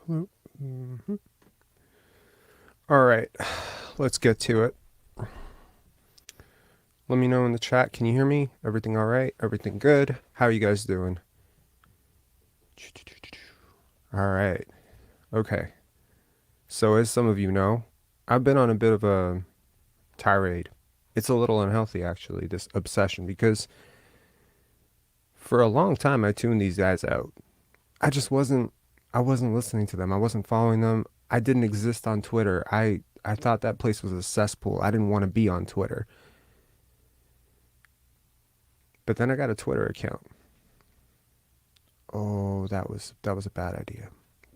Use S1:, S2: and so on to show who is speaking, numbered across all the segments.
S1: Hello. All right, let's get to it. Let me know in the chat. Can you hear me? Everything all right? Everything good? How are you guys doing? All right. Okay. So, as some of you know, I've been on a bit of a tirade. It's a little unhealthy, actually, this obsession, because for a long time I tuned these guys out. I just wasn't. I wasn't listening to them. I wasn't following them. I didn't exist on Twitter. I thought that place was a cesspool. I didn't want to be on Twitter. But then I got a Twitter account. Oh, that was a bad idea.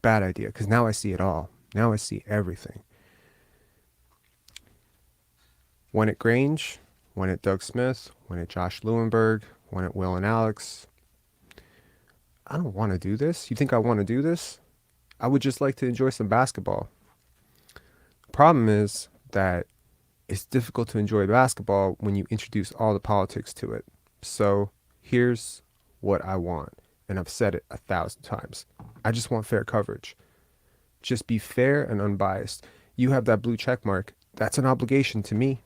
S1: Bad idea, because now I see it all. Now I see everything. When it Grange, when it Doug Smith, when it Josh Lewenberg, when it Will and Alex. I don't want to do this. You think I want to do this? I would just like to enjoy some basketball. Problem is that it's difficult to enjoy basketball when you introduce all the politics to it. So here's what I want, and I've said it 1,000 times. I just want fair coverage. Just be fair and unbiased. You have that blue check mark. That's an obligation to me.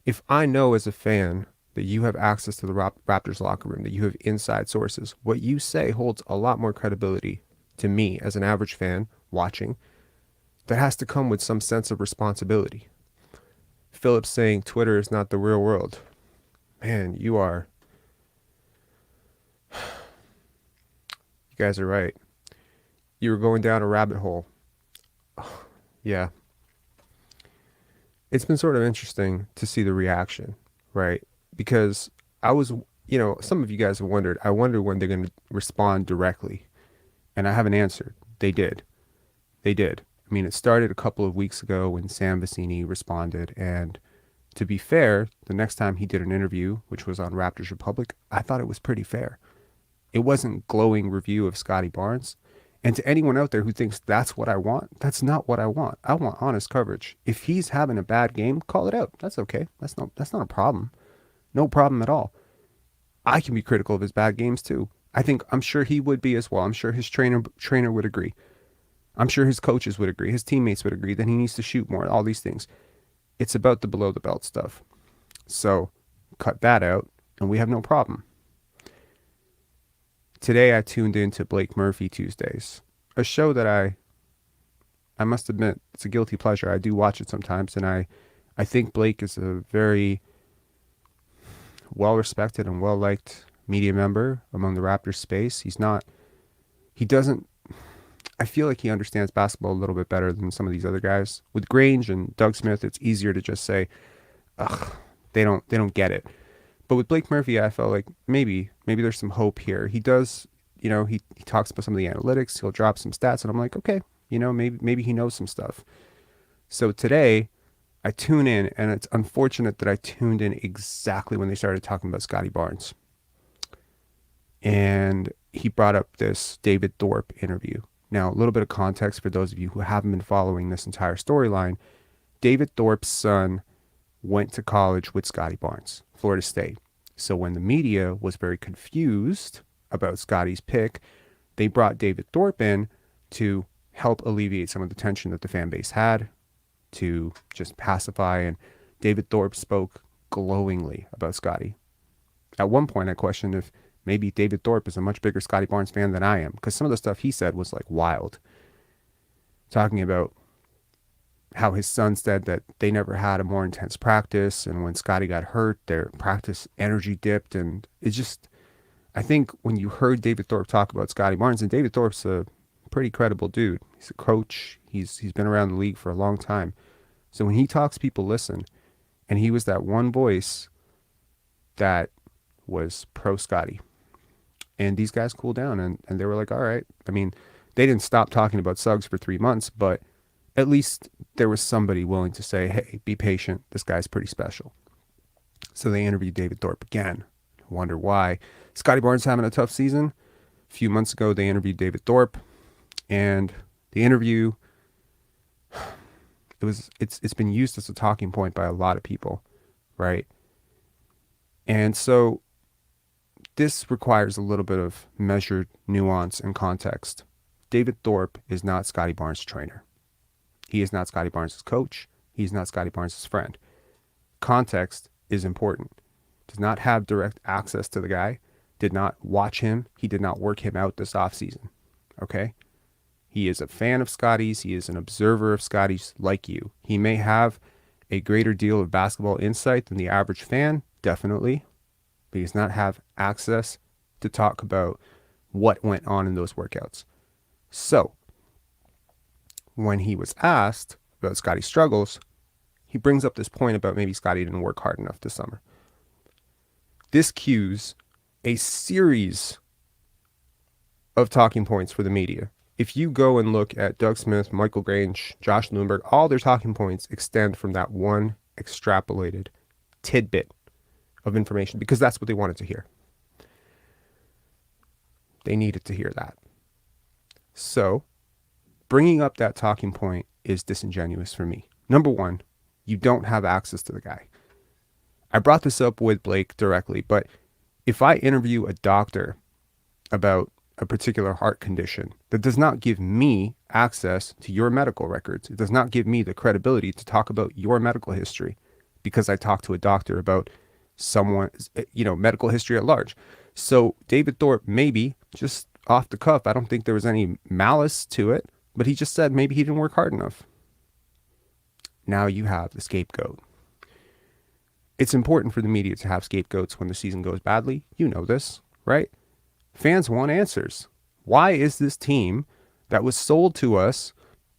S1: If I know as a fan that you have access to the Raptors locker room, that you have inside sources, what you say holds a lot more credibility to me as an average fan watching. That has to come with some sense of responsibility. Phillips saying Twitter is not the real world. Man, you guys are right. You were going down a rabbit hole. Yeah. It's been sort of interesting to see the reaction, right? Because I was, some of you guys have wondered, I wonder when they're going to respond directly. And I haven't answered. They did. They did. I mean, it started a couple of weeks ago when Sam Vecini responded. And to be fair, the next time he did an interview, which was on Raptors Republic, I thought it was pretty fair. It wasn't glowing review of Scottie Barnes. And to anyone out there who thinks that's what I want, that's not what I want. I want honest coverage. If he's having a bad game, call it out. That's okay. That's not a problem. No problem at all. I can be critical of his bad games too. I'm sure he would be as well. I'm sure his trainer would agree. I'm sure his coaches would agree. His teammates would agree that he needs to shoot more. All these things. It's about the below the belt stuff. So cut that out and we have no problem. Today I tuned into Blake Murphy Tuesdays, a show that I must admit it's a guilty pleasure. I do watch it sometimes, and I think Blake is a very well respected and well liked media member among the Raptors space. He doesn't I feel like he understands basketball a little bit better than some of these other guys. With Grange and Doug Smith, it's easier to just say, ugh, they don't get it. But with Blake Murphy, I felt like maybe there's some hope here. He does, he talks about some of the analytics. He'll drop some stats, and I'm like, okay, maybe he knows some stuff. So today, I tune in, and it's unfortunate that I tuned in exactly when they started talking about Scottie Barnes. And he brought up this David Thorpe interview. Now, a little bit of context for those of you who haven't been following this entire storyline. David Thorpe's son went to college with Scottie Barnes, Florida State. So when the media was very confused about Scottie's pick, they brought David Thorpe in to help alleviate some of the tension that the fan base had, to just pacify. And David Thorpe spoke glowingly about Scottie. At one point, I questioned if maybe David Thorpe is a much bigger Scottie Barnes fan than I am, because some of the stuff he said was like wild. Talking about how his son said that they never had a more intense practice, and when Scottie got hurt, their practice energy dipped. And it's just, I think when you heard David Thorpe talk about Scottie Barnes, and David Thorpe's a pretty credible dude. He's a coach. He's been around the league for a long time. So when he talks, people listen. And he was that one voice that was pro Scottie. And these guys cooled down, and they were like, all right. I mean, they didn't stop talking about Suggs for 3 months, but at least there was somebody willing to say, hey, be patient. This guy's pretty special. So they interviewed David Thorpe again. Wonder why. Scottie Barnes having a tough season. A few months ago, they interviewed David Thorpe, and the interview, it's been used as a talking point by a lot of people, right? And so this requires a little bit of measured nuance and context. David Thorpe is not Scottie Barnes' trainer. He is not Scottie Barnes' coach. He's not Scottie Barnes' friend. Context is important. Does not have direct access to the guy. Did not watch him. He did not work him out this offseason. Okay? He is a fan of Scottie's. He is an observer of Scottie's like you. He may have a greater deal of basketball insight than the average fan, definitely. But he does not have access to talk about what went on in those workouts. So, when he was asked about Scottie's struggles, he brings up this point about maybe Scottie didn't work hard enough this summer. This cues a series of talking points for the media. If you go and look at Doug Smith, Michael Grange, Josh Lundberg, all their talking points extend from that one extrapolated tidbit of information because that's what they wanted to hear. They needed to hear that. So, bringing up that talking point is disingenuous for me. Number one, you don't have access to the guy. I brought this up with Blake directly, but if I interview a doctor about a particular heart condition, that does not give me access to your medical records. It does not give me the credibility to talk about your medical history because I talked to a doctor about someone's, medical history at large. So David Thorpe, maybe just off the cuff, I don't think there was any malice to it, but he just said maybe he didn't work hard enough. Now you have the scapegoat. It's important for the media to have scapegoats when the season goes badly. You know this, right? Fans want answers. Why is this team that was sold to us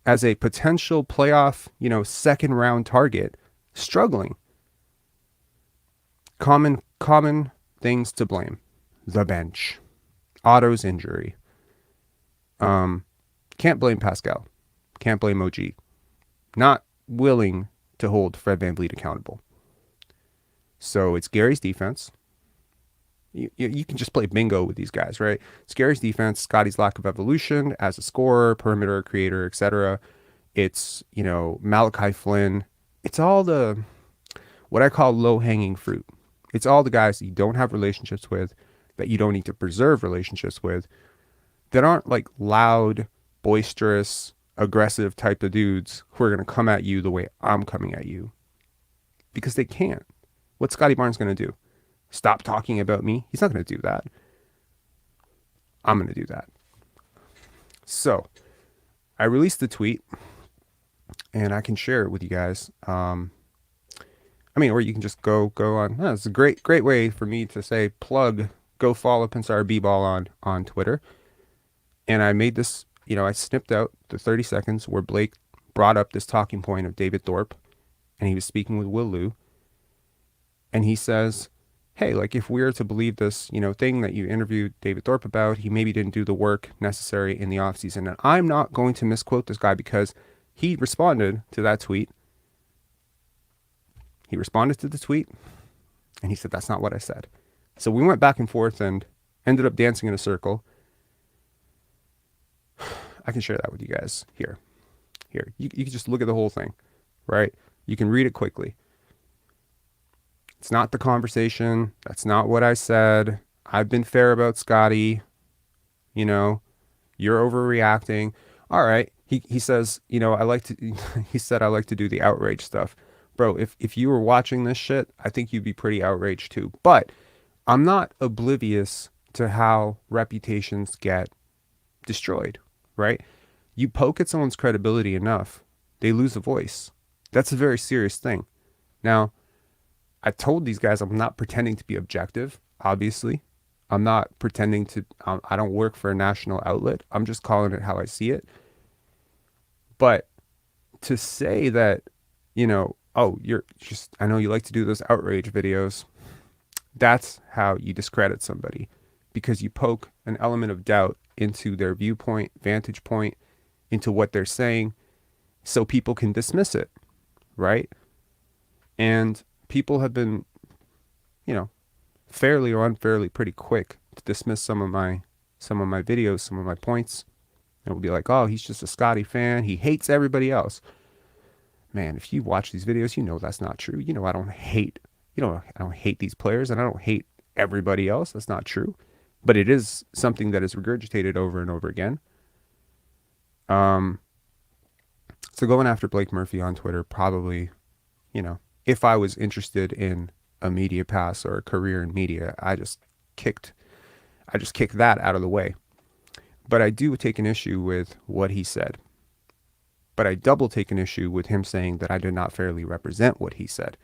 S1: as a potential playoff, second round target struggling? Common things to blame. The bench. Otto's injury. Can't blame Pascal. Can't blame OG. Not willing to hold Fred VanVleet accountable. So it's Gary's defense. You can just play bingo with these guys, right? It's Gary's defense, Scottie's lack of evolution as a scorer, perimeter creator, etc. It's, Malachi Flynn. It's all the, what I call low-hanging fruit. It's all the guys that you don't have relationships with, that you don't need to preserve relationships with, that aren't like loud, boisterous, aggressive type of dudes who are going to come at you the way I'm coming at you. Because they can't. What's Scottie Barnes going to do? Stop talking about me? He's not going to do that. I'm going to do that. So, I released the tweet, and I can share it with you guys. Or you can just go on. It's a great way for me to say plug. Go follow Pinsar B-Ball on Twitter. And I made this, I snipped out the 30 seconds where Blake brought up this talking point of David Thorpe, and he was speaking with Will Liu. And he says, hey, if we are to believe this, thing that you interviewed David Thorpe about, he maybe didn't do the work necessary in the offseason. And I'm not going to misquote this guy because he responded to that tweet. He responded to the tweet, and he said, that's not what I said. So we went back and forth and ended up dancing in a circle. I can share that with you guys here. You can just look at the whole thing, right? You can read it quickly. It's not the conversation. That's not what I said. I've been fair about Scottie. You're overreacting. All right. He says, he said I like to do the outrage stuff. Bro, if you were watching this shit, I think you'd be pretty outraged too. But I'm not oblivious to how reputations get destroyed, right? You poke at someone's credibility enough, they lose a voice. That's a very serious thing. Now, I told these guys I'm not pretending to be objective, obviously. I'm not pretending to, I don't work for a national outlet. I'm just calling it how I see it. But to say that, you're just, I know you like to do those outrage videos. That's how you discredit somebody, because you poke an element of doubt into their viewpoint, vantage point, into what they're saying, so people can dismiss it, right? And people have been, fairly or unfairly pretty quick to dismiss some of my videos, some of my points. And we'll be like, oh, he's just a Scottie fan. He hates everybody else. Man, if you watch these videos, that's not true. I don't hate, I don't hate these players, and I don't hate everybody else. That's not true. But it is something that is regurgitated over and over again. Um, so going after Blake Murphy on Twitter, probably, if I was interested in a media pass or a career in media, kicked I just kicked that out of the way. But I do take an issue with what he said. But I double take an issue with him saying that I did not fairly represent what he said.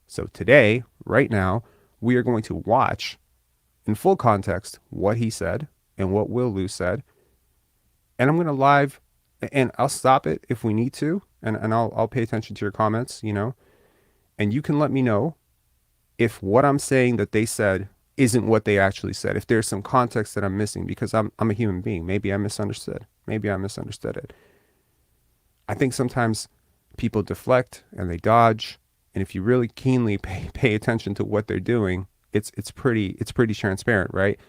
S1: So today, right now, we are going to watch in full context what he said and what Will Lou said. And I'm going to live, and I'll stop it if we need to. And I'll pay attention to your comments, and you can let me know if what I'm saying that they said isn't what they actually said. If there's some context that I'm missing, because I'm a human being. Maybe I misunderstood. Maybe I misunderstood it. I think sometimes people deflect and they dodge. And if you really keenly pay attention to what they're doing, it's pretty transparent, right?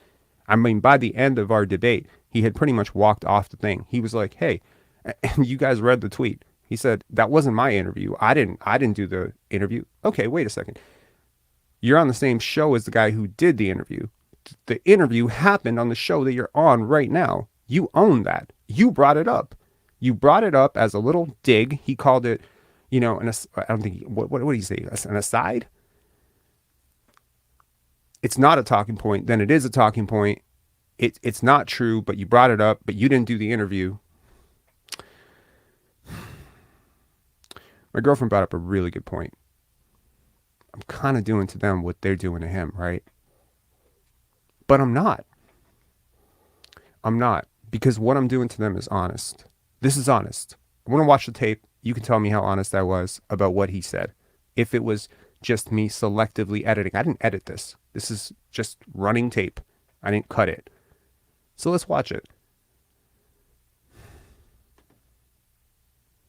S1: I mean, by the end of our debate, he had pretty much walked off the thing. He was like, "Hey," and you guys read the tweet. He said, "That wasn't my interview. I didn't do the interview." Okay, wait a second. You're on the same show as the guy who did the interview. The interview happened on the show that you're on right now. You own that. You brought it up. You brought it up as a little dig. He called it, I don't think, what did he say? An aside? It's not a talking point. Then it is a talking point. It's not true, but you brought it up, but you didn't do the interview. My girlfriend brought up a really good point. I'm kind of doing to them what they're doing to him, right? But I'm not. I'm not, because what I'm doing to them is honest. This is honest. I want to watch the tape. You can tell me how honest I was about what he said. If it was just me selectively editing, I didn't edit this. This is just running tape. I didn't cut it. So let's watch it.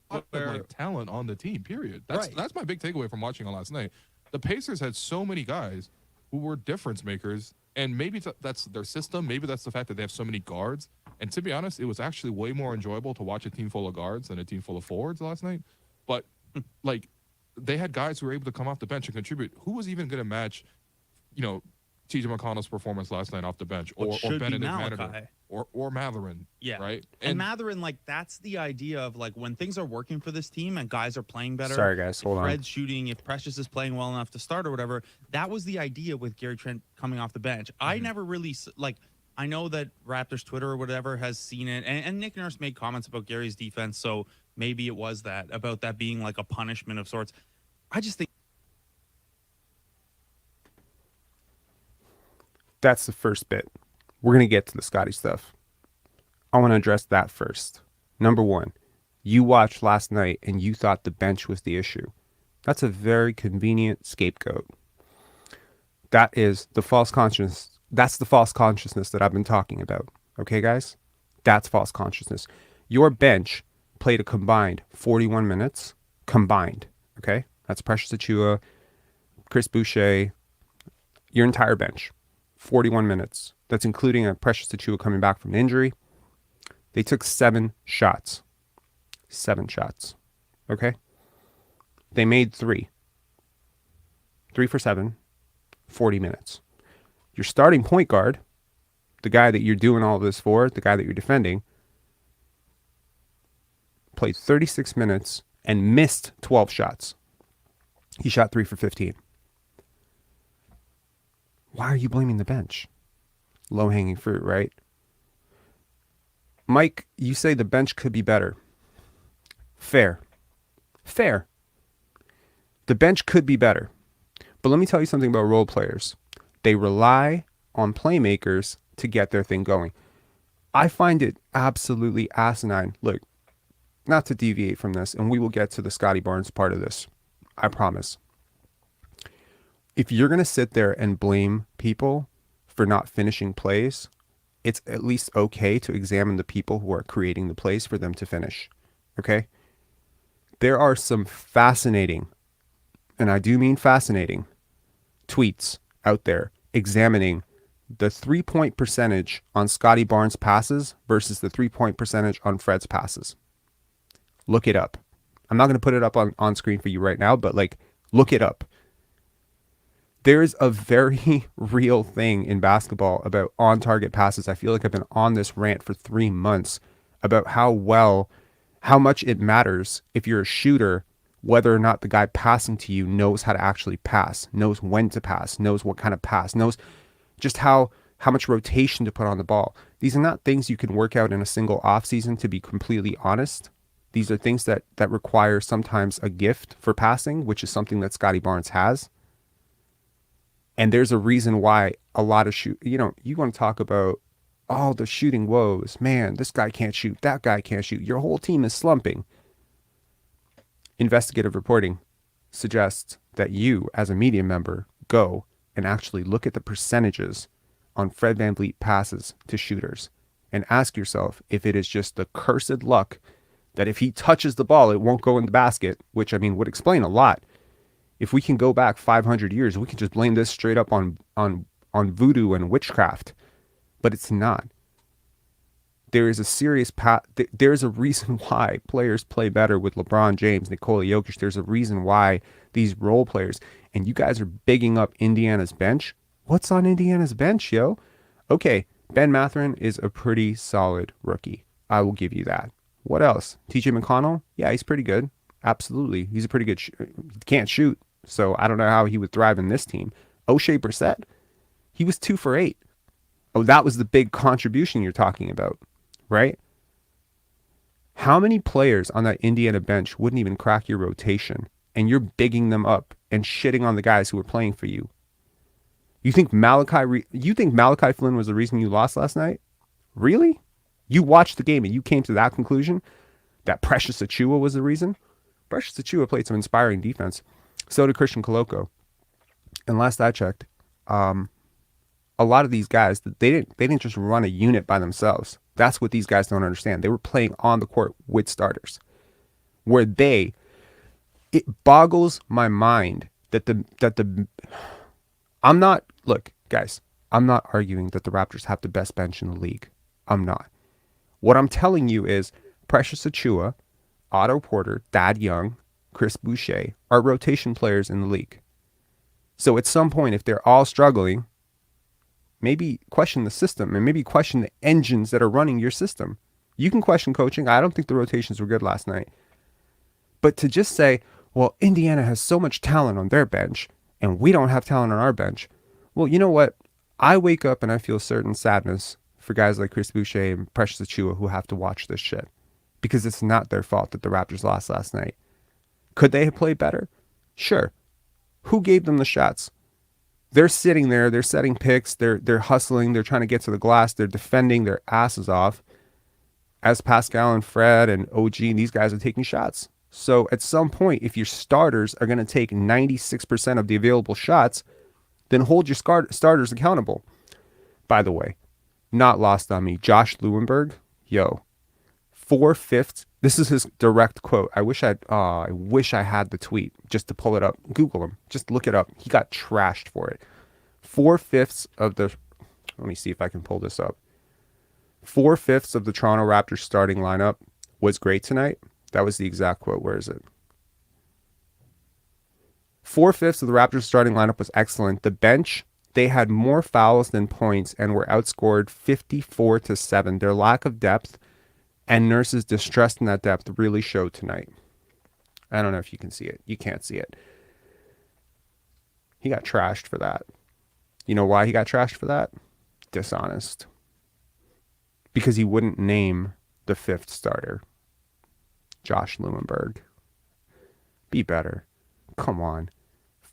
S2: Like talent on the team, period. That's my big takeaway from watching on last night. The Pacers had so many guys who were difference makers, and maybe that's their system. Maybe that's the fact that they have so many guards. And to be honest, it was actually way more enjoyable to watch a team full of guards than a team full of forwards last night. But like, they had guys who were able to come off the bench and contribute. Who was even going to match, TJ McConnell's performance last night off the bench, or Benedict Mathurin, or Mathurin, right?
S3: And Mathurin, like, that's the idea of, like, when things are working for this team and guys are playing better.
S1: Sorry, guys, hold on.
S3: Fred's shooting, if Precious is playing well enough to start or whatever, that was the idea with Gary Trent coming off the bench. I never really, I know that Raptors Twitter or whatever has seen it, and Nick Nurse made comments about Gary's defense, so maybe it was about that being like a punishment of sorts. I just think
S1: that's the first bit. We're going to get to the Scottie stuff. I want to address that first. Number one, you watched last night and you thought the bench was the issue. That's a very convenient scapegoat. That is the false consciousness. That's the false consciousness that I've been talking about. Okay, guys? That's false consciousness. Your bench played a combined 41 minutes. Combined. Okay? That's Precious Achiuwa, Chris Boucher, your entire bench. 41 minutes. That's including a Precious Achiuwa coming back from an injury. They took 7 shots. 7 shots. Okay? They made 3. 3 for 7. 40 minutes. Your starting point guard, the guy that you're doing all this for, the guy that you're defending, played 36 minutes and missed 12 shots. He shot 3 for 15. Why are you blaming the bench? Low-hanging fruit, right? Mike, you say the bench could be better. Fair. Fair. The bench could be better. But let me tell you something about role players. They rely on playmakers to get their thing going. I find it absolutely asinine. Look, not to deviate from this, and we will get to the Scottie Barnes part of this. I promise. If you're going to sit there and blame people for not finishing plays, it's at least okay to examine the people who are creating the plays for them to finish. Okay? There are some fascinating, and I do mean fascinating, tweets out there examining the 3-point percentage on Scottie Barnes passes versus the 3-point percentage on Fred's passes. Look it up. I'm not going to put it up on screen for you right now, but look it up. There's a very real thing in basketball about on-target passes. I feel like I've been on this rant for 3 months about how much it matters if you're a shooter, whether or not the guy passing to you knows how to actually pass, knows when to pass, knows what kind of pass, knows just how much rotation to put on the ball. These are not things you can work out in a single offseason, to be completely honest. These are things that require sometimes a gift for passing, which is something that Scottie Barnes has. And there's a reason why a lot of you want to talk about, oh, the shooting woes. Man, this guy can't shoot. That guy can't shoot. Your whole team is slumping. Investigative reporting suggests that you, as a media member, go and actually look at the percentages on Fred VanVleet passes to shooters and ask yourself if it is just the cursed luck that if he touches the ball, it won't go in the basket, which, I mean, would explain a lot. If we can go back 500 years, we can just blame this straight up on voodoo and witchcraft, but it's not. There is a serious there's a reason why players play better with LeBron James, Nikola Jokic. There's a reason why these role players, and you guys are bigging up Indiana's bench. What's on Indiana's bench, yo? Okay, Ben Mathurin is a pretty solid rookie. I will give you that. What else? TJ McConnell? Yeah, he's pretty good. Absolutely. He's a pretty good he can't shoot, so I don't know how he would thrive in this team. O'Shea Brissett? He was 2 for 8. Oh, that was the big contribution you're talking about, right? How many players on that Indiana bench wouldn't even crack your rotation, and you're bigging them up and shitting on the guys who are playing for you? You think Malachi Flynn was the reason you lost last night? Really? You watched the game and you came to that conclusion that Precious Achiuwa was the reason? Precious Achiuwa played some inspiring defense. So did Christian Koloko. And last I checked, a lot of these guys, they didn't just run a unit by themselves. That's what these guys don't understand. They were playing on the court with starters. It boggles my mind look, guys, I'm not arguing that the Raptors have the best bench in the league. I'm not. What I'm telling you is Precious Achiuwa, Otto Porter, Thad Young, Chris Boucher are rotation players in the league. So at some point, if they're all struggling, maybe question the system and maybe question the engines that are running your system. You can question coaching. I don't think the rotations were good last night. But to just say, well, Indiana has so much talent on their bench and we don't have talent on our bench. Well, you know what? I wake up and I feel certain sadness for guys like Chris Boucher and Precious Achiuwa who have to watch this shit, because it's not their fault that the Raptors lost last night. Could they have played better? Sure. Who gave them the shots? They're sitting there, they're setting picks, they're hustling, they're trying to get to the glass, they're defending their asses off as Pascal and Fred and OG and these guys are taking shots. So at some point, if your starters are going to take 96% of the available shots, then hold your starters accountable. By the way, not lost on me, Josh Lewenberg, 4/5. This is his direct quote. I wish I had the tweet just to pull it up. Google him. Just look it up. He got trashed for it. 4/5 of the, let me see if I can pull this up. 4/5 of the Toronto Raptors starting lineup was great tonight. That was the exact quote. Where is it? 4/5 of the Raptors starting lineup was excellent. The bench, they had more fouls than points and were outscored 54-7. Their lack of depth and Nurse's distress in that depth really showed tonight. I don't know if you can see it. You can't see it. He got trashed for that. You know why he got trashed for that? Dishonest. Because he wouldn't name the 5th starter, Josh Lewenberg. Be better. Come on.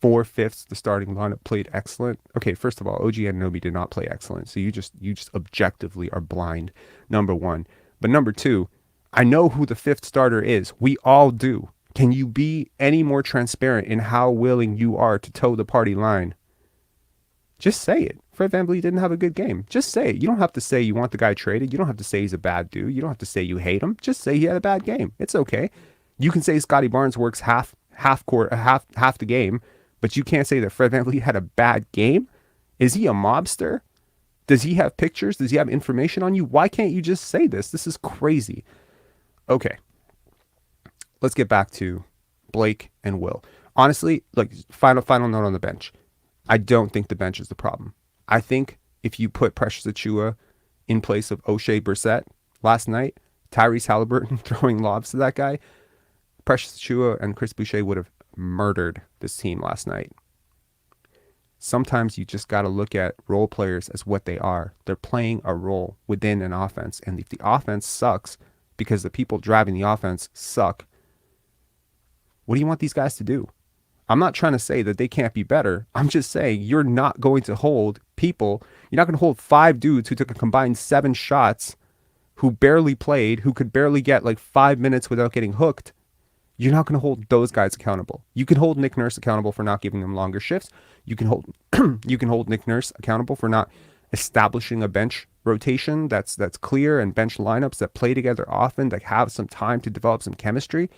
S1: 4/5 the starting lineup played excellent. Okay, first of all, OG Anunoby did not play excellent. So you just objectively are blind. Number one. But number two, I know who the 5th starter is. We all do. Can you be any more transparent in how willing you are to toe the party line? Just say it. Fred VanVleet didn't have a good game. Just say it. You don't have to say you want the guy traded. You don't have to say he's a bad dude. You don't have to say you hate him. Just say he had a bad game. It's okay. You can say Scottie Barnes works half the game, but you can't say that Fred VanVleet had a bad game. Is he a mobster? Does he have pictures? Does he have information on you? Why can't you just say this? This is crazy. Okay. Let's get back to Blake and Will. Honestly, like final note on the bench. I don't think the bench is the problem. I think if you put Precious Achiuwa in place of O'Shea Brissett last night, Tyrese Halliburton throwing lobs to that guy, Precious Achua and Chris Boucher would have murdered this team last night. Sometimes you just got to look at role players as what they are. They're playing a role within an offense. And if the offense sucks because the people driving the offense suck, what do you want these guys to do? I'm not trying to say that they can't be better. I'm just saying you're not going to hold people. You're not going to hold 5 dudes who took a combined 7 shots, who barely played, who could barely get like 5 minutes without getting hooked. You're not going to hold those guys accountable. You can hold Nick Nurse accountable for not giving them longer shifts. You can hold Nick Nurse accountable for not establishing a bench rotation that's clear, and bench lineups that play together often, that have some time to develop some chemistry.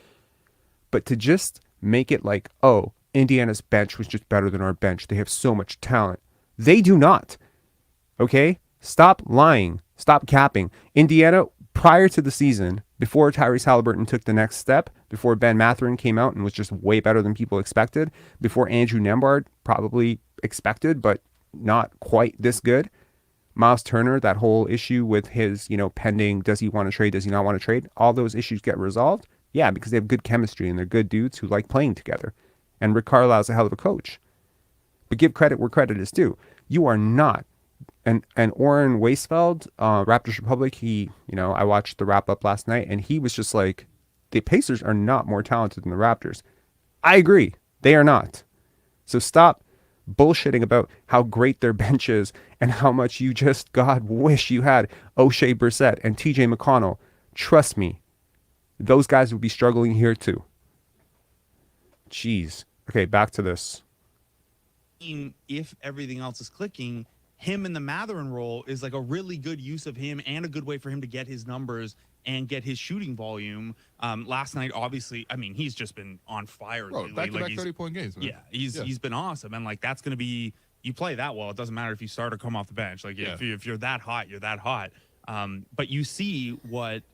S1: But to just make it like, oh, Indiana's bench was just better than our bench, they have so much talent. They do not. Okay? Stop lying. Stop capping. Indiana, prior to the season, before Tyrese Halliburton took the next step, before Ben Mathurin came out and was just way better than people expected, before Andrew Nembhard probably expected, but not quite this good, Miles Turner, that whole issue with his, pending, does he want to trade, does he not want to trade, all those issues get resolved. Yeah, because they have good chemistry and they're good dudes who like playing together. And Rick Carlisle's a hell of a coach. But give credit where credit is due. You are not. And Oren Weisfeld, Raptors Republic, I watched the wrap up last night, and he was just like, the Pacers are not more talented than the Raptors. I agree. They are not. So stop bullshitting about how great their bench is and how much you just, God, wish you had O'Shea Brissett and TJ McConnell. Trust me, those guys would be struggling here too. Jeez. Okay, back to this.
S3: If everything else is clicking, him in the Mathurin role is like a really good use of him and a good way for him to get his numbers and get his shooting volume. Last night, obviously, I mean, he's just been on fire.
S2: Bro, back-to-back 30-point games, man.
S3: Yeah, he's been awesome. And, like, that's going to be – you play that well, it doesn't matter if you start or come off the bench. Like, if you're that hot, you're that hot. But you see what –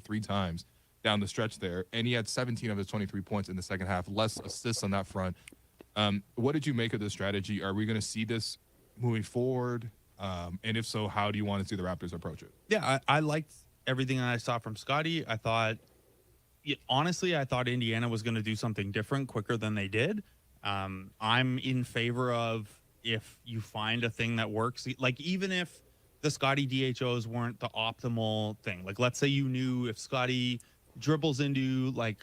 S2: 3 times down the stretch there, and he had 17 of his 23 points in the second half, less assists on that front. What did you make of this strategy? Are we going to see this moving forward? And if so, how do you want to see the Raptors approach it?
S3: Yeah, I liked everything that I saw from Scottie. I thought, honestly, I thought Indiana was going to do something different quicker than they did. I'm in favor of, if you find a thing that works, like even if the Scottie DHOs weren't the optimal thing, like let's say you knew if Scottie dribbles into like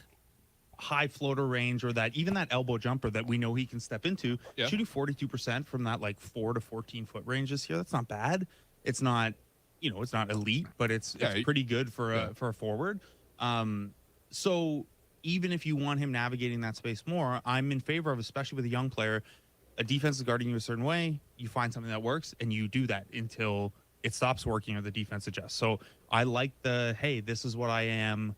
S3: high floater range, or that even that elbow jumper that we know he can step into, shooting 42% from that like 4 to 14 foot range this year, that's not bad. It's not, it's not elite, but it's pretty good for a forward. So even if you want him navigating that space more, I'm in favor of, especially with a young player, a defense is guarding you a certain way, you find something that works and you do that until it stops working or the defense adjusts. So I like hey, this is what I am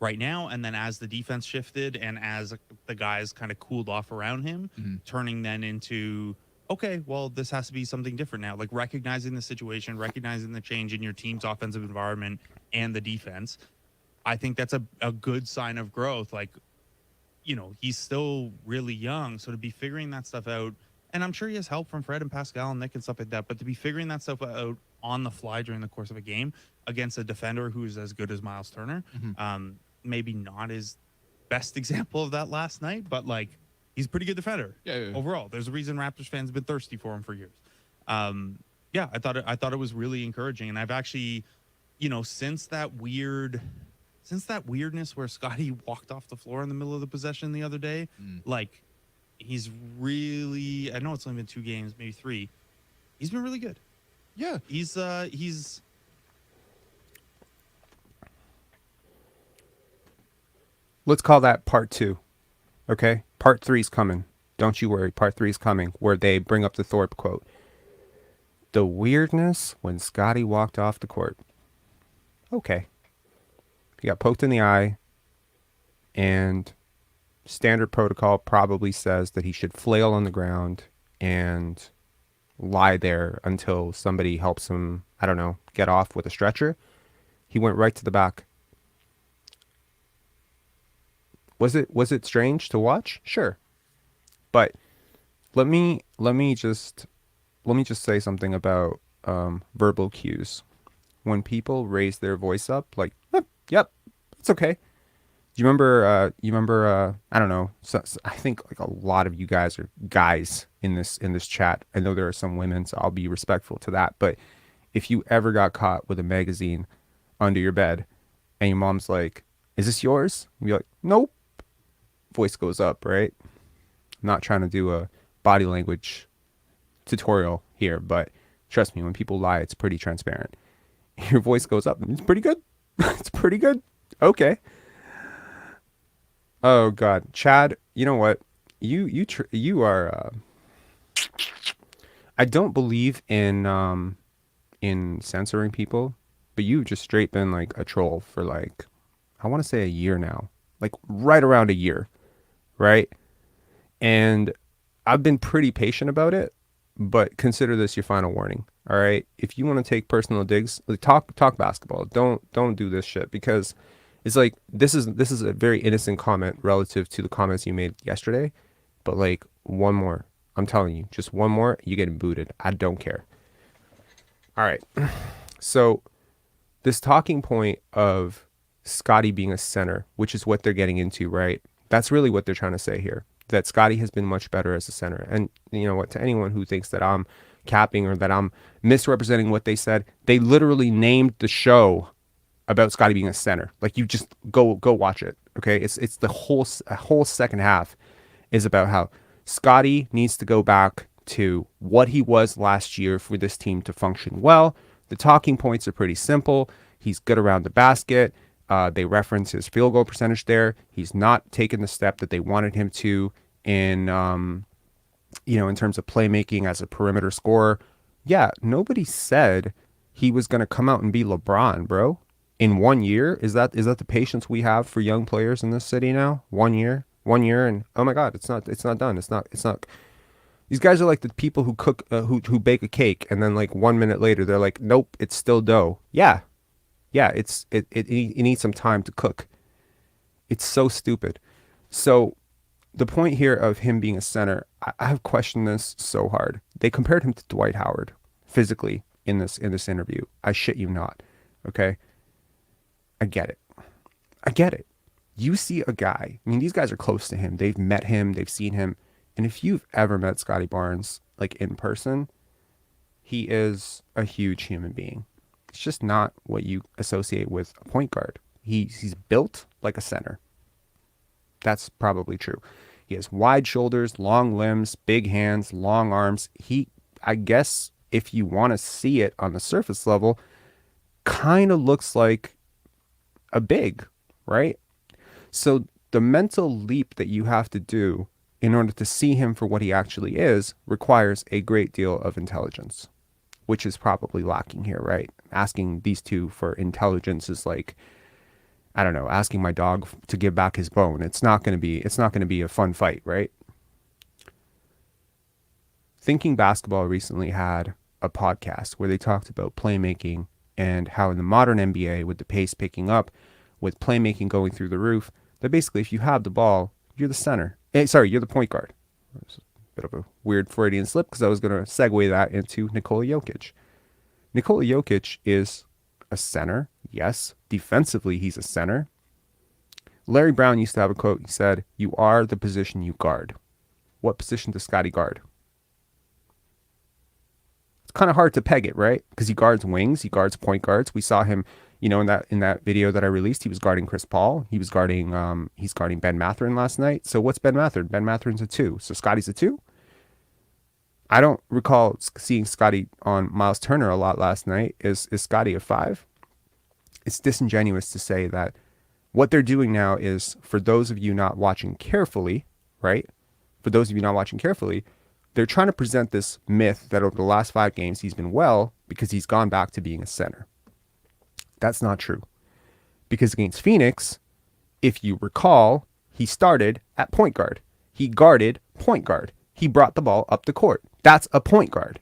S3: right now. And then as the defense shifted and as the guys kind of cooled off around him, turning then into, okay, well, this has to be something different now. Like recognizing the situation, recognizing the change in your team's offensive environment and the defense. I think that's a good sign of growth. Like, he's still really young. So to be figuring that stuff out, and I'm sure he has help from Fred and Pascal and Nick and stuff like that, but to be figuring that stuff out on the fly during the course of a game against a defender who's as good as Miles Turner, maybe not his best example of that last night, but like he's a pretty good defender. Overall. There's a reason Raptors fans have been thirsty for him for years. I thought it was really encouraging, and I've actually, since that weirdness where Scottie walked off the floor in the middle of the possession the other day, like he's really, I know it's only been 2 games, maybe 3. He's been really good.
S2: Yeah.
S3: He's
S1: Let's call that part 2. Okay? Part 3's coming. Don't you worry. Part 3's coming, where they bring up the Thorpe quote. The weirdness when Scottie walked off the court. Okay. He got poked in the eye, and standard protocol probably says that he should flail on the ground and lie there until somebody helps him, I don't know, get off with a stretcher. He went right to the back. Was it strange to watch? Sure. But let me just say something about verbal cues. when people raise their voice up, like, yep, it's okay. Do you remember? I don't know. I think like a lot of you guys are guys in this chat. I know there are some women, so I'll be respectful to that. But if you ever got caught with a magazine under your bed, and your mom's like, "Is this yours?" You'd be like, "Nope." Voice goes up, right? I'm not trying to do a body language tutorial here, but trust me, when people lie, it's pretty transparent. Your voice goes up. It's pretty good. It's pretty good. Okay. Oh God, Chad. You know what? You are. I don't believe in censoring people, but you've just straight been like a troll for like, I want to say a year now, like right around a year, right? And I've been pretty patient about it, but consider this your final warning. All right. If you want to take personal digs, like, talk basketball. Don't do this shit, because it's like this is a very innocent comment relative to the comments you made yesterday. But like one more, I'm telling you, just one more, you're getting booted. I don't care. All right. So this talking point of Scottie being a center, which is what they're getting into, right? That's really what they're trying to say here. That Scottie has been much better as a center. And you know what, to anyone who thinks that I'm capping or that I'm misrepresenting what they said, they literally named the show about Scottie being a center. Like, you just go watch it. Okay. It's the whole second half is about how Scottie needs to go back to what he was last year for this team to function well. The talking points are pretty simple. He's good around the basket. They reference his field goal percentage there. He's not taken the step that they wanted him to in, in terms of playmaking as a perimeter scorer. Yeah, nobody said he was going to come out and be LeBron, bro. In 1 year, is that the patience we have for young players in this city now? 1 year, and oh my God, it's not done. It's not. These guys are like the people who cook, who bake a cake, and then like 1 minute later they're like, nope, it's still dough. Yeah, it needs some time to cook. It's so stupid. So the point here of him being a center, I have questioned this so hard. They compared him to Dwight Howard physically in this interview. I shit you not. Okay, I get it. You see a guy. I mean, these guys are close to him. They've met him. They've seen him. And if you've ever met Scottie Barnes like in person, he is a huge human being. It's just not what you associate with a point guard. He's built like a center. That's probably true. He has wide shoulders, long limbs, big hands, long arms. I guess if you want to see it on the surface level, kind of looks like a big, right? So the mental leap that you have to do in order to see him for what he actually is requires a great deal of intelligence, which is probably lacking here, right? Asking these two for intelligence is like, I don't know, asking my dog to give back his bone. It's not going to be a fun fight, right? Thinking Basketball recently had a podcast where they talked about playmaking and how in the modern NBA, with the pace picking up, with playmaking going through the roof, that basically if you have the ball, you're the center. You're the point guard. It's a bit of a weird Freudian slip because I was going to segue that into Nikola Jokic. Nikola Jokic is a center. Yes. Defensively, he's a center. Larry Brown used to have a quote. He said, "You are the position you guard." What position does Scottie guard? It's kind of hard to peg it, right? Because he guards wings. He guards point guards. We saw him, in that video that I released, he was guarding Chris Paul. He's guarding Ben Mathurin last night. So what's Ben Mathurin? Ben Mathurin's a 2. So Scottie's a 2? I don't recall seeing Scottie on Miles Turner a lot last night. Is Scottie a 5? It's disingenuous to say that what they're doing now is, for those of you not watching carefully, right? For those of you not watching carefully, they're trying to present this myth that over the last 5 games he's been well because he's gone back to being a center. That's not true. Because against Phoenix, if you recall, he started at point guard. He guarded point guard. He brought the ball up the court. That's a point guard,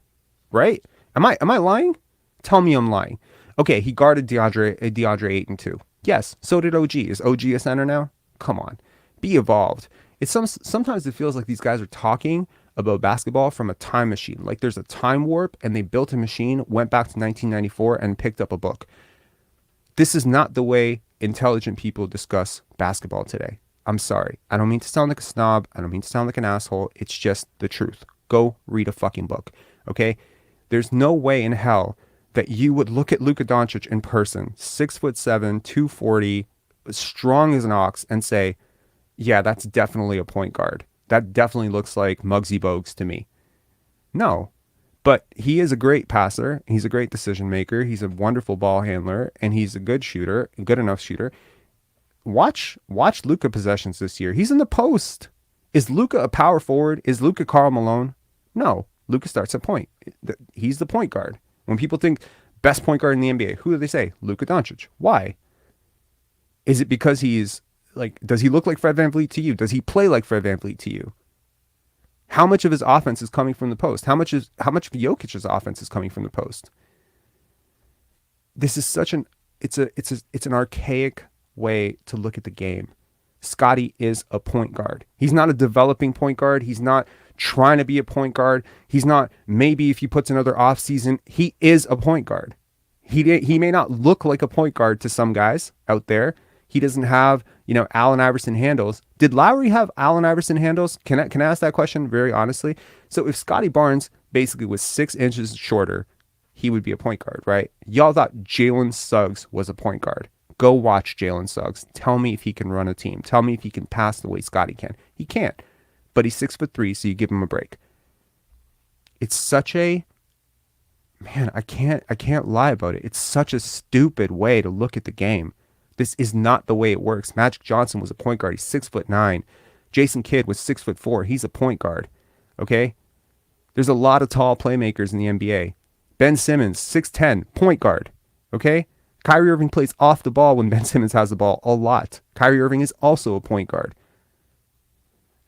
S1: right? Am I lying? Tell me I'm lying. Okay, he guarded DeAndre Ayton too. Yes, so did OG. Is OG a center now? Come on. Be evolved. Sometimes it feels like these guys are talking about basketball from a time machine. Like there's a time warp and they built a machine, went back to 1994 and picked up a book. This is not the way intelligent people discuss basketball today. I'm sorry. I don't mean to sound like a snob. I don't mean to sound like an asshole. It's just the truth. Go read a fucking book. Okay? There's no way in hell that you would look at Luka Doncic in person, 6'7", 240, strong as an ox, and say, yeah, that's definitely a point guard. That definitely looks like Muggsy Bogues to me. No. But he is a great passer. He's a great decision maker. He's a wonderful ball handler, and he's a good shooter, a good enough shooter. Watch Luka possessions this year. He's in the post. Is Luka a power forward? Is Luka Karl Malone? No. Luka starts at point. He's the point guard. When people think best point guard in the NBA, who do they say? Luka Doncic. Why? Is it because he's like, does he look like Fred VanVleet to you? Does he play like Fred VanVleet to you? How much of his offense is coming from the post? How much of Jokic's offense is coming from the post? This is such an it's an archaic way to look at the game. Scottie is a point guard. He's not a developing point guard. He's not trying to be a point guard. He's not, maybe if he puts another off season, he is a point guard. He may not look like a point guard to some guys out there. He doesn't have, Allen Iverson handles. Did Lowry have Allen Iverson handles? Can I ask that question very honestly? So if Scottie Barnes basically was 6 inches shorter, he would be a point guard, right? Y'all thought Jalen Suggs was a point guard. Go watch Jalen Suggs. Tell me if he can run a team. Tell me if he can pass the way Scottie can. He can't. But he's 6'3", so you give him a break. It's such a, man, I can't lie about it. It's such a stupid way to look at the game. This is not the way it works. Magic Johnson was a point guard. He's 6'9". Jason Kidd was 6'4". He's a point guard. Okay? There's a lot of tall playmakers in the NBA. Ben Simmons, 6'10", point guard. Okay? Kyrie Irving plays off the ball when Ben Simmons has the ball a lot. Kyrie Irving is also a point guard.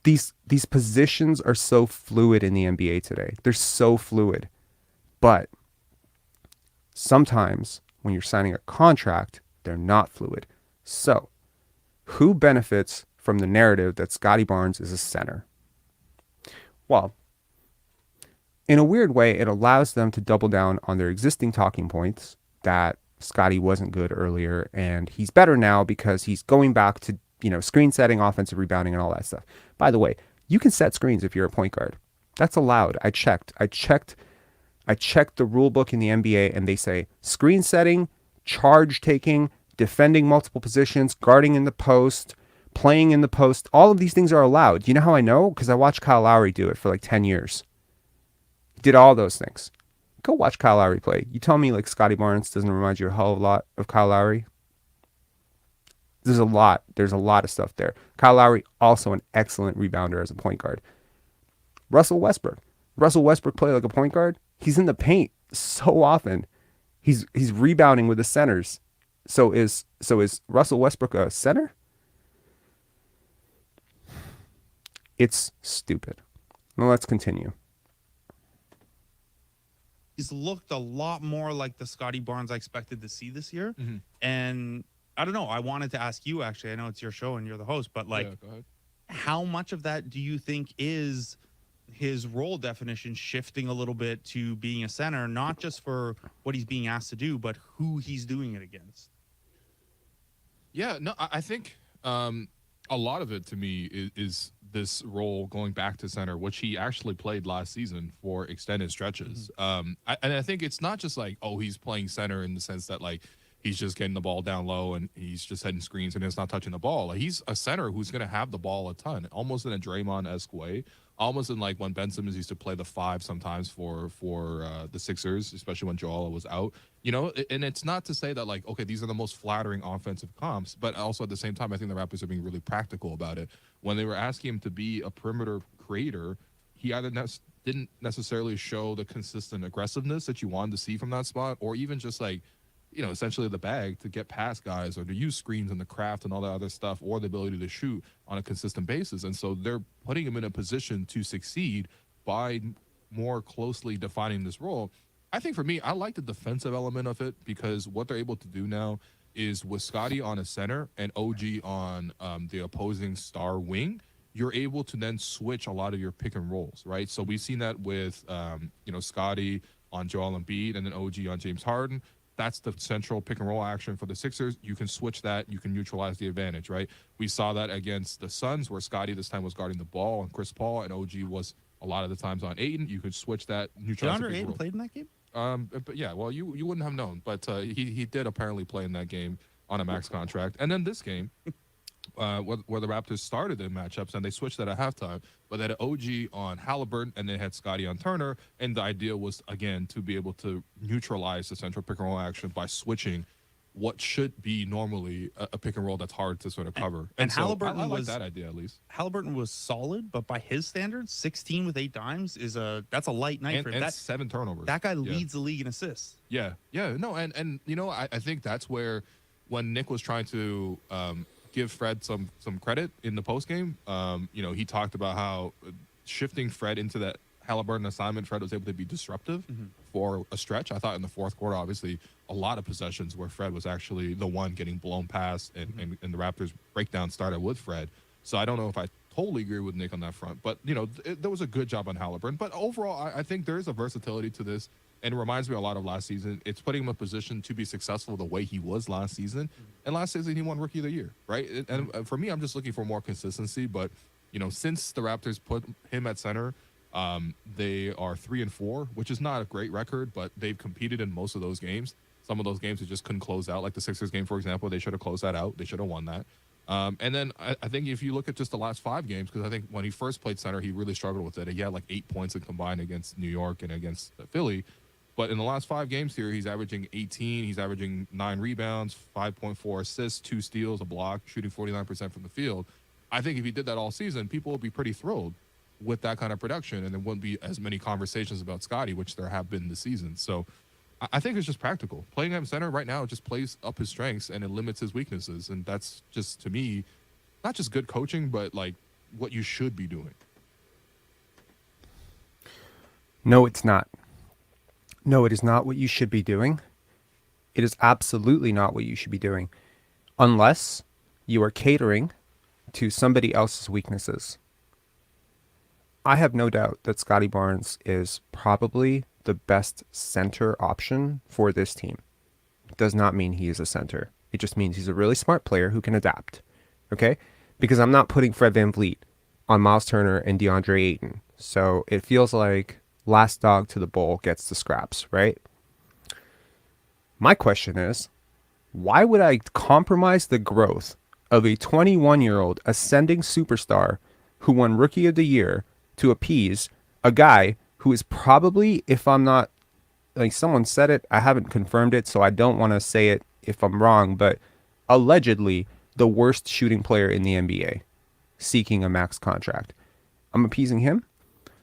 S1: These positions are so fluid in the NBA today. They're so fluid. But sometimes when you're signing a contract, they're not fluid. So, who benefits from the narrative that Scottie Barnes is a center? Well, in a weird way, it allows them to double down on their existing talking points that Scottie wasn't good earlier and he's better now because he's going back to, screen setting, offensive rebounding, and all that stuff. By the way, you can set screens if you're a point guard. That's allowed. I checked the rule book in the NBA and they say screen setting, charge taking, defending multiple positions, guarding in the post, playing in the post. All of these things are allowed. You know how I know? Because I watched Kyle Lowry do it for like 10 years. He did all those things. Go watch Kyle Lowry play. You tell me like Scottie Barnes doesn't remind you a hell of a lot of Kyle Lowry? There's a lot of stuff there. Kyle Lowry, also an excellent rebounder as a point guard. Russell Westbrook play like a point guard. He's in the paint so often. He's rebounding with the centers. So is Russell Westbrook a center? It's stupid. Now let's continue.
S3: He's looked a lot more like the Scottie Barnes I expected to see this year. Mm-hmm. And I don't know. I wanted to ask you, actually. I know it's your show and you're the host, but like,
S2: go ahead.
S3: How much of that do you think is his role definition shifting a little bit to being a center, not just for what he's being asked to do, but who he's doing it against?
S2: Yeah, no, I think a lot of it to me is this role going back to center, which he actually played last season for extended stretches. Mm-hmm. And I think it's not just like, oh, he's playing center in the sense that like he's just getting the ball down low and he's just setting screens and it's not touching the ball. Like, he's a center who's going to have the ball a ton, almost in a Draymond-esque way. Almost in like when Ben Simmons used to play the 5 sometimes for the Sixers, especially when Joel was out, and it's not to say that like, okay, these are the most flattering offensive comps, but also at the same time, I think the Raptors are being really practical about it. When they were asking him to be a perimeter creator, he either didn't necessarily show the consistent aggressiveness that you wanted to see from that spot, or even just like, essentially the bag to get past guys or to use screens and the craft and all that other stuff, or the ability to shoot on a consistent basis. And so they're putting him in a position to succeed by more closely defining this role. I think for me, I like the defensive element of it because what they're able to do now is with Scottie on a center and OG on the opposing star wing, you're able to then switch a lot of your pick and rolls, right? So we've seen that with, Scottie on Joel Embiid and then OG on James Harden. That's the central pick and roll action for the Sixers. You can switch that. You can neutralize the advantage, right? We saw that against the Suns where Scottie this time was guarding the ball and Chris Paul, and OG was a lot of the times on Ayton. You could switch that, neutralize the
S3: DeAndre
S2: pick and
S3: Ayton
S2: roll.
S3: played in that game?
S2: But yeah, well, you wouldn't have known, but he did apparently play in that game on a max contract. And then this game, where the Raptors started their matchups and they switched that at halftime, but they had OG on Halliburton and they had Scottie on Turner, and the idea was again to be able to neutralize the central pick and roll action by switching what should be normally a pick and roll that's hard to sort of cover.
S3: And
S2: so
S3: Halliburton
S2: I like
S3: was
S2: that idea at least.
S3: Halliburton was solid, but by his standards, 16 with 8 dimes that's a light night for him.
S2: And
S3: That
S2: 7 turnovers.
S3: that guy
S2: Yeah.
S3: leads the league in assists.
S2: Yeah, no, and I think that's where when Nick was trying to give Fred some credit in the post game, he talked about how shifting Fred into that Halliburton assignment, Fred was able to be disruptive for a stretch. I thought in the fourth quarter, obviously, a lot of possessions where Fred was actually the one getting blown past, and the Raptors breakdown started with Fred. So I don't know if I totally agree with Nick on that front, but there was a good job on Halliburton. But overall, I think there is a versatility to this, and it reminds me a lot of last season. It's putting him in a position to be successful the way he was last season. And last season, he won Rookie of the Year, right? And for me, I'm just looking for more consistency. But since the Raptors put him at center, they are 3-4, which is not a great record, but they've competed in most of those games. Some of those games they just couldn't close out, like the Sixers game, for example. They should have closed that out. They should have won that. And then I think if you look at just the last 5 games, because I think when he first played center, he really struggled with it. He had like 8 points in combined against New York and against Philly. But in the last 5 games here, he's averaging 18. He's averaging 9 rebounds, 5.4 assists, 2 steals, a block, shooting 49% from the field. I think if he did that all season, people would be pretty thrilled with that kind of production, and there wouldn't be as many conversations about Scottie, which there have been this season. So I think it's just practical. Playing him center right now just plays up his strengths and it limits his weaknesses. And that's just, to me, not just good coaching, but like what you should be doing.
S1: No, it's not. No, it is not what you should be doing. It is absolutely not what you should be doing. Unless you are catering to somebody else's weaknesses. I have no doubt that Scottie Barnes is probably the best center option for this team. It does not mean he is a center. It just means he's a really smart player who can adapt. Okay? Because I'm not putting Fred VanVleet on Miles Turner and DeAndre Ayton. So it feels like last dog to the bowl gets the scraps, right? My question is, why would I compromise the growth of a 21-year-old ascending superstar who won Rookie of the Year to appease a guy who is probably, if I'm not, like someone said it, I haven't confirmed it, so I don't want to say it if I'm wrong, but allegedly the worst shooting player in the NBA, seeking a max contract. I'm appeasing him.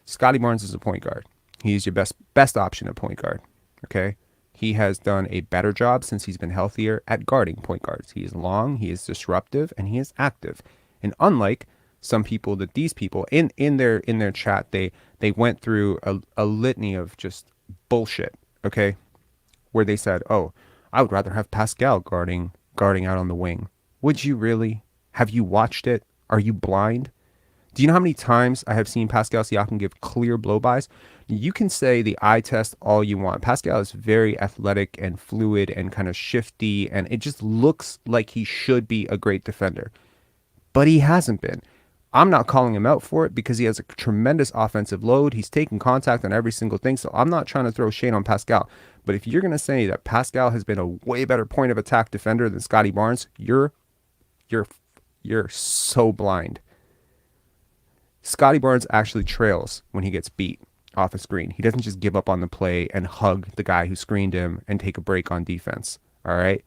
S1: Scottie Barnes is a point guard. He's your best option at point guard. Okay? He has done a better job since he's been healthier at guarding point guards. He is long, he is disruptive, and he is active. And unlike some people, that these people in their chat, they went through a litany of just bullshit, okay? Where they said, "Oh, I would rather have Pascal guarding out on the wing." Would you really? Have you watched it? Are you blind? Do you know how many times I have seen Pascal Siakam give clear blow-bys? You can say the eye test all you want. Pascal is very athletic and fluid and kind of shifty, and it just looks like he should be a great defender. But he hasn't been. I'm not calling him out for it because he has a tremendous offensive load. He's taking contact on every single thing, so I'm not trying to throw shade on Pascal. But if you're going to say that Pascal has been a way better point of attack defender than Scottie Barnes, you're so blind. Scottie Barnes actually trails when he gets beat off a screen. He doesn't just give up on the play and hug the guy who screened him and take a break on defense. All right?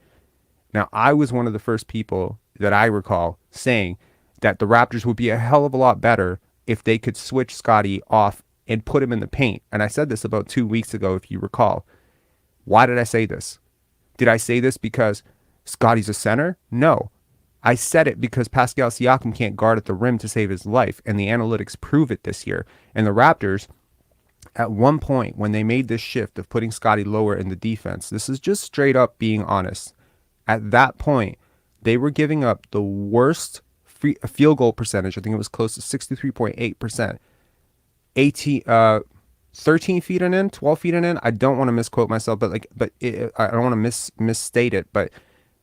S1: Now, I was one of the first people that I recall saying that the Raptors would be a hell of a lot better if they could switch Scottie off and put him in the paint. And I said this about 2 weeks ago, if you recall. Why did I say this? Did I say this because Scottie's a center? No. I said it because Pascal Siakam can't guard at the rim to save his life, and the analytics prove it this year. And the Raptors, at one point, when they made this shift of putting Scottie lower in the defense, this is just straight up being honest. At that point, they were giving up the worst a field goal percentage. I think it was close to 63.8%. 13 feet and in, 12 feet and in. I don't want to misquote myself, but I don't want to misstate it, but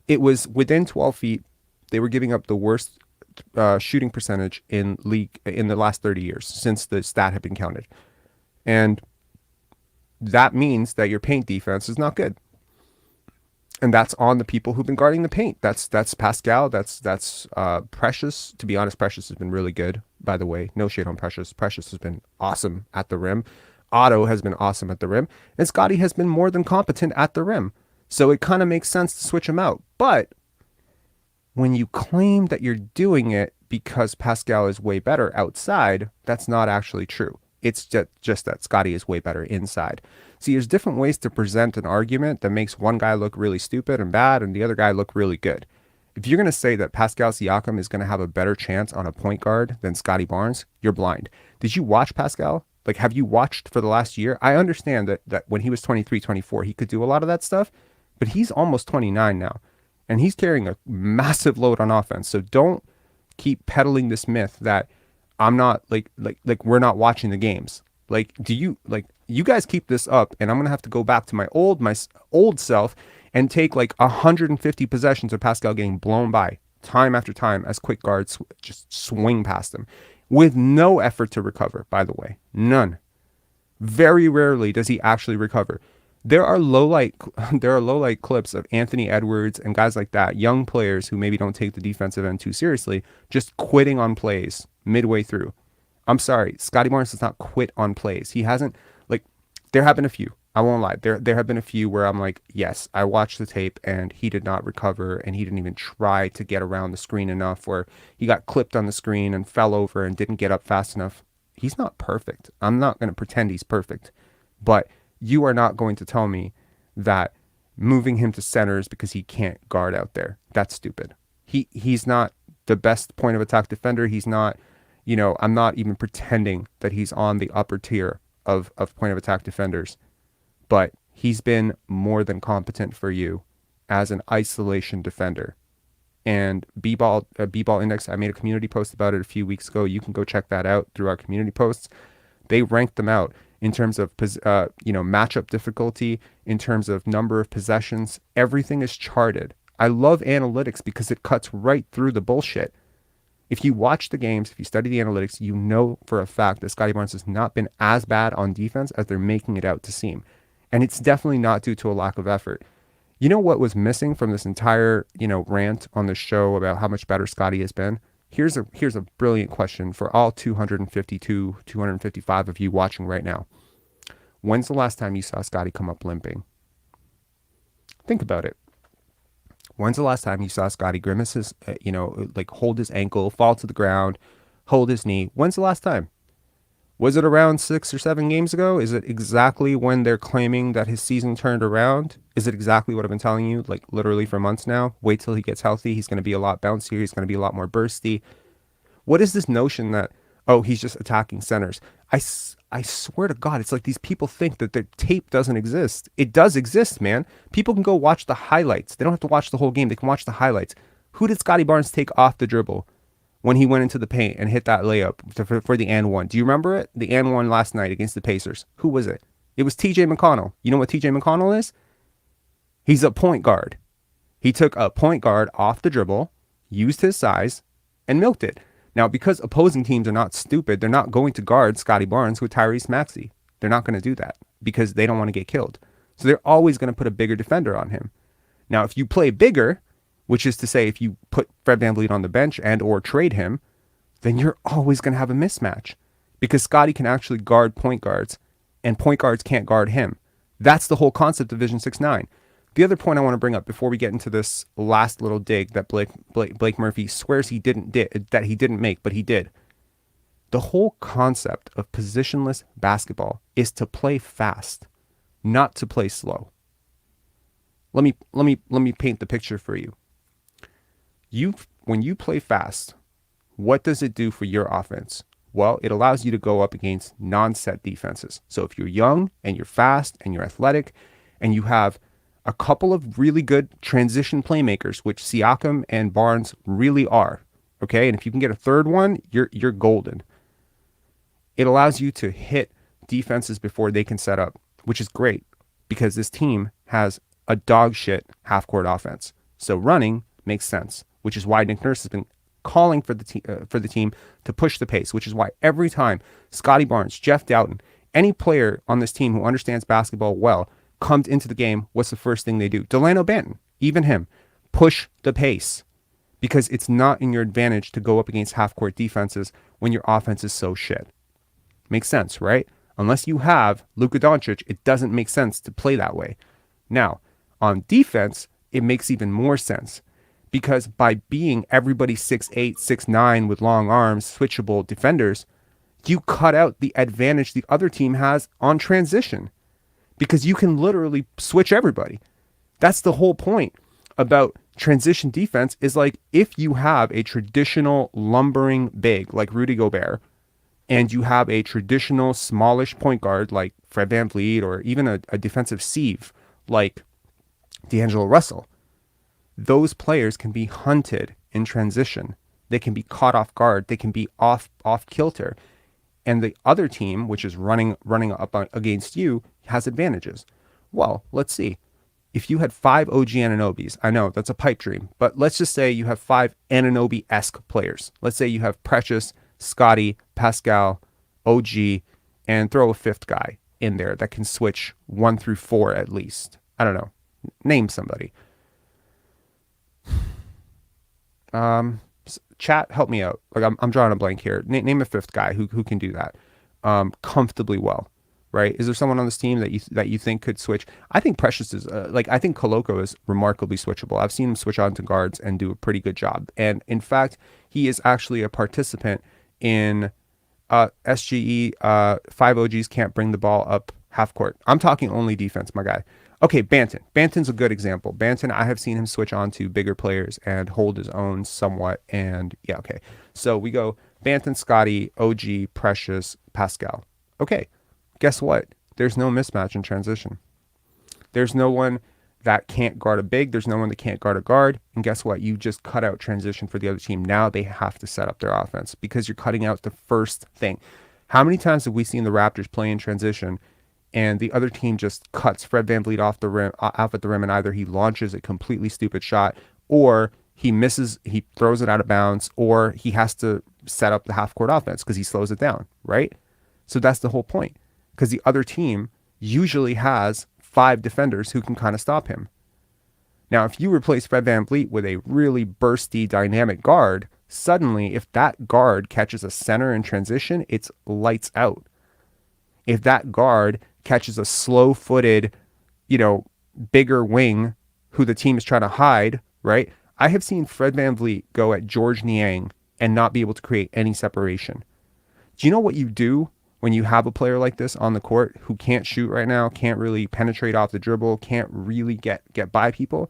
S1: it was within 12 feet. They were giving up the worst shooting percentage in league in the last 30 years since the stat had been counted. And that means that your paint defense is not good. And that's on the people who've been guarding the paint. That's Pascal. That's Precious. To be honest, Precious has been really good, by the way. No shade on Precious. Precious has been awesome at the rim. Otto has been awesome at the rim. And Scottie has been more than competent at the rim. So it kind of makes sense to switch him out. But when you claim that you're doing it because Pascal is way better outside, that's not actually true. It's just that Scottie is way better inside. See, there's different ways to present an argument that makes one guy look really stupid and bad and the other guy look really good. If you're going to say that Pascal Siakam is going to have a better chance on a point guard than Scottie Barnes, you're blind. Did you watch Pascal? Like, have you watched for the last year? I understand that when he was 23, 24, he could do a lot of that stuff, but he's almost 29 now, and he's carrying a massive load on offense. So don't keep peddling this myth that I'm not like we're not watching the games. Like, you guys keep this up and I'm going to have to go back to my old self and take like 150 possessions of Pascal getting blown by time after time as quick guards just swing past him with no effort to recover, by the way. None. Very rarely does he actually recover. There are low light clips of Anthony Edwards and guys like that, young players who maybe don't take the defensive end too seriously, just quitting on plays midway through. I'm sorry, Scottie Barnes does not quit on plays. He hasn't, like, there have been a few. I won't lie. There have been a few where I'm like, yes, I watched the tape and he did not recover and he didn't even try to get around the screen enough, or he got clipped on the screen and fell over and didn't get up fast enough. He's not perfect. I'm not going to pretend he's perfect, but you are not going to tell me that moving him to centers because he can't guard out there, that's stupid. He's not the best point of attack defender. He's not, I'm not even pretending that he's on the upper tier of point of attack defenders, but he's been more than competent for you as an isolation defender. And B-Ball Index, I made a community post about it a few weeks ago. You can go check that out through our community posts. They ranked them out in terms of matchup difficulty, in terms of number of possessions. Everything is charted. I love analytics because it cuts right through the bullshit. If you watch the games, if you study the analytics, you know for a fact that Scottie Barnes has not been as bad on defense as they're making it out to seem. And it's definitely not due to a lack of effort. You know what was missing from this entire, rant on the show about how much better Scottie has been? Here's a brilliant question for all 252, 255 of you watching right now. When's the last time you saw Scottie come up limping? Think about it. When's the last time you saw Scottie grimace his, hold his ankle, fall to the ground, hold his knee? When's the last time? Was it around 6 or 7 games ago? Is it exactly when they're claiming that his season turned around? Is it exactly what I've been telling you, like literally for months now? Wait till he gets healthy. He's going to be a lot bouncier. He's going to be a lot more bursty. What is this notion that, he's just attacking centers? I swear to God, it's like these people think that the tape doesn't exist. It does exist, man. People can go watch the highlights. They don't have to watch the whole game. They can watch the highlights. Who did Scottie Barnes take off the dribble when he went into the paint and hit that layup for the and one? Do you remember it? The and one last night against the Pacers. Who was it? It was TJ McConnell. You know what TJ McConnell is? He's a point guard. He took a point guard off the dribble, used his size, and milked it. Now, because opposing teams are not stupid, they're not going to guard Scottie Barnes with Tyrese Maxey. They're not going to do that because they don't want to get killed. So they're always going to put a bigger defender on him. Now, if you play bigger, which is to say if you put Fred VanVleet on the bench and or trade him, then you're always going to have a mismatch because Scottie can actually guard point guards and point guards can't guard him. That's the whole concept of Vision 6-9. The other point I want to bring up before we get into this last little dig that Blake Murphy swears he didn't make, but he did. The whole concept of positionless basketball is to play fast, not to play slow. Let me paint the picture for you. When you play fast, what does it do for your offense? Well, it allows you to go up against non-set defenses. So if you're young and you're fast and you're athletic and you have a couple of really good transition playmakers, which Siakam and Barnes really are. Okay, and if you can get a third one, you're golden. It allows you to hit defenses before they can set up, which is great because this team has a dog shit half court offense. So running makes sense, which is why Nick Nurse has been calling for the team to push the pace, which is why every time Scottie Barnes, Jeff Doughton, any player on this team who understands basketball well comes into the game, what's the first thing they do? Delano Banton, even him, push the pace because it's not in your advantage to go up against half court defenses when your offense is so shit. Makes sense, right? Unless you have Luka Doncic, it doesn't make sense to play that way. Now, on defense, it makes even more sense because by being everybody 6'8", 6'9" with long arms, switchable defenders, you cut out the advantage the other team has on transition because you can literally switch everybody. That's the whole point about transition defense is like if you have a traditional lumbering big like Rudy Gobert and you have a traditional smallish point guard like Fred VanVleet or even a defensive sieve like D'Angelo Russell, those players can be hunted in transition. They can be caught off guard. They can be off kilter. And the other team, which is running up against you, has advantages. Well, let's see. If you had 5 OG Ananobis, I know that's a pipe dream, but let's just say you have 5 Ananobi-esque players. Let's say you have Precious, Scottie, Pascal, OG, and throw a fifth guy in there that can switch 1 through 4 at least. I don't know. Name somebody. Chat, help me out. Like I'm drawing a blank here. Name a fifth guy who can do that comfortably well, right? Is there someone on this team that you think could switch? I think Precious is I think Koloko is remarkably switchable. I've seen him switch on to guards and do a pretty good job. And in fact, he is actually a participant in SGE 5 OGs can't bring the ball up half court. I'm talking only defense, my guy. Okay, Banton. Banton's a good example. Banton, I have seen him switch on to bigger players and hold his own somewhat. And yeah, okay. So we go Banton, Scottie, OG, Precious, Pascal. Okay, guess what? There's no mismatch in transition. There's no one that can't guard a big. There's no one that can't guard a guard. And guess what? You just cut out transition for the other team. Now they have to set up their offense because you're cutting out the first thing. How many times have we seen the Raptors play in transition and the other team just cuts Fred VanVleet off at the rim, and either he launches a completely stupid shot, or he misses, he throws it out of bounds, or he has to set up the half-court offense because he slows it down, right? So that's the whole point, because the other team usually has 5 defenders who can kind of stop him. Now, if you replace Fred VanVleet with a really bursty, dynamic guard, suddenly, if that guard catches a center in transition, it's lights out. If that guard catches a slow-footed, bigger wing who the team is trying to hide, right? I have seen Fred VanVleet go at George Niang and not be able to create any separation. Do you know what you do when you have a player like this on the court who can't shoot right now, can't really penetrate off the dribble, can't really get by people?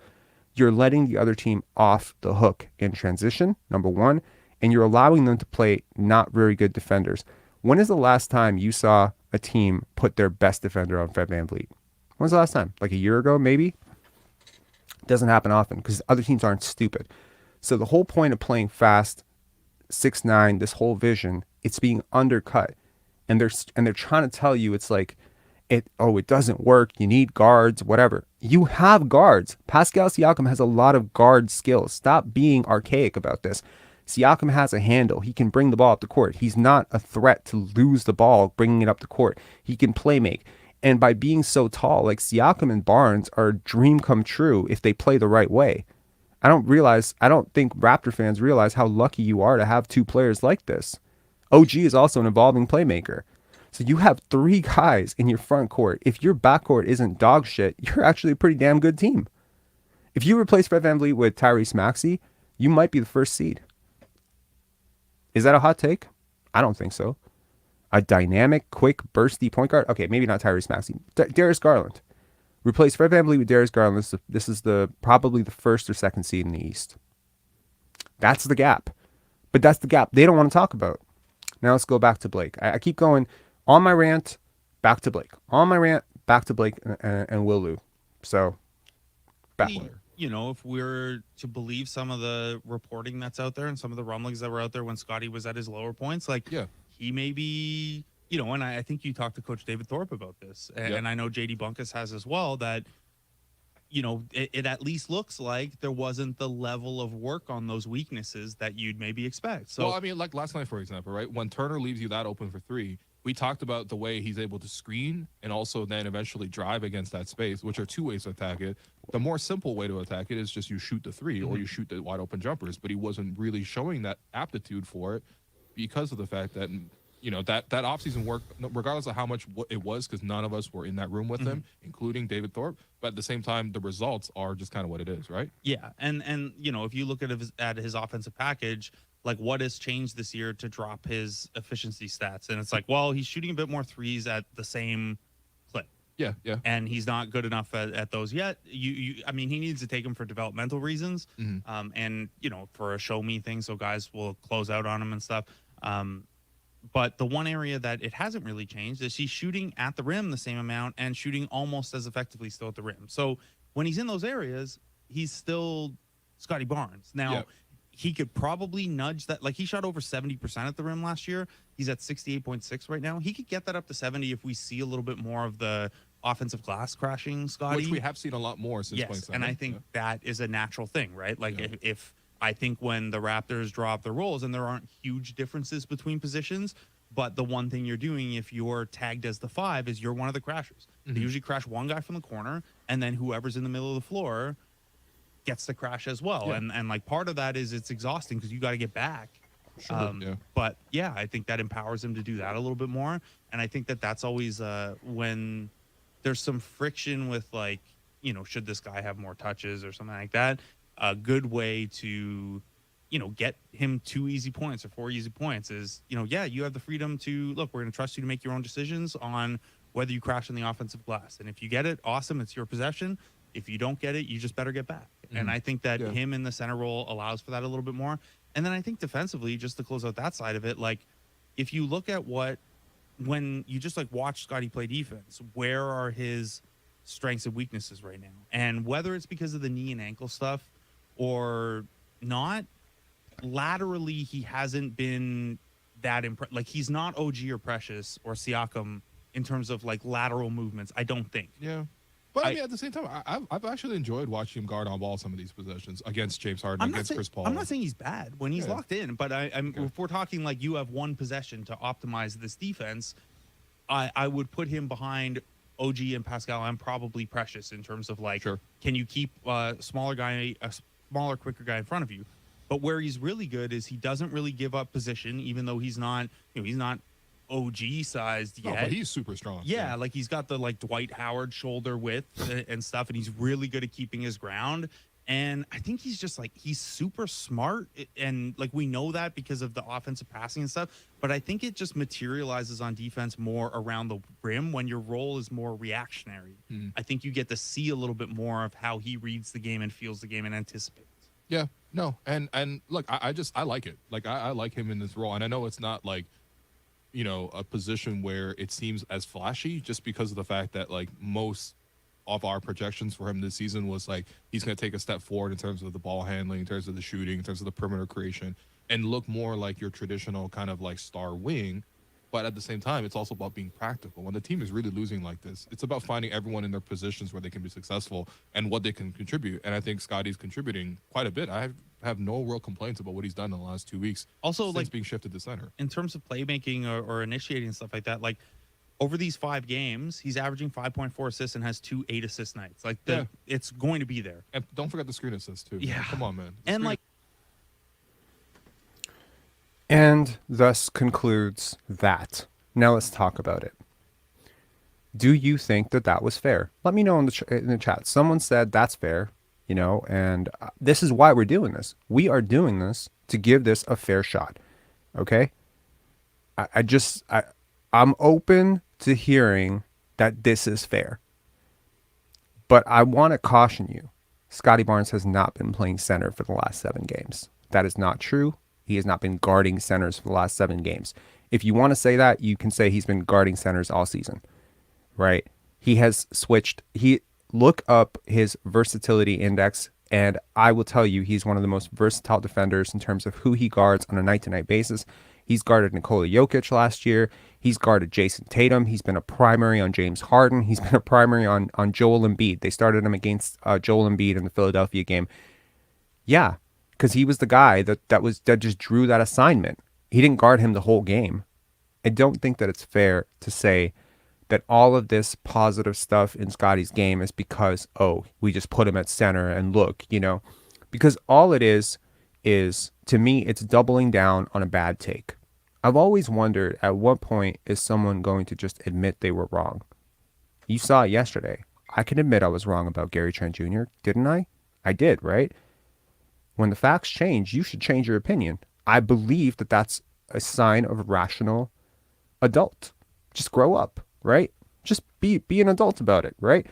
S1: You're letting the other team off the hook in transition, number one, and you're allowing them to play not very good defenders. When is the last time you saw a team put their best defender on Fred VanVleet? When's the last time? Like a year ago, maybe? Doesn't happen often because other teams aren't stupid. So the whole point of playing fast, 6'9", this whole vision, it's being undercut. And they're trying to tell you it's like, it doesn't work. You need guards, whatever. You have guards. Pascal Siakam has a lot of guard skills. Stop being archaic about this. Siakam has a handle. He can bring the ball up the court. He's not a threat to lose the ball bringing it up the court. He can play make. And by being so tall, like Siakam and Barnes are a dream come true if they play the right way. I don't think Raptor fans realize how lucky you are to have 2 players like this. OG is also an evolving playmaker. So you have 3 guys in your front court. If your backcourt isn't dog shit, you're actually a pretty damn good team. If you replace Fred VanVleet with Tyrese Maxey, you might be the first seed. Is that a hot take? I don't think so. A dynamic, quick, bursty point guard? Okay, maybe not Tyrese Maxey. Darius Garland. Replace Fred VanVleet with Darius Garland. This is probably the 1st or 2nd seed in the East. That's the gap. But that's the gap they don't want to talk about. Now let's go back to Blake. I keep going on my rant, back to Blake. On my rant, back to Blake and Will Lou. So, back.
S3: if we're to believe some of the reporting that's out there and some of the rumblings that were out there when Scottie was at his lower points, like
S2: Yeah.
S3: he may be, and I think you talked to Coach David Thorpe about this, and I know JD Bunkus has as well, that it at least looks like there wasn't the level of work on those weaknesses that you'd maybe expect. So
S2: well, I mean, like last night, for example, right? When Turner leaves you that open for three, we talked about the way he's able to screen and also then eventually drive against that space, which are two ways to attack it. The more simple way to attack it is just you shoot the three or you shoot the wide open jumpers, but he wasn't really showing that aptitude for it because of the fact that that offseason work, regardless of how much it was, because none of us were in that room with him, including David Thorpe. But at the same time, the results are just kind of what it is, right?
S3: Yeah, and if you look at his offensive package, like what has changed this year to drop his efficiency stats, and it's like, well, he's shooting a bit more threes at the same clip.
S2: Yeah, yeah.
S3: And he's not good enough at those yet. I mean, he needs to take them for developmental reasons, and for a show me thing, so guys will close out on him and stuff. But the one area that it hasn't really changed is he's shooting at the rim the same amount and shooting almost as effectively still at the rim. So when he's in those areas, he's still Scottie Barnes. Now, he could probably nudge that. Like, he shot over 70% at the rim last year. He's at 68.6 right now. He could get that up to 70 if we see a little bit more of the offensive glass crashing, Scottie.
S2: Which we have seen a lot more since playing center.
S3: And I think that is a natural thing, right? Like, if I think when the Raptors drop their roles, and there aren't huge differences between positions, but the one thing you're doing if you're tagged as the 5 is you're one of the crashers. They usually crash one guy from the corner, and then whoever's in the middle of the floor gets to crash as well. And like part of that is it's exhausting because you got to get back.
S2: Sure,
S3: But yeah, I think that empowers him to do that a little bit more. And I think that that's always when there's some friction with, like, should this guy have more touches or something like that, a good way to get him 2 easy points or 4 easy points is, you have the freedom to, look, we're going to trust you to make your own decisions on whether you crash on the offensive glass. And if you get it, awesome, it's your possession. If you don't get it, you just better get back. And I think that him in the center role allows for that a little bit more. And then I think defensively, just to close out that side of it, like, if you look at when you just like watch Scottie play defense, where are his strengths and weaknesses right now? And whether it's because of the knee and ankle stuff or not, laterally, he hasn't been that impressed. Like, he's not OG or Precious or Siakam in terms of like lateral movements, I don't think.
S2: Yeah. But I mean, at the same time, I've actually enjoyed watching him guard on ball some of these possessions against James Harden, against Chris Paul.
S3: I'm not saying he's bad when he's locked in, but if we're talking like you have one possession to optimize this defense, I would put him behind OG and Pascal and probably Precious in terms of like, can you keep a smaller, quicker guy in front of you? But where he's really good is he doesn't really give up position, even though he's not OG sized yet.
S2: No, but he's super strong.
S3: Yeah, like he's got the like Dwight Howard shoulder width and stuff, and he's really good at keeping his ground. And I think he's just like, he's super smart, and like we know that because of the offensive passing and stuff. But I think it just materializes on defense more around the rim when your role is more reactionary. I think you get to see a little bit more of how he reads the game and feels the game and anticipates.
S2: Yeah, no, and look, I like it. Like I like him in this role, and I know it's not like, a position where it seems as flashy, just because of the fact that like most of our projections for him this season was like he's going to take a step forward in terms of the ball handling, in terms of the shooting, in terms of the perimeter creation, and look more like your traditional kind of like star wing. But at the same time, it's also about being practical. When the team is really losing like this, it's about finding everyone in their positions where they can be successful and what they can contribute. And I think Scottie's contributing quite a bit. I have no real complaints about what he's done in the last 2 weeks.
S3: Also,
S2: since
S3: like
S2: being shifted to center.
S3: In terms of playmaking or initiating and stuff like that, like over these 5 games, he's averaging 5.4 assists and has 2 8-assist nights. Like it's going to be there.
S2: And don't forget the screen assist too.
S3: Yeah,
S2: come on, man.
S1: And thus concludes that. Now let's talk about it. Do you think that was fair? Let me know in the chat. Someone said that's fair, and this is why we're doing this. We are doing this to give this a fair shot. Okay? I'm open to hearing that this is fair. But I want to caution you. Scottie Barnes has not been playing center for the last 7 games. That is not true. He has not been guarding centers for the last 7 games. If you want to say that, you can say he's been guarding centers all season, right? He has switched. Look up his versatility index And I will tell you, he's one of the most versatile defenders in terms of who he guards on a night-to-night basis. He's guarded Nikola Jokic last year. He's guarded Jason Tatum. He's been a primary on James Harden. He's been a primary on Joel Embiid. They started him against Joel Embiid in the Philadelphia game. Yeah, because he was the guy that just drew that assignment. He didn't guard him the whole game. I don't think that it's fair to say that all of this positive stuff in Scottie's game is because, oh, we just put him at center and look, because all it is to me, it's doubling down on a bad take. I've always wondered, at what point is someone going to just admit they were wrong? You saw it yesterday. I can admit I was wrong about Gary Trent Jr., didn't I? I did, right? When the facts change, you should change your opinion. I believe that that's a sign of a rational adult. Just grow up, right? Just be an adult about it, right?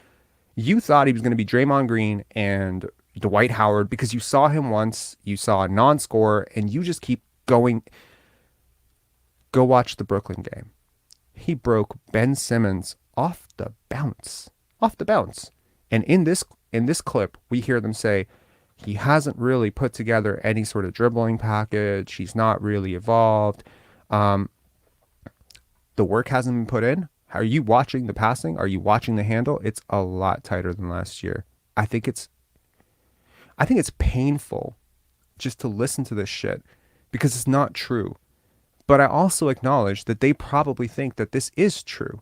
S1: You thought he was going to be Draymond Green and Dwight Howard because you saw him once, you saw a non-scorer, and you just keep going. Go watch the Brooklyn game. He broke Ben Simmons off the bounce. And in this clip, we hear them say, he hasn't really put together any sort of dribbling package. He's not really evolved. The work hasn't been put in. Are you watching the passing? Are you watching the handle? It's a lot tighter than last year. I think it's painful just to listen to this shit because it's not true. But I also acknowledge that they probably think that this is true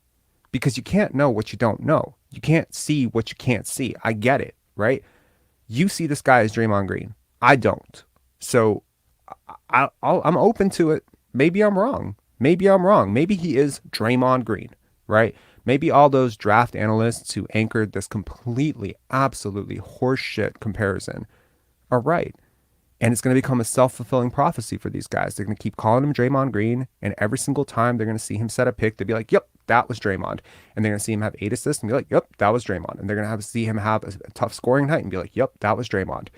S1: because you can't know what you don't know. You can't see what you can't see. I get it, right? You see this guy as Draymond Green. I don't. So I'm open to it. Maybe I'm wrong. Maybe he is Draymond Green, right? Maybe all those draft analysts who anchored this completely, absolutely horseshit comparison are right. And it's going to become a self-fulfilling prophecy for these guys. They're going to keep calling him Draymond Green, and every single time they're going to see him set a pick, they'll be like, yep, that was Draymond. And they're going to see him have 8 assists and be like, yep, that was Draymond. And they're going to see him have a tough scoring night and be like, yep, that was Draymond.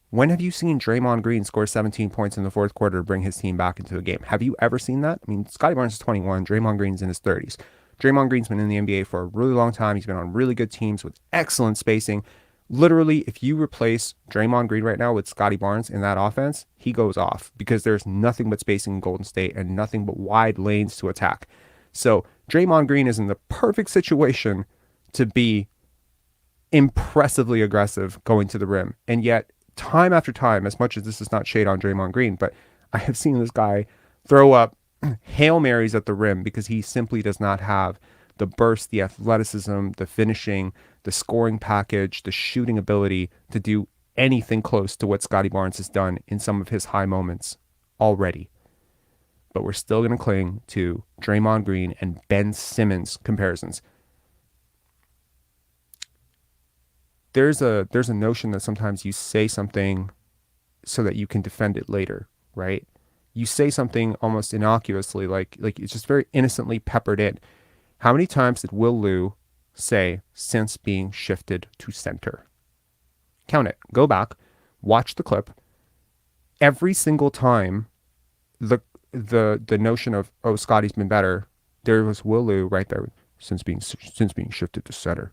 S1: When have you seen Draymond Green score 17 points in the fourth quarter to bring his team back into a game? Have you ever seen that? I mean, Scottie Barnes is 21. Draymond Green's in his 30s. Draymond Green's been in the NBA for a really long time. He's been on really good teams with excellent spacing. Literally, if you replace Draymond Green right now with Scottie Barnes in that offense, he goes off because there's nothing but spacing in Golden State and nothing but wide lanes to attack. So Draymond Green is in the perfect situation to be impressively aggressive going to the rim. And yet, time after time, as much as this is not shade on Draymond Green, but I have seen this guy throw up Hail Marys at the rim because he simply does not have the burst, the athleticism, the finishing, the scoring package, the shooting ability to do anything close to what Scottie Barnes has done in some of his high moments already. But we're still going to cling to Draymond Green and Ben Simmons comparisons. There's a notion that sometimes you say something so that you can defend it later, right? You say something almost innocuously, like it's just very innocently peppered in. How many times did Will Lou say since being shifted to center? Count it. Go back, watch the clip. Every single time the notion of, oh, Scottie's been better, there was Will Lou right there since being shifted to center.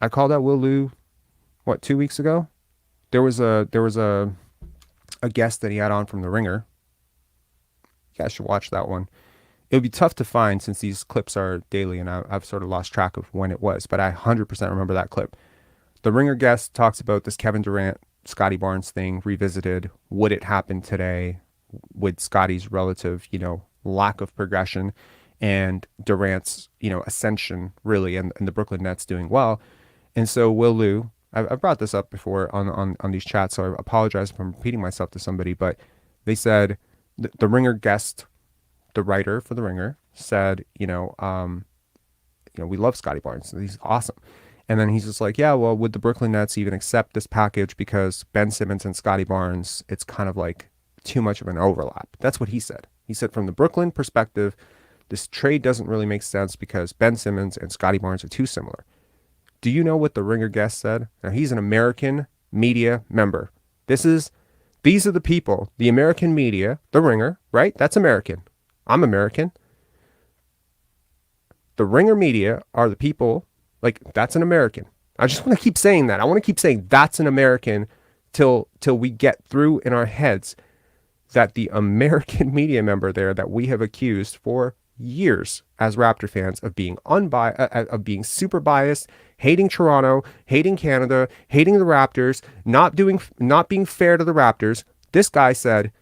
S1: I called out Will Lou 2 weeks ago? There was a guest that he had on from The Ringer. You guys should watch that one. It would be tough to find since these clips are daily and I've sort of lost track of when it was, but I 100% remember that clip. The Ringer guest talks about this Kevin Durant, Scottie Barnes thing revisited. Would it happen today with Scottie's relative, lack of progression and Durant's, ascension really, and the Brooklyn Nets doing well. And so Will Lou, I've brought this up before on these chats, so I apologize if I'm repeating myself to somebody, but they said, the Ringer guest, the writer for the Ringer, said, we love Scottie Barnes. He's awesome. And then he's just like, yeah, well, would the Brooklyn Nets even accept this package because Ben Simmons and Scottie Barnes, it's kind of like too much of an overlap. That's what he said. He said from the Brooklyn perspective, this trade doesn't really make sense because Ben Simmons and Scottie Barnes are too similar. Do you know what the Ringer guest said? Now, he's an American media member. These are the people, the American media, the Ringer, right? That's American. I'm American. The Ringer media are the people, Like, that's an American. I just want to keep saying that. I want to keep saying that's an American till we get through in our heads that the American media member there that we have accused for years as Raptor fans of being of being super biased, hating Toronto, hating Canada, hating the Raptors, not being fair to the Raptors. This guy said,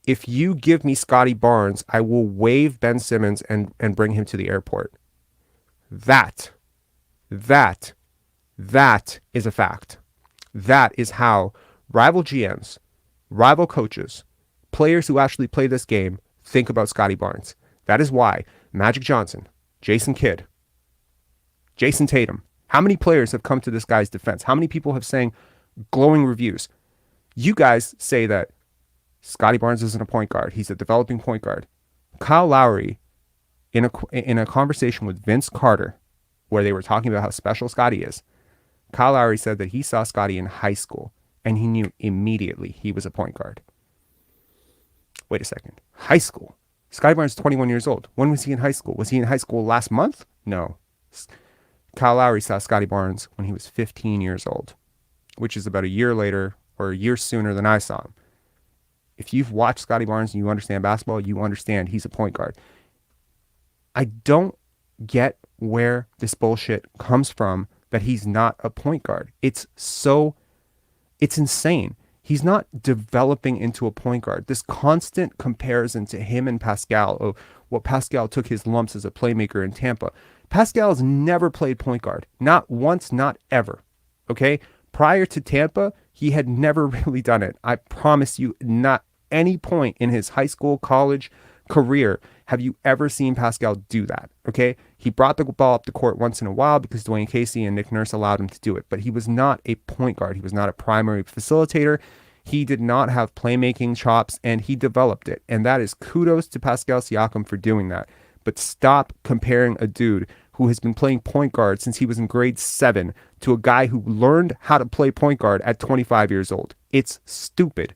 S1: if you give me Scottie Barnes, I will waive Ben Simmons and bring him to the airport. That is a fact. That is how rival GMs, rival coaches, players who actually play this game think about Scottie Barnes. That is why Magic Johnson, Jason Kidd, Jason Tatum, how many players have come to this guy's defense? How many people have saying glowing reviews? You guys say that Scottie Barnes isn't a point guard. He's a developing point guard. Kyle Lowry, in a conversation with Vince Carter, where they were talking about how special Scottie is, Kyle Lowry said that he saw Scottie in high school and he knew immediately he was a point guard. Wait a second. High school? Scottie Barnes is 21 years old. When was he in high school? Was he in high school last month? No. Kyle Lowry saw Scottie Barnes when he was 15 years old, which is about a year later or a year sooner than I saw him. If you've watched Scottie Barnes and you understand basketball, you understand he's a point guard. I don't get where this bullshit comes from that he's not a point guard. It's insane. He's not developing into a point guard. This constant comparison to him and Pascal, of what Pascal took his lumps as a playmaker in Tampa. Pascal has never played point guard. Not once, not ever. Okay? Prior to Tampa, he had never really done it. I promise you, not any point in his high school, college career have you ever seen Pascal do that. Okay? He brought the ball up the court once in a while because Dwayne Casey and Nick Nurse allowed him to do it, but he was not a point guard. He was not a primary facilitator. He did not have playmaking chops, and he developed it. And that is kudos to Pascal Siakam for doing that. But stop comparing a dude who has been playing point guard since he was in grade 7 to a guy who learned how to play point guard at 25 years old. It's stupid.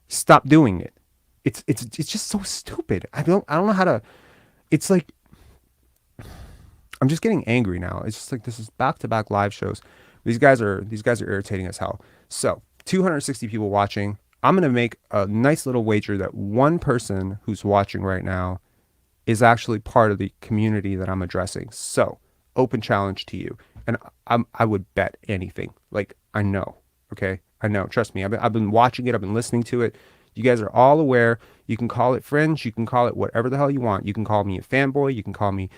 S1: Stop doing it. It's just so stupid. I don't know how to. It's like, I'm just getting angry now. It's just like, this is back-to-back live shows. These guys are irritating as hell. So 260 people watching. I'm going to make a nice little wager that one person who's watching right now is actually part of the community that I'm addressing. So, open challenge to you. And I would bet anything. Like, I know. Okay? I know. Trust me. I've been watching it. I've been listening to it. You guys are all aware. You can call it fringe. You can call it whatever the hell you want. You can call me a fanboy. You can call me,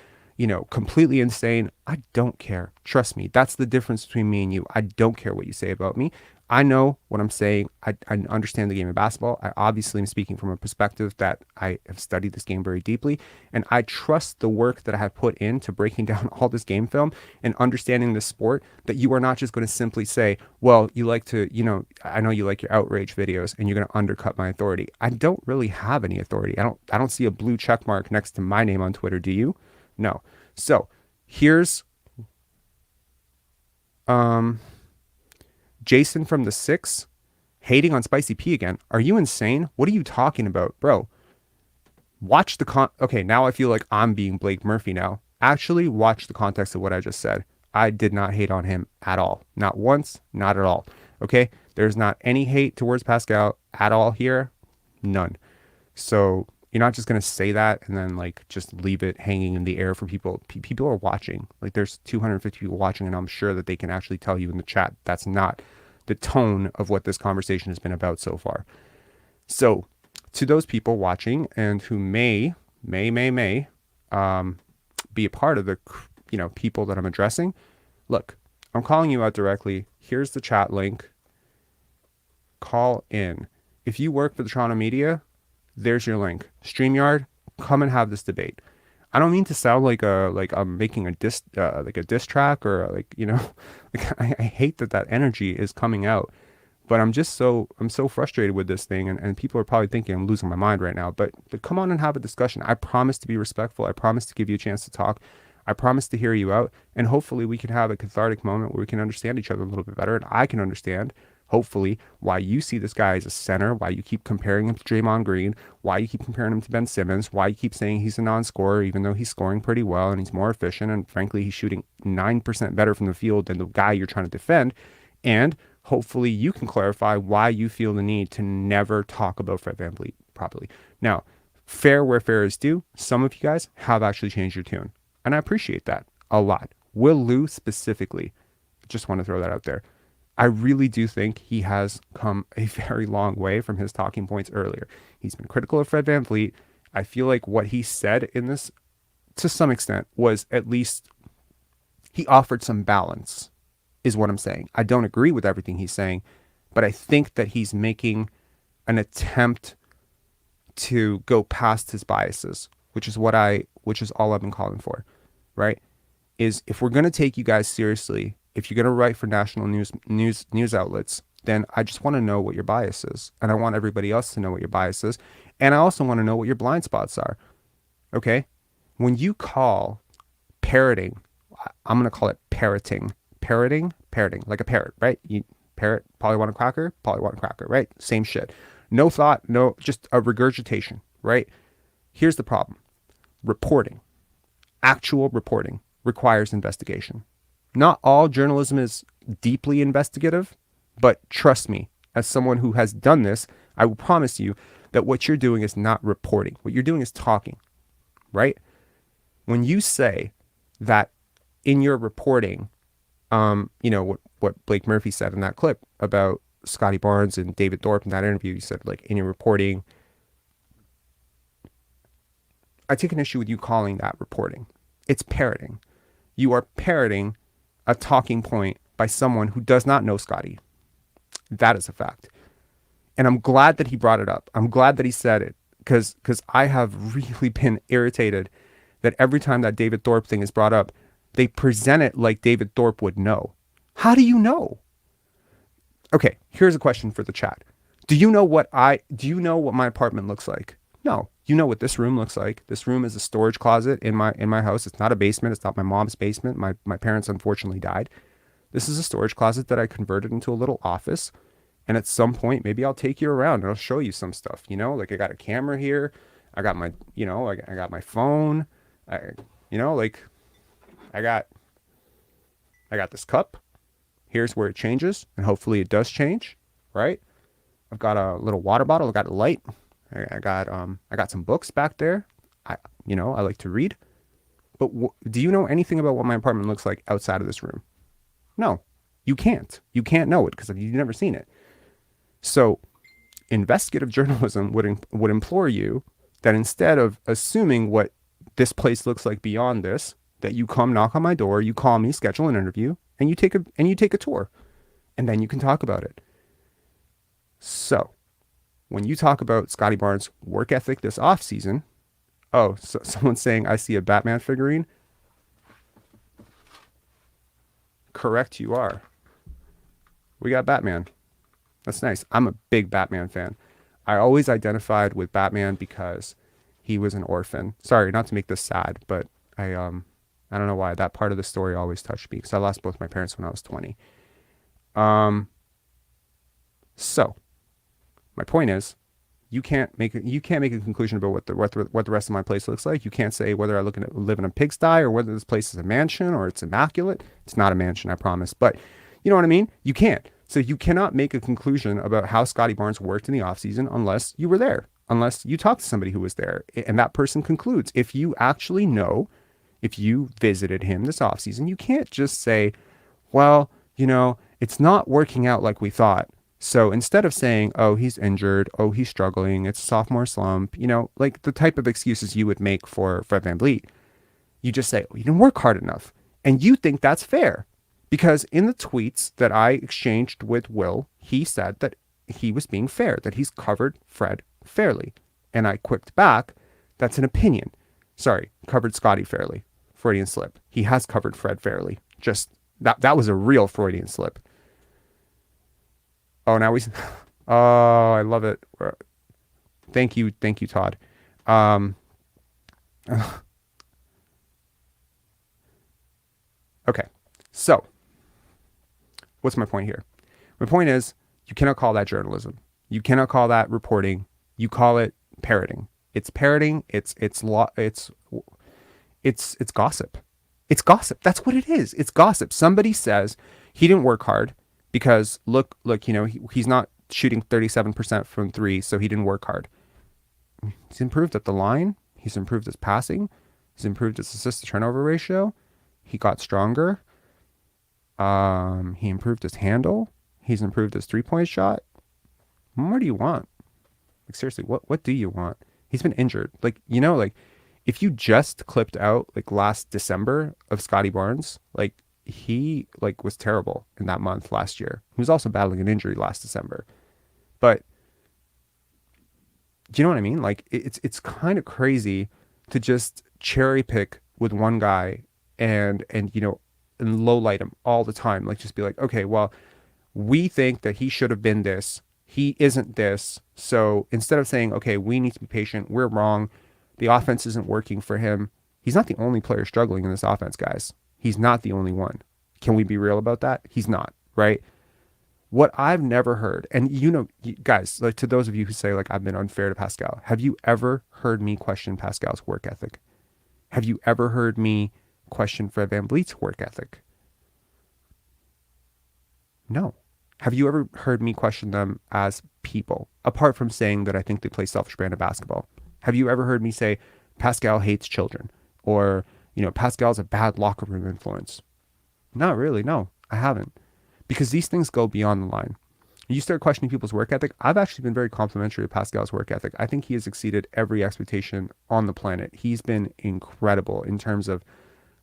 S1: completely insane. I don't care. Trust me. That's the difference between me and you. I don't care what you say about me. I know what I'm saying. I understand the game of basketball. I obviously am speaking from a perspective that I have studied this game very deeply, and I trust the work that I have put into breaking down all this game film and understanding this sport, that you are not just going to simply say, well, you like to, I know you like your outrage videos and you're going to undercut my authority. I don't really have any authority. I don't see a blue check mark next to my name on Twitter. Do you? No. So here's Jason from the 6 hating on Spicy P again. Are you insane? What are you talking about, bro? Watch the okay, now I feel like I'm being Blake Murphy now. Actually, watch the context of what I just said. I did not hate on him at all. Not once, not at all. Okay? There's not any hate towards Pascal at all here. None. So you're not just going to say that and then just leave it hanging in the air for people. People are watching. There's 250 people watching, and I'm sure that they can actually tell you in the chat that's not the tone of what this conversation has been about so far. So to those people watching and who may be a part of the people that I'm addressing, look, I'm calling you out directly. Here's the chat link. Call in. If you work for the Toronto media, there's your link. StreamYard, come and have this debate. I don't mean to sound like I'm making a diss track or I hate that energy is coming out, but I'm so frustrated with this thing, and people are probably thinking I'm losing my mind right now. But come on and have a discussion. I promise to be respectful. I promise to give you a chance to talk. I promise to hear you out, and hopefully we can have a cathartic moment where we can understand each other a little bit better, and I can understand. hopefully, why you see this guy as a center, why you keep comparing him to Draymond Green, why you keep comparing him to Ben Simmons, why you keep saying he's a non-scorer, even though he's scoring pretty well and he's more efficient. And frankly, he's shooting 9% better from the field than the guy you're trying to defend. And hopefully you can clarify why you feel the need to never talk about Fred VanVleet properly. Now, fair where fair is due, some of you guys have actually changed your tune. And I appreciate that a lot. Will Lou specifically, just want to throw that out there. I really do think he has come a very long way from his talking points earlier. He's been critical of Fred VanVleet. I feel like what he said in this, to some extent, was at least he offered some balance, is what I'm saying. I don't agree with everything he's saying, but I think that he's making an attempt to go past his biases, which is all I've been calling for, right? Is if we're going to take you guys seriously, if you're going to write for national news outlets, then I just want to know what your bias is. And I want everybody else to know what your bias is. And I also want to know what your blind spots are. Okay? When you call parroting, I'm going to call it parroting, like a parrot, right? You parrot, polywater cracker, right? Same shit. No thought, no, just a regurgitation, right? Here's the problem. Reporting, actual reporting requires investigation. Not all journalism is deeply investigative, but trust me, as someone who has done this, I will promise you that what you're doing is not reporting. What you're doing is talking, right? When you say that in your reporting, what Blake Murphy said in that clip about Scottie Barnes and David Thorpe in that interview, you said, like, in your reporting, I take an issue with you calling that reporting. It's parroting. You are parroting a talking point by someone who does not know Scottie. That is a fact. And I'm glad that he brought it up. I'm glad that he said it because I have really been irritated that every time that David Thorpe thing is brought up, they present it like David Thorpe would know. How do you know? Okay, here's a question for the chat. Do you know what my apartment looks like? No. You know what this room looks like. This room is a storage closet in my house. It's not a basement. It's not my mom's basement. My parents unfortunately died. This is a storage closet that I converted into a little office. And at some point, maybe I'll take you around and I'll show you some stuff. Like I got a camera here. I got my, I got my phone. I got this cup. Here's where it changes, and hopefully it does change, right? I've got a little water bottle. I got a light. I got some books back there. I like to read. But do you know anything about what my apartment looks like outside of this room? No, you can't. You can't know it because you've never seen it. So investigative journalism would implore you that instead of assuming what this place looks like beyond this, that you come knock on my door, you call me, schedule an interview, and you take a tour, and then you can talk about it. So when you talk about Scottie Barnes' work ethic this offseason, so someone's saying, I see a Batman figurine. Correct, you are. We got Batman. That's nice. I'm a big Batman fan. I always identified with Batman because he was an orphan. Sorry, not to make this sad, but I don't know why. That part of the story always touched me because I lost both my parents when I was 20. So my point is, you can't make a conclusion about what the rest of my place looks like. You can't say whether I live in a pigsty or whether this place is a mansion or it's immaculate. It's not a mansion, I promise. But you know what I mean? You can't. So you cannot make a conclusion about how Scottie Barnes worked in the offseason unless you were there, unless you talk to somebody who was there, and that person concludes. If you actually know, if you visited him this offseason, you can't just say, well, it's not working out like we thought. So instead of saying, oh, he's injured, oh, he's struggling, it's a sophomore slump, like the type of excuses you would make for Fred VanVleet, you just say, oh, you didn't work hard enough. And you think that's fair. Because in the tweets that I exchanged with Will, he said that he was being fair, that he's covered Fred fairly. And I quipped back, that's an opinion. Sorry, covered Scottie fairly. Freudian slip. He has covered Fred fairly. Just, that was a real Freudian slip. Oh, now oh, I love it. Thank you, Todd. Okay, so what's my point here? My point is, You cannot call that journalism. You cannot call that reporting. You call it parroting. It's parroting. It's gossip. It's gossip. That's what it is. It's gossip. Somebody says he didn't work hard because look, he's not shooting 37% from three, so he didn't work hard. He's improved at the line. He's improved his passing. He's improved his assist to turnover ratio. He got stronger. He improved his handle. He's improved his 3-point shot. What more do you want? Like, seriously, what do you want? He's been injured. Like, if you just clipped out like last December of Scottie Barnes, like he was terrible in that month last year. He was also battling an injury last December. But do you know what I mean? Like it's kind of crazy to just cherry pick with one guy and low light him all the time. Like just be like, okay, well, we think that he should have been this. He isn't this. So instead of saying, okay, we need to be patient, we're wrong, the offense isn't working for him. He's not the only player struggling in this offense, guys. He's not the only one. Can we be real about that? He's not, right? What I've never heard, and guys, like to those of you who say like I've been unfair to Pascal, have you ever heard me question Pascal's work ethic? Have you ever heard me question Fred VanVleet's work ethic? No. Have you ever heard me question them as people, apart from saying that I think they play selfish brand of basketball? Have you ever heard me say Pascal hates children or, Pascal's a bad locker room influence? Not really. No, I haven't. Because these things go beyond the line. You start questioning people's work ethic. I've actually been very complimentary of Pascal's work ethic. I think he has exceeded every expectation on the planet. He's been incredible in terms of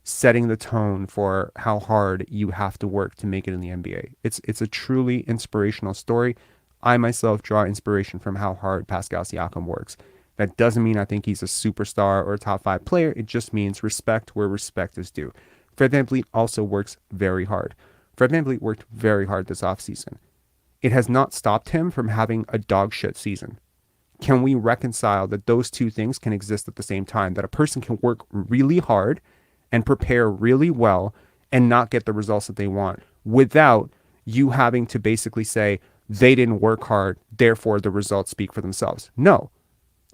S1: setting the tone for how hard you have to work to make it in the NBA. It's a truly inspirational story. I myself draw inspiration from how hard Pascal Siakam works. That doesn't mean I think he's a superstar or a top 5 player. It just means respect where respect is due. Fred VanVleet also works very hard. Fred VanVleet worked very hard this offseason. It has not stopped him from having a dog shit season. Can we reconcile that those two things can exist at the same time? That a person can work really hard and prepare really well and not get the results that they want without you having to basically say they didn't work hard, therefore the results speak for themselves. No.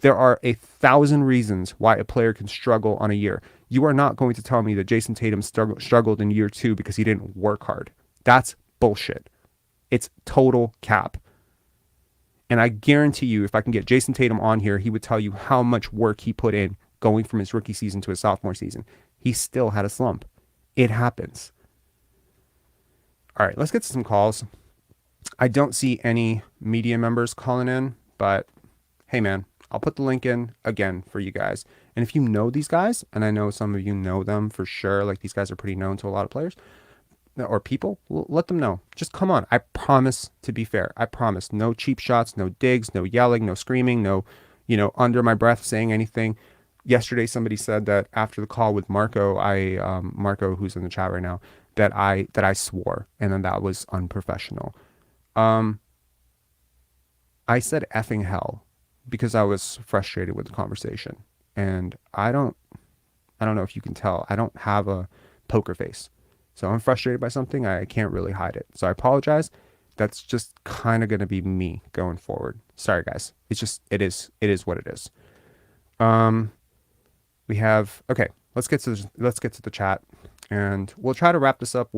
S1: There are 1,000 reasons why a player can struggle on a year. You are not going to tell me that Jason Tatum struggled in year 2 because he didn't work hard. That's bullshit. It's total cap. And I guarantee you, if I can get Jason Tatum on here, he would tell you how much work he put in going from his rookie season to his sophomore season. He still had a slump. It happens. All right, let's get to some calls. I don't see any media members calling in, but hey, man, I'll put the link in again for you guys. And if you know these guys, and I know some of you know them for sure, like these guys are pretty known to a lot of players or people, let them know. Just come on. I promise to be fair. I promise. No cheap shots, no digs, no yelling, no screaming, no, under my breath saying anything. Yesterday, somebody said that after the call with Marco, Marco, who's in the chat right now, that I swore, and then that was unprofessional. I said effing hell because I was frustrated with the conversation, and I don't know if you can tell, I don't have a poker face, so I'm frustrated by something. I can't really hide it, so I apologize. That's just kind of going to be me going forward. Sorry, guys. It's just it is what it is. We have okay. Let's get to the chat, and we'll try to wrap this up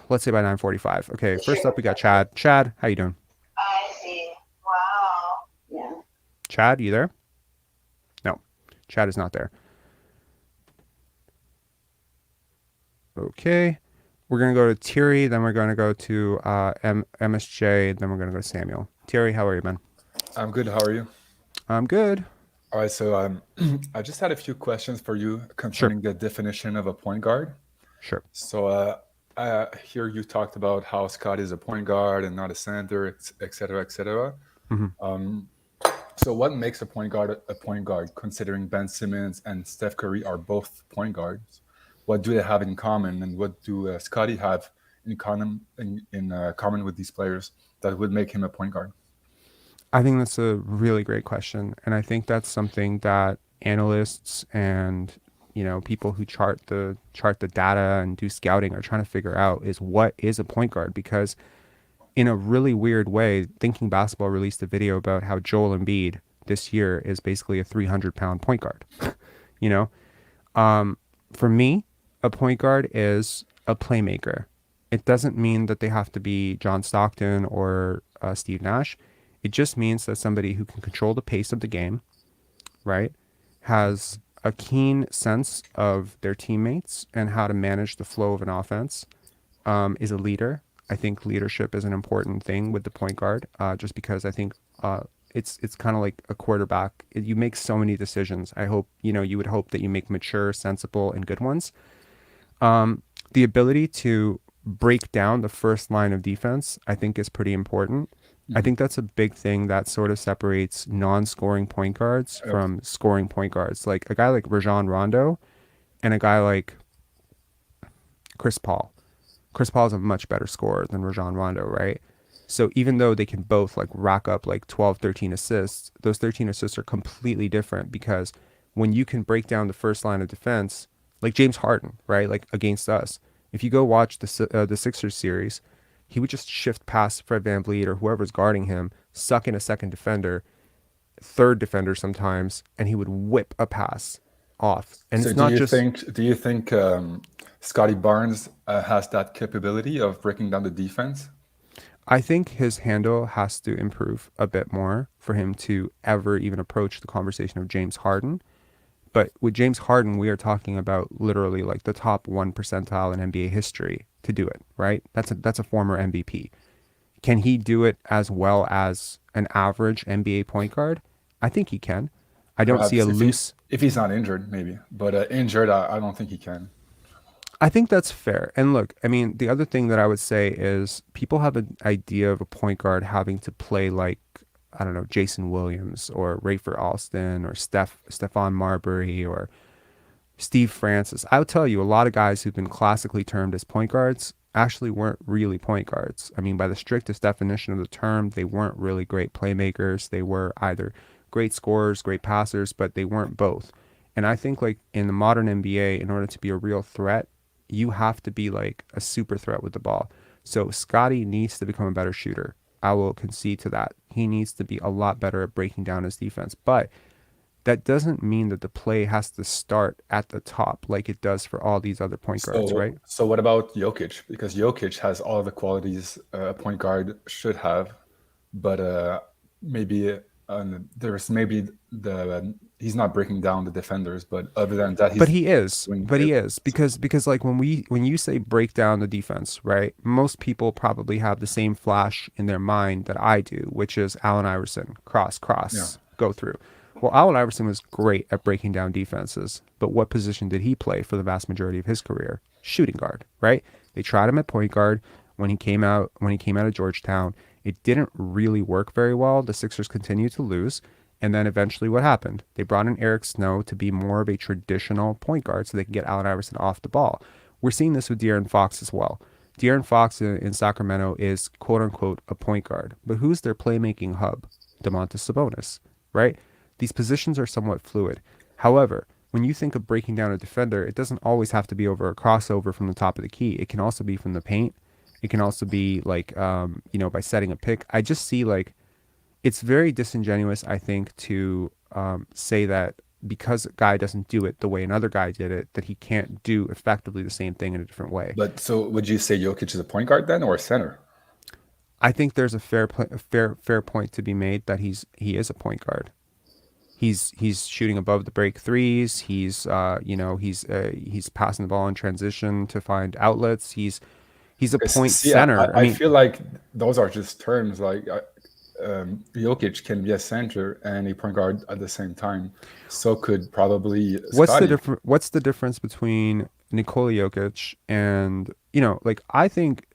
S1: Let's say by 9:45. Okay. First up, we got Chad. Chad, how you doing?
S4: I see. Wow. Yeah.
S1: Chad, you there? No, Chad is not there. Okay. We're going to go to Thierry, then we're going to go to MSJ, then we're going to go to Samuel. Thierry, how are you, man?
S5: I'm good. How are you?
S1: I'm good.
S5: All right. So I just had a few questions for you concerning the definition of a point guard.
S1: Sure.
S5: So I hear you talked about how Scott is a point guard and not a center, et cetera, et cetera.
S1: Mm-hmm.
S5: So what makes a point guard, considering Ben Simmons and Steph Curry are both point guards? What do they have in common, and what do Scottie have in common with these players that would make him a point guard?
S1: I think that's a really great question, and I think that's something that analysts and people who chart the data and do scouting are trying to figure out is what is a point guard, because in a really weird way, Thinking Basketball released a video about how Joel Embiid this year is basically a 300-pound point guard. you know, for me, a point guard is a playmaker. It doesn't mean that they have to be John Stockton or Steve Nash. It just means that somebody who can control the pace of the game, right, has a keen sense of their teammates and how to manage the flow of an offense, is a leader. I think leadership is an important thing with the point guard, just because I think it's kind of like a quarterback. You make so many decisions. I hope, you would hope that you make mature, sensible, and good ones. The ability to break down the first line of defense, I think, is pretty important. I think that's a big thing that sort of separates non-scoring point guards from scoring point guards. Like a guy like Rajon Rondo and a guy like Chris Paul. Chris Paul is a much better scorer than Rajon Rondo, right? So even though they can both like rack up like 12, 13 assists, those 13 assists are completely different, because when you can break down the first line of defense, like James Harden, right? Like against us, if you go watch the Sixers series, he would just shift past Fred VanVleet or whoever's guarding him, suck in a second defender, third defender sometimes, and he would whip a pass off. And
S5: So
S1: it's not just.
S5: do you think Scottie Barnes has that capability of breaking down the defense?
S1: I think his handle has to improve a bit more for him to ever even approach the conversation of James Harden. But with James Harden, we are talking about literally like the top 1 percentile in NBA history to do it, right? That's a former MVP. Can he do it as well as an average NBA point guard? I think he can. I don't see a loose.
S5: If he's not injured, maybe. But injured, I don't think he can.
S1: I think that's fair. And look, I mean, the other thing that I would say is people have an idea of a point guard having to play like, I don't know, Jason Williams or Rafer Alston or Stephon Marbury or Steve Francis. I would tell you, a lot of guys who've been classically termed as point guards actually weren't really point guards. I mean, by the strictest definition of the term, they weren't really great playmakers. They were either great scorers, great passers, but they weren't both. And I think like in the modern NBA, in order to be a real threat, you have to be like a super threat with the ball. So Scottie needs to become a better shooter. I will concede to that. He needs to be a lot better at breaking down his defense. But that doesn't mean that the play has to start at the top like it does for all these other point guards, right?
S5: So what about Jokic? Because Jokic has all the qualities a point guard should have, but maybe there's maybe he's not breaking down the defenders, but other than that,
S1: he is because like when you say break down the defense, right? Most people probably have the same flash in their mind that I do, which is Allen Iverson, cross, go through. Well, Allen Iverson was great at breaking down defenses, but what position did he play for the vast majority of his career? Shooting guard, right? They tried him at point guard when he came out of Georgetown. It didn't really work very well. The Sixers continued to lose. And then eventually what happened? They brought in Eric Snow to be more of a traditional point guard so they can get Allen Iverson off the ball. We're seeing this with De'Aaron Fox as well. De'Aaron Fox in Sacramento is quote unquote a point guard, but who's their playmaking hub? Domantas Sabonis, right? These positions are somewhat fluid. However, when you think of breaking down a defender, it doesn't always have to be over a crossover from the top of the key. It can also be from the paint. It can also be like, by setting a pick. I just see like, it's very disingenuous, I think, to say that because a guy doesn't do it the way another guy did it, that he can't do effectively the same thing in a different way.
S5: But so would you say Jokic is a point guard then, or a center?
S1: I think there's a fair point to be made that he is a point guard. He's shooting above the break threes. He's passing the ball in transition to find outlets. He's a point center.
S5: I feel like those are just terms. Like Jokic can be a center and a point guard at the same time. So could probably Scottie.
S1: What's the difference between Nikola Jokic and I think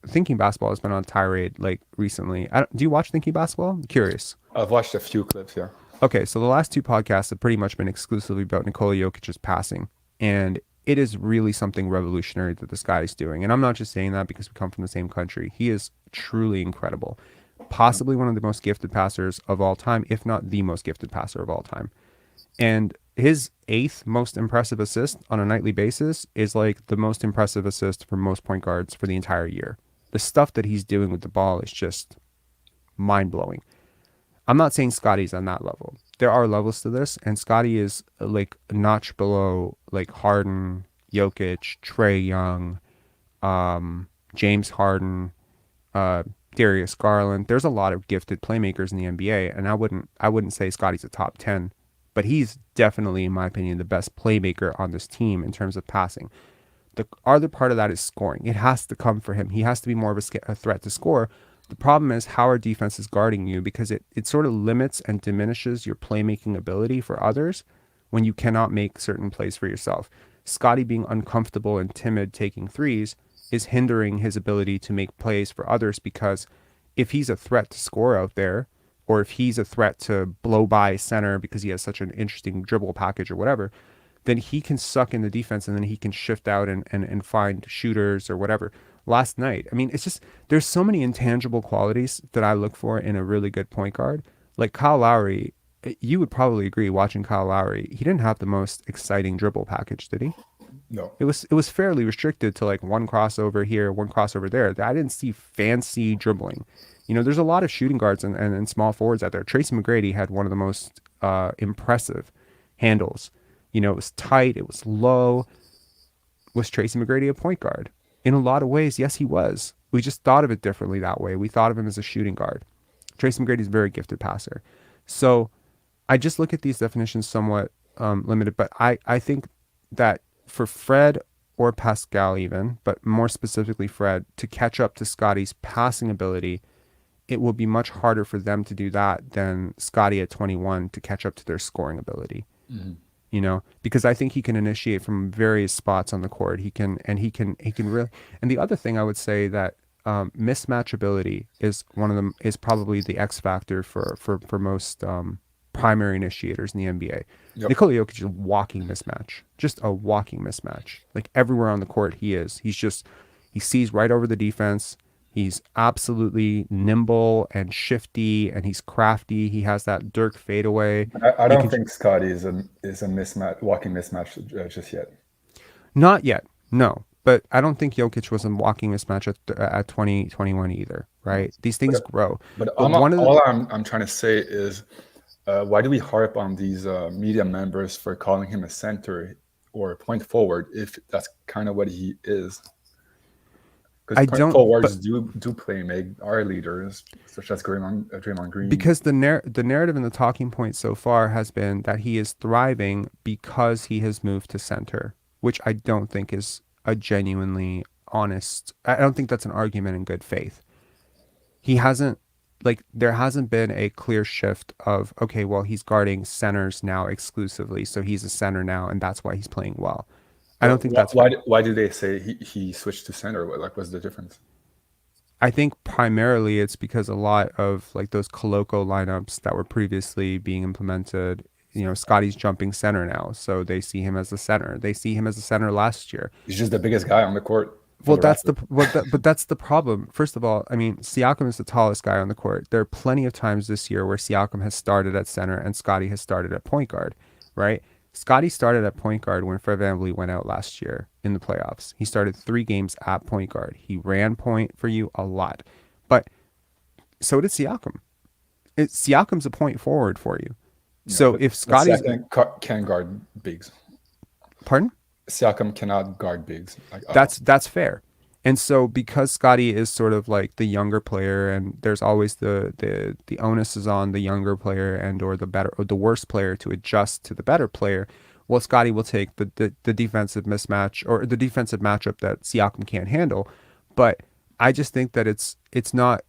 S1: Thinking Basketball has been on tirade like recently. Do you watch Thinking Basketball? I'm curious.
S5: I've watched a few clips. Yeah.
S1: Okay, so the last two podcasts have pretty much been exclusively about Nikola Jokic's passing, and it is really something revolutionary that this guy is doing. And I'm not just saying that because we come from the same country. He is truly incredible. Possibly one of the most gifted passers of all time, if not the most gifted passer of all time. And his 8th most impressive assist on a nightly basis is like the most impressive assist for most point guards for the entire year. The stuff that he's doing with the ball is just mind blowing. I'm not saying Scottie's on that level. There are levels to this, and Scottie is like a notch below like Harden, Jokic, Trae Young, James Harden, Darius Garland. There's a lot of gifted playmakers in the NBA, and I wouldn't say Scottie's a top 10, but he's definitely, in my opinion, the best playmaker on this team in terms of passing. The other part of that is scoring. It has to come for him. He has to be more of a threat to score. The problem is how our defense is guarding you, because it sort of limits and diminishes your playmaking ability for others when you cannot make certain plays for yourself. Scottie being uncomfortable and timid taking threes is hindering his ability to make plays for others, because if he's a threat to score out there, or if he's a threat to blow by center because he has such an interesting dribble package or whatever, then he can suck in the defense, and then he can shift out and find shooters or whatever. Last night, I mean, it's just, there's so many intangible qualities that I look for in a really good point guard. Like Kyle Lowry, you would probably agree, watching Kyle Lowry, he didn't have the most exciting dribble package, did he?
S5: No.
S1: It was fairly restricted to like one crossover here, one crossover there. I didn't see fancy dribbling. You know, there's a lot of shooting guards and small forwards out there. Tracy McGrady had one of the most impressive handles. You know, it was tight, it was low. Was Tracy McGrady a point guard? In a lot of ways, yes, he was. We just thought of it differently that way. We thought of him as a shooting guard. Tracy McGrady is a very gifted passer. So I just look at these definitions somewhat limited, but I think that for Fred or Pascal even, but more specifically Fred, to catch up to Scottie's passing ability, it will be much harder for them to do that than Scottie at 21 to catch up to their scoring ability. Mm-hmm. You know, because I think he can initiate from various spots on the court. He can really. And the other thing I would say that mismatch ability is is probably the X factor for most primary initiators in the NBA. Yep. Nikola Jokic is a walking mismatch, just a walking mismatch. Like everywhere on the court, he sees right over the defense. He's absolutely nimble and shifty, and he's crafty. He has that Dirk fadeaway.
S5: I don't think Scottie is a mismatch, walking mismatch just yet.
S1: Not yet, no. But I don't think Jokic was a walking mismatch at 2021 either, right? These things grow.
S5: But all I'm trying to say is, why do we harp on these media members for calling him a center or a point forward if that's kind of what he is? Because point forwards do play, make our leaders, such as Draymond Green.
S1: Because the narrative and the talking point so far has been that he is thriving because he has moved to center, which I don't think is a genuinely honest. I don't think that's an argument in good faith. He hasn't, like, there hasn't been a clear shift of, okay, well, he's guarding centers now exclusively, so he's a center now, and that's why he's playing well. I don't think that's
S5: why do they say he switched to center? What's the difference?
S1: I think primarily it's because a lot of like those Coloco lineups that were previously being implemented, you know, Scottie's jumping center now, so they see him as a center. They see him as a center last year.
S5: He's just the biggest guy on the court.
S1: Well, that's the problem. First of all, I mean, Siakam is the tallest guy on the court. There are plenty of times this year where Siakam has started at center and Scottie has started at point guard, right? Scottie started at point guard when Fred VanVleet went out last year in the playoffs. He started 3 games at point guard. He ran point for you a lot. But so did Siakam. Siakam's a point forward for you. Yeah, so if Scottie's...
S5: Siakam can guard bigs.
S1: Pardon?
S5: Siakam cannot guard bigs.
S1: That's fair. And so because Scottie is sort of like the younger player, and there's always the onus is on the younger player and or the worse player to adjust to the better player, well, Scottie will take the defensive mismatch or the defensive matchup that Siakam can't handle. But I just think that it's not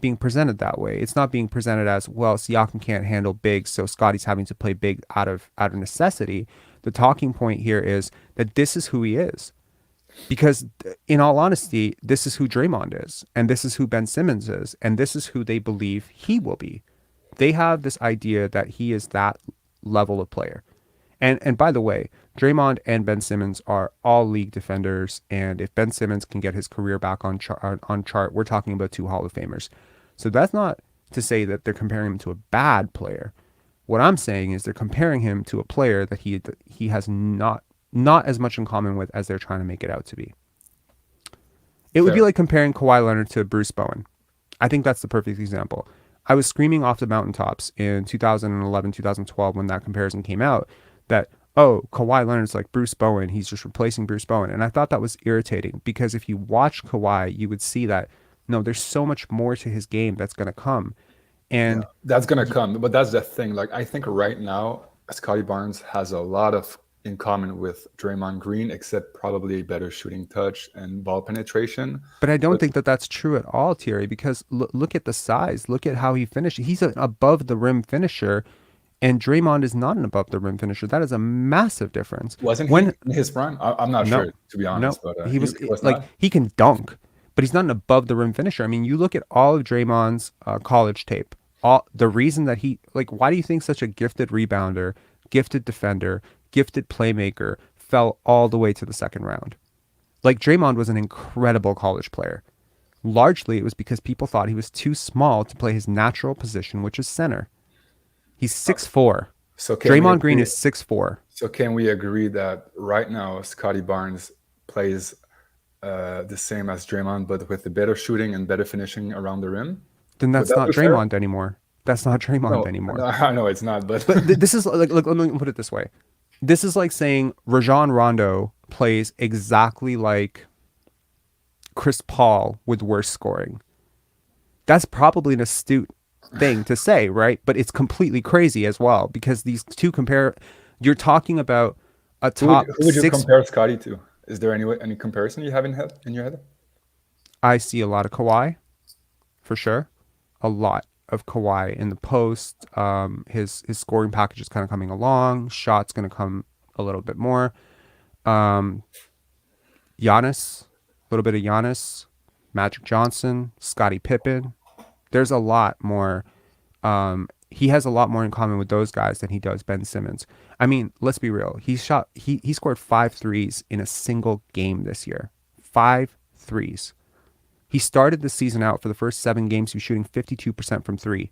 S1: being presented that way. It's not being presented as, well, Siakam can't handle big, so Scottie's having to play big out of necessity. The talking point here is that this is who he is. Because in all honesty, this is who Draymond is, and this is who Ben Simmons is, and this is who they believe he will be. They have this idea that he is that level of player. And by the way, Draymond and Ben Simmons are all league defenders, and if Ben Simmons can get his career back on chart, we're talking about 2 Hall of Famers. So that's not to say that they're comparing him to a bad player. What I'm saying is they're comparing him to a player that he has not as much in common with as they're trying to make it out to be. It would be
S5: Fair.
S1: like comparing Kawhi Leonard to Bruce Bowen. I think that's the perfect example. I was screaming off the mountaintops in 2011, 2012 when that comparison came out that, oh, Kawhi Leonard's like Bruce Bowen. He's just replacing Bruce Bowen. And I thought that was irritating because if you watch Kawhi, you would see that, no, there's so much more to his game that's going to come. And
S5: that's gonna come, but that's the thing. Like I think right now, Scottie Barnes has a lot of in common with Draymond Green, except probably a better shooting touch and ball penetration.
S1: But I don't
S5: But-
S1: think that that's true at all, Thierry, because look at the size. Look at how he finished. He's an above the rim finisher, and Draymond is not an above the rim finisher. That is a massive difference.
S5: Wasn't
S1: When
S5: he in his prime? I'm not
S1: No.
S5: sure, to be
S1: no,
S5: honest. But
S1: he was like
S5: not?
S1: he can dunk, but he's not an above the rim finisher. I mean, you look at all of Draymond's college tape. All the reason that he why do you think such a gifted rebounder, gifted defender, gifted playmaker fell all the way to the second round? Like Draymond was an incredible college player. Largely it was because people thought he was too small to play his natural position, which is center. He's 6'4".
S5: So can we
S1: Draymond Green
S5: agree-
S1: is 6'4".
S5: So can we agree that right now Scottie Barnes plays the same as Draymond, but with the better shooting and better finishing around the rim?
S1: Then that's
S5: that
S1: not
S5: be fair?
S1: Draymond anymore. That's not Draymond anymore.
S5: No, I know it's not, but
S1: But this is like, look, let me put it this way. This is like saying Rajon Rondo plays exactly like Chris Paul with worse scoring. That's probably an astute thing to say, right? But it's completely crazy as well because these two compare. You're talking about a top
S5: who would you
S1: six.
S5: compare Scottie to? Is there any comparison you have in your head?
S1: I see a lot of Kawhi, for sure. A lot of Kawhi in the post. His scoring package is kind of coming along. Shots going to come a little bit more. Giannis, a little bit of Giannis, Magic Johnson, Scottie Pippen. There's a lot more. He has a lot more in common with those guys than he does Ben Simmons. I mean, let's be real. He scored 5 threes in a single game this year. 5 threes. He started the season out for the first 7 games. He was shooting 52% from 3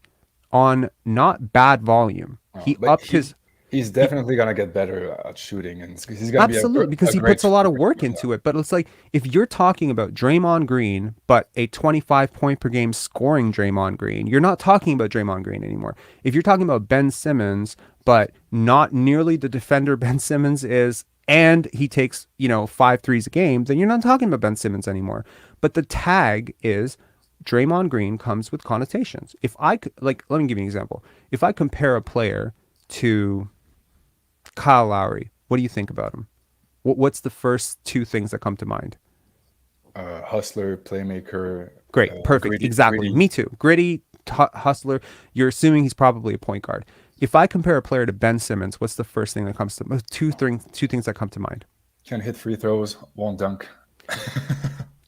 S1: on not bad volume. He
S5: But
S1: upped his.
S5: He's definitely gonna get better at shooting, and he's gonna
S1: Absolutely,
S5: be
S1: because he
S5: great
S1: puts a lot of
S5: shooter.
S1: work into it. But it's like if you're talking about Draymond Green, but a 25 point per game scoring Draymond Green, you're not talking about Draymond Green anymore. If you're talking about Ben Simmons, but not nearly the defender Ben Simmons is, and he takes 5 threes a game, then you're not talking about Ben Simmons anymore. But the tag is Draymond Green comes with connotations. If I let me give you an example. If I compare a player to Kyle Lowry, what do you think about him? What's the first 2 things that come to mind?
S5: Hustler, playmaker.
S1: Great, perfect,
S5: gritty-
S1: exactly.
S5: gritty.
S1: Me too. Gritty, hustler. You're assuming he's probably a point guard. If I compare a player to Ben Simmons, what's the first thing that comes to two things that come to mind?
S5: Can hit free throws, won't dunk.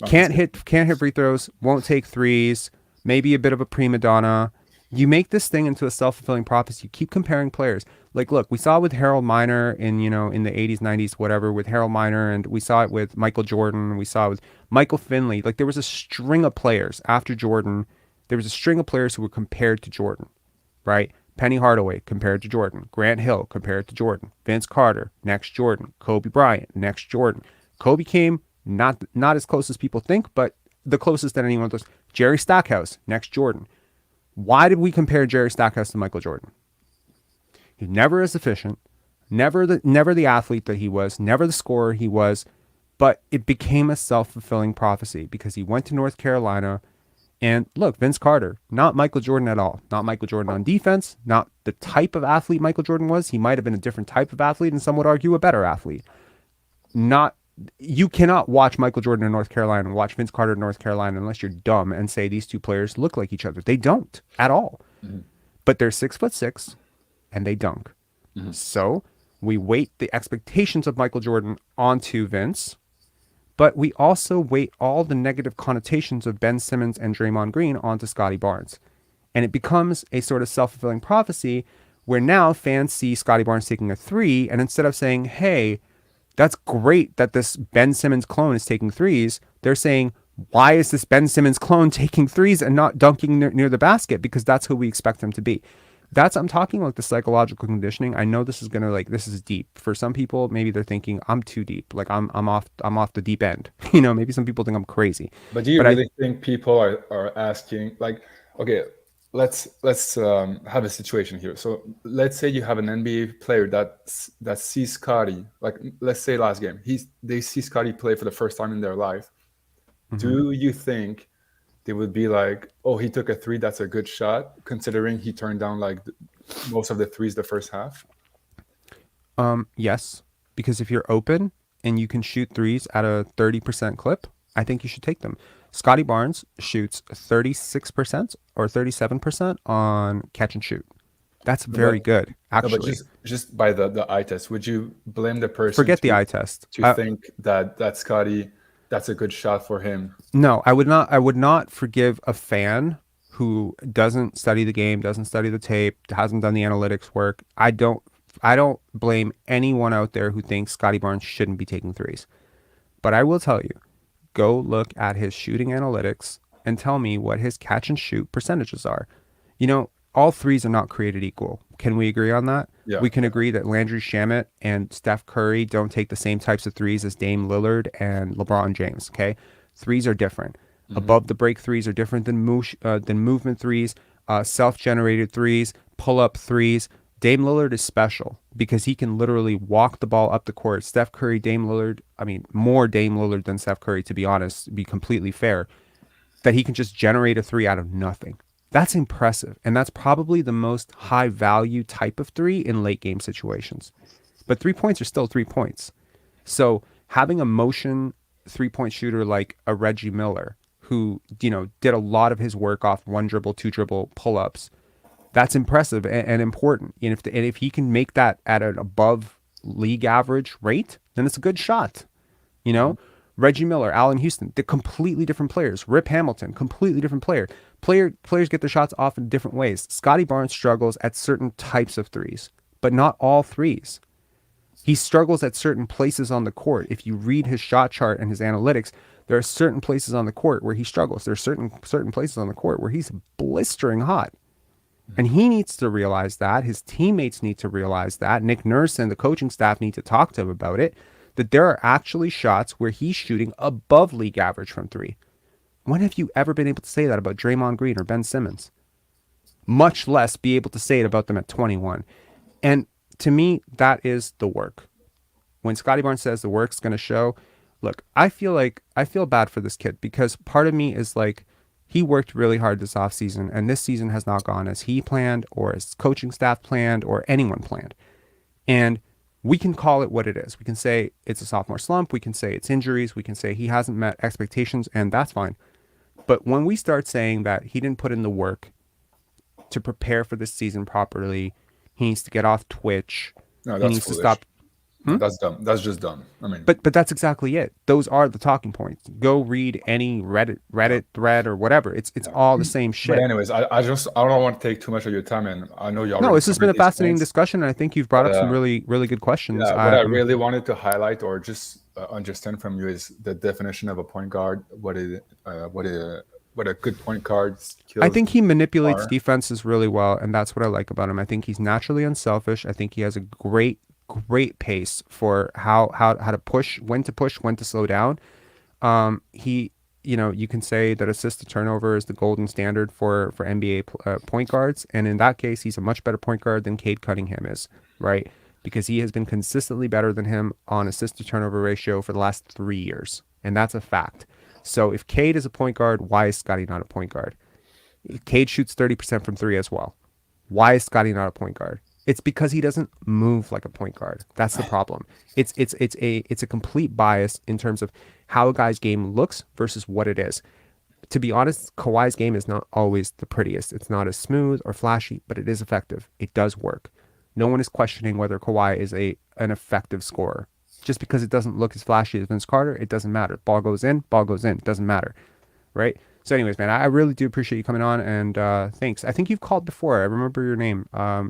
S1: Can't hit free throws, won't take threes, maybe a bit of a prima donna. You make this thing into a self-fulfilling prophecy. You keep comparing players. Like, look, we saw it with Harold Miner in the 80s, 90s, whatever, with Harold Miner, and we saw it with Michael Jordan. We saw it with Michael Finley. Like, there was a string of players after Jordan. There was a string of players who were compared to Jordan, right? Penny Hardaway compared to Jordan. Grant Hill compared to Jordan. Vince Carter, next Jordan. Kobe Bryant, next Jordan. Kobe came not as close as people think, but the closest that anyone does. Jerry Stackhouse, next Jordan. Why did we compare Jerry Stackhouse to Michael Jordan? He's never as efficient, never the athlete that he was, never the scorer he was, but it became a self-fulfilling prophecy because he went to North Carolina. And look, Vince Carter, not Michael Jordan at all. Not Michael Jordan on defense, not the type of athlete Michael Jordan was. He might have been a different type of athlete, and some would argue a better athlete. You cannot watch Michael Jordan in North Carolina and watch Vince Carter in North Carolina unless you're dumb and say these two players look like each other. They don't at all. Mm-hmm. But they're 6'6" and they dunk. Mm-hmm. So we weight the expectations of Michael Jordan onto Vince, but we also weight all the negative connotations of Ben Simmons and Draymond Green onto Scottie Barnes. And it becomes a sort of self-fulfilling prophecy where now fans see Scottie Barnes taking a 3, and instead of saying, hey, that's great that this Ben Simmons clone is taking 3s, they're saying, why is this Ben Simmons clone taking 3s and not dunking near the basket? Because that's who we expect him to be. I'm talking like the psychological conditioning. I know this is gonna like this is deep. For some people, maybe they're thinking I'm too deep. Like I'm off the deep end. Maybe some people think I'm crazy.
S5: But do you
S1: But
S5: really think people are asking, like, okay, let's have a situation here. So let's say you have an NBA player that sees Scottie, like let's say last game, they see Scottie play for the first time in their life. Do you think they would be like, oh, he took a three, that's a good shot, considering he turned down like most of the threes the first half?
S1: Yes, because if you're open and you can shoot threes at a 30% clip, I think you should take them. Scottie Barnes shoots 36% or 37% on catch and shoot. That's very good,
S5: No, but
S1: actually.
S5: just by the eye test, would you blame the person
S1: Forget the eye test.
S5: to think that Scottie, that's a good shot for him?
S1: No, I would not. I would not forgive a fan who doesn't study the game, doesn't study the tape, hasn't done the analytics work. I don't blame anyone out there who thinks Scottie Barnes shouldn't be taking threes. But I will tell you, go look at his shooting analytics and tell me what his catch and shoot percentages are. All threes are not created equal. Can we agree on that?
S5: Yeah.
S1: We can agree that Landry Shamet and Steph Curry don't take the same types of threes as Dame Lillard and LeBron James, okay? Threes are different. Above the break threes are different than movement threes, self-generated threes, pull-up threes. Dame Lillard is special because he can literally walk the ball up the court. Steph Curry, Dame Lillard, I mean, more Dame Lillard than Steph Curry, to be honest, to be completely fair, that he can just generate a three out of nothing. That's impressive. And that's probably the most high value type of three in late game situations. But 3 points are still 3 points. So having a motion 3-point shooter like a Reggie Miller, who, did a lot of his work off 1 dribble, 2 dribble pull-ups, that's impressive and important. And if he can make that at an above league average rate, then it's a good shot. Reggie Miller, Allen Houston, they're completely different players. Rip Hamilton, completely different player. Players get their shots off in different ways. Scottie Barnes struggles at certain types of threes, but not all threes. He struggles at certain places on the court. If you read his shot chart and his analytics, there are certain places on the court where he struggles. There are certain places on the court where he's blistering hot. And he needs to realize that. His teammates need to realize that. Nick Nurse and the coaching staff need to talk to him about it, that there are actually shots where he's shooting above league average from three. When have you ever been able to say that about Draymond Green or Ben Simmons? Much less be able to say it about them at 21. And to me, that is the work. When Scottie Barnes says the work's going to show, look, I feel bad for this kid because part of me is like, he worked really hard this offseason, and this season has not gone as he planned or as coaching staff planned or anyone planned. And we can call it what it is. We can say it's a sophomore slump. We can say it's injuries. We can say he hasn't met expectations, and that's fine. But when we start saying that he didn't put in the work to prepare for this season properly, he needs to get off Twitch.
S5: No,
S1: he
S5: that's
S1: needs
S5: foolish.
S1: to stop.
S5: That's dumb. That's just dumb. I mean,
S1: but that's exactly it. Those are the talking points. Go read any Reddit thread or whatever. It's all the same shit.
S5: But anyways, I don't want to take too much of your time, and I know you already.
S1: No, this has been a
S5: covered these
S1: fascinating
S5: points.
S1: discussion, and I think you've brought up some really good questions.
S5: Yeah, what I really wanted to highlight or just understand from you is the definition of a point guard. What a good point guard skills.
S1: I think he manipulates
S5: are.
S1: defenses really well, and that's what I like about him. I think he's naturally unselfish. I think he has a great pace for how to push, when to slow down. You can say that assist to turnover is the golden standard for NBA point guards, and in that case, he's a much better point guard than Cade Cunningham is, right? Because he has been consistently better than him on assist to turnover ratio for the last 3 years, and that's a fact. So if Cade is a point guard, why is Scottie not a point guard? Cade shoots 30% from three as well. Why is Scottie not a point guard? It's because he doesn't move like a point guard. That's the problem. It's a complete bias in terms of how a guy's game looks versus what it is. To be honest, Kawhi's game is not always the prettiest. It's not as smooth or flashy, but it is effective. It does work. No one is questioning whether Kawhi is an effective scorer. Just because it doesn't look as flashy as Vince Carter, it doesn't matter. Ball goes in. It doesn't matter, right? So anyways, man, I really do appreciate you coming on, and thanks. I think you've called before. I remember your name.
S5: I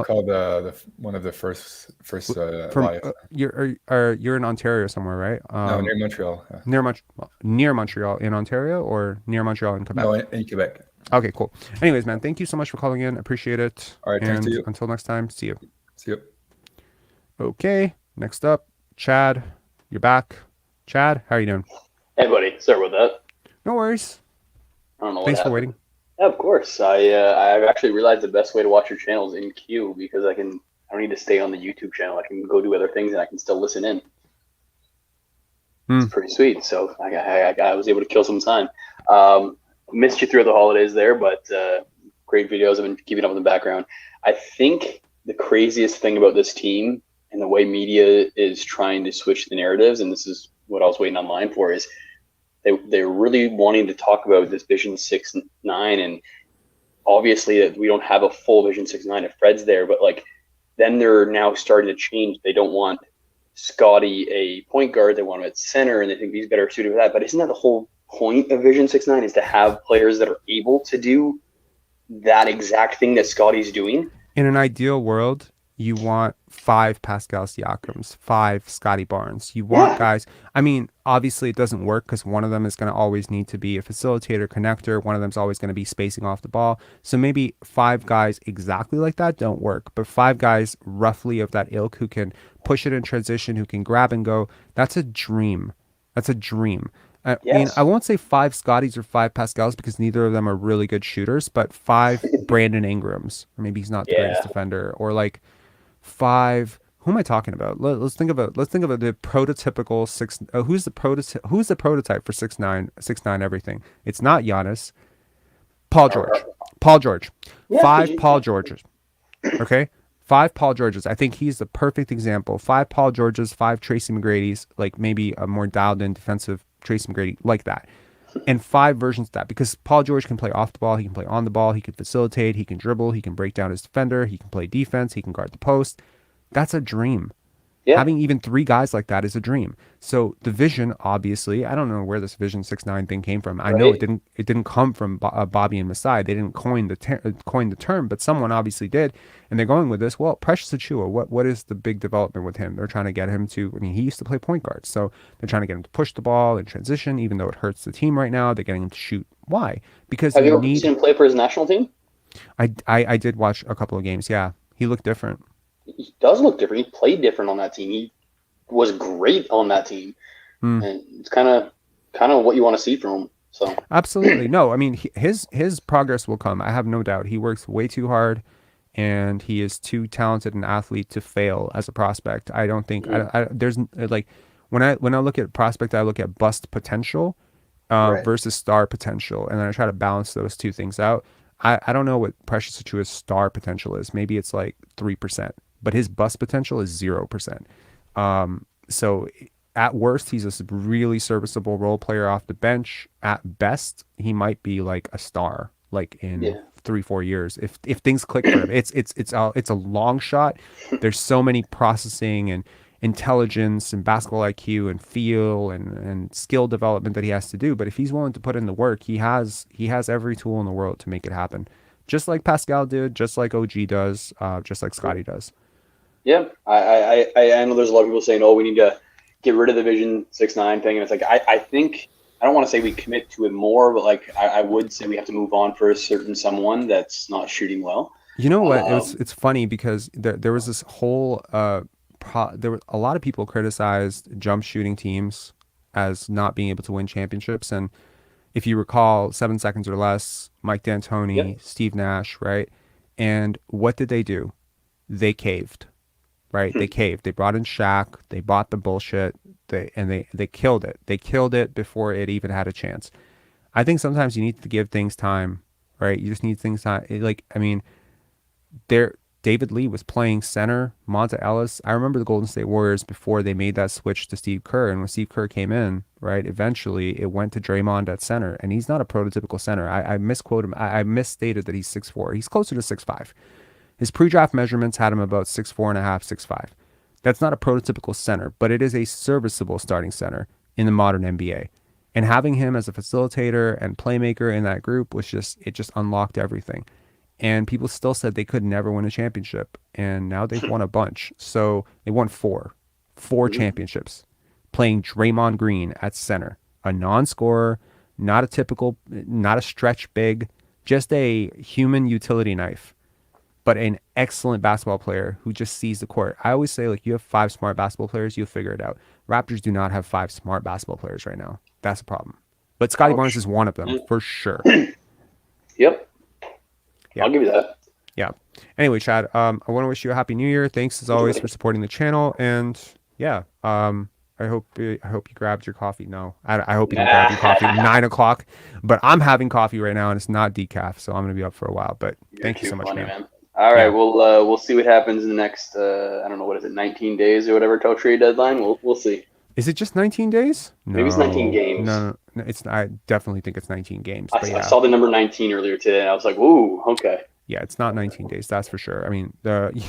S5: called one of the first live.
S1: You're in Ontario somewhere, right?
S5: No, near Montreal. Yeah.
S1: Near Montreal in Ontario, or near Montreal in Quebec?
S5: No, in Quebec.
S1: Okay, cool. Anyways, man, thank you so much for calling in. Appreciate it.
S5: All right, thanks to
S1: And
S5: you.
S1: until next time, see you.
S5: See you.
S1: Okay, next up, Chad. You're back. Chad, how are you doing?
S6: Hey, buddy. Sorry about that.
S1: No worries.
S6: I don't know what
S1: Thanks for
S6: happened.
S1: waiting.
S6: Yeah, of course. I've actually realized the best way to watch your channel is in queue because I don't need to stay on the YouTube channel. I can go do other things and I can still listen in.
S1: Hmm.
S6: It's pretty sweet. So I was able to kill some time. Missed you through the holidays there, but great videos. I've been keeping up in the background. I think the craziest thing about this team and the way media is trying to switch the narratives, and this is what I was waiting online for, is they're really wanting to talk about this Vision 6-9, and obviously that we don't have a full Vision 6-9 if Fred's there, but like then they're now starting to change. They don't want Scottie a point guard, they want him at center, and they think he's better suited for that. But isn't that the whole point of Vision 6-9 is to have players that are able to do that exact thing that Scottie's doing?
S1: In an ideal world, you want 5 Pascal Siakams, 5 Scottie Barnes. You want guys. I mean, obviously it doesn't work because one of them is going to always need to be a facilitator, connector. One of them's always going to be spacing off the ball. So maybe 5 guys exactly like that don't work, but 5 guys roughly of that ilk who can push it in transition, who can grab and go. That's a dream. That's a dream. I mean, I won't say 5 Scotties or 5 Pascals because neither of them are really good shooters, but 5 Brandon Ingrams, or maybe he's not the greatest defender, or like 5. Who am I talking about? Let's think of the prototypical who's the prototype for 6'9" everything. It's not Giannis. Paul George. 5 Paul Georges. Okay. 5 Paul Georges. I think he's the perfect example. 5 Paul Georges, 5 Tracy McGrady's, like maybe a more dialed in defensive Tracy McGrady, like that. And 5 versions of that, because Paul George can play off the ball, he can play on the ball, he can facilitate, he can dribble, he can break down his defender, he can play defense, he can guard the post. That's a dream. Yeah. Having even 3 guys like that is a dream. So the vision, obviously, I don't know where this Vision 6-9 thing came from. I know it didn't come from Bobby and Masai. They didn't coin the term, but someone obviously did, and they're going with this. Well, Precious Achiuwa, what is the big development with him? They're trying to get him to. I mean, he used to play point guard, so they're trying to get him to push the ball and transition, even though it hurts the team right now. They're getting him to shoot. Why? Because
S6: have you ever seen him play for his national team?
S1: I did watch a couple of games. Yeah, he looked different.
S6: He does look different. He played different on that team. He was great on that team, and it's kind of what you want to see from him. So
S1: absolutely, no. I mean, his progress will come. I have no doubt. He works way too hard, and he is too talented an athlete to fail as a prospect. I don't think there's like when I look at prospect, I look at bust potential versus star potential, and then I try to balance those two things out. I don't know what Precious Achiuwa's star potential is. Maybe it's like 3%. But his bust potential is 0%. So at worst, he's a really serviceable role player off the bench. At best, he might be like a star, like in 3-4 years, if things click for him. It's a long shot. There's so many processing and intelligence and basketball IQ and feel and skill development that he has to do. But if he's willing to put in the work, he has every tool in the world to make it happen. Just like Pascal did, just like OG does, just like Scottie does.
S6: Yeah, I know there's a lot of people saying, "Oh, we need to get rid of the Vision 6-9 thing," and it's like I think I don't want to say we commit to it more, but like I would say we have to move on for a certain someone that's not shooting well.
S1: You know what? It's funny because there was this whole there were a lot of people criticized jump shooting teams as not being able to win championships, and if you recall, 7 seconds or less, Mike D'Antoni, Steve Nash, right? And what did they do? They caved. Right, they caved. They brought in Shaq. They bought the bullshit. They killed it. They killed it before it even had a chance. I think sometimes you need to give things time, right? You just need things time. Like, I mean, David Lee was playing center. Monta Ellis. I remember the Golden State Warriors before they made that switch to Steve Kerr, and when Steve Kerr came in, right, eventually it went to Draymond at center, and he's not a prototypical center. I misquote him. I misstated that he's 6'4". He's closer to 6'5". His pre-draft measurements had him about 6'4.5", 6'5". That's not a prototypical center, but it is a serviceable starting center in the modern NBA. And having him as a facilitator and playmaker in that group was just unlocked everything. And people still said they could never win a championship, and now they've won a bunch. So they won four championships, playing Draymond Green at center, a non-scorer, not a stretch big, just a human utility knife, but an excellent basketball player who just sees the court. I always say, like, you have 5 smart basketball players, you'll figure it out. Raptors do not have 5 smart basketball players right now. That's a problem. But Scottie Barnes is one of them, for sure.
S6: Yep.
S1: Yeah.
S6: I'll give you that.
S1: Yeah. Anyway, Chad, I want to wish you a happy New Year. Thanks as always for supporting the channel. And yeah, I hope you grabbed your coffee. No, I hope you didn't grab your coffee at 9 o'clock. But I'm having coffee right now, and it's not decaf, so I'm gonna be up for a while. But thank you so much,
S6: funny,
S1: man.
S6: All right,
S1: Yeah.
S6: we'll see what happens in the next I don't know, what is it, 19 days or whatever till trade deadline. We'll see.
S1: Is it just 19 days? No.
S6: Maybe it's 19 games.
S1: No, it's. I definitely think it's 19 games.
S6: I,
S1: But yeah.
S6: I saw the number 19 earlier today, and I was like, "Ooh, okay."
S1: Yeah, it's not 19 days. That's for sure. I mean,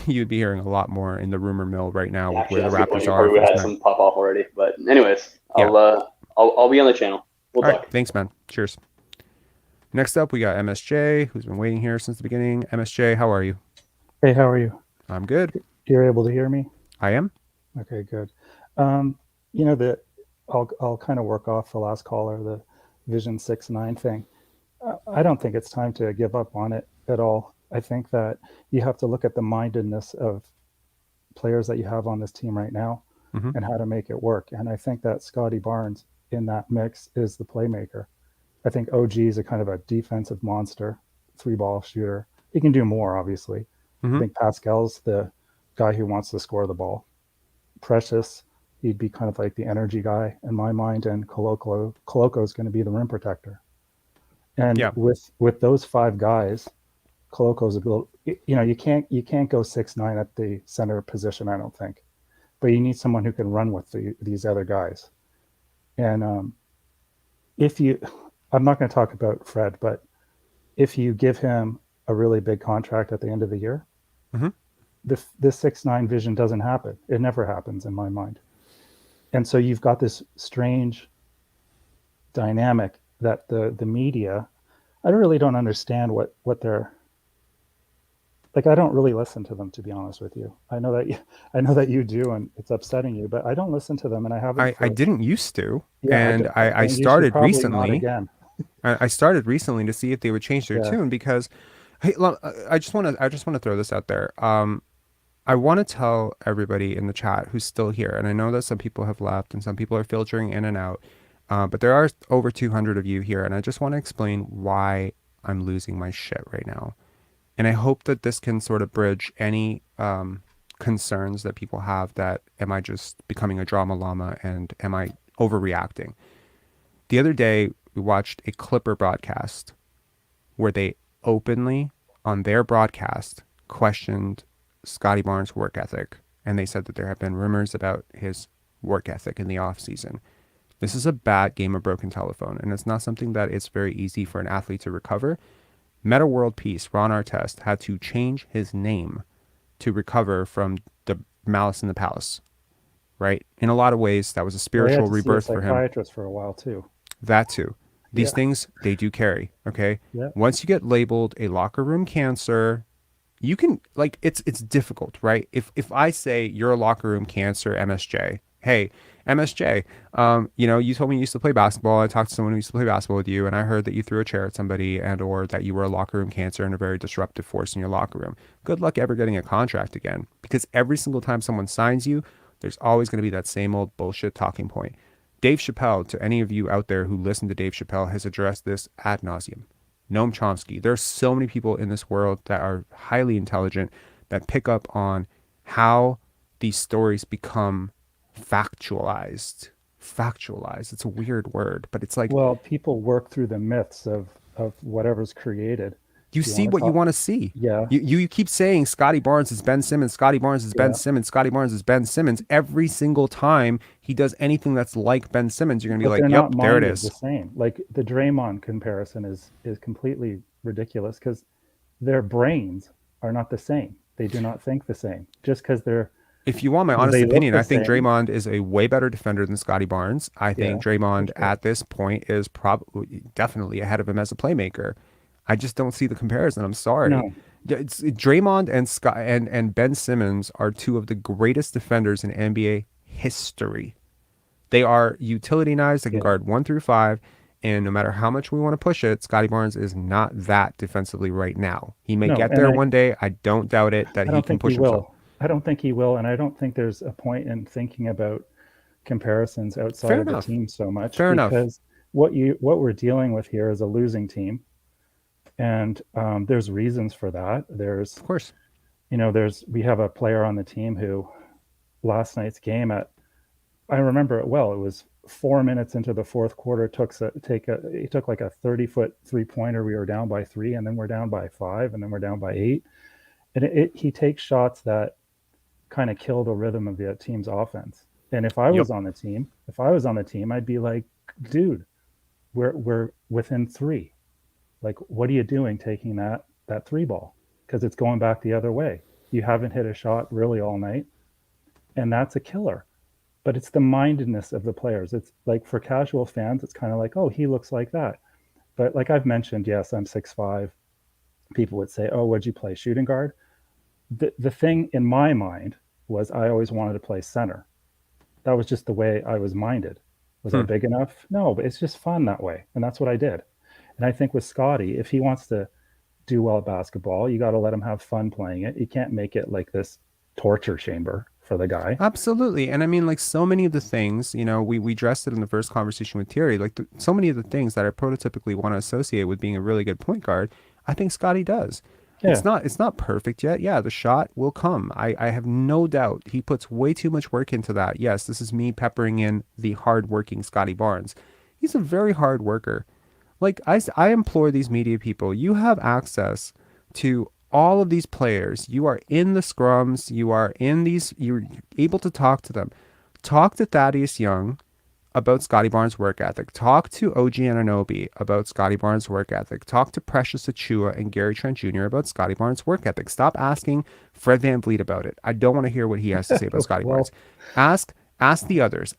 S1: you'd be hearing a lot more in the rumor mill right now with where the Raptors are.
S6: We had some pop off already, but anyways,
S1: Yeah.
S6: I'll be on the channel. We'll
S1: All
S6: talk.
S1: right, thanks, man. Cheers. Next up, we got MSJ, who's been waiting here since the beginning. MSJ, how are you?
S7: Hey, how are you?
S1: I'm good.
S7: You're able to hear me?
S1: I am.
S7: Okay, good. I'll kind of work off the last caller, the Vision 6-9 thing. I don't think it's time to give up on it at all. I think that you have to look at the mindedness of players that you have on this team right now and how to make it work. And I think that Scottie Barnes in that mix is the playmaker. I think OG is a kind of a defensive monster, 3-ball shooter. He can do more, obviously. I think Pascal's the guy who wants to score the ball. Precious, he'd be kind of like the energy guy in my mind, and Koloko is going to be the rim protector. And with those 5 guys, Koloko's a little, you can't go 6'9" at the center position, I don't think, but you need someone who can run with these other guys. And I'm not going to talk about Fred, but if you give him a really big contract at the end of the year, this 6'9" vision doesn't happen. It never happens in my mind. And so you've got this strange dynamic that the media, I really don't understand what they're like. I don't really listen to them, to be honest with you. I know that you do, and it's upsetting you, but I don't listen to them, and I haven't.
S1: I didn't used to,
S7: Yeah,
S1: and I started recently.
S7: Again.
S1: I started recently to see if they would change their tune, because hey, I just want to throw this out there. I want to tell everybody in the chat who's still here, and I know that some people have left and some people are filtering in and out, but there are over 200 of you here, and I just want to explain why I'm losing my shit right now. And I hope that this can sort of bridge any concerns that people have that, am I just becoming a drama llama and am I overreacting? The other day, we watched a Clipper broadcast where they openly, on their broadcast, questioned Scottie Barnes' work ethic. And they said that there have been rumors about his work ethic in the offseason. This is a bad game of broken telephone, and it's not something that it's very easy for an athlete to recover. Meta World Peace, Ron Artest, had to change his name to recover from the malice in the palace, right? In a lot of ways, that was a spiritual rebirth for him.
S7: Psychiatrist for a while too.
S1: That too. These things, they do carry, okay?
S7: Yeah.
S1: Once you get labeled a locker room cancer, you can, like, it's difficult, right? If I say you're a locker room cancer, MSJ, hey, MSJ, you told me you used to play basketball. I talked to someone who used to play basketball with you, and I heard that you threw a chair at somebody and or that you were a locker room cancer and a very disruptive force in your locker room. Good luck ever getting a contract again, because every single time someone signs you, there's always going to be that same old bullshit talking point. Dave Chappelle, to any of you out there who listen to Dave Chappelle, has addressed this ad nauseum. Noam Chomsky. There are so many people in this world that are highly intelligent that pick up on how these stories become factualized. It's a weird word, but it's like,
S7: well, people work through the myths of whatever's created.
S1: you see what you want to see.
S7: Yeah.
S1: You keep saying Scottie Barnes is Ben Simmons, Scottie Barnes is Ben Simmons, Scottie Barnes is Ben Simmons. Every single time he does anything that's like Ben Simmons, you're going to be like, yep, there it is.
S7: The same. Like the Draymond comparison is completely ridiculous, because their brains are not the same. They do not think the same. Just because they're...
S1: If you want my honest opinion, I think Draymond is a way better defender than Scottie Barnes. I think Draymond at this point is probably definitely ahead of him as a playmaker. I just don't see the comparison. I'm sorry.
S7: No.
S1: It's Draymond and Ben Simmons are two of the greatest defenders in NBA history. They are utility knives that can guard 1 through 5, And no matter how much we want to push it, Scottie Barnes is not that defensively right now. He may
S7: No,
S1: get
S7: and
S1: there one day. I don't doubt it that
S7: I
S1: he
S7: don't
S1: can
S7: think he
S1: push himself.
S7: will. I don't think he will, and I don't think there's a point in thinking about comparisons outside
S1: Fair
S7: of
S1: enough.
S7: the team so much,
S1: Fair enough.
S7: because what we're dealing with here is a losing team, and there's reasons for that. There's,
S1: Of course.
S7: we have a player on the team who last night's game, I remember it well. It was 4 minutes into the fourth quarter. He took like a 30-foot 3-pointer. We were down by 3, and then we're down by 5, and then we're down by 8. And he takes shots that kind of kill the rhythm of the team's offense. And if I was on the team, I'd be like, dude, we're within 3. Like, what are you doing taking that 3 ball? Because it's going back the other way. You haven't hit a shot really all night, and that's a killer. But it's the mindedness of the players. It's like, for casual fans, it's kind of like, oh, he looks like that. But like I've mentioned, yes, I'm 6'5". People would say, oh, what'd you play, shooting guard? The thing in my mind was I always wanted to play center. That was just the way I was minded. Was I big enough? No, but it's just fun that way. And that's what I did. And I think with Scottie, if he wants to do well at basketball, you got to let him have fun playing it. You can't make it like this torture chamber for the guy.
S1: Absolutely. And I mean, like, so many of the things, we addressed it in the first conversation with Thierry, like so many of the things that I prototypically want to associate with being a really good point guard, I think Scottie does.
S7: Yeah.
S1: It's not perfect yet. Yeah, the shot will come. I have no doubt he puts way too much work into that. Yes, this is me peppering in the hard-working Scottie Barnes. He's a very hard worker. Like, I implore these media people, you have access to all of these players. You are in the scrums. You're able to talk to them. Talk to Thaddeus Young about Scottie Barnes' work ethic. Talk to OG Anunoby about Scottie Barnes' work ethic. Talk to Precious Achua and Gary Trent Jr. about Scottie Barnes' work ethic. Stop asking Fred VanVleet about it. I don't want to hear what he has to say about Scottie
S7: Well,
S1: Barnes. Ask the others.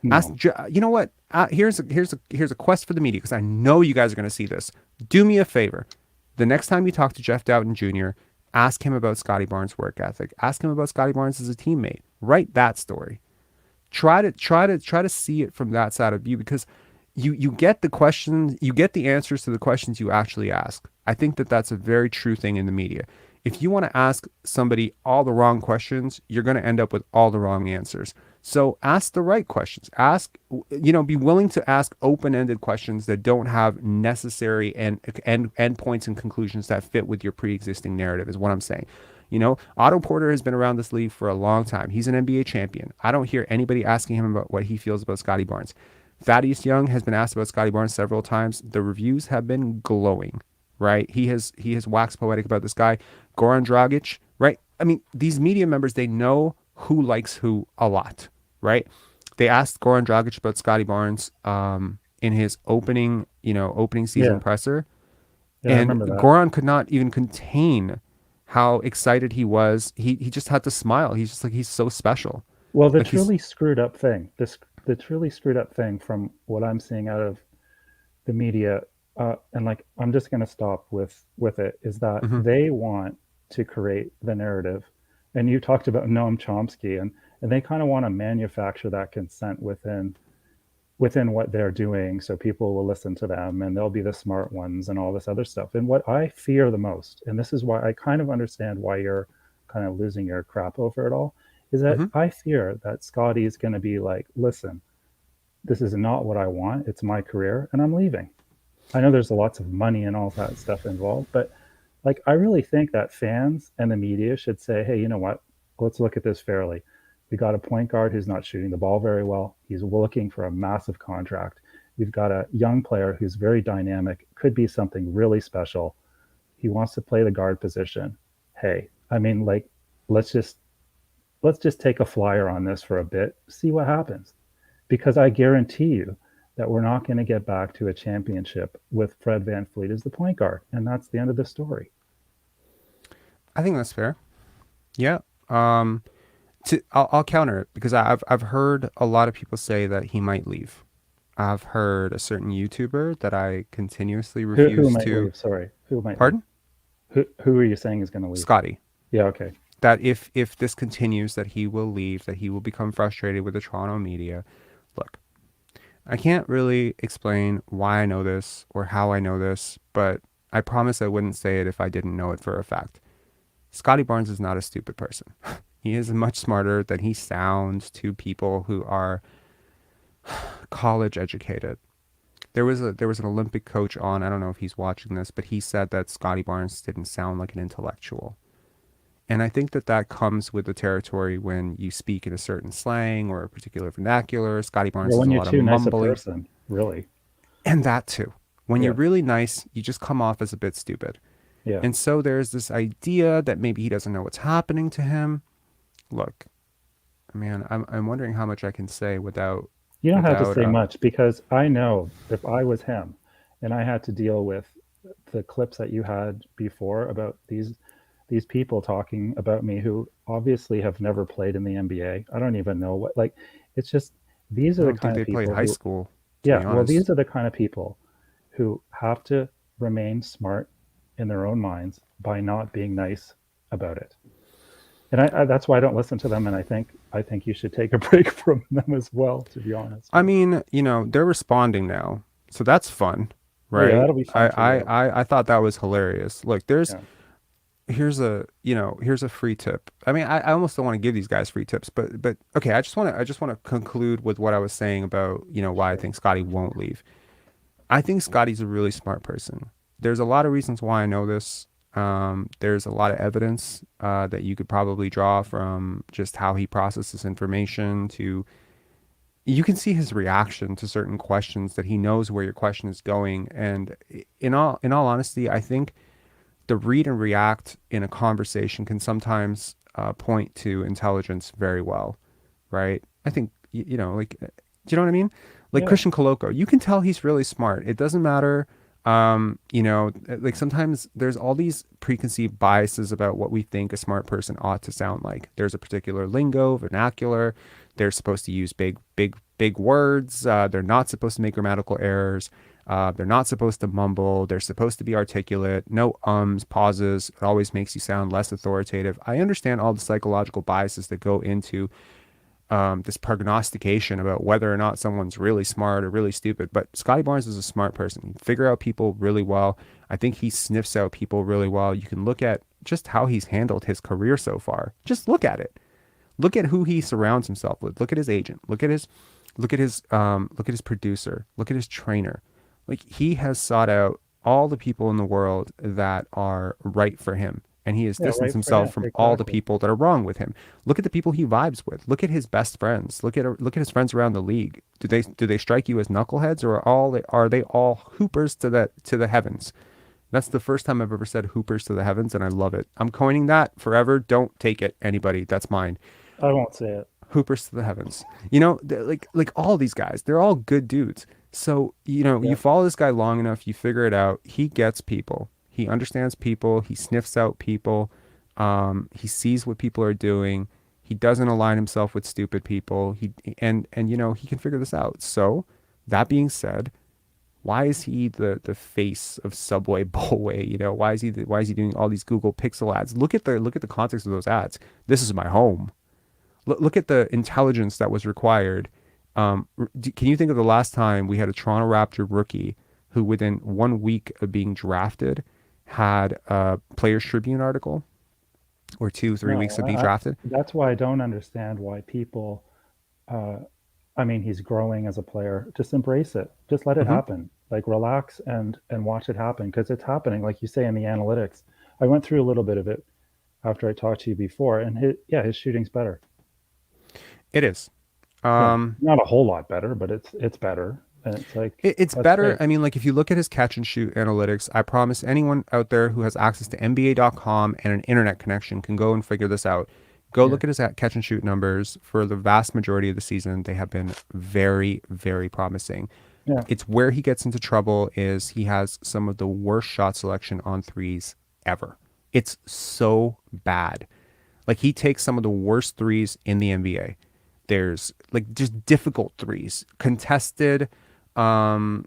S1: You know what? Here's a quest for the media, because I know you guys are going to see this. Do me a favor. The next time you talk to Jeff Dowden Jr., ask him about Scottie Barnes' work ethic. Ask him about Scottie Barnes as a teammate. Write that story. Try to see it from that side of view, because you get the questions, you get the answers to the questions you actually ask. I think that's a very true thing in the media. If you want to ask somebody all the wrong questions, you're going to end up with all the wrong answers. So ask the right questions. Be willing to ask open-ended questions that don't have necessary end points and conclusions that fit with your pre-existing narrative, is what I'm saying. Otto Porter has been around this league for a long time. He's an NBA champion. I don't hear anybody asking him about what he feels about Scottie Barnes. Thaddeus Young has been asked about Scottie Barnes several times. The reviews have been glowing, right? He has waxed poetic about this guy. Goran Dragic, right? I mean, these media members, they know who likes who a lot, right? They asked Goran Dragic about Scottie Barnes in his opening season presser.
S7: Yeah, I
S1: and
S7: remember that.
S1: Goran could not even contain how excited he was. He just had to smile. He's just like, he's so special.
S7: Well, the
S1: Like,
S7: truly screwed up thing from what I'm seeing out of the media, and like, I'm just going to stop with it, is that they want to create the narrative. And you talked about Noam Chomsky, and they kind of want to manufacture that consent within what they're doing, so people will listen to them and they'll be the smart ones and all this other stuff. And what I fear the most, and this is why I kind of understand why you're kind of losing your crap over it all, is that I fear that Scottie is going to be like, listen, this is not what I want. It's my career, and I'm leaving. I know there's lots of money and all that stuff involved, but like, I really think that fans and the media should say, hey, you know what? Let's look at this fairly. We got a point guard who's not shooting the ball very well. He's looking for a massive contract. We've got a young player who's very dynamic, could be something really special. He wants to play the guard position. Hey, I mean, like, let's just take a flyer on this for a bit, see what happens. Because I guarantee you that we're not going to get back to a championship with Fred VanVleet as the point guard. And that's the end of the story.
S1: I think that's fair. Yeah. I'll counter it, because I've heard a lot of people say that he might leave. I've heard a certain YouTuber that I continuously refuse
S7: who might
S1: to.
S7: leave? Sorry, who might?
S1: Pardon?
S7: Leave? Who are you saying is going to leave?
S1: Scottie.
S7: Yeah. Okay.
S1: That if this continues, that he will leave, that he will become frustrated with the Toronto media. Look, I can't really explain why I know this or how I know this, but I promise I wouldn't say it if I didn't know it for a fact. Scottie Barnes is not a stupid person. He is much smarter than he sounds to people who are college educated. There was an Olympic coach on, I don't know if he's watching this, but he said that Scottie Barnes didn't sound like an intellectual. And I think that that comes with the territory when you speak in a certain slang or a particular vernacular. Scottie Barnes
S7: Well,
S1: does
S7: when
S1: a
S7: you're
S1: lot of
S7: too nice a
S1: mumbling.
S7: person, really.
S1: And that too. When you're
S7: Yeah.
S1: really nice, you just come off as a bit stupid.
S7: Yeah.
S1: And so there's this idea that maybe he doesn't know what's happening to him. Look, man, I'm wondering how much I can say without
S7: You don't have to
S1: without
S7: say much, because I know if I was him and I had to deal with the clips that you had before about these people talking about me who obviously have never played in the NBA. I don't even know what, like, it's just, these
S1: I
S7: are the
S1: don't think
S7: kind of
S1: they played
S7: people
S1: high
S7: who,
S1: school, to be
S7: yeah, well,
S1: honest.
S7: these are the kind of people who have to remain smart in their own minds by not being nice about it. And that's why I don't listen to them. And I think you should take a break from them as well, to be honest.
S1: I mean, they're responding now, so that's fun,
S7: Oh yeah,
S1: right?
S7: that'll be
S1: I
S7: fun for
S1: I
S7: you.
S1: I, I thought that was hilarious. Look,
S7: Yeah.
S1: here's a free tip. I mean, I almost don't want to give these guys free tips, but okay, I just want to conclude with what I was saying about, why I
S7: Sure.
S1: think Scotty won't leave. I think Scotty's a really smart person. There's a lot of reasons why I know this. There's a lot of evidence that you could probably draw from just how he processes information to you can see his reaction to certain questions that he knows where your question is going. And in all honesty, I think the read and react in a conversation can sometimes point to intelligence very well, right? I think like, do you know what I mean? Like
S7: Yeah.
S1: Christian Coloco, you can tell he's really smart. It doesn't matter. Like sometimes there's all these preconceived biases about what we think a smart person ought to sound like. There's a particular lingo, vernacular. They're supposed to use big words. They're not supposed to make grammatical errors. They're not supposed to mumble. They're supposed to be articulate. No ums, pauses. It always makes you sound less authoritative. I understand all the psychological biases that go into this prognostication about whether or not someone's really smart or really stupid. But Scottie Barnes is a smart person. He can figure out people really well. I think he sniffs out people really well. You can look at just how he's handled his career so far. Just look at it. Look at who he surrounds himself with. Look at his agent. Look at his producer. Look at his trainer. Like he has sought out all the people in the world that are right for him. And he has
S7: Yeah,
S1: distanced
S7: right for him.
S1: himself from all the
S7: Exactly.
S1: people that are wrong with him. Look at the people he vibes with. Look at his best friends. Look at his friends around the league. Do they strike you as knuckleheads, or are they all hoopers to the heavens? That's the first time I've ever said hoopers to the heavens, and I love it. I'm coining that forever. Don't take it, anybody. That's mine.
S7: I won't say it.
S1: Hoopers to the heavens. Like all these guys, they're all good dudes. So,
S7: Yeah.
S1: you follow this guy long enough, you figure it out. He gets people. He understands people. He sniffs out people. He sees what people are doing. He doesn't align himself with stupid people. And he can figure this out. So, that being said, why is he the face of Subway Bullway? Why is he doing all these Google Pixel ads? Look at the context of those ads. This is my home. Look at the intelligence that was required. Can you think of the last time we had a Toronto Raptor rookie who, within 1 week of being drafted, had a Players Tribune article, or 2, 3 weeks of
S7: No,
S1: being drafted?
S7: that's why I don't understand why people. Uh, I mean, he's growing as a player. Just embrace it. Just let it
S1: Hmm.
S7: happen. Like relax and watch it happen, because it's happening. Like you say in the analytics, I went through a little bit of it after I talked to you before, and his shooting's better.
S1: It is.
S7: Yeah,
S1: Um,
S7: not a whole lot better, but it's better, and it's like
S1: it's
S7: that's
S1: better.
S7: great.
S1: I mean, like if you look at his catch and shoot analytics, I promise anyone out there who has access to NBA.com and an internet connection can go and figure this out. Go
S7: Yeah,
S1: look at his catch and shoot numbers for the vast majority of the season. They have been very, very promising.
S7: yeah.
S1: It's where he gets into trouble is he has some of the worst shot selection on threes ever. It's so bad. Like he takes some of the worst threes in the NBA. There's like just difficult threes, contested, early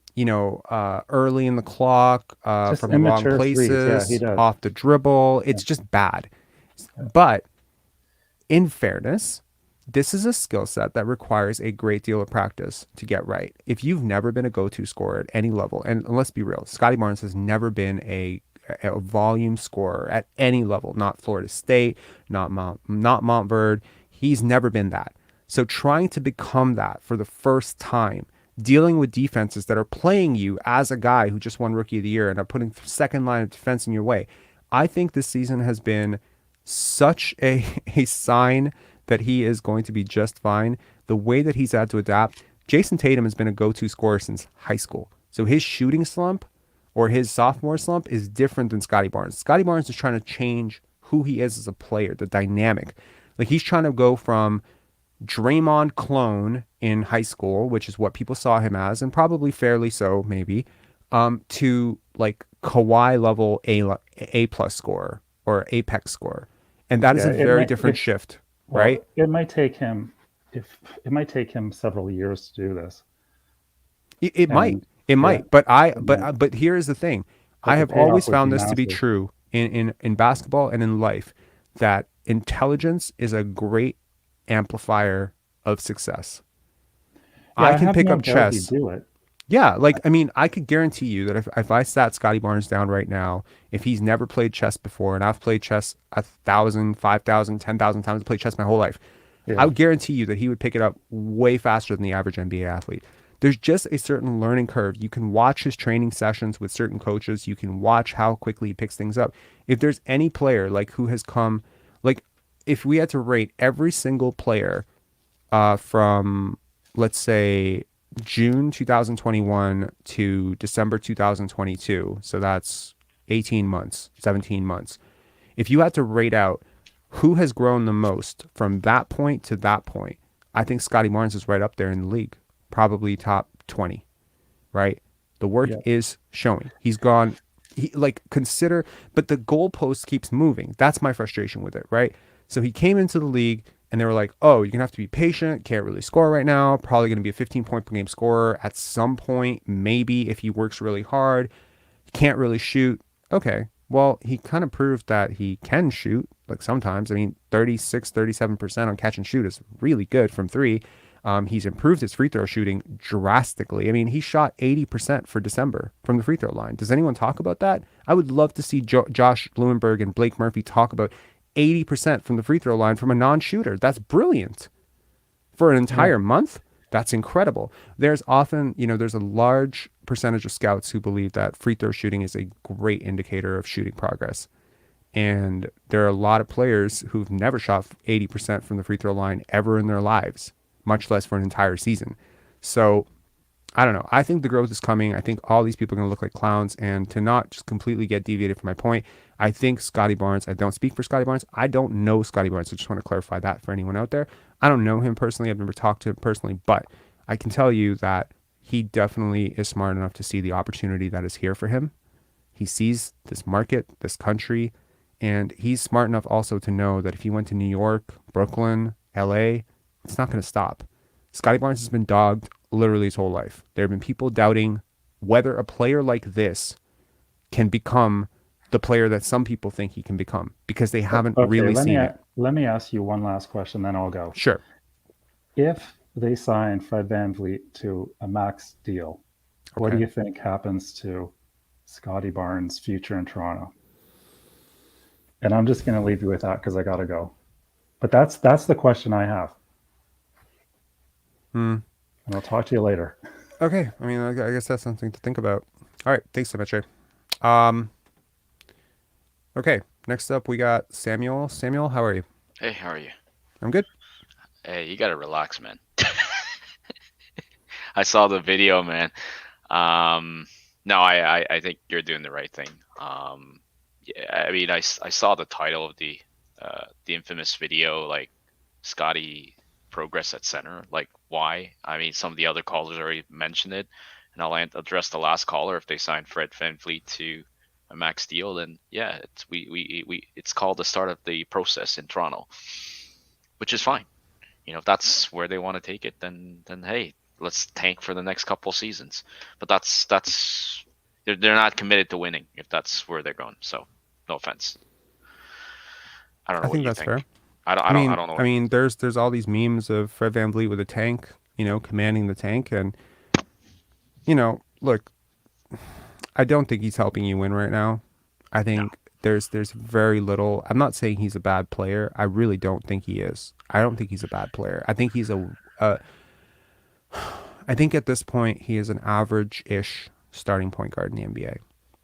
S1: in the clock,
S7: Just
S1: from the wrong
S7: immature threes. Yeah, he
S1: places,
S7: does.
S1: off the dribble.
S7: Yeah,
S1: It's just bad.
S7: yeah,
S1: But in fairness, this is a skill set that requires a great deal of practice to get right. If you've never been a go-to scorer at any level, and let's be real, Scottie Barnes has never been a volume scorer at any level, not Florida State, not Montverde. He's never been that. So trying to become that for the first time, dealing with defenses that are playing you as a guy who just won Rookie of the Year and are putting second line of defense in your way. I think this season has been such a sign that he is going to be just fine. The way that he's had to adapt. Jason Tatum has been a go-to scorer since high school. So his shooting slump or his sophomore slump is different than Scottie Barnes. Scottie Barnes is trying to change who he is as a player, the dynamic. Like he's trying to go from Draymond clone in high school, which is what people saw him as, and probably fairly so, maybe, to like Kawhi level A plus scorer or apex scorer, and that is a very different shift, right?
S7: It might take him several years to do this.
S1: It might, but here is the thing: I have always found this to be true in basketball and in life, that intelligence is a great amplifier of success. I can pick up chess. Yeah, like I mean, I could guarantee you that if I sat Scottie Barnes down right now, if he's never played chess before, and I've played chess 1,000, 5,000, 10,000 times, I've played chess my whole life, I would guarantee you that he would pick it up way faster than the average NBA athlete. There's just a certain learning curve. You can watch his training sessions with certain coaches. You can watch how quickly he picks things up. If there's any player like who has come, like if we had to rate every single player from, let's say, June 2021 to December 2022, so that's 18 months, 17 months. If you had to rate out who has grown the most from that point to that point, I think Scottie Barnes is right up there in the league, probably top 20, right? The work is showing. He's gone, but the goalpost keeps moving. That's my frustration with it, right? So he came into the league and they were like, oh, you're going to have to be patient, can't really score right now, probably going to be a 15-point per game scorer at some point, maybe if he works really hard, can't really shoot. Okay, well, he kind of proved that he can shoot, like sometimes. I mean, 36, 37% on catch and shoot is really good from three. He's improved his free throw shooting drastically. I mean, he shot 80% for December from the free throw line. Does anyone talk about that? I would love to see Josh Blumenberg and Blake Murphy talk about 80% from the free throw line from a non-shooter. That's brilliant. For an entire month, that's incredible. There's often, there's a large percentage of scouts who believe that free throw shooting is a great indicator of shooting progress. And there are a lot of players who've never shot 80% from the free throw line ever in their lives, much less for an entire season. So I don't know. I think the growth is coming. I think all these people are going to look like clowns. And to not just completely get deviated from my point, I think Scottie Barnes, I don't speak for Scottie Barnes. I don't know Scottie Barnes. I just want to clarify that for anyone out there. I don't know him personally. I've never talked to him personally, but I can tell you that he definitely is smart enough to see the opportunity that is here for him. He sees this market, this country, and he's smart enough also to know that if he went to New York, Brooklyn, LA, it's not going to stop. Scottie Barnes has been dogged literally his whole life. There have been people doubting whether a player like this can become the player that some people think he can become because they haven't really seen it.
S7: Let me ask you one last question, then I'll go.
S1: Sure.
S7: If they sign Fred VanVleet to a max deal, what do you think happens to Scottie Barnes' future in Toronto? And I'm just going to leave you with that because I got to go. But that's the question I have. And I'll talk to you later.
S1: Okay. I mean, I guess that's something to think about. All right. Thanks so much, Jay. Okay. Next up, we got Samuel. Samuel, how are you?
S8: Hey, how are you?
S1: I'm good.
S8: Hey, you gotta relax, man. I saw the video, man. No, I think you're doing the right thing. Yeah, I mean, I saw the title of the infamous video, like Scottie progress at center. Like, why? I mean, some of the other callers already mentioned it, and I'll address the last caller. If they sign Fred VanVleet to a max deal, then yeah, it's called the start of the process in Toronto, which is fine. If that's where they want to take it, then hey, let's tank for the next couple seasons. But that's they're not committed to winning if that's where they're going. So no offense. I don't know.
S1: I think that's fair.
S8: I don't know.
S1: I mean, there's all these memes of Fred VanVleet with a tank, commanding the tank, and look, I don't think he's helping you win right now. I think there's very little. I'm not saying he's a bad player. I really don't think he is. I don't think he's a bad player. I think he's I think at this point he is an average-ish starting point guard in the NBA.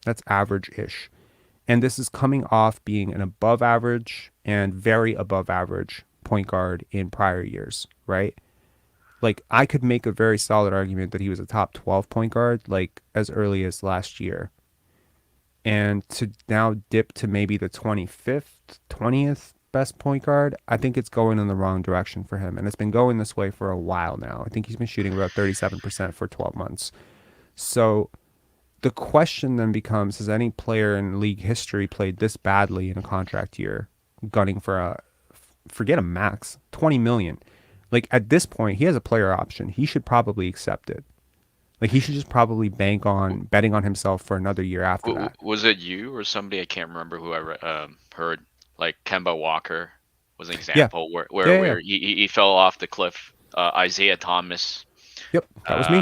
S1: That's average-ish. And this is coming off being an above average and very above average point guard in prior years, right? Like, I could make a very solid argument that he was a top 12 point guard, like, as early as last year. And to now dip to maybe the 25th, 20th best point guard, I think it's going in the wrong direction for him. And it's been going this way for a while now. I think he's been shooting about 37% for 12 months. So the question then becomes, has any player in league history played this badly in a contract year, gunning for forget a max, 20 million? Like, at this point, he has a player option. He should probably accept it. Like, he should just probably betting on himself for another year after that.
S8: Was it you or somebody? I can't remember who I heard. Like Kemba Walker was an example where he fell off the cliff. Isaiah Thomas.
S1: Yep, that was me.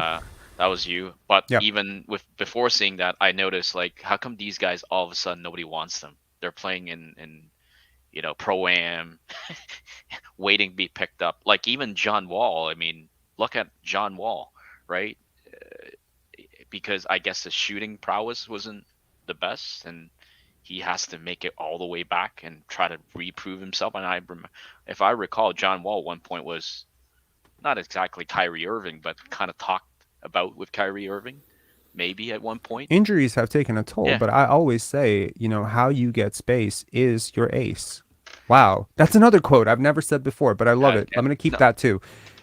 S8: That was you. But even before seeing that, I noticed, like, how come these guys all of a sudden nobody wants them? They're playing in pro-am, waiting to be picked up. Like, even John Wall. I mean, look at John Wall, right? Because I guess the shooting prowess wasn't the best, and he has to make it all the way back and try to reprove himself. And if I recall, John Wall at one point was not exactly Kyrie Irving, but kind of talked about with Kyrie Irving, maybe at one point.
S1: Injuries have taken a toll, but I always say, how you get space is your ace. Wow, that's another quote I've never said before, but I love it. I'm going to keep that too.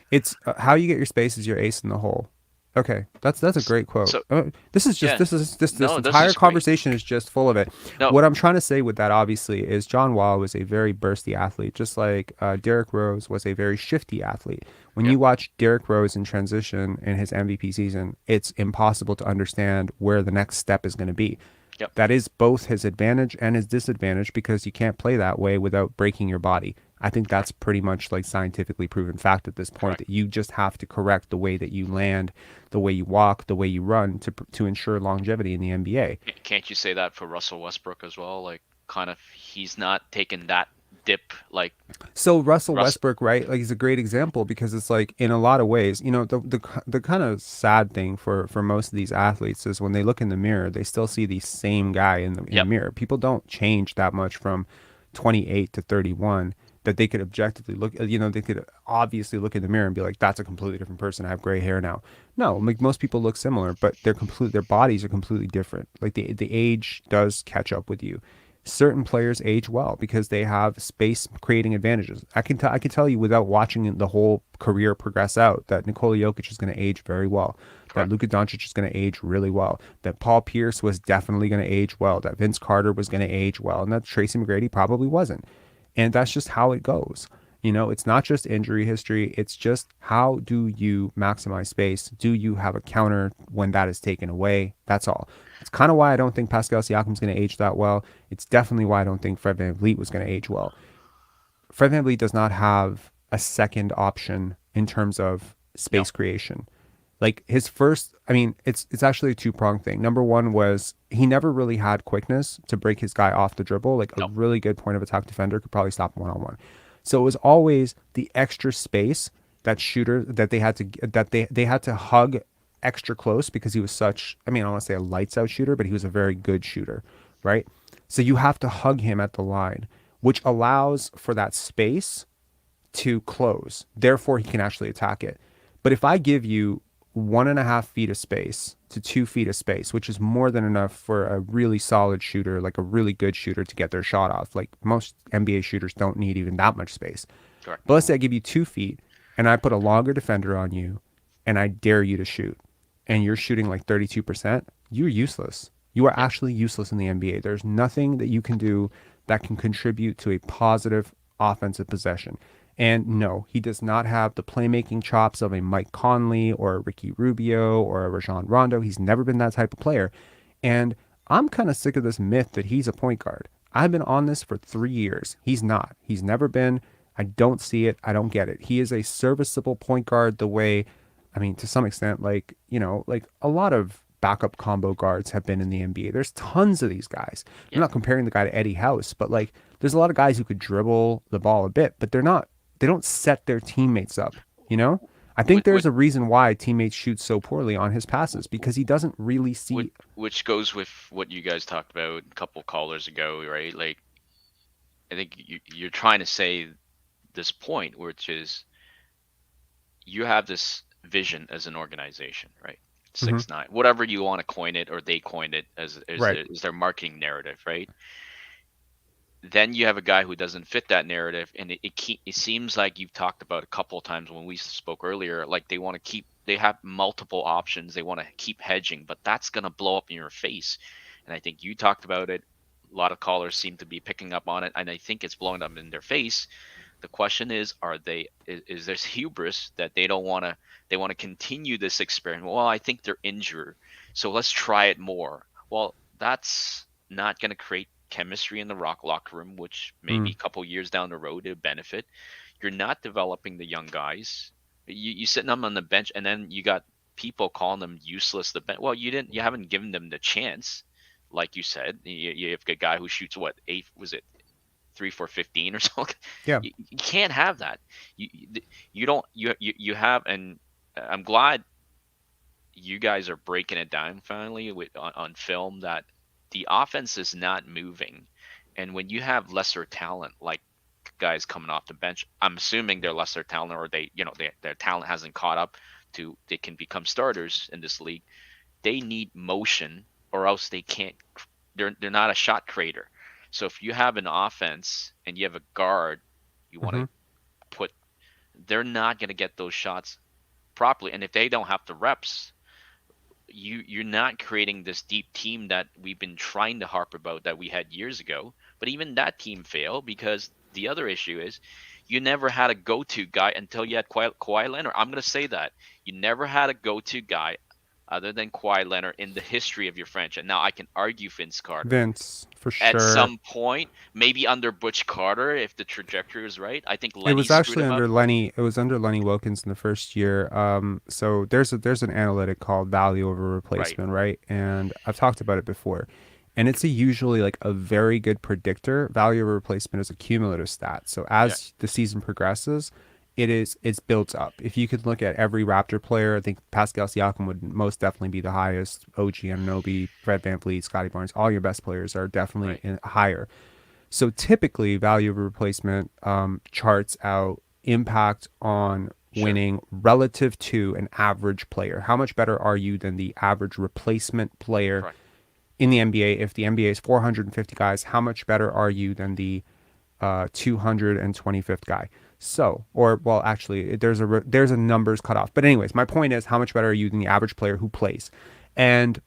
S1: It's how you get your space is your ace in the hole. Okay, that's a great quote. So, this entire conversation is just full of it. No. What I'm trying to say with that, obviously, is John Wall was a very bursty athlete, just like Derrick Rose was a very shifty athlete. When you watch Derrick Rose in transition in his MVP season, it's impossible to understand where the next step is going to be.
S8: Yep.
S1: That is both his advantage and his disadvantage, because you can't play that way without breaking your body. I think that's pretty much like scientifically proven fact at this point, that you just have to correct the way that you land, the way you walk, the way you run to ensure longevity in the NBA.
S8: Can't you say that for Russell Westbrook as well? Like, kind of, he's not taking that dip like.
S1: So Russell Westbrook, right? Like, he's a great example, because it's like, in a lot of ways, the kind of sad thing for most of these athletes is when they look in the mirror, they still see the same guy in the mirror. People don't change that much from 28 to 31. That they could objectively look, they could obviously look in the mirror and be like, that's a completely different person. I have gray hair now. No, like, most people look similar, but their bodies are completely different. Like, the age does catch up with you. Certain players age well because they have space creating advantages. I can tell you without watching the whole career progress out that Nikola Jokic is going to age very well. That Luka Doncic is going to age really well. That Paul Pierce was definitely going to age well. That Vince Carter was going to age well, and that Tracy McGrady probably wasn't. And that's just how it goes. It's not just injury history. It's just, how do you maximize space? Do you have a counter when that is taken away? That's all. It's kind of why I don't think Pascal Siakam's going to age that well. It's definitely why I don't think Fred VanVleet was going to age well. Fred VanVleet does not have a second option in terms of space creation. Like, his first, it's actually a two-pronged thing. Number one was he never really had quickness to break his guy off the dribble. Like, a really good point of attack defender could probably stop him one-on-one. So it was always the extra space, that shooter that they had to hug extra close, because he was such, I don't want to say a lights out shooter, but he was a very good shooter, right? So you have to hug him at the line, which allows for that space to close. Therefore, he can actually attack it. But if I give you 1.5 feet of space to 2 feet of space, which is more than enough for a really solid shooter, like a really good shooter, to get their shot off. Like, most NBA shooters don't need even that much space.
S8: Correct.
S1: But let's say I give you 2 feet and I put a longer defender on you and I dare you to shoot, and you're shooting like 32%, you're useless. You are actually useless in the NBA. There's nothing that you can do that can contribute to a positive offensive possession. And no, he does not have the playmaking chops of a Mike Conley or a Ricky Rubio or a Rajon Rondo. He's never been that type of player. And I'm kind of sick of this myth that he's a point guard. I've been on this for 3 years. He's not. He's never been I don't see it. I don't get it. He is a serviceable point guard the way, I mean, to some extent, like, you know, like a lot of backup combo guards have been in the NBA. There's tons of these guys. I'm
S8: Yeah.
S1: not comparing the guy to Eddie House, but like there's a lot of guys who could dribble the ball a bit, but they don't set their teammates up, you know? I think
S8: With,
S1: there's a reason why teammates shoot so poorly on his passes because he doesn't really see.
S8: which goes with what you guys talked about a couple callers ago, right? Like, I think you're trying to say this point, which is you have this vision as an organization, right?
S1: Mhm.
S8: 6ix9ine, whatever you want to coin it, or they coined it as
S1: Right.
S8: their marketing narrative, right? Then you have a guy who doesn't fit that narrative, and it seems like you've talked about a couple of times when we spoke earlier, like they have multiple options, they want to keep hedging, but that's going to blow up in your face. And I think you talked about it. A lot of callers seem to be picking up on it, and I think it's blowing up in their face. The question is, is there hubris that they want to continue this experiment? Well, I think they're injured, so let's try it more. Well, that's not going to create chemistry in the locker room, which maybe a couple years down the road it'll benefit. You're not developing the young guys. You sitting them on the bench, and then you got people calling them useless. Well, you haven't given them the chance, like you said. You have a guy who shoots what, 3 for 15 or something.
S1: Yeah.
S8: You can't have that. You have, and I'm glad you guys are breaking it down finally on film that the offense is not moving. And when you have lesser talent, like guys coming off the bench, I'm assuming they're lesser talent, or their talent hasn't caught up to, they can become starters in this league. They need motion, or else they can't, they're not a shot creator. So if you have an offense and you have a guard, you want to put, they're not going to get those shots properly. And if they don't have the reps, you're not creating this deep team that we've been trying to harp about that we had years ago. But even that team failed because the other issue is you never had a go-to guy until you had Kawhi Leonard. I'm going to say that. You never had a go-to guy other than Kawhi Leonard in the history of your franchise. Now, I can argue Vince Carter.
S1: Vince, for sure.
S8: At some point, maybe under Butch Carter, if the trajectory was right. I think Lenny
S1: It was
S8: screwed
S1: actually
S8: him
S1: under
S8: up.
S1: Lenny. It was under Lenny Wilkins in the first year. So there's an analytic called value over replacement, right? And I've talked about it before, and it's usually like a very good predictor. Value over replacement is a cumulative stat. So as the season progresses, it's built up. If you could look at every Raptor player, I think Pascal Siakam would most definitely be the highest. OG Anunoby, Fred VanVleet, Scottie Barnes, all your best players are definitely higher. So typically, value of replacement charts out impact on winning relative to an average player. How much better are you than the average replacement player in the NBA? If the NBA is 450 guys, how much better are you than the 225th guy? So, or well, actually, there's a numbers cutoff. But anyways, my point is, how much better are you than the average player who plays? And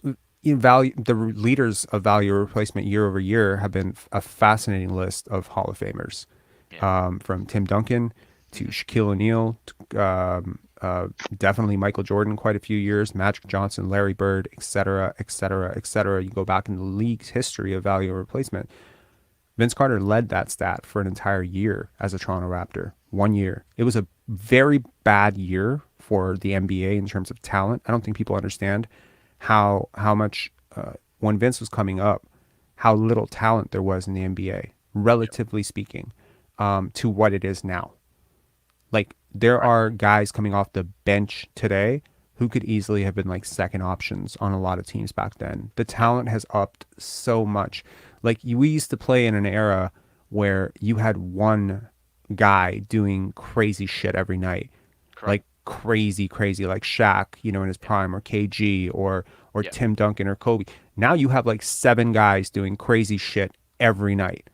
S1: the leaders of value replacement year over year have been a fascinating list of Hall of Famers, from Tim Duncan to Shaquille O'Neal, definitely Michael Jordan, quite a few years, Magic Johnson, Larry Bird, etc., etc., etc. You go back in the league's history of value replacement. Vince Carter led that stat for an entire year as a Toronto Raptor. 1 year. It was a very bad year for the NBA in terms of talent. I don't think people understand how much when Vince was coming up, how little talent there was in the NBA, relatively speaking, to what it is now. Like there are guys coming off the bench today who could easily have been like second options on a lot of teams back then. The talent has upped so much. Like we used to play in an era where you had one guy doing crazy shit every night. Like crazy, like Shaq, in his prime, or KG, or Tim Duncan or Kobe. Now you have like 7 guys doing crazy shit every night.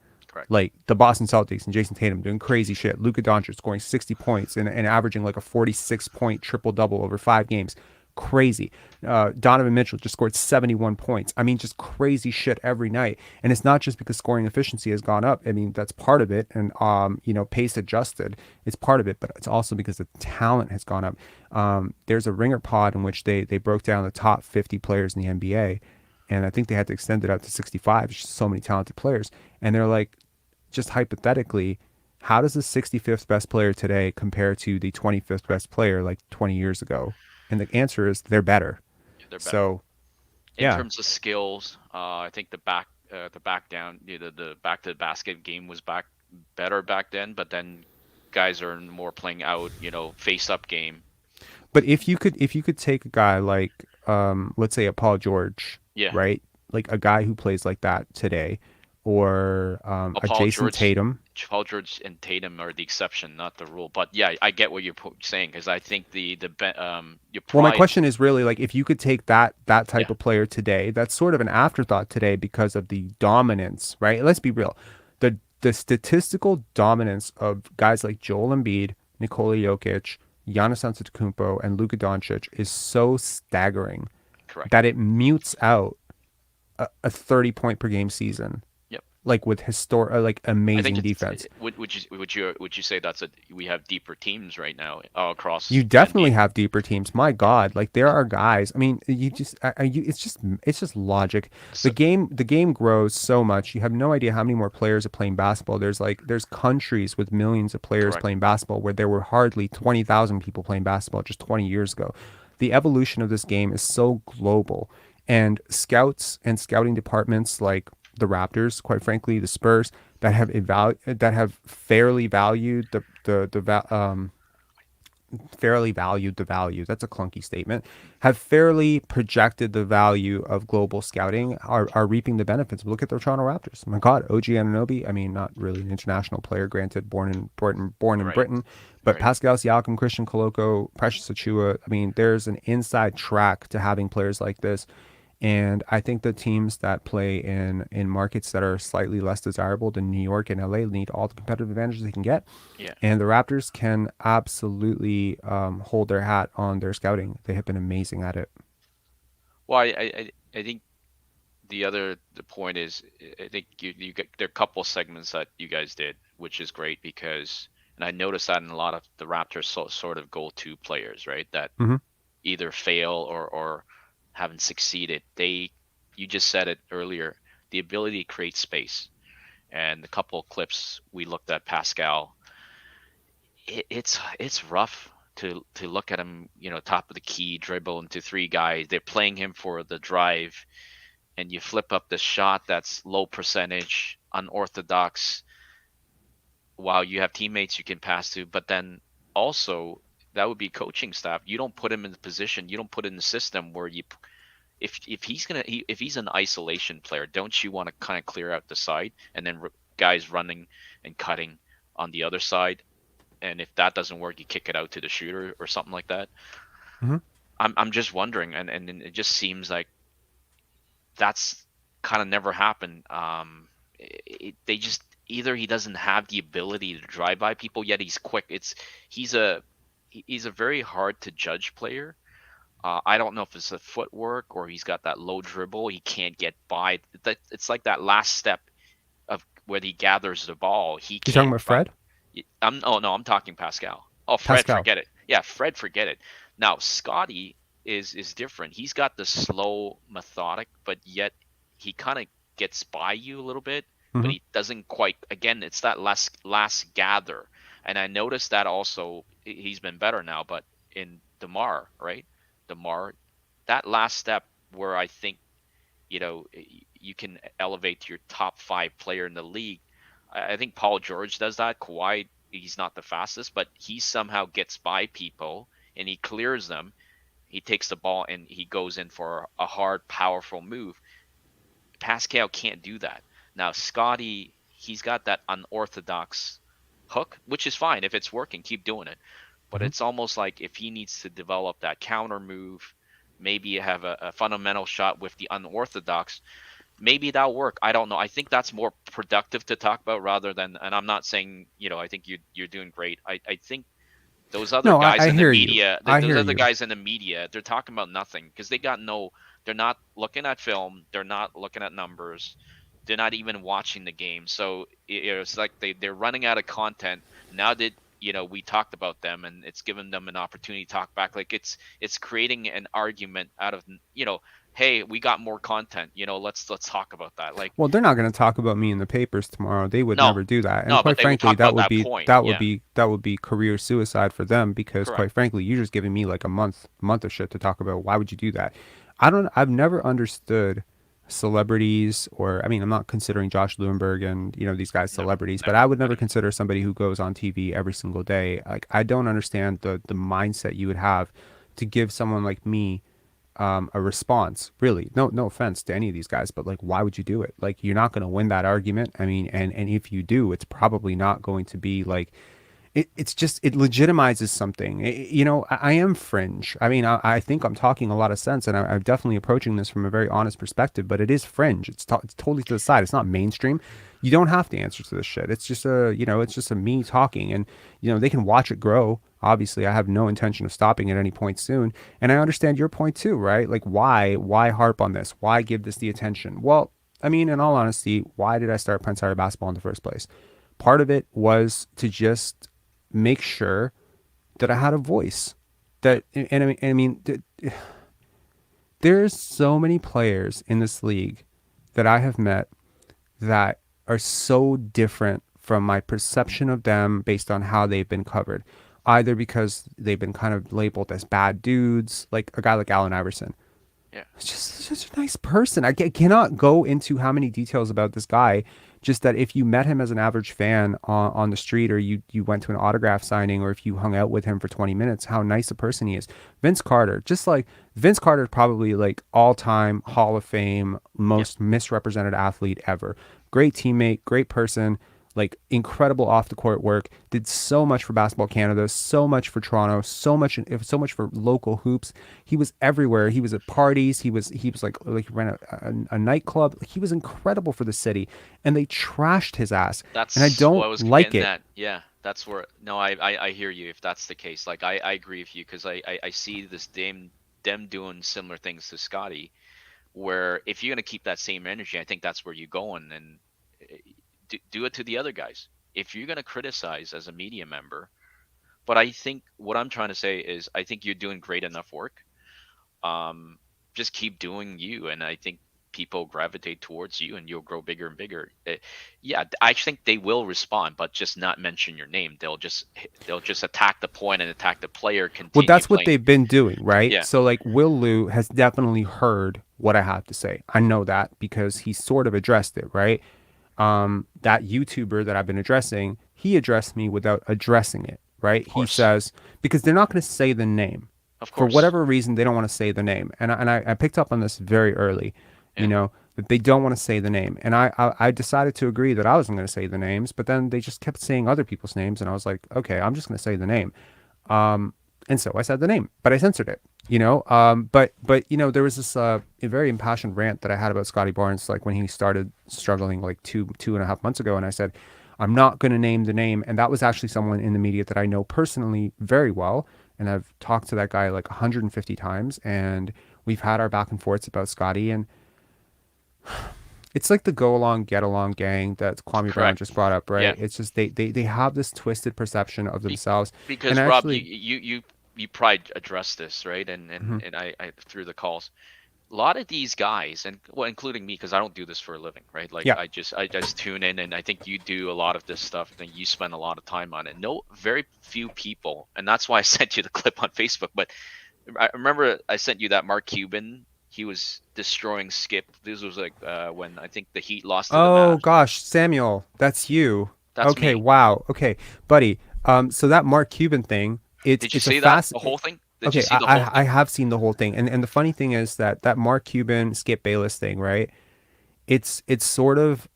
S1: Like the Boston Celtics and Jason Tatum doing crazy shit. Luka Doncic scoring 60 points and averaging like a 46-point triple-double over 5 games. Crazy. Donovan Mitchell just scored 71 points. I mean, just crazy shit every night. And it's not just because scoring efficiency has gone up. I mean, that's part of it. And, pace adjusted, it's part of it. But it's also because the talent has gone up. There's a Ringer pod in which they broke down the top 50 players in the NBA. And I think they had to extend it out to 65. There's just so many talented players. And they're like, just hypothetically, How does the 65th best player today compare to the 25th best player like 20 years ago? And the answer is they're better.
S8: Yeah, they're better.
S1: So,
S8: In
S1: yeah.
S8: terms of skills, I think the back down, the back to the basket game was better back then, but then guys are more playing out, face up game.
S1: But if you could take a guy like let's say a Paul George,
S8: Yeah.
S1: right? Like a guy who plays like that today, or
S8: Well,
S1: a Jason Tatum.
S8: Paul George and Tatum are the exception, not the rule. But yeah, I get what you're saying, because I think your
S1: Well, my
S8: pride.
S1: question is really like if you could take that type
S8: Yeah,
S1: of player today, that's sort of an afterthought today because of the dominance, right? Let's be real. The statistical dominance of guys like Joel Embiid, Nikola Jokic, Giannis Antetokounmpo, and Luka Doncic is so staggering
S8: correct.
S1: that it mutes out a 30-point per game season,
S8: Yep.
S1: like with like
S8: I
S1: amazing
S8: think
S1: defense.
S8: would you say we have deeper teams right now across
S1: You
S8: the
S1: definitely
S8: NBA?
S1: have deeper teams. My God, like there are guys. I mean, you just, it's just logic.
S8: So,
S1: The game grows so much. You have no idea how many more players are playing basketball. There's countries with millions of players
S8: correct.
S1: playing basketball where there were hardly 20,000 people playing basketball just 20 years ago. The evolution of this game is so global, and scouts and scouting departments like the Raptors, quite frankly, the Spurs that have fairly valued fairly valued the value. That's a clunky statement. Have fairly projected the value of global scouting are reaping the benefits. Look at the Toronto Raptors. My God, OG Anunoby. I mean, not really an international player, granted, born in
S8: Right.
S1: Britain, but
S8: Right.
S1: Pascal Siakam, Christian Koloko, Precious Achua. I mean, there's an inside track to having players like this. And I think the teams that play in markets that are slightly less desirable than New York and LA need all the competitive advantages they can get.
S8: Yeah.
S1: And the Raptors can absolutely hold their hat on their scouting. They have been amazing at it.
S8: Well, I think the point is, I think you get there are a couple segments that you guys did, which is great, because, and I noticed that in a lot of the Raptors sort of go-to players, right? That
S1: Mhm.
S8: either fail or haven't succeeded. You just said it earlier, the ability to create space. And the couple of clips we looked at Pascal, it's rough to look at him, top of the key, dribble into three guys. They're playing him for the drive, and you flip up the shot that's low percentage, unorthodox, while you have teammates you can pass to. But then also, that would be coaching staff. You don't put him in the position, you don't put in the system where if he's an isolation player, don't you want to kind of clear out the side, and then guys running and cutting on the other side, and if that doesn't work, you kick it out to the shooter or something like that.
S1: Mhm.
S8: I'm just wondering, and it just seems like that's kind of never happened. They just, either he doesn't have the ability to drive by people, yet he's quick. He's a very hard to judge player. I don't know if it's the footwork or he's got that low dribble. He can't get by. It's like that last step of where he gathers the ball. He
S1: You talking
S8: can't.
S1: about Fred?
S8: I'm talking Pascal. Oh, Fred,
S1: Pascal.
S8: forget it. Yeah, Fred, forget it. Now Scottie is different. He's got the slow, methodic, but yet he kind of gets by you a little bit, but
S1: Mhm.
S8: he doesn't quite. Again, it's that last gather. And I noticed that also. He's been better now, but in DeMar, right? DeMar, that last step where I think, you can elevate to your top 5 player in the league. I think Paul George does that. Kawhi, he's not the fastest, but he somehow gets by people and he clears them. He takes the ball and he goes in for a hard, powerful move. Pascal can't do that. Now, Scottie, he's got that unorthodox hook, which is fine. If it's working, keep doing it. But
S1: Mhm.
S8: it's almost like if he needs to develop that counter move, maybe have a fundamental shot with the unorthodox, maybe that'll work. I don't know. I think that's more productive to talk about rather than, and I'm not saying, I think you're doing great. I think those other
S1: No,
S8: guys
S1: I
S8: in the
S1: hear you.
S8: media,
S1: I
S8: those
S1: hear
S8: other
S1: you.
S8: guys in the media, they're talking about nothing because they're not looking at film, they're not looking at numbers, they're not even watching the game. So it's like they're running out of content now. we talked about them, and it's given them an opportunity to talk back. Like it's creating an argument out of, hey, we got more content. Let's talk about that. Like,
S1: Well, they're not going to talk about me in the papers tomorrow. They would
S8: no,
S1: never do that. And
S8: no, but
S1: quite
S8: they would
S1: frankly,
S8: talk about that point. Yeah,
S1: that would be career suicide for them, because
S8: correct.
S1: quite frankly, you're just giving me like a month of shit to talk about. Why would you do that? I've never understood celebrities, or I mean, I'm not considering Josh Lewenberg and these guys celebrities, but I would never consider somebody who goes on TV every single day. Like, I don't understand the mindset you would have to give someone like me a response. Really, no offense to any of these guys, but like, why would you do it? Like, you're not going to win that argument. I mean, and if you do, it's probably not going to be like, it's just, it legitimizes something. I am fringe. I mean, I think I'm talking a lot of sense, and I'm definitely approaching this from a very honest perspective, but it is fringe. It's totally to the side. It's not mainstream. You don't have to answer to this shit. It's just it's just a me talking, and they can watch it grow. Obviously, I have no intention of stopping at any point soon, and I understand your point too, right? Like, why harp on this? Why give this the attention? Well, I mean, in all honesty, why did I start Prince Harry basketball in the first place? Part of it was to just make sure that I had a voice. There's so many players in this league that I have met that are so different from my perception of them based on how they've been covered. Either because they've been kind of labeled as bad dudes, like a guy like Allen Iverson.
S8: Yeah.
S1: It's just such a nice person. I cannot go into how many details about this guy. Just that if you met him as an average fan on the street, or you went to an autograph signing, or if you hung out with him for 20 minutes, how nice a person he is. Vince Carter, Vince Carter is probably like all-time Hall of Fame, most misrepresented athlete ever. Great teammate, great person, like incredible off the court work, did so much for Basketball Canada, so much for Toronto, so much for local hoops. He was everywhere. He was at parties. He was like he ran a nightclub. He was incredible for the city, and they trashed his ass.
S8: That's
S1: and I don't
S8: what I was
S1: like it.
S8: at. Yeah, that's where. No, I hear you. If that's the case, like I agree with you, because I see them doing similar things to Scottie, where if you're gonna keep that same energy, I think that's where you go, and do it to the other guys. If you're going to criticize as a media member, but I think what I'm trying to say is I think you're doing great enough work. Just keep doing you, and I think people gravitate towards you, and you'll grow bigger and bigger. Yeah, I think they will respond, but just not mention your name. They'll just attack the point and attack the player.
S1: Well, that's what they've been doing, right?
S8: Yeah.
S1: So like, Will Liu has definitely heard what I have to say. I know that because he sort of addressed it, right? That YouTuber that I've been addressing, he addressed me without addressing it, right? He says, because they're not going to say the name.
S8: Of course.
S1: For whatever reason, they don't want to say the name. And I picked up on this very early, that they don't want to say the name. And I decided to agree that I wasn't going to say the names, but then they just kept saying other people's names. And I was like, okay, I'm just going to say the name. And so I said the name, but I censored it, but there was this, a very impassioned rant that I had about Scottie Barnes, like when he started struggling like two and a half months ago. And I said, I'm not going to name the name. And that was actually someone in the media that I know personally very well. And I've talked to that guy like 150 times, and we've had our back and forths about Scottie. And it's like the go along, get along gang that Kwame Brown just brought up, right? Yeah. It's just they have this twisted perception of themselves.
S8: Because and Rob, actually, you probably addressed this, right? And I through the calls, a lot of these guys, and well, including me, because I don't do this for a living, right? Like I just tune in, and I think you do a lot of this stuff, and you spend a lot of time on it. Very few people, and that's why I sent you the clip on Facebook. But I remember I sent you that Mark Cuban. He was destroying Skip. This was like when I think the Heat lost to the Mavs.
S1: Gosh, Samuel, that's you.
S8: That's
S1: okay,
S8: me.
S1: Wow. Okay, buddy. So that Mark Cuban thing.
S8: Did you see that? The whole thing?
S1: I have seen the whole thing, and the funny thing is that Mark Cuban Skip Bayless thing, right? It's sort of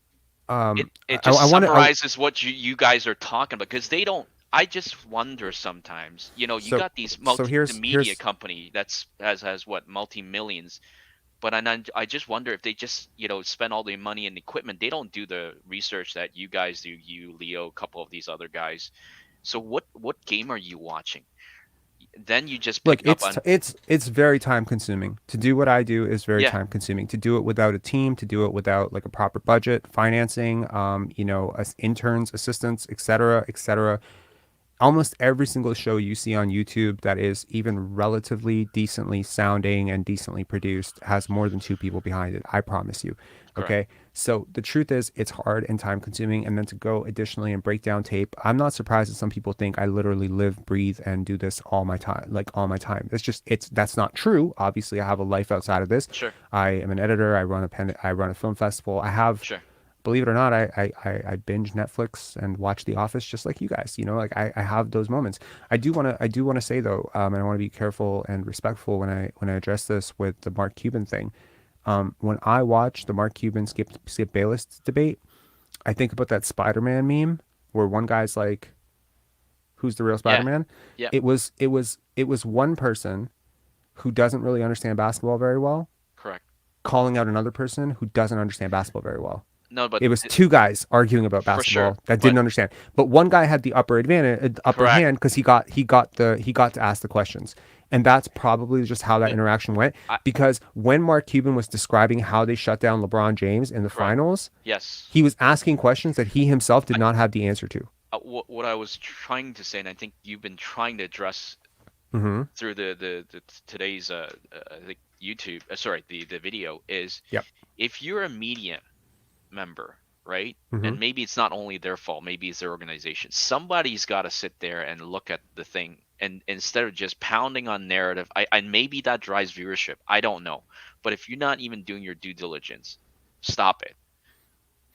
S8: it just summarizes what you guys are talking about, because they don't. I just wonder sometimes, you got these multimedia company that's has what multi-millions, but I just wonder if they just spend all the money and equipment. They don't do the research that you guys do. You, Leo, a couple of these other guys. So what game are you watching? Then you just pick up on...
S1: It's very time consuming. To do what I do is very time consuming. To do it without a team, to do it without like a proper budget, financing, interns, assistants, etc., etc. almost every single show you see on YouTube that is even relatively decently sounding and decently produced has more than 2 people behind it. I promise you.
S8: Correct.
S1: Okay. So the truth is it's hard and time consuming. And then to go additionally and break down tape, I'm not surprised that some people think I literally live, breathe, and do this all my time, like all my time. That's not true. Obviously I have a life outside of this.
S8: Sure.
S1: I am an editor. I run a film festival. I have,
S8: Sure.
S1: believe it or not, I binge Netflix and watch The Office just like you guys. You know, like I have those moments. I do want to say though, and I want to be careful and respectful when I address this with the Mark Cuban thing. When I watch the Mark Cuban Skip Bayless debate, I think about that Spider-Man meme where one guy's like, "Who's the real Spider-Man?"
S8: Yeah.
S1: It was one person who doesn't really understand basketball very well
S8: Correct.
S1: calling out another person who doesn't understand basketball very well.
S8: No, but
S1: It was 2 guys arguing about
S8: For
S1: basketball
S8: sure,
S1: that didn't
S8: but-
S1: understand. But one guy had the upper
S8: Correct.
S1: hand because he got to ask the questions. And that's probably just how that interaction went. Because when Mark Cuban was describing how they shut down LeBron James in the finals,
S8: yes,
S1: he was asking questions that he himself did not have the answer to.
S8: what I was trying to say, and I think you've been trying to address
S1: Mm-hmm.
S8: through the today's I think YouTube, the video is,
S1: Yep.
S8: if you're a media member, right,
S1: Mhm.
S8: and maybe it's not only their fault, maybe it's their organization. Somebody's got to sit there and look at the thing, and instead of just pounding on narrative, and maybe that drives viewership. I don't know, but if you're not even doing your due diligence, stop it.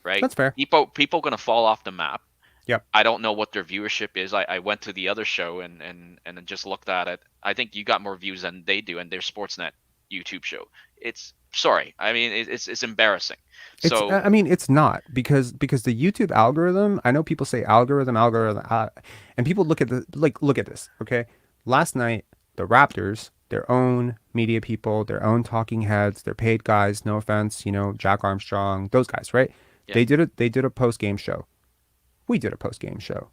S8: Right?
S1: That's fair.
S8: People gonna fall off the map.
S1: Yep.
S8: I don't know what their viewership is. I went to the other show and then just looked at it. I think you got more views than they do, and their Sportsnet YouTube show. It's sorry. I mean, it's embarrassing. So
S1: I mean, it's not because the YouTube algorithm. I know people say algorithm, and people look at look at this. Okay, last night the Raptors, their own media people, their own talking heads, their paid guys. No offense, Jack Armstrong, those guys, right?
S8: Yeah.
S1: They did a post game show. We did a post game show.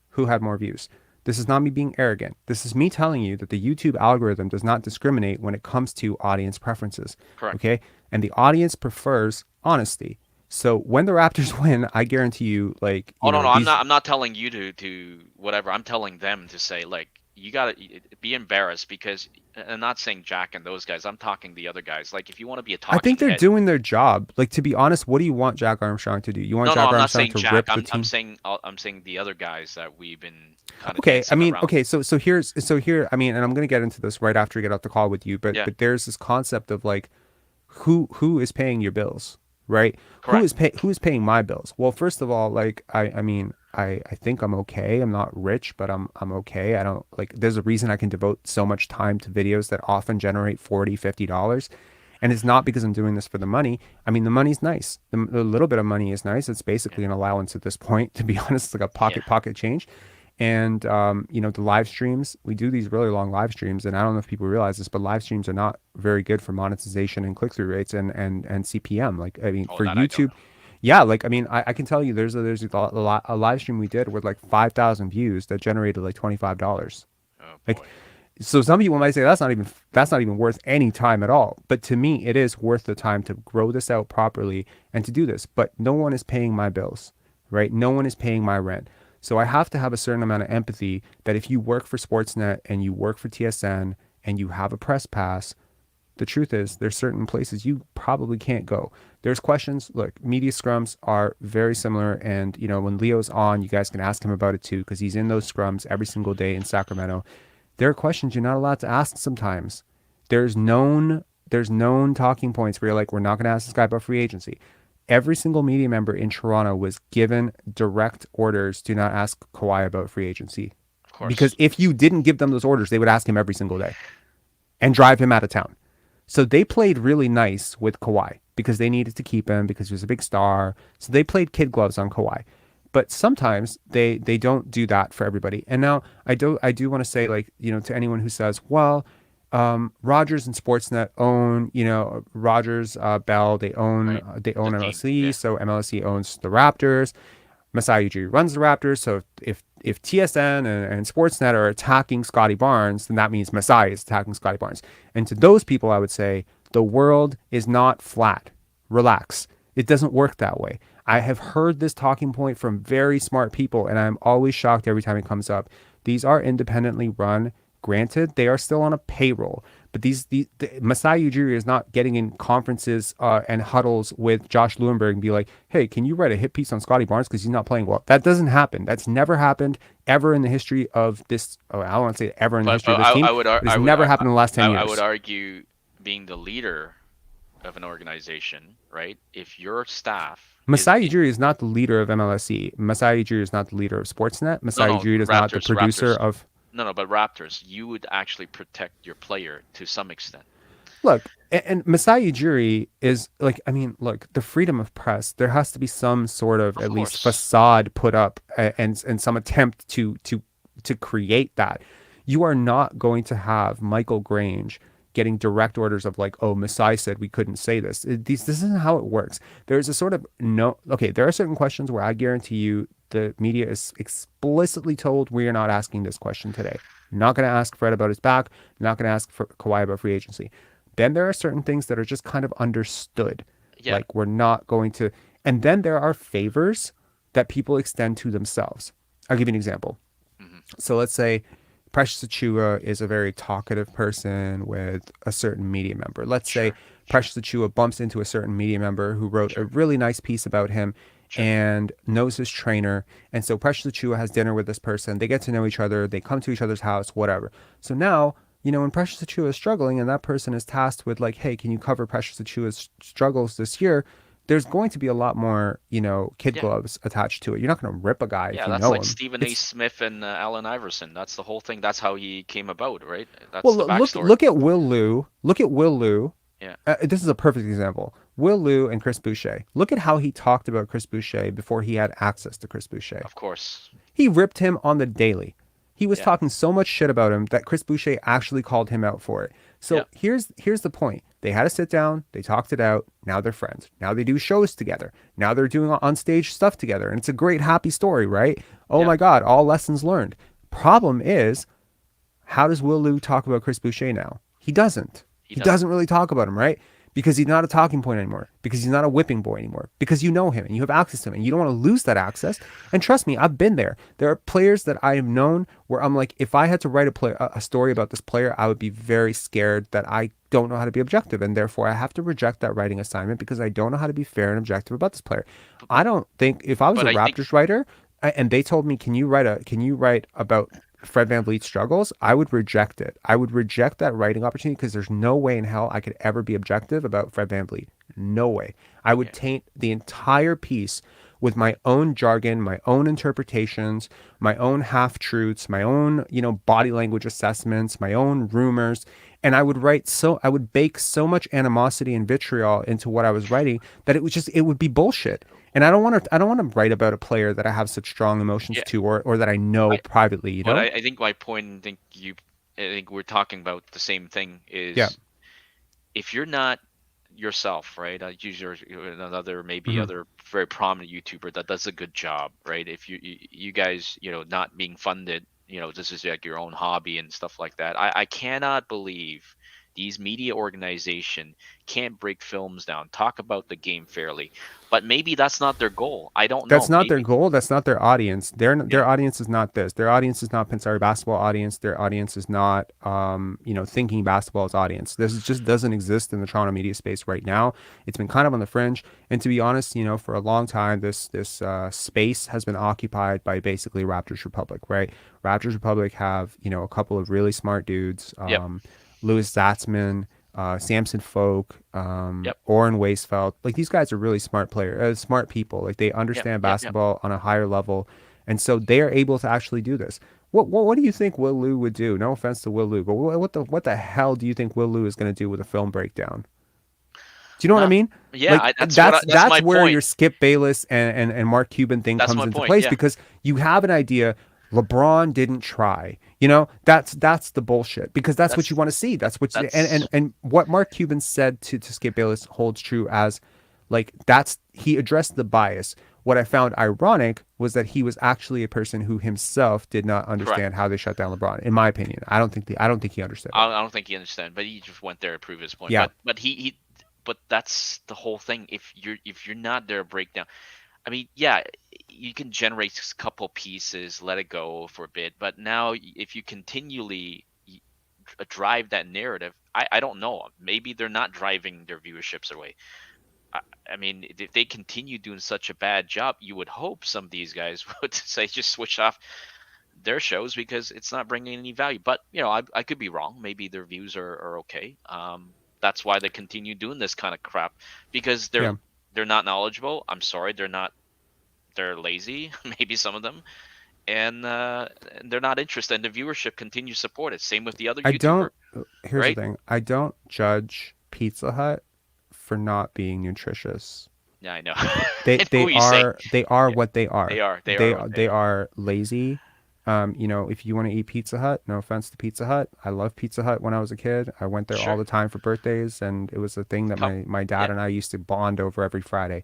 S1: Who had more views? This is not me being arrogant. This is me telling you that the YouTube algorithm does not discriminate when it comes to audience preferences.
S8: Correct.
S1: Okay? And the audience prefers honesty. So when the Raptors win, I guarantee you, like,
S8: no, I'm not telling you to whatever. I'm telling them to say, like, you gotta be embarrassed because I'm not saying Jack and those guys. I'm talking the other guys. Like, if you want to be a talking
S1: I think they're
S8: head,
S1: doing their job. Like, to be honest, what do you want Jack Armstrong to do? You want
S8: no,
S1: Jack
S8: I'm not
S1: Armstrong
S8: saying
S1: to
S8: Jack.
S1: rip the
S8: I'm
S1: team?
S8: I'm saying the other guys that we've been kind of
S1: Okay, I mean,
S8: around.
S1: okay, so here, I mean, and I'm gonna get into this right after we get off the call with you, but
S8: Yeah.
S1: but there's this concept of like, who is paying your bills, right?
S8: Correct.
S1: Who is paying my bills? Well, first of all, like, I mean, I think I'm okay. I'm not rich, but I'm okay. I don't like. There's a reason I can devote so much time to videos that often generate $40-$50. And it's not because I'm doing this for the money. I mean, the money's nice. The little bit of money is nice. It's basically an allowance at this point, to be honest, like a pocket change. And, the live streams, we do these really long live streams. And I don't know if people realize this, but live streams are not very good for monetization and click-through rates and CPM. Like, I mean, for
S8: that I don't
S1: YouTube,
S8: know.
S1: yeah, like, I mean, I can tell you there's a live stream we did with like 5,000 views that generated like $25.
S8: Oh,
S1: Like,
S8: boy.
S1: so some people might say that's not even worth any time at all. But to me, it is worth the time to grow this out properly and to do this. But no one is paying my bills, right? No one is paying my rent. So I have to have a certain amount of empathy that if you work for Sportsnet and you work for TSN and you have a press pass, the truth is there's certain places you probably can't go. There's questions. Look, media scrums are very similar. And, when Leo's on, you guys can ask him about it too, because he's in those scrums every single day in Sacramento. There are questions you're not allowed to ask sometimes. There's known talking points where you're like, we're not going to ask this guy about free agency. Every single media member in Toronto was given direct orders to not ask Kawhi about free agency.
S8: Of course.
S1: Because if you didn't give them those orders, they would ask him every single day and drive him out of town. So they played really nice with Kawhi because they needed to keep him because he was a big star. So they played kid gloves on Kawhi. But sometimes they don't do that for everybody. And now I do want to say, like, to anyone who says, well, Rogers and Sportsnet own, Rogers, Bell, they own
S8: The team,
S1: MLSE,
S8: yeah.
S1: so MLSE owns the Raptors. Masai Ujiri runs the Raptors, so if TSN and Sportsnet are attacking Scottie Barnes, then that means Masai is attacking Scottie Barnes. And to those people, I would say the world is not flat. Relax. It doesn't work that way. I have heard this talking point from very smart people, and I'm always shocked every time it comes up. These are independently run. Granted, they are still on a payroll, but Masai Ujiri is not getting in conferences and huddles with Josh Lewenberg and be like, hey, can you write a hit piece on Scottie Barnes because he's not playing well? That doesn't happen. That's never happened ever in the history of this. Oh, I don't want to say ever in the history of this team. But it's never happened in the last 10 years.
S8: I would argue being the leader of an organization, right? If your staff
S1: Masai Ujiri is not the leader of MLSE. Masai Ujiri is not the leader of Sportsnet. Masai Ujiri is not the producer of.
S8: No, but Raptors, you would actually protect your player to some extent.
S1: Look, and Masai Ujiri is like, I mean, look, the freedom of press. There has to be some sort of at least facade put up and some attempt to create that. You are not going to have Michael Grange getting direct orders of like, oh, Masai said we couldn't say this. This isn't how it works. There's a sort of okay, there are certain questions where I guarantee you the media is explicitly told we are not asking this question today. Not going to ask Fred about his back. Not going to ask for Kawhi about free agency. Then there are certain things that are just kind of understood.
S8: Yeah.
S1: Like we're not going to. And then there are favors that people extend to themselves. I'll give you an example. Mm-hmm. So let's say Precious Achiuwa is a very talkative person with a certain media member. Let's say Precious Achiuwa bumps into a certain media member who wrote a really nice piece about him and knows his trainer. And so Precious Achiuwa has dinner with this person. They get to know each other. They come to each other's house, whatever. So now, when Precious Achiuwa is struggling and that person is tasked with like, hey, can you cover Precious Achiuwa's struggles this year? There's going to be a lot more, kid gloves attached to it. You're not going to rip a guy if you know him.
S8: Yeah, that's like Stephen A. Smith and Allen Iverson. That's the whole thing. That's how he came about, right? That's the backstory.
S1: Look at Will Liu. Look at Will Liu.
S8: Yeah.
S1: This is a perfect example. Will Liu and Chris Boucher. Look at how he talked about Chris Boucher before he had access to Chris Boucher.
S8: Of course.
S1: He ripped him on the daily. He was talking so much shit about him that Chris Boucher actually called him out for it. So here's the point. They had a sit down. They talked it out. Now they're friends. Now they do shows together. Now they're doing on-stage stuff together. And it's a great, happy story, right? Oh my God, all lessons learned. Problem is, how does Will Liu talk about Chris Boucher now? He doesn't. He doesn't really talk about him, right? Because he's not a talking point anymore. Because he's not a whipping boy anymore. Because you know him and you have access to him and you don't want to lose that access. And trust me, I've been there. There are players that I have known where I'm like, if I had to write a story about this player, I would be very scared that I don't know how to be objective. And therefore, I have to reject that writing assignment because I don't know how to be fair and objective about this player. I don't think if I was a Raptors writer and they told me, can you write about Fred VanVleet's struggles, I would reject it. I would reject that writing opportunity because there's no way in hell I could ever be objective about Fred VanVleet. No way. I would taint the entire piece with my own jargon, my own interpretations, my own half-truths, my own, body language assessments, my own rumors. And I would bake so much animosity and vitriol into what I was writing that it would be bullshit. And I don't want to write about a player that I have such strong emotions to, or that I know privately.
S8: But I think my point, I think we're talking about the same thing. Is if you're not yourself, right? I use another other very prominent YouTuber that does a good job, right? If you guys, not being funded, this is like your own hobby and stuff like that. I cannot believe these media organization can't break films down, talk about the game fairly. But maybe that's not their goal. I don't know.
S1: That's not their goal. That's not their audience. Their audience is not this. Their audience is not Pensari basketball audience. Their audience is not, thinking basketball's audience. This just doesn't exist in the Toronto media space right now. It's been kind of on the fringe. And to be honest, for a long time, this space has been occupied by basically Raptors Republic, right? Raptors Republic have, a couple of really smart dudes. Louis Zatzman, Samson Folk, Oren Weisfeld. Like these guys are really smart people. Like they understand basketball on a higher level. And so they are able to actually do this. What do you think Will Liu would do? No offense to Will Liu, but what the hell do you think Will Liu is going to do with a film breakdown? Do you know what I mean?
S8: Yeah,
S1: like,
S8: that's
S1: where
S8: point.
S1: your Skip Bayless and Mark Cuban thing comes into place because you have an idea. LeBron didn't try. That's the bullshit because that's what you want to see. That's what and what Mark Cuban said to Skip Bayless holds true as he addressed the bias. What I found ironic was that he was actually a person who himself did not understand how they shut down LeBron. In my opinion, I don't think he understood.
S8: I don't think he understood, but he just went there to prove his point.
S1: Yeah.
S8: But that's the whole thing. If you're not there to break down, I mean, you can generate a couple pieces, let it go for a bit. But now, if you continually drive that narrative, I don't know. Maybe they're not driving their viewerships away. I mean, if they continue doing such a bad job, you would hope some of these guys would say just switch off their shows because it's not bringing any value. But I could be wrong. Maybe their views are okay. That's why they continue doing this kind of crap, because they're not knowledgeable. I'm sorry, they're not. They're lazy, maybe some of them, and they're not interested. And the viewership continues to support it. Same with the other YouTuber.
S1: Here's
S8: right?
S1: the thing. I don't judge Pizza Hut for not being nutritious.
S8: Yeah, I know.
S1: They
S8: I know what you say.
S1: they are what they are.
S8: They
S1: are lazy. If you want to eat Pizza Hut, no offense to Pizza Hut, I love Pizza Hut when I was a kid. I went there all the time for birthdays, and it was a thing that my dad and I used to bond over every Friday.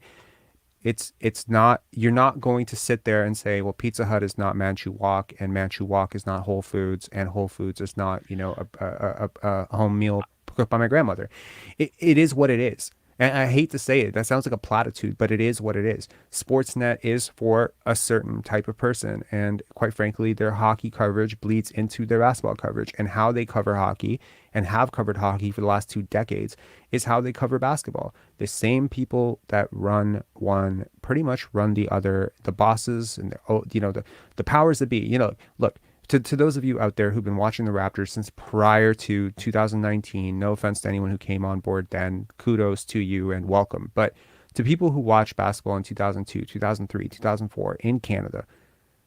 S1: It's not, you're not going to sit there and say, well, Pizza Hut is not Manchu Wok, and Manchu Wok is not Whole Foods, and Whole Foods is not a home meal cooked by my grandmother. It is what it is. And I hate to say it, that sounds like a platitude, but it is what it is. Sportsnet is for a certain type of person. And quite frankly, their hockey coverage bleeds into their basketball coverage. And how they cover hockey and have covered hockey for the last 2 decades is how they cover basketball. The same people that run one pretty much run the other, the bosses and the powers that be. Look, to those of you out there who've been watching the Raptors since prior to 2019, no offense to anyone who came on board then, kudos to you and welcome. But to people who watched basketball in 2002, 2003, 2004 in Canada,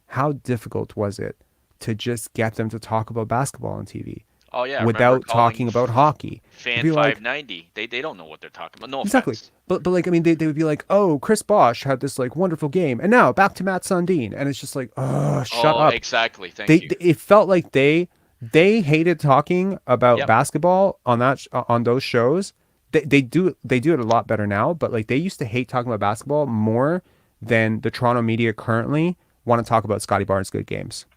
S1: how difficult was it to just get them to talk about basketball on TV?
S8: Oh yeah,
S1: without talking about hockey.
S8: Fan 590, they don't know what they're talking about. No
S1: exactly.
S8: offense.
S1: But like, I mean, they would be like, oh, Chris Bosh had this like wonderful game, and now back to Matt Sundin, and it's just like, oh, shut up.
S8: Exactly. Thank you.
S1: It felt like they hated talking about basketball on those shows. They do it a lot better now, but like they used to hate talking about basketball more than the Toronto media currently want to talk about Scottie Barnes' good games.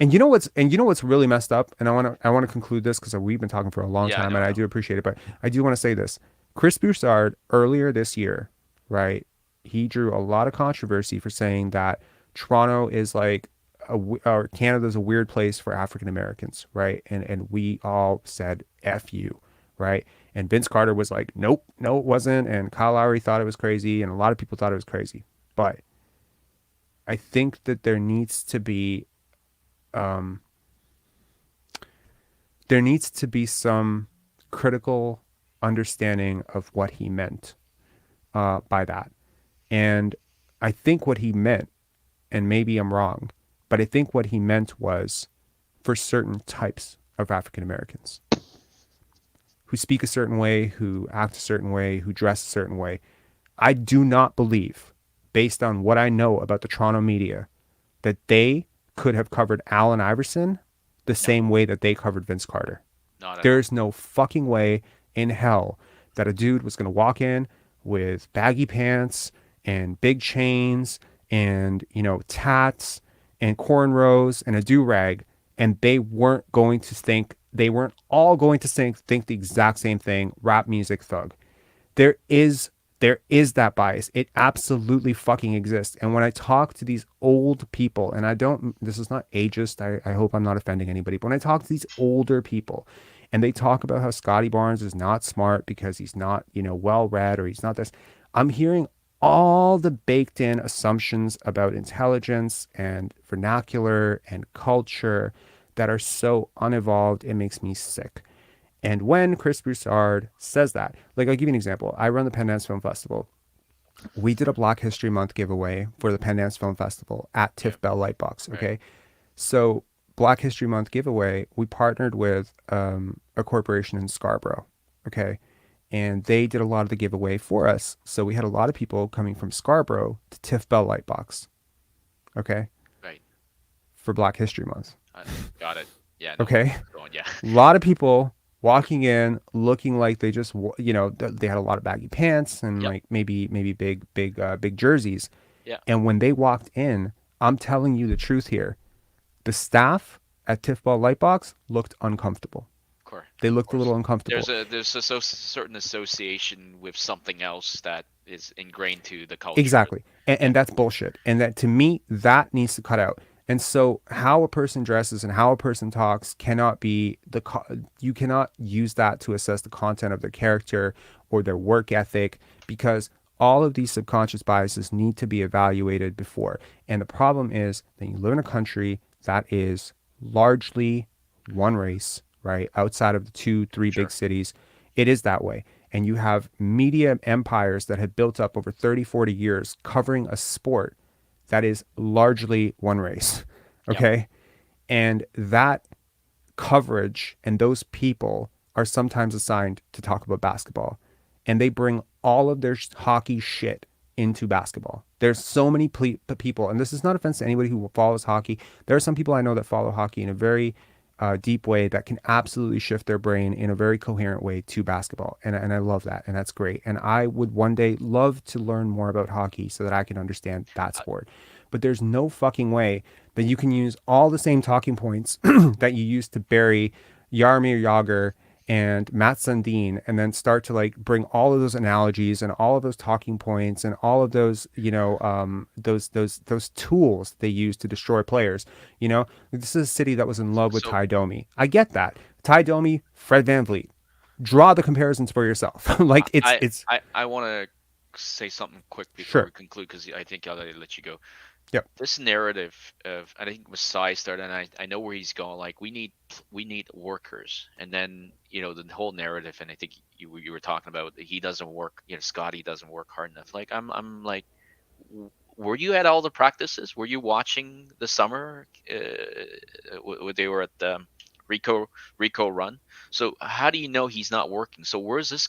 S1: And you know what's really messed up, and I want to conclude this because we've been talking for a long time, and I do appreciate it, but I do want to say this. Chris Broussard earlier this year, right? He drew a lot of controversy for saying that Toronto is like or Canada's a weird place for African Americans, right? And we all said F you, right? And Vince Carter was like, nope, no, it wasn't. And Kyle Lowry thought it was crazy, and a lot of people thought it was crazy. But I think that there needs to be some critical understanding of what he meant by that. And I think what he meant, and maybe I'm wrong, but I think what he meant was for certain types of African Americans who speak a certain way, who act a certain way, who dress a certain way. I do not believe, based on what I know about the Toronto media, that they could have covered Allen Iverson the same way that they covered Vince Carter. There's no fucking way in hell that a dude was going to walk in with baggy pants and big chains and, tats and cornrows and a do-rag, and they weren't all going to think the exact same thing, rap music thug. There is that bias. It absolutely fucking exists. And when I talk to these old people, and this is not ageist, I hope I'm not offending anybody, but when I talk to these older people and they talk about how Scottie Barnes is not smart because he's not, well-read, or he's not this, I'm hearing all the baked in assumptions about intelligence and vernacular and culture that are so unevolved, it makes me sick. And when Chris Broussard says that, like, I'll give you an example. I run the Pendants Film Festival. We did a Black History Month giveaway for the Pendants Film Festival at TIFF Bell Lightbox. Okay. Right. So Black History Month giveaway, we partnered with a corporation in Scarborough. Okay. And they did a lot of the giveaway for us. So we had a lot of people coming from Scarborough to TIFF Bell Lightbox. Okay.
S8: Right.
S1: For Black History Month.
S8: Got it. Yeah.
S1: No, okay.
S8: Yeah.
S1: A lot of people walking in looking like they just, they had a lot of baggy pants and like maybe big jerseys.
S8: Yeah.
S1: And when they walked in, I'm telling you the truth here, the staff at TIFF Bell Lightbox looked uncomfortable.
S8: course.
S1: They
S8: Of
S1: looked a
S8: course.
S1: little uncomfortable.
S8: There's a certain association with something else that is ingrained to the culture.
S1: Exactly. And that's bullshit. And that, to me, that needs to cut out. And so how a person dresses and how a person talks cannot be you cannot use that to assess the content of their character or their work ethic, because all of these subconscious biases need to be evaluated before. And the problem is that you live in a country that is largely one race, right? Outside of the 2-3 big cities, it is that way. And you have media empires that have built up over 30-40 years covering a sport that is largely one race. Okay. And that coverage and those people are sometimes assigned to talk about basketball, and they bring all of their hockey shit into basketball. There's so many people, and this is not offense to anybody who follows hockey. There are some people I know that follow hockey in a very deep way that can absolutely shift their brain in a very coherent way to basketball. And I love that. And that's great. And I would one day love to learn more about hockey so that I can understand that sport. But there's no fucking way that you can use all the same talking points that you used to bury Jaromir Jagr and Matt Sundin, and then start to like bring all of those analogies and all of those talking points and all of those, those tools they use to destroy players. This is a city that was in love with Ty Domi. I get that. Ty Domi, Fred VanVleet. Draw the comparisons for yourself.
S8: I want to say something quick before
S1: Sure.
S8: we conclude, because I think I'll let you go.
S1: Yep.
S8: This narrative of, I think Masai started, and I know where he's going. Like, we need workers, and then the whole narrative, and I think you were talking about he doesn't work. Scottie doesn't work hard enough. Like, I'm like, were you at all the practices? Were you watching the summer? They were at the Rico run. So how do you know he's not working? So where's this?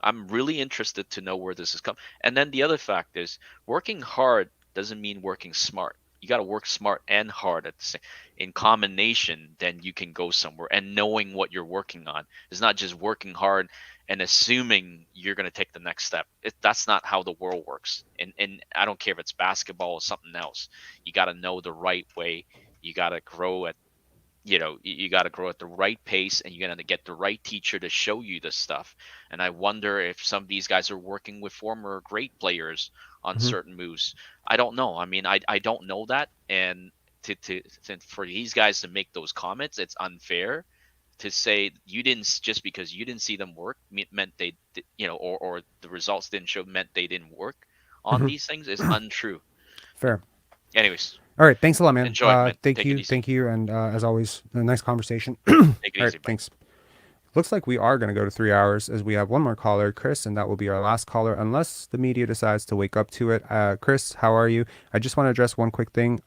S8: I'm really interested to know where this is coming. And then the other fact is, working hard doesn't mean working smart. You got to work smart and hard at the same, in combination. Then you can go somewhere. And knowing what you're working on is not just working hard and assuming you're going to take the next step. That's not how the world works. And I don't care if it's basketball or something else. You got to know the right way. You got to grow at you got to grow at the right pace, and you're going to get the right teacher to show you this stuff. And I wonder if some of these guys are working with former great players on certain moves. I don't know. I mean, I don't know that. And to for these guys to make those comments, it's unfair to say just because you didn't see them work meant they, or the results didn't show meant they didn't work on these things is untrue.
S1: Fair.
S8: Anyways.
S1: All right. Thanks a lot, man.
S8: Enjoy, man.
S1: Thank you. And as always, a nice conversation.
S8: Take it
S1: All
S8: easy.
S1: right, thanks. Looks like we are going to go to 3 hours, as we have one more caller, Chris, and that will be our last caller unless the media decides to wake up to it. Chris, how are you? I just want to address one quick thing.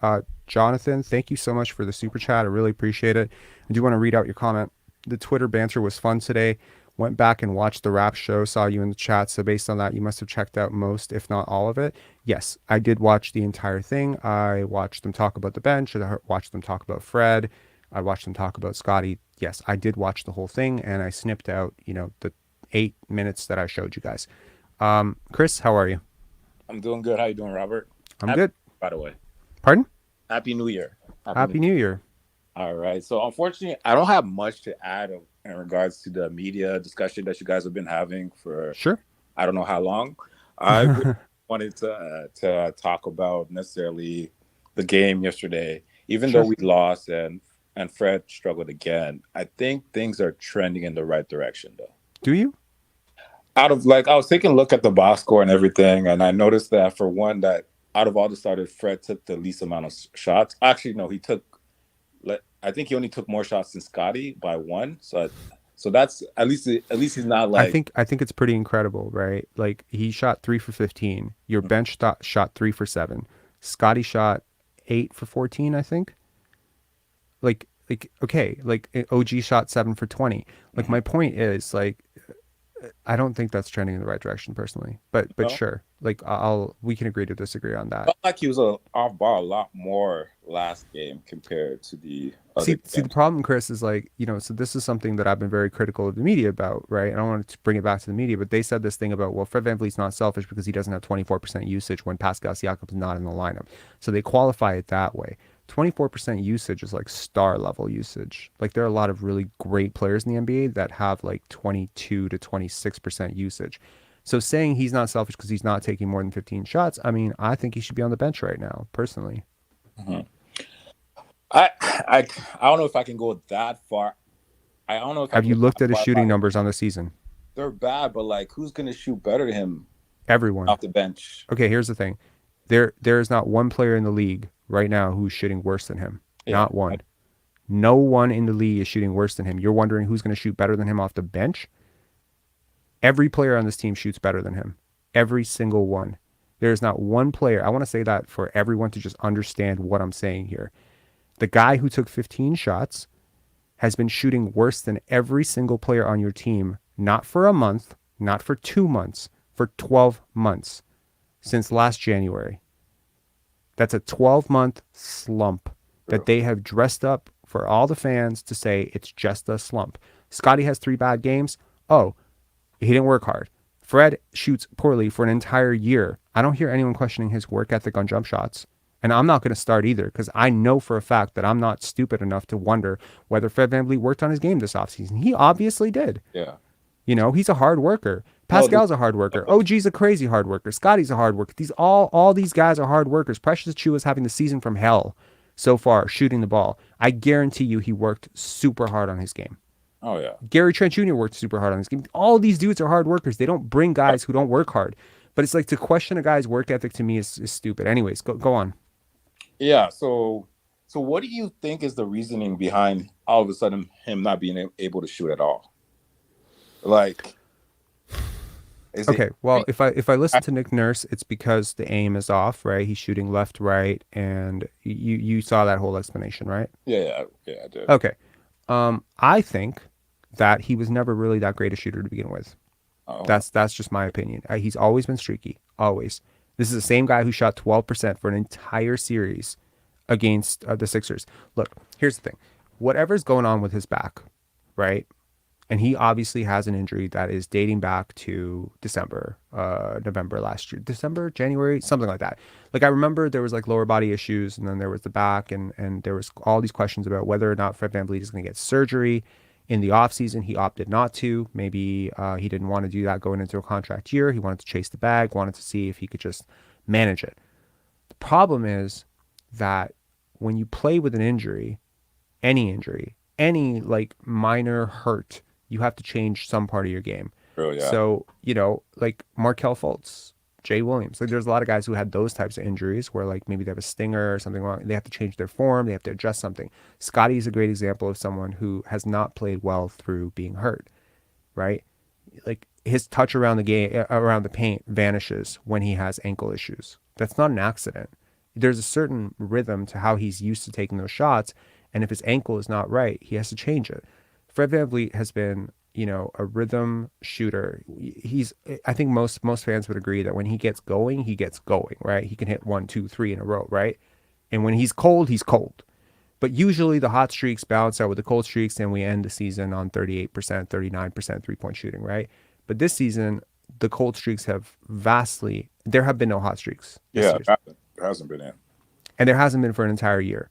S1: Jonathan, thank you so much for the super chat. I really appreciate it. I do want to read out your comment. The Twitter banter was fun today. Went back and watched the rap show, saw you in the chat. So based on that, you must have checked out most, if not all of it. Yes, I did watch the entire thing. I watched them talk about the bench. I watched them talk about Fred. I watched them talk about Scottie. Yes, I did watch the whole thing, and I snipped out, the 8 minutes that I showed you guys. Chris, how are you?
S9: I'm doing good. How you doing, Robert?
S1: I'm good.
S9: By the way.
S1: Pardon?
S9: Happy New Year.
S1: Happy New Year.
S9: All right. So unfortunately, I don't have much to add in regards to the media discussion that you guys have been having for I don't know how long. I really wanted to talk about necessarily the game yesterday, even though we lost and Fred struggled again. I think things are trending in the right direction, though.
S1: Do you?
S9: I was taking a look at the box score and everything, and I noticed that for one, that out of all the starters, Fred took the least amount of shots. Actually, no, I think he only took more shots than Scottie by one. So that's at least he's not like.
S1: I think it's pretty incredible, right? Like, he shot 3 for 15. Your bench shot 3 for 7. Scottie shot 8 for 14, I think. Okay, OG shot 7 for 20. Like, my point is, like, I don't think that's trending in the right direction personally, but sure. Like, we can agree to disagree on that.
S9: Felt like he was off ball a lot more last game compared to the other games.
S1: See, the problem, Chris, is like, so this is something that I've been very critical of the media about, right? I don't want to bring it back to the media, but they said this thing about, well, Fred VanVleet's not selfish because he doesn't have 24% usage when Pascal Siakam's not in the lineup. So they qualify it that way. 24% usage is like star level usage. Like there are a lot of really great players in the NBA that have like 22 to 26% usage. So saying he's not selfish because he's not taking more than 15 shots, I mean, I think he should be on the bench right now, personally.
S9: Mm-hmm. I don't know if I can go that far. I don't know if
S1: have you looked at his shooting numbers on the season?
S9: They're bad, but like who's gonna shoot better than him?
S1: Everyone
S9: off the bench.
S1: Okay, here's the thing. There is not one player in the league right now who's shooting worse than him. Yeah, not one. No one in the league is shooting worse than him. You're wondering who's going to shoot better than him off the bench? Every player on this team shoots better than him. Every single one. There's not one player. I want to say that for everyone to just understand what I'm saying here. The guy who took 15 shots has been shooting worse than every single player on your team, not for a month, not for 2 months, for 12 months since last January. That's a 12-month slump that they have dressed up for all the fans to say it's just a slump. Scottie has 3 bad games. Oh, he didn't work hard. Fred shoots poorly for an entire year. I don't hear anyone questioning his work ethic on jump shots. And I'm not going to start either because I know for a fact that I'm not stupid enough to wonder whether Fred VanVleet worked on his game this offseason. He obviously did.
S9: Yeah.
S1: You know, he's a hard worker. Pascal's a hard worker. OG's a crazy hard worker. Scottie's a hard worker. All these guys are hard workers. Precious Achiuwa is having the season from hell so far, shooting the ball. I guarantee you he worked super hard on his game.
S9: Oh, yeah.
S1: Gary Trent Jr. worked super hard on his game. All these dudes are hard workers. They don't bring guys who don't work hard. But it's like to question a guy's work ethic to me is stupid. Anyways, go on.
S9: Yeah, so what do you think is the reasoning behind all of a sudden him not being able to shoot at all? Like,
S1: well, if I listen to Nick Nurse, it's because the aim is off, right? He's shooting left, right, and you saw that whole explanation, right?
S9: Yeah, I did.
S1: Okay, I think that he was never really that great a shooter to begin with. Oh. That's just my opinion. He's always been streaky, always. This is the same guy who shot 12% for an entire series against the Sixers. Look, here's the thing. Whatever's going on with his back, right? And he obviously has an injury that is dating back to December, November last year. December, January, something like that. Like I remember there was like lower body issues and then there was the back and there was all these questions about whether or not Fred VanVleet is going to get surgery in the offseason. He opted not to. Maybe he didn't want to do that going into a contract year. He wanted to chase the bag, wanted to see if he could just manage it. The problem is that when you play with an injury, any like minor hurt, you have to change some part of your game.
S9: Oh, yeah.
S1: So, you know, like Markelle Fultz, Jay Williams, like there's a lot of guys who had those types of injuries where like maybe they have a stinger or something wrong. They have to change their form. They have to adjust something. Scottie is a great example of someone who has not played well through being hurt, right? Like his touch around the game, around the paint vanishes when he has ankle issues. That's not an accident. There's a certain rhythm to how he's used to taking those shots. And if his ankle is not right, he has to change it. Fred VanVleet has been, you know, a rhythm shooter. I think most fans would agree that when he gets going, right? He can hit 1, 2, 3 in a row, right? And when he's cold, he's cold. But usually the hot streaks balance out with the cold streaks and we end the season on 38%, 39% three-point shooting, right? But this season, the cold streaks have there have been no hot streaks.
S9: Yeah, there hasn't been in.
S1: And there hasn't been for an entire year.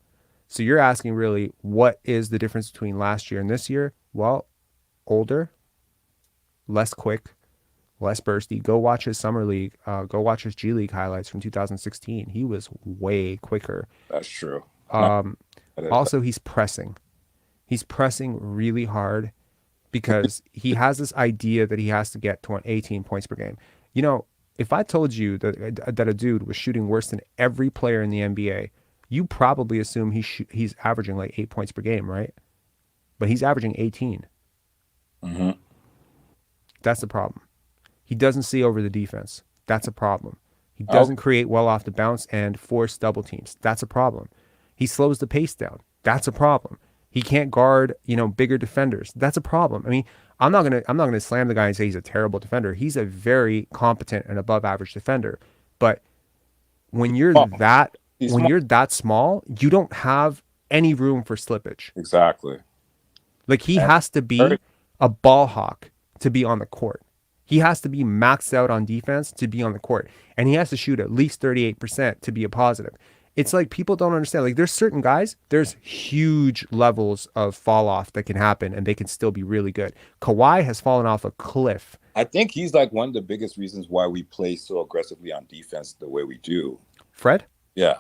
S1: So you're asking really what is the difference between last year and this year? Well, older, less quick, less bursty. Go watch his summer league. Go watch his G League highlights from 2016. He was way quicker.
S9: That's true.
S1: Also, he's pressing. He's pressing really hard because he has this idea that he has to get to 18 points per game. You know, if I told you that a dude was shooting worse than every player in the NBA, you probably assume he's averaging like 8 points per game, right? But he's averaging 18.
S9: Mm-hmm.
S1: That's the problem. He doesn't see over the defense. That's a problem. He doesn't create well off the bounce and force double teams. That's a problem. He slows the pace down. That's a problem. He can't guard, you know, bigger defenders. That's a problem. I mean, I'm not gonna slam the guy and say he's a terrible defender. He's a very competent and above average defender. But when you're that small, you don't have any room for slippage.
S9: Exactly.
S1: Like he has to be a ball hawk to be on the court. He has to be maxed out on defense to be on the court. And he has to shoot at least 38% to be a positive. It's like people don't understand. Like there's certain guys, there's huge levels of fall off that can happen and they can still be really good. Kawhi has fallen off a cliff.
S9: I think he's like one of the biggest reasons why we play so aggressively on defense the way we do.
S1: Fred?
S9: Yeah.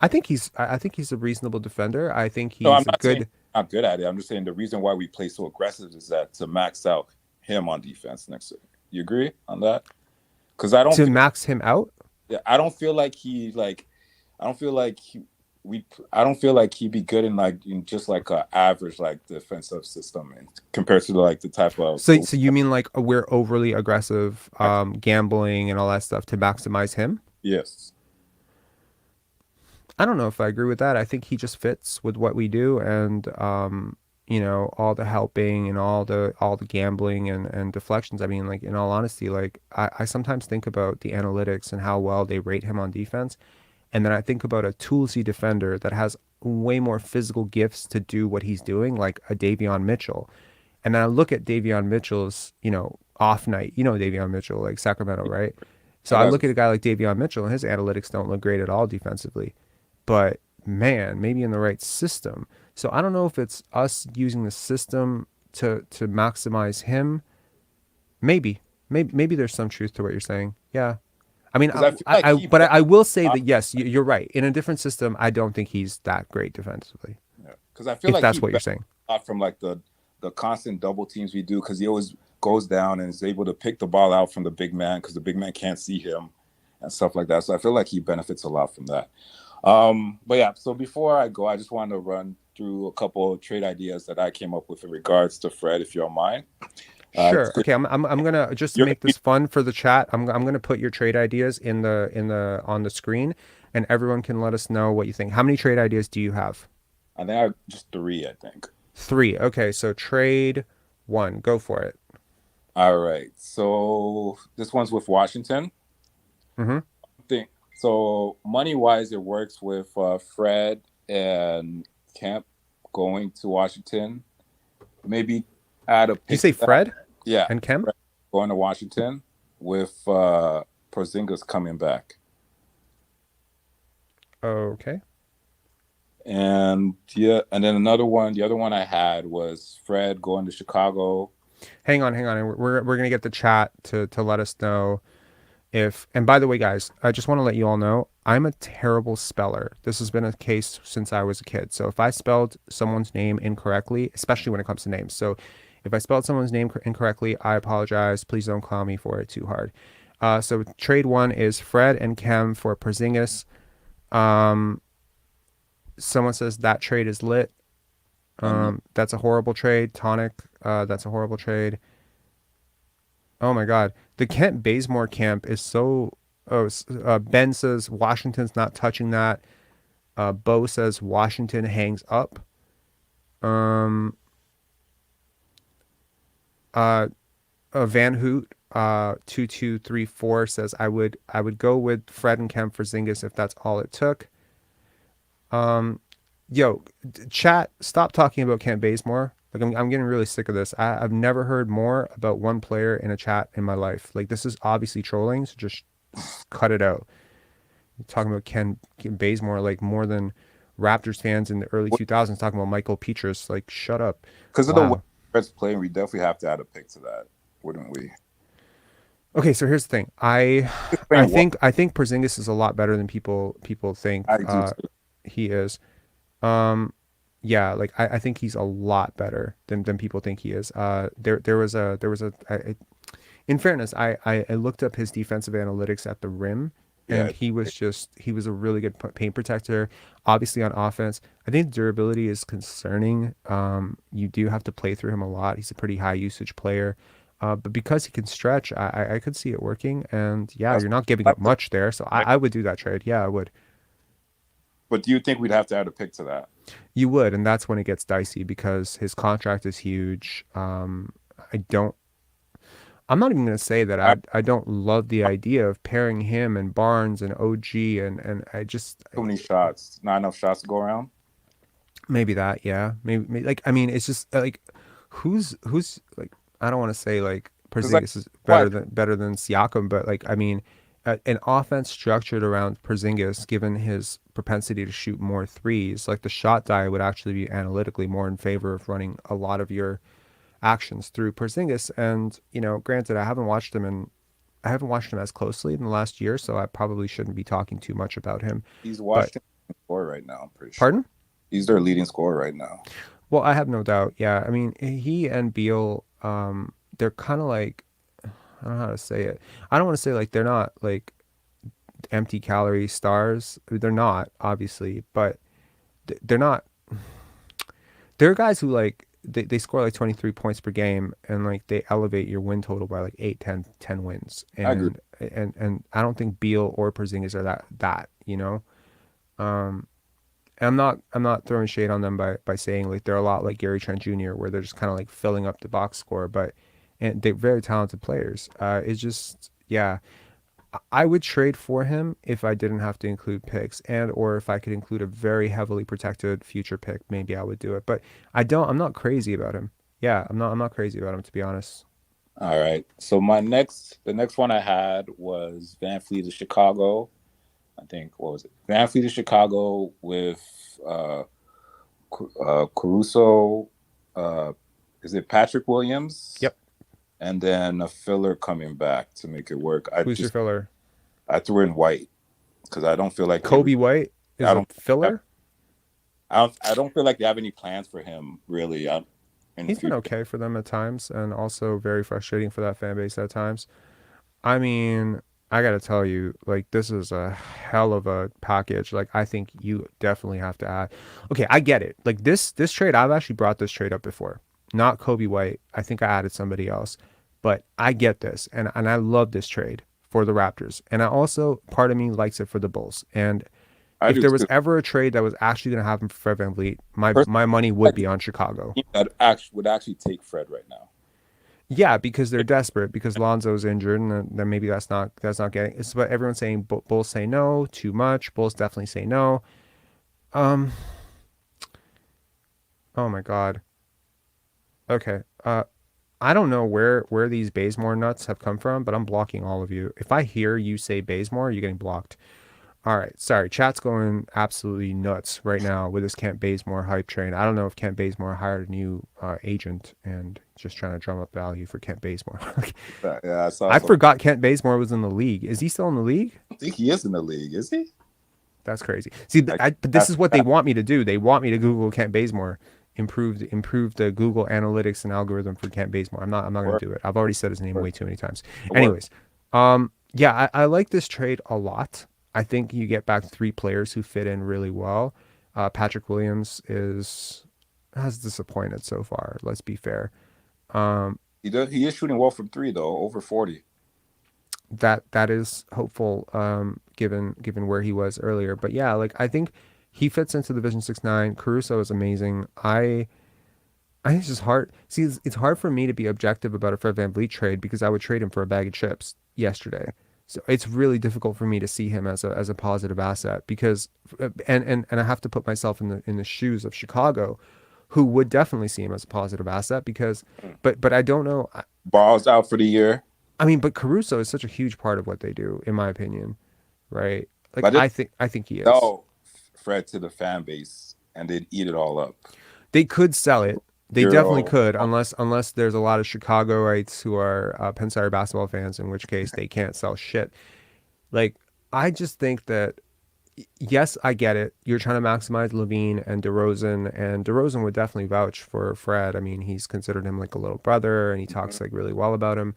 S1: I think he's a reasonable defender. I think he's
S9: No, I'm
S1: a
S9: not
S1: good
S9: saying I'm good at it. I'm just saying the reason why we play so aggressive is that to max out him on defense next year. You agree on that? Because I don't
S1: to max him out.
S9: Yeah, I don't feel like I don't feel like I don't feel like he'd be good in just like a average like defensive system and compared to like the type of.
S1: So you mean like we're overly aggressive, gambling and all that stuff to maximize him?
S9: Yes.
S1: I don't know if I agree with that. I think he just fits with what we do, and you know, all the helping and all the gambling and deflections. I mean, like in all honesty, like I sometimes think about the analytics and how well they rate him on defense, and then I think about a toolsy defender that has way more physical gifts to do what he's doing, like a Davion Mitchell. And then I look at Davion Mitchell's, you know, off night. You know Davion Mitchell, like Sacramento, right? So I look at a guy like Davion Mitchell, and his analytics don't look great at all defensively. But man, maybe in the right system. So I don't know if it's us using the system to maximize him. Maybe there's some truth to what you're saying. Yeah. I mean, I will say that yes, you're right. In a different system, I don't think he's that great defensively.
S9: Yeah, because I feel like
S1: that's what you're saying.
S9: From like the constant double teams we do, because he always goes down and is able to pick the ball out from the big man because the big man can't see him and stuff like that. So I feel like he benefits a lot from that. But yeah, so before I go, I just wanted to run through a couple of trade ideas that I came up with in regards to Fred, if you don't mind.
S1: Sure. Okay. I'm gonna just make this fun for the chat. I'm gonna put your trade ideas on the screen, and everyone can let us know what you think. How many trade ideas do you have?
S9: I think I have just 3. I think
S1: 3. Okay. So trade 1. Go for it.
S9: All right. So this one's with Washington.
S1: Mm-hmm.
S9: So money-wise, it works with Fred and Kemp going to Washington. Maybe add a pick.
S1: You say Fred?
S9: Yeah.
S1: And Kemp?
S9: Fred going to Washington with Porzingis coming back.
S1: Okay.
S9: And yeah, and then the other one I had was Fred going to Chicago.
S1: Hang on. We're gonna get the chat to let us know. And by the way, guys, I just want to let you all know, I'm a terrible speller. This has been a case since I was a kid. So if I spelled someone's name incorrectly, especially when it comes to names. So if I spelled someone's name incorrectly, I apologize. Please don't clown me for it too hard. So trade 1 is Fred and Kem for Porzingis. Someone says that trade is lit. That's a horrible trade. Tonic, that's a horrible trade. Oh my God. The Kent Bazemore camp is so. Ben says Washington's not touching that. Bo says Washington hangs up. Van Hoot 2234 says I would go with Fred and Kemp for Porzingis if that's all it took. Yo, chat, stop talking about Kent Bazemore. Like I'm getting really sick of this. I've never heard more about one player in a chat in my life. Like this is obviously trolling, so just cut it out. You're talking about Ken Bazemore like more than Raptors fans in the early 2000s talking about Michael Petrus. Like shut up.
S9: Because of the way Fred's playing, we definitely have to add a pick to that, wouldn't we?
S1: Okay, so here's the thing. I think Porzingis is a lot better than people think.
S9: I do too.
S1: He is. Yeah, like I think he's a lot better than people think he is. In fairness, I looked up his defensive analytics at the rim, and he was a really good paint protector. Obviously on offense, I think durability is concerning. You do have to play through him a lot. He's a pretty high usage player. But because he can stretch, I could see it working. And yeah, you're not giving up much there. So I would do that trade. Yeah, I would.
S9: But do you think we'd have to add a pick to that?
S1: You would, and that's when it gets dicey because his contract is huge. I'm not even going to say that I don't love the idea of pairing him and Barnes and OG and I just
S9: so many shots, not enough shots to go around.
S1: Maybe that, yeah. Maybe like I mean, it's just like who's like I don't want to say like Porzingis is better than Siakam, but like I mean, an offense structured around Porzingis, given his propensity to shoot more threes, like the shot diet would actually be analytically more in favor of running a lot of your actions through Porzingis. And granted, I haven't watched him as closely in the last year, so I probably shouldn't be talking too much about him.
S9: He's
S1: But
S9: Washington's scorer right now. I'm pretty sure.
S1: pardon?
S9: He's their leading scorer right now.
S1: Well, I have no doubt. Yeah, I mean, he and Beal, they're kind of like, I don't know how to say it. I don't want to say like they're not like empty calorie stars. They're not, obviously, but they're not. There are guys who like they score like 23 points per game and like they elevate your win total by like 8, 10 wins.
S9: I agree.
S1: And I don't think Beal or Porzingis are that. And I'm not throwing shade on them by saying like they're a lot like Gary Trent Jr., where they're just kind of like filling up the box score, and they're very talented players. It's just, yeah, I would trade for him if I didn't have to include picks, and or if I could include a very heavily protected future pick, maybe I would do it. But I'm not crazy about him. Yeah, I'm not crazy about him, to be honest.
S9: All right. So the next one I had was VanVleet of Chicago. I think, what was it? VanVleet of Chicago with Caruso. Is it Patrick Williams?
S1: Yep.
S9: And then a filler coming back to make it work.
S1: Who's your filler?
S9: I threw in White because I don't feel like
S1: Kobe White is a filler.
S9: I don't feel like they have any plans for him really.
S1: He's been okay for them at times, and also very frustrating for that fan base at times. I mean, I gotta tell you, like, this is a hell of a package. Like, I think you definitely have to add. Okay, I get it. Like this trade, I've actually brought this trade up before. Not Kobe White. I think I added somebody else, but I get this, and I love this trade for the Raptors, and I also, part of me likes it for the Bulls. And if there was ever a trade that was actually going to happen for Fred VanVleet, my money would be on Chicago.
S9: That would actually take Fred right now.
S1: Yeah, because they're desperate, because Lonzo's injured, and then maybe that's not getting. It's what everyone's saying. Bulls say no, too much. Bulls definitely say no. Oh my God. Okay. I don't know where these Bazemore nuts have come from, but I'm blocking all of you. If I hear you say Bazemore, you're getting blocked. All right, sorry. Chat's going absolutely nuts right now with this Kent Bazemore hype train. I don't know if Kent Bazemore hired a new agent and just trying to drum up value for Kent Bazemore.
S9: Yeah,
S1: I forgot Kent Bazemore was in the league. Is he still in the league?
S9: I think he is in the league. Is he?
S1: That's crazy. See, but this is what they want me to do. They want me to Google Kent Bazemore, improve the Google analytics and algorithm for Kent Bazemore. I'm not going to do it. I've already said his name way too many times. Anyways, yeah, I like this trade a lot. I think you get back 3 players who fit in really well. Patrick Williams has disappointed so far. Let's be fair.
S9: He is shooting well from 3 though, over 40.
S1: That is hopeful, given where he was earlier. But yeah, like, I think he fits into the Division 6-9. Caruso is amazing. I think it's just hard. See, it's hard for me to be objective about a Fred VanVleet trade because I would trade him for a bag of chips yesterday. So it's really difficult for me to see him as a positive asset because, and I have to put myself in the shoes of Chicago, who would definitely see him as a positive asset because, but I don't know.
S9: Ball's out for the year.
S1: I mean, but Caruso is such a huge part of what they do, in my opinion, right? Like, I think he is.
S9: No, Fred to the fan base, and they'd eat it all up.
S1: They could sell it. They definitely could, unless there's a lot of Chicagoites who are Pensire basketball fans, in which case they can't sell shit. Like, I just think that, yes, I get it. You're trying to maximize Levine and DeRozan would definitely vouch for Fred. I mean, he's considered him like a little brother, and he talks like really well about him.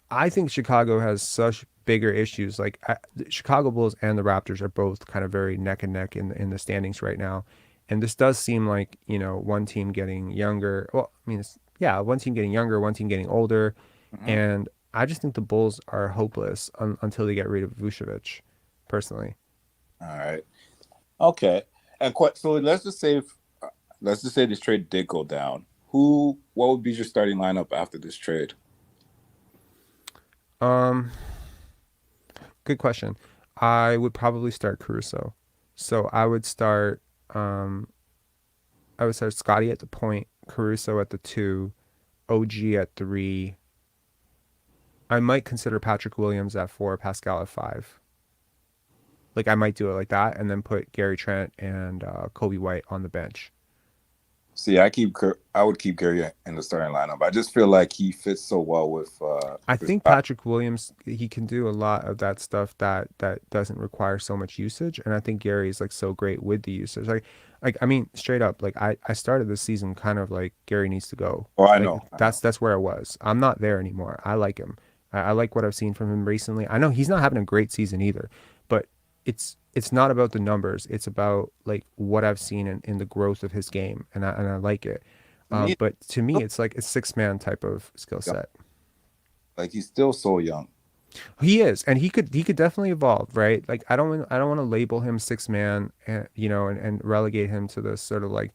S1: I think Chicago has such bigger issues. Like, the Chicago Bulls and the Raptors are both kind of very neck and neck in the standings right now. And this does seem like, one team getting younger. Well, I mean, one team getting younger, one team getting older. Mm-hmm. And I just think the Bulls are hopeless until they get rid of Vucevic, personally.
S9: All right. Okay. And so let's just say this trade did go down. What would be your starting lineup after this trade?
S1: Good question. I would probably start Caruso. So I would start Scottie at the point, Caruso at the 2, OG at 3, I might consider Patrick Williams at 4, Pascal at 5. Like I might do it like that, and then put Gary Trent and Kobe White on the bench.
S9: See, I would keep Gary in the starting lineup. I just feel like he fits so well with.
S1: I think Patrick Williams, he can do a lot of that stuff that doesn't require so much usage, and I think Gary is like so great with the usage. Like I mean, straight up, like I started this season kind of like Gary needs to go.
S9: Oh, I
S1: like,
S9: know.
S1: That's where I was. I'm not there anymore. I like him. I like what I've seen from him recently. I know he's not having a great season either, but it's not about the numbers. It's about like what I've seen in the growth of his game, and I like it. But to me, it's like a 6-man type of skill set.
S9: Like he's still so young.
S1: He is, and he could definitely evolve, right? Like I don't want to label him 6-man, and and relegate him to this sort of like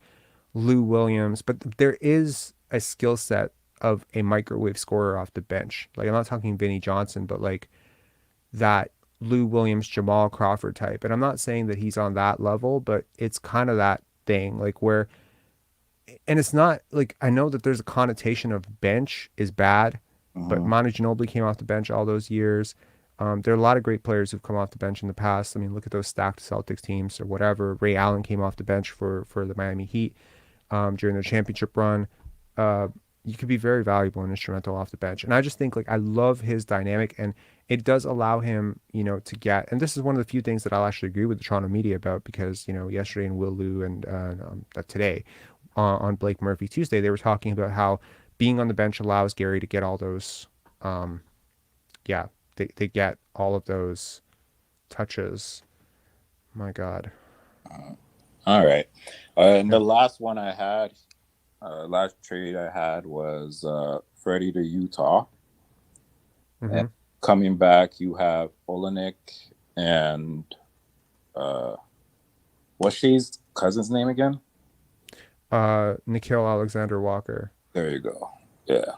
S1: Lou Williams, but there is a skill set of a microwave scorer off the bench. Like I'm not talking Vinnie Johnson, but like that Lou Williams, Jamal Crawford type. And I'm not saying that he's on that level, but it's kind of that thing, like where, and it's not like, I know that there's a connotation of bench is bad, but Manu Ginobili came off the bench all those years. There are a lot of great players who've come off the bench in the past. I mean, look at those stacked Celtics teams or whatever. Ray Allen came off the bench for the Miami Heat during their championship run. You could be very valuable and instrumental off the bench. And I just think like I love his dynamic, and it does allow him, to get, and this is one of the few things that I'll actually agree with the Toronto media about, because, yesterday in Will Lou and today on Blake Murphy Tuesday, they were talking about how being on the bench allows Gary to get all those, they get all of those touches. My God.
S9: All right. And the last one I had, last trade I had was Freddie to Utah. And coming back, you have Olenek and what's Shea's cousin's name again?
S1: Nickeil Alexander-Walker.
S9: There you go. Yeah.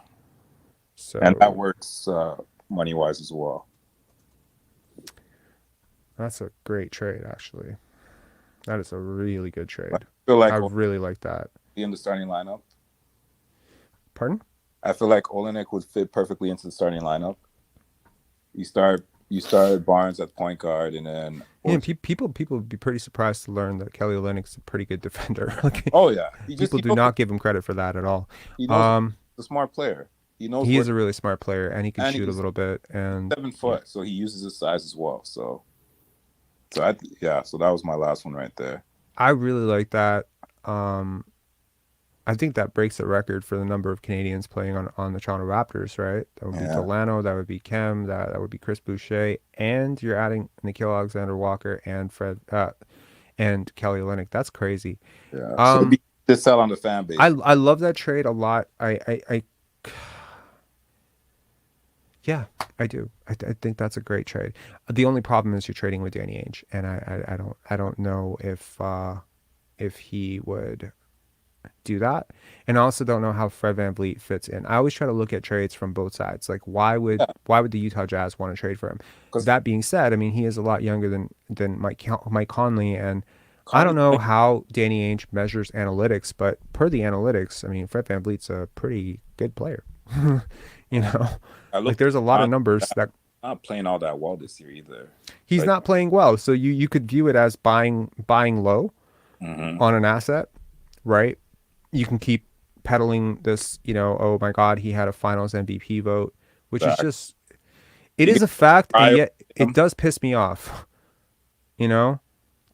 S1: So,
S9: and that works money-wise as well.
S1: That's a great trade, actually. That is a really good trade.
S9: I feel like
S1: I really like that.
S9: In the starting lineup.
S1: Pardon?
S9: I feel like Olenek would fit perfectly into the starting lineup. You start Barnes at point guard, and then
S1: people would be pretty surprised to learn that Kelly Olynyk's a pretty good defender.
S9: Oh yeah,
S1: people do not give him credit for that at all.
S9: He knows he's a smart player.
S1: He is a really smart player, and he can shoot a little bit. And
S9: 7 foot, so he uses his size as well. So that was my last one right there.
S1: I really like that. I think that breaks the record for the number of Canadians playing on the Toronto Raptors, right? That would be Delano, that would be Kem, that would be Chris Boucher, and you're adding Nickeil Alexander-Walker and Fred and Kelly Olynyk. That's crazy.
S9: Yeah. So to sell on the fan base.
S1: I love that trade a lot. Yeah, I do. I think that's a great trade. The only problem is you're trading with Danny Ainge, and I don't know if he would do that, and I also don't know how Fred VanVleet fits in. I always try to look at trades from both sides. Like why would the Utah Jazz want to trade for him? That being said, I mean he is a lot younger than Mike Conley, and I don't know how Danny Ainge measures analytics, but per the analytics, I mean Fred VanVleet's a pretty good player. Like there's a lot of numbers that
S9: not playing all that well this year either.
S1: He's not playing well, so you could view it as buying low on an asset, right? You can keep peddling this, oh my God, he had a finals MVP vote, which is just, it is a fact, and yet it does piss me off.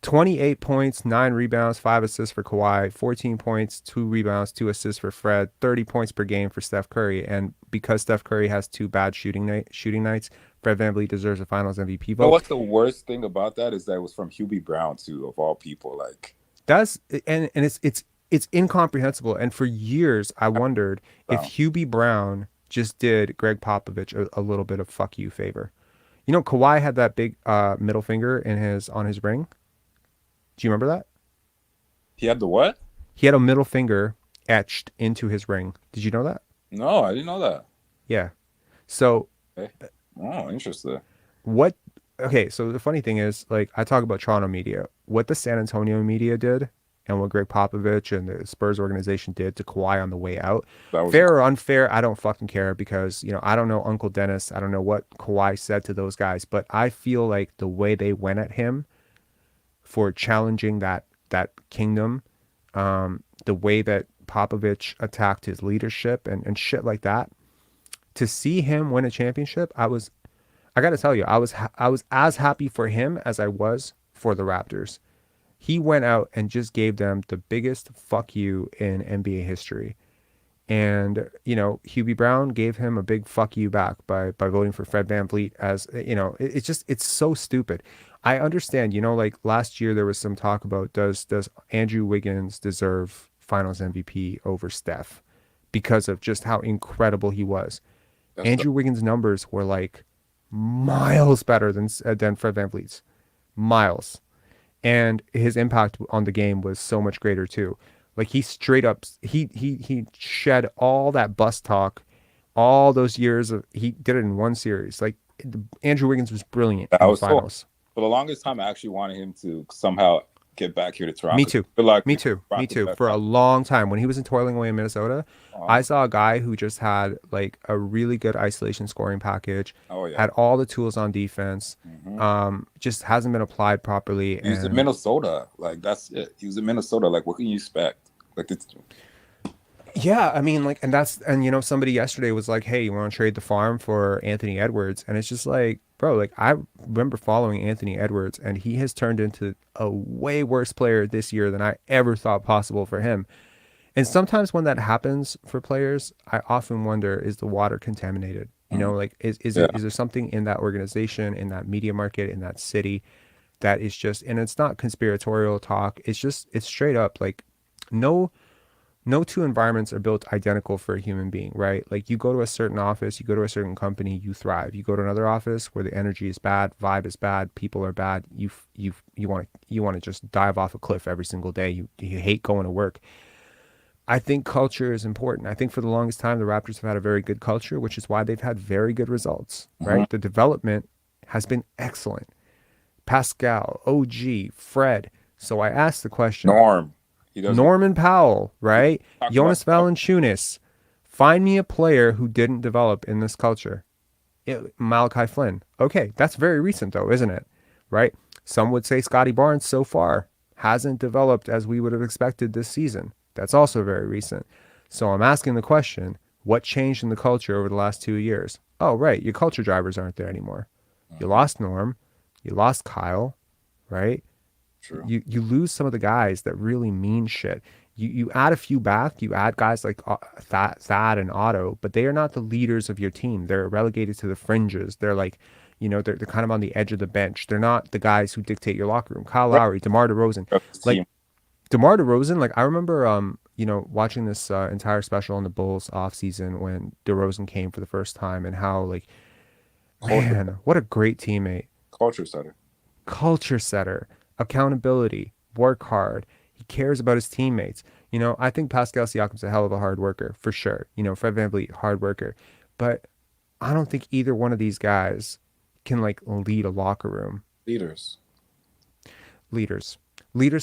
S1: 28 points, 9 rebounds, 5 assists for Kawhi, 14 points, 2 rebounds, 2 assists for Fred, 30 points per game for Steph Curry. And because Steph Curry has 2 bad shooting nights, Fred VanVleet deserves a finals MVP vote.
S9: But what's the worst thing about that is that it was from Hubie Brown too, of all people. Like
S1: that's and it's incomprehensible. And for years, I wondered if Hubie Brown just did Greg Popovich a little bit of fuck you favor. Kawhi had that big middle finger on his ring. Do you remember that?
S9: He had the what?
S1: He had a middle finger etched into his ring. Did you know that?
S9: No, I didn't know that.
S1: Yeah. So.
S9: Okay. Oh, interesting.
S1: Okay, so the funny thing is, like, I talk about Toronto media. What the San Antonio media did and what Greg Popovich and the Spurs organization did to Kawhi on the way out.
S9: That was
S1: Fair or unfair, I don't fucking care, because, you know, I don't know Uncle Dennis. I don't know what Kawhi said to those guys, but I feel like the way they went at him for challenging that kingdom, the way that Popovich attacked his leadership and shit like that, to see him win a championship, I got to tell you, I was as happy for him as I was for the Raptors. He went out and just gave them the biggest fuck you in NBA history. And, you know, Hubie Brown gave him a big fuck you back by voting for Fred VanVleet as, you know, it's so stupid. I understand, you know, like last year there was some talk about does Andrew Wiggins deserve Finals MVP over Steph because of just how incredible he was. Andrew Wiggins' numbers were like miles better than Fred VanVleet's, miles, and his impact on the game was so much greater too. Like he straight up, he shed all that bus talk, all those years of, he did it in one series. Like Andrew Wiggins was brilliant in the finals.
S9: For the longest time, I actually wanted him to somehow get back here to Toronto.
S1: Me too. For a long time, when he was toiling away in Minnesota, I saw a guy who just had like a really good isolation scoring package. Had all the tools on defense. Just hasn't been applied properly.
S9: He was in Minnesota. Like that's it. He was in Minnesota. Like what can you expect? Like it's.
S1: Yeah, I mean, like, and you know, somebody yesterday was like, "Hey, you want to trade the farm for Anthony Edwards?" And it's just like, bro, like I remember following Anthony Edwards, and he has turned into a way worse player this year than I ever thought possible for him. And sometimes when that happens for players, I often wonder, is the water contaminated? You know, like is there something in that organization, in that media market, in that city that is just, and it's not conspiratorial talk. It's just, it's straight up like no two environments are built identical for a human being, right? Like you go to a certain office, you go to a certain company, you thrive. You go to another office where the energy is bad, vibe is bad, people are bad. You want to just dive off a cliff every single day. You hate going to work. I think culture is important. I think for the longest time, the Raptors have had a very good culture, which is why they've had very good results, right? The development has been excellent. Pascal, OG, Fred. So I asked the question. Norman Powell, right? Jonas Valanciunas. Find me a player who didn't develop in this culture. Malachi Flynn. Okay, that's very recent though, isn't it? Right? Some would say Scottie Barnes so far hasn't developed as we would have expected this season. That's also very recent. So I'm asking the question, what changed in the culture over the last 2 years? Oh, right, your culture drivers aren't there anymore. You lost Norm. You lost Kyle, right?
S9: True.
S1: You lose some of the guys that really mean shit. You add a few back. You add guys like Thad and Otto, but they are not the leaders of your team. They're relegated to the fringes. They're like, you know, they're kind of on the edge of the bench. They're not the guys who dictate your locker room. Kyle Lowry, DeMar DeRozan. Like DeMar DeRozan, like I remember you know, watching this entire special on the Bulls offseason when DeRozan came for the first time, and how like, man, what a great teammate. Culture setter. Accountability, work hard. He cares about his teammates. You know, I think Pascal Siakam's a hell of a hard worker for sure. You know, Fred VanVleet, hard worker, but I don't think either one of these guys can like lead a locker room. Leaders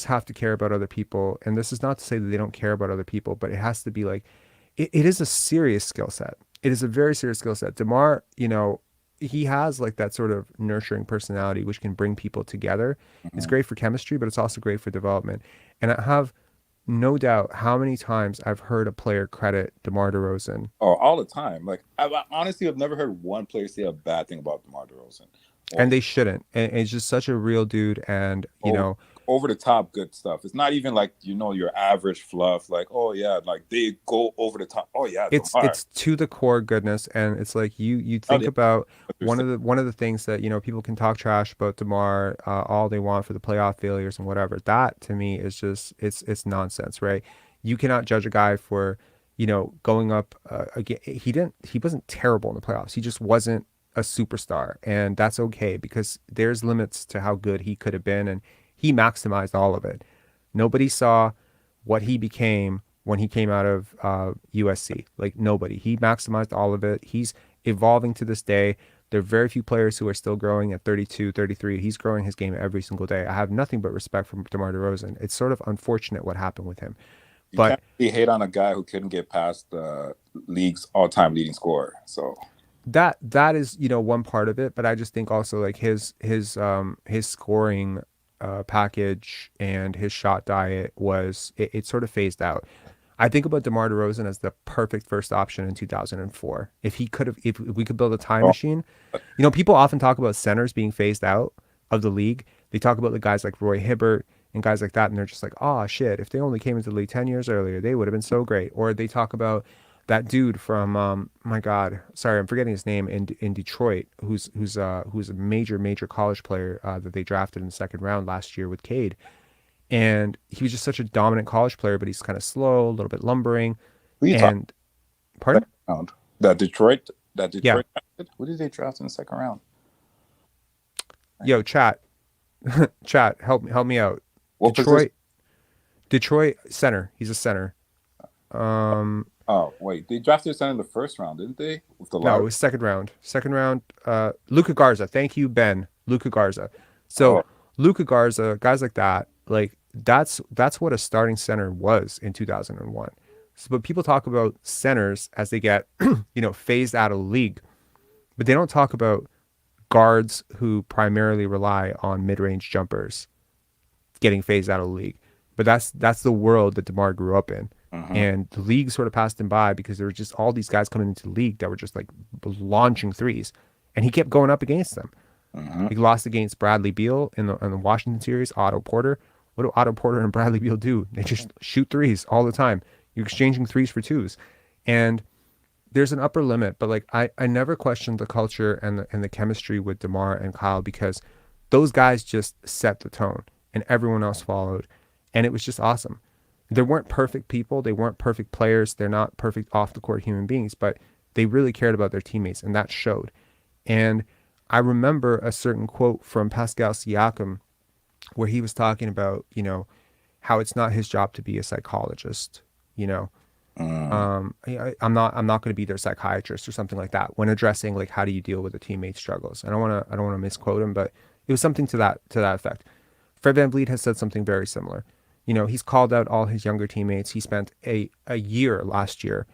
S1: have to care about other people, and this is not to say that they don't care about other people, but it has to be like, it is a serious skill set. It is a very serious skill set. DeMar, you know, he has like that sort of nurturing personality, which can bring people together. It's great for chemistry, but it's also great for development. And I have no doubt how many times I've heard a player credit DeMar DeRozan.
S9: Oh, all the time. Like I honestly have never heard one player say a bad thing about DeMar DeRozan.
S1: And they shouldn't. And it's just such a real dude, and you know,
S9: over the top good stuff. It's not even like, you know, your average fluff. Like, oh yeah, like they go over the top. Oh yeah,
S1: it's to the core goodness, and it's like you think about one of the things that, you know, people can talk trash about DeMar all they want for the playoff failures and whatever. That to me is just it's nonsense, right? You cannot judge a guy for, you know, going up again. He wasn't terrible in the playoffs. He just wasn't a superstar, and that's okay because there's limits to how good he could have been, and he maximized all of it. Nobody saw what he became when he came out of USC. Like nobody. He maximized all of it. He's evolving to this day. There are very few players who are still growing at 32, 33. He's growing his game every single day. I have nothing but respect for DeMar DeRozan. It's sort of unfortunate what happened with him.
S9: You
S1: But
S9: can't really hate on a guy who couldn't get past the league's all-time leading scorer. So
S1: that is, you know, one part of it. But I just think also like his scoring package and his shot diet it sort of phased out. I think about DeMar DeRozan as the perfect first option in 2004. If we could build a time machine, you know, people often talk about centers being phased out of the league. They talk about the guys like Roy Hibbert and guys like that, and they're just like, oh shit, if they only came into the league 10 years earlier, they would have been so great. Or they talk about that dude from my God, sorry, I'm forgetting his name, in Detroit, who's a major college player that they drafted in the second round last year with Cade. And he was just such a dominant college player, but he's kind of slow, a little bit lumbering.
S9: Who you talking?
S1: Pardon?
S9: That Detroit.
S1: Yeah.
S9: Who did they draft in the second round?
S1: Yo, chat, help me out.
S9: What
S1: Detroit center. He's a center.
S9: Oh wait, they drafted a center in the first round, didn't they? With the
S1: No, it was second round. Luka Garza. Thank you, Ben. Luka Garza. So Luka Garza, guys like that, like that's what a starting center was in 2001. So, but people talk about centers as they get, you know, phased out of the league, but they don't talk about guards who primarily rely on mid-range jumpers getting phased out of the league. But that's the world that DeMar grew up in. And the league sort of passed him by because there were just all these guys coming into the league that were just like launching threes, and he kept going up against them. He lost against Bradley Beal in the Washington series. Otto Porter. What do Otto Porter and Bradley Beal do? They just shoot threes all the time. You're exchanging threes for twos, and there's an upper limit. But like I never questioned the culture and the chemistry with DeMar and Kyle, because those guys just set the tone, and everyone else followed, and it was just awesome. There weren't perfect people. They weren't perfect players. They're not perfect off the court human beings, but they really cared about their teammates, and that showed. And I remember a certain quote from Pascal Siakam where he was talking about, you know, how it's not his job to be a psychologist, you know. I'm not going to be their psychiatrist or something like that when addressing like how do you deal with a teammate's struggles. I don't want to misquote him, but it was something to that effect. Fred VanVleet has said something very similar. You know, he's called out all his younger teammates. He spent a year last year,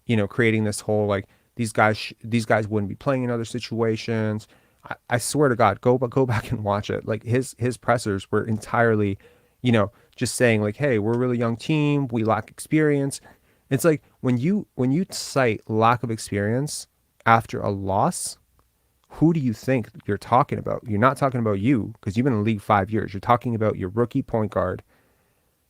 S1: you know, creating this whole like these guys wouldn't be playing in other situations. I swear to God, go back and watch it. Like his pressers were entirely, you know, just saying like, hey, we're a really young team. We lack experience. It's like when you cite lack of experience after a loss, who do you think you're talking about? You're not talking about you, because you've been in the league 5 years. You're talking about your rookie point guard,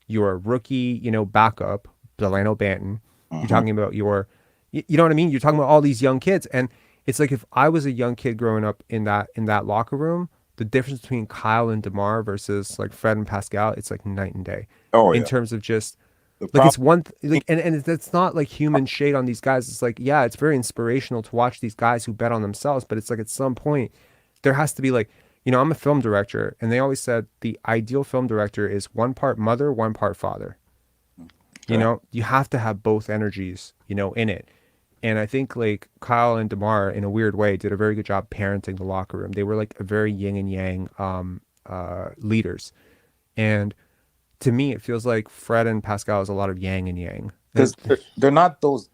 S1: your rookie, you know, backup, Delano Banton. You're talking about your, you know what I mean? You're talking about all these young kids. And it's like, if I was a young kid growing up in that locker room, the difference between Kyle and DeMar versus like Fred and Pascal, it's like night and day. In terms of just like, it's one, like, and it's not like human shade on these guys. It's like, yeah, it's very inspirational to watch these guys who bet on themselves. But it's like, at some point there has to be like, you know, I'm a film director, and they always said the ideal film director is one part mother, one part father. You know, you have to have both energies, you know, in it. And I think like Kyle and DeMar, in a weird way, did a very good job parenting the locker room. They were like a very yin and yang leaders. And to me, it feels like Fred and Pascal is a lot of yang and yang.
S9: Because they're not those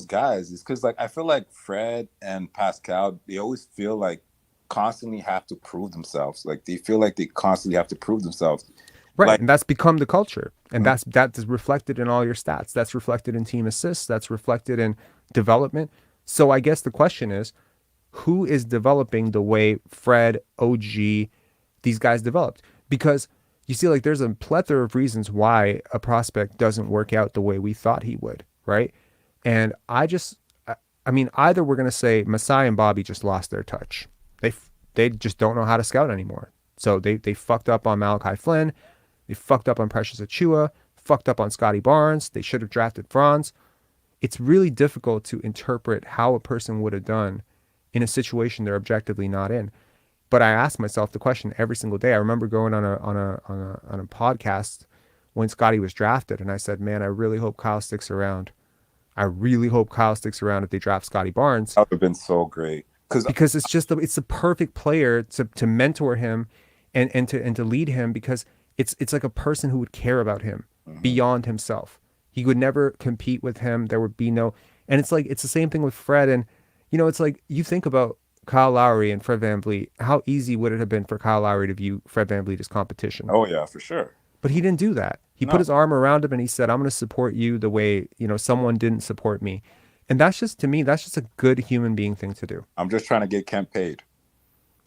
S9: guys. It's because like I feel like Fred and Pascal, they always feel like constantly have to prove themselves. Like they feel like they constantly have to prove themselves.
S1: Right.
S9: Like,
S1: and that's become the culture. And that's reflected in all your stats. That's reflected in team assists. That's reflected in development. So I guess the question is, who is developing the way Fred, OG, these guys developed? Because you see, like, there's a plethora of reasons why a prospect doesn't work out the way we thought he would, right? And I mean, either we're going to say Masai and Bobby just lost their touch. They just don't know how to scout anymore. So they fucked up on Malachi Flynn. They fucked up on Precious Achiuwa, fucked up on Scottie Barnes. They should have drafted Franz. It's really difficult to interpret how a person would have done in a situation they're objectively not in. But I ask myself the question every single day. I remember going on a podcast when Scottie was drafted, and I said, man, I really hope Kyle sticks around. I really hope Kyle sticks around if they draft Scottie Barnes.
S9: That would have been so great.
S1: because it's the perfect player to mentor him and to lead him, because it's like a person who would care about him beyond himself. He would never compete with him. There would be no, and it's the same thing with Fred. And it's like, you think about Kyle Lowry and Fred VanVleet. How easy would it have been for Kyle Lowry to view Fred VanVleet as competition?
S9: Oh yeah, for sure.
S1: But he didn't do that. He put his arm around him and he said, "I'm going to support you the way someone didn't support me." And that's just, to me, that's just a good human being thing to do.
S9: I'm just trying to get Ken paid.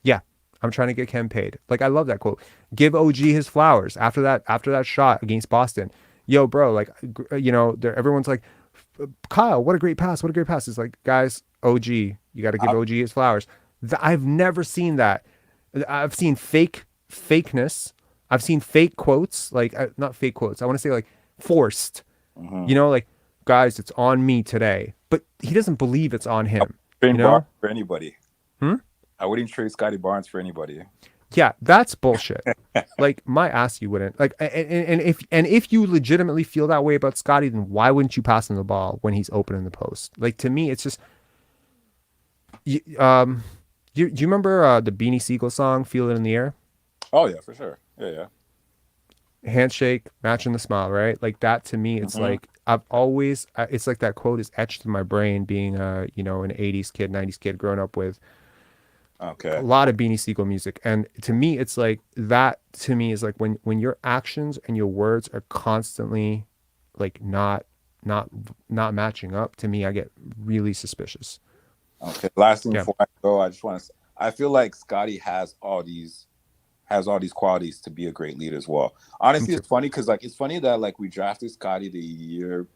S1: Yeah, I'm trying to get Ken paid. Like, I love that quote. Give OG his flowers after that shot against Boston. Yo, bro, like, everyone's like, Kyle, what a great pass. What a great pass. It's like, guys, OG, you got to give OG his flowers. I've never seen that. I've seen fakeness. I've seen fake quotes, like, not fake quotes. I want to say, like, forced, like, guys, it's on me today. But he doesn't believe it's on him.
S9: Barnes for anybody.
S1: I
S9: wouldn't trade Scottie Barnes for anybody.
S1: Yeah, that's bullshit. Like, my ass, you wouldn't. Like, and if you legitimately feel that way about Scottie, then why wouldn't you pass him the ball when he's open in the post? Like, to me, it's just. Do you remember the Beanie Siegel song "Feel It in the Air"?
S9: Oh yeah, for sure. Yeah.
S1: Handshake, matching the smile, right? Like, that to me, it's like, I've always, it's like that quote is etched in my brain, being an 80s kid, 90s kid, growing up with a lot of Beanie Siegel music. And to me, it's like, that to me is like, when your actions and your words are constantly like not matching up, to me, I get really suspicious.
S9: Okay. Last thing before I go, I just want to, I feel like Scottie has all these qualities to be a great leader as well. Honestly, it's funny because it's funny that we drafted Scottie the year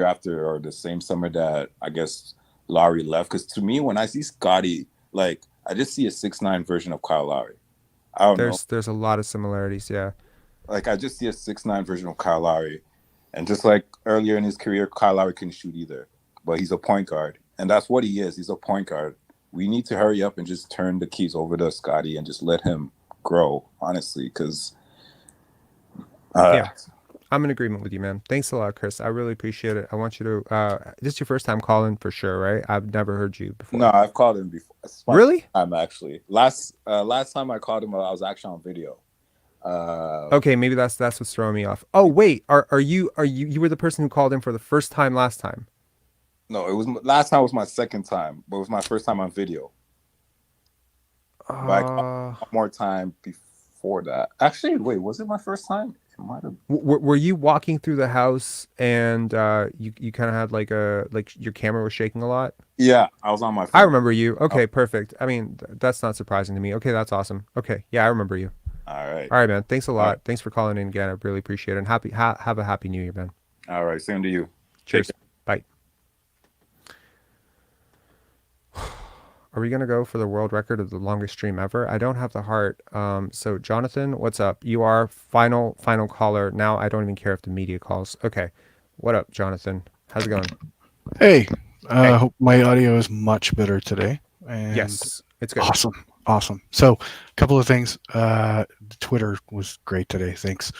S9: after, or the same summer that I guess Lowry left. Because to me, when I see Scottie, I just see a 6'9" version of Kyle Lowry. I don't know.
S1: There's a lot of similarities, yeah.
S9: I just see a 6'9" version of Kyle Lowry, and just like earlier in his career, Kyle Lowry couldn't shoot either, but he's a point guard, and that's what he is. He's a point guard. We need to hurry up and just turn the keys over to Scottie and just let him grow, honestly, because
S1: I'm in agreement with you, man. Thanks a lot, Chris. I really appreciate it. I want you to this is your first time calling for sure, right? I've never heard you before.
S9: No, I've called him before.
S1: Really?
S9: I'm actually last time I called him, I was actually on video.
S1: Okay, maybe that's what's throwing me off. Oh wait, are you were the person who called in for the first time last time?
S9: No, it was last time was my second time, but it was my first time on video. One more time before that. Actually, wait, was it my first time? It might have.
S1: Were you walking through the house and you kind of had your camera was shaking a lot?
S9: Yeah, I was on my phone.
S1: I remember you. Okay, perfect. I mean, that's not surprising to me. Okay, that's awesome. Okay, yeah, I remember you.
S9: All right,
S1: man. Thanks a lot. Right. Thanks for calling in again. I really appreciate it. And have a happy New Year, man.
S9: All right, same to you.
S1: Cheers. Bye. Are we gonna go for the world record of the longest stream ever? I don't have the heart. So Jonathan, what's up? You are final caller. Now I don't even care if the media calls. Okay. What up, Jonathan? How's it going?
S10: Hey. Hope my audio is much better today. And
S1: yes, it's good.
S10: Awesome. So a couple of things. Twitter was great today. Thanks.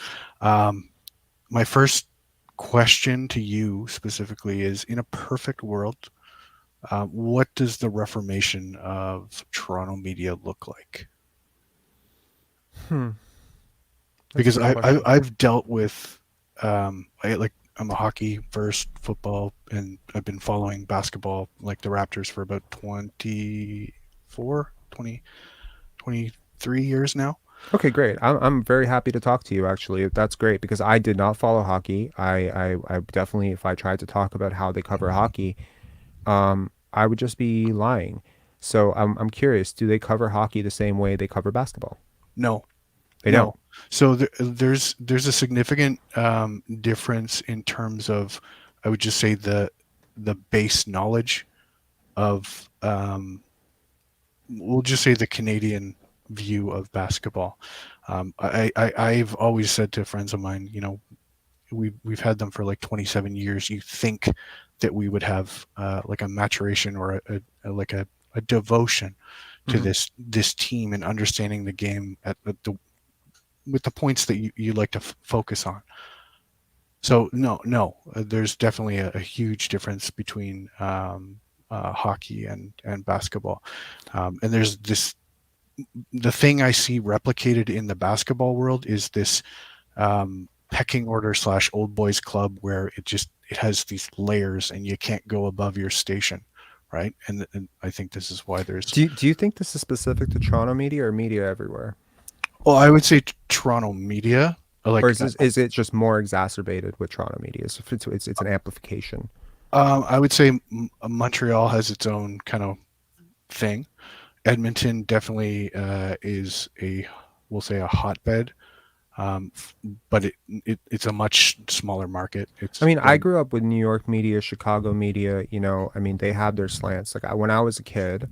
S10: My first question to you specifically is, in a perfect world, what does the reformation of Toronto media look like? Because I've dealt with I'm a hockey first, football, and I've been following basketball, like the Raptors, for about 23 years now.
S1: Okay, great. I'm very happy to talk to you, actually. That's great, because I did not follow hockey. I definitely, if I tried to talk about how they cover hockey, I would just be lying. So I'm curious, do they cover hockey the same way they cover basketball?
S10: No.
S1: They don't.
S10: So there's a significant difference in terms of, I would just say, the base knowledge of we'll just say the Canadian view of basketball. I've always said to friends of mine, we've had them for like 27 years. You think that we would have like a maturation or a devotion to this team and understanding the game with the points that you like to focus on. So no, there's definitely a huge difference between hockey and basketball. And there's the thing I see replicated in the basketball world is this pecking order / old boys club where it has these layers and you can't go above your station, right? And I think this is why there's.
S1: Do you think this is specific to Toronto media or media everywhere?
S10: Well, I would say Toronto media.
S1: Or is it just more exacerbated with Toronto media? So it's an amplification.
S10: I would say Montreal has its own kind of thing. Edmonton definitely is we'll say a hotbed, but it's a much smaller market.
S1: I grew up with New York media, Chicago media. I mean, they have their slants. Like when I was a kid,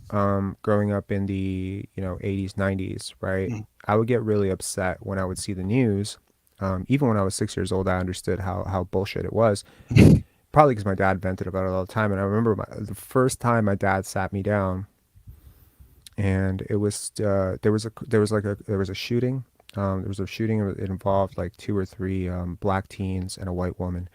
S1: growing up in the 80s, 90s, right? I would get really upset when I would see the news. Even when I was 6 years old, I understood how bullshit it was. Probably because my dad vented about it all the time. And I remember the first time my dad sat me down, and it was there was a shooting. There was a shooting. It involved like 2 or 3 black teens and a white woman,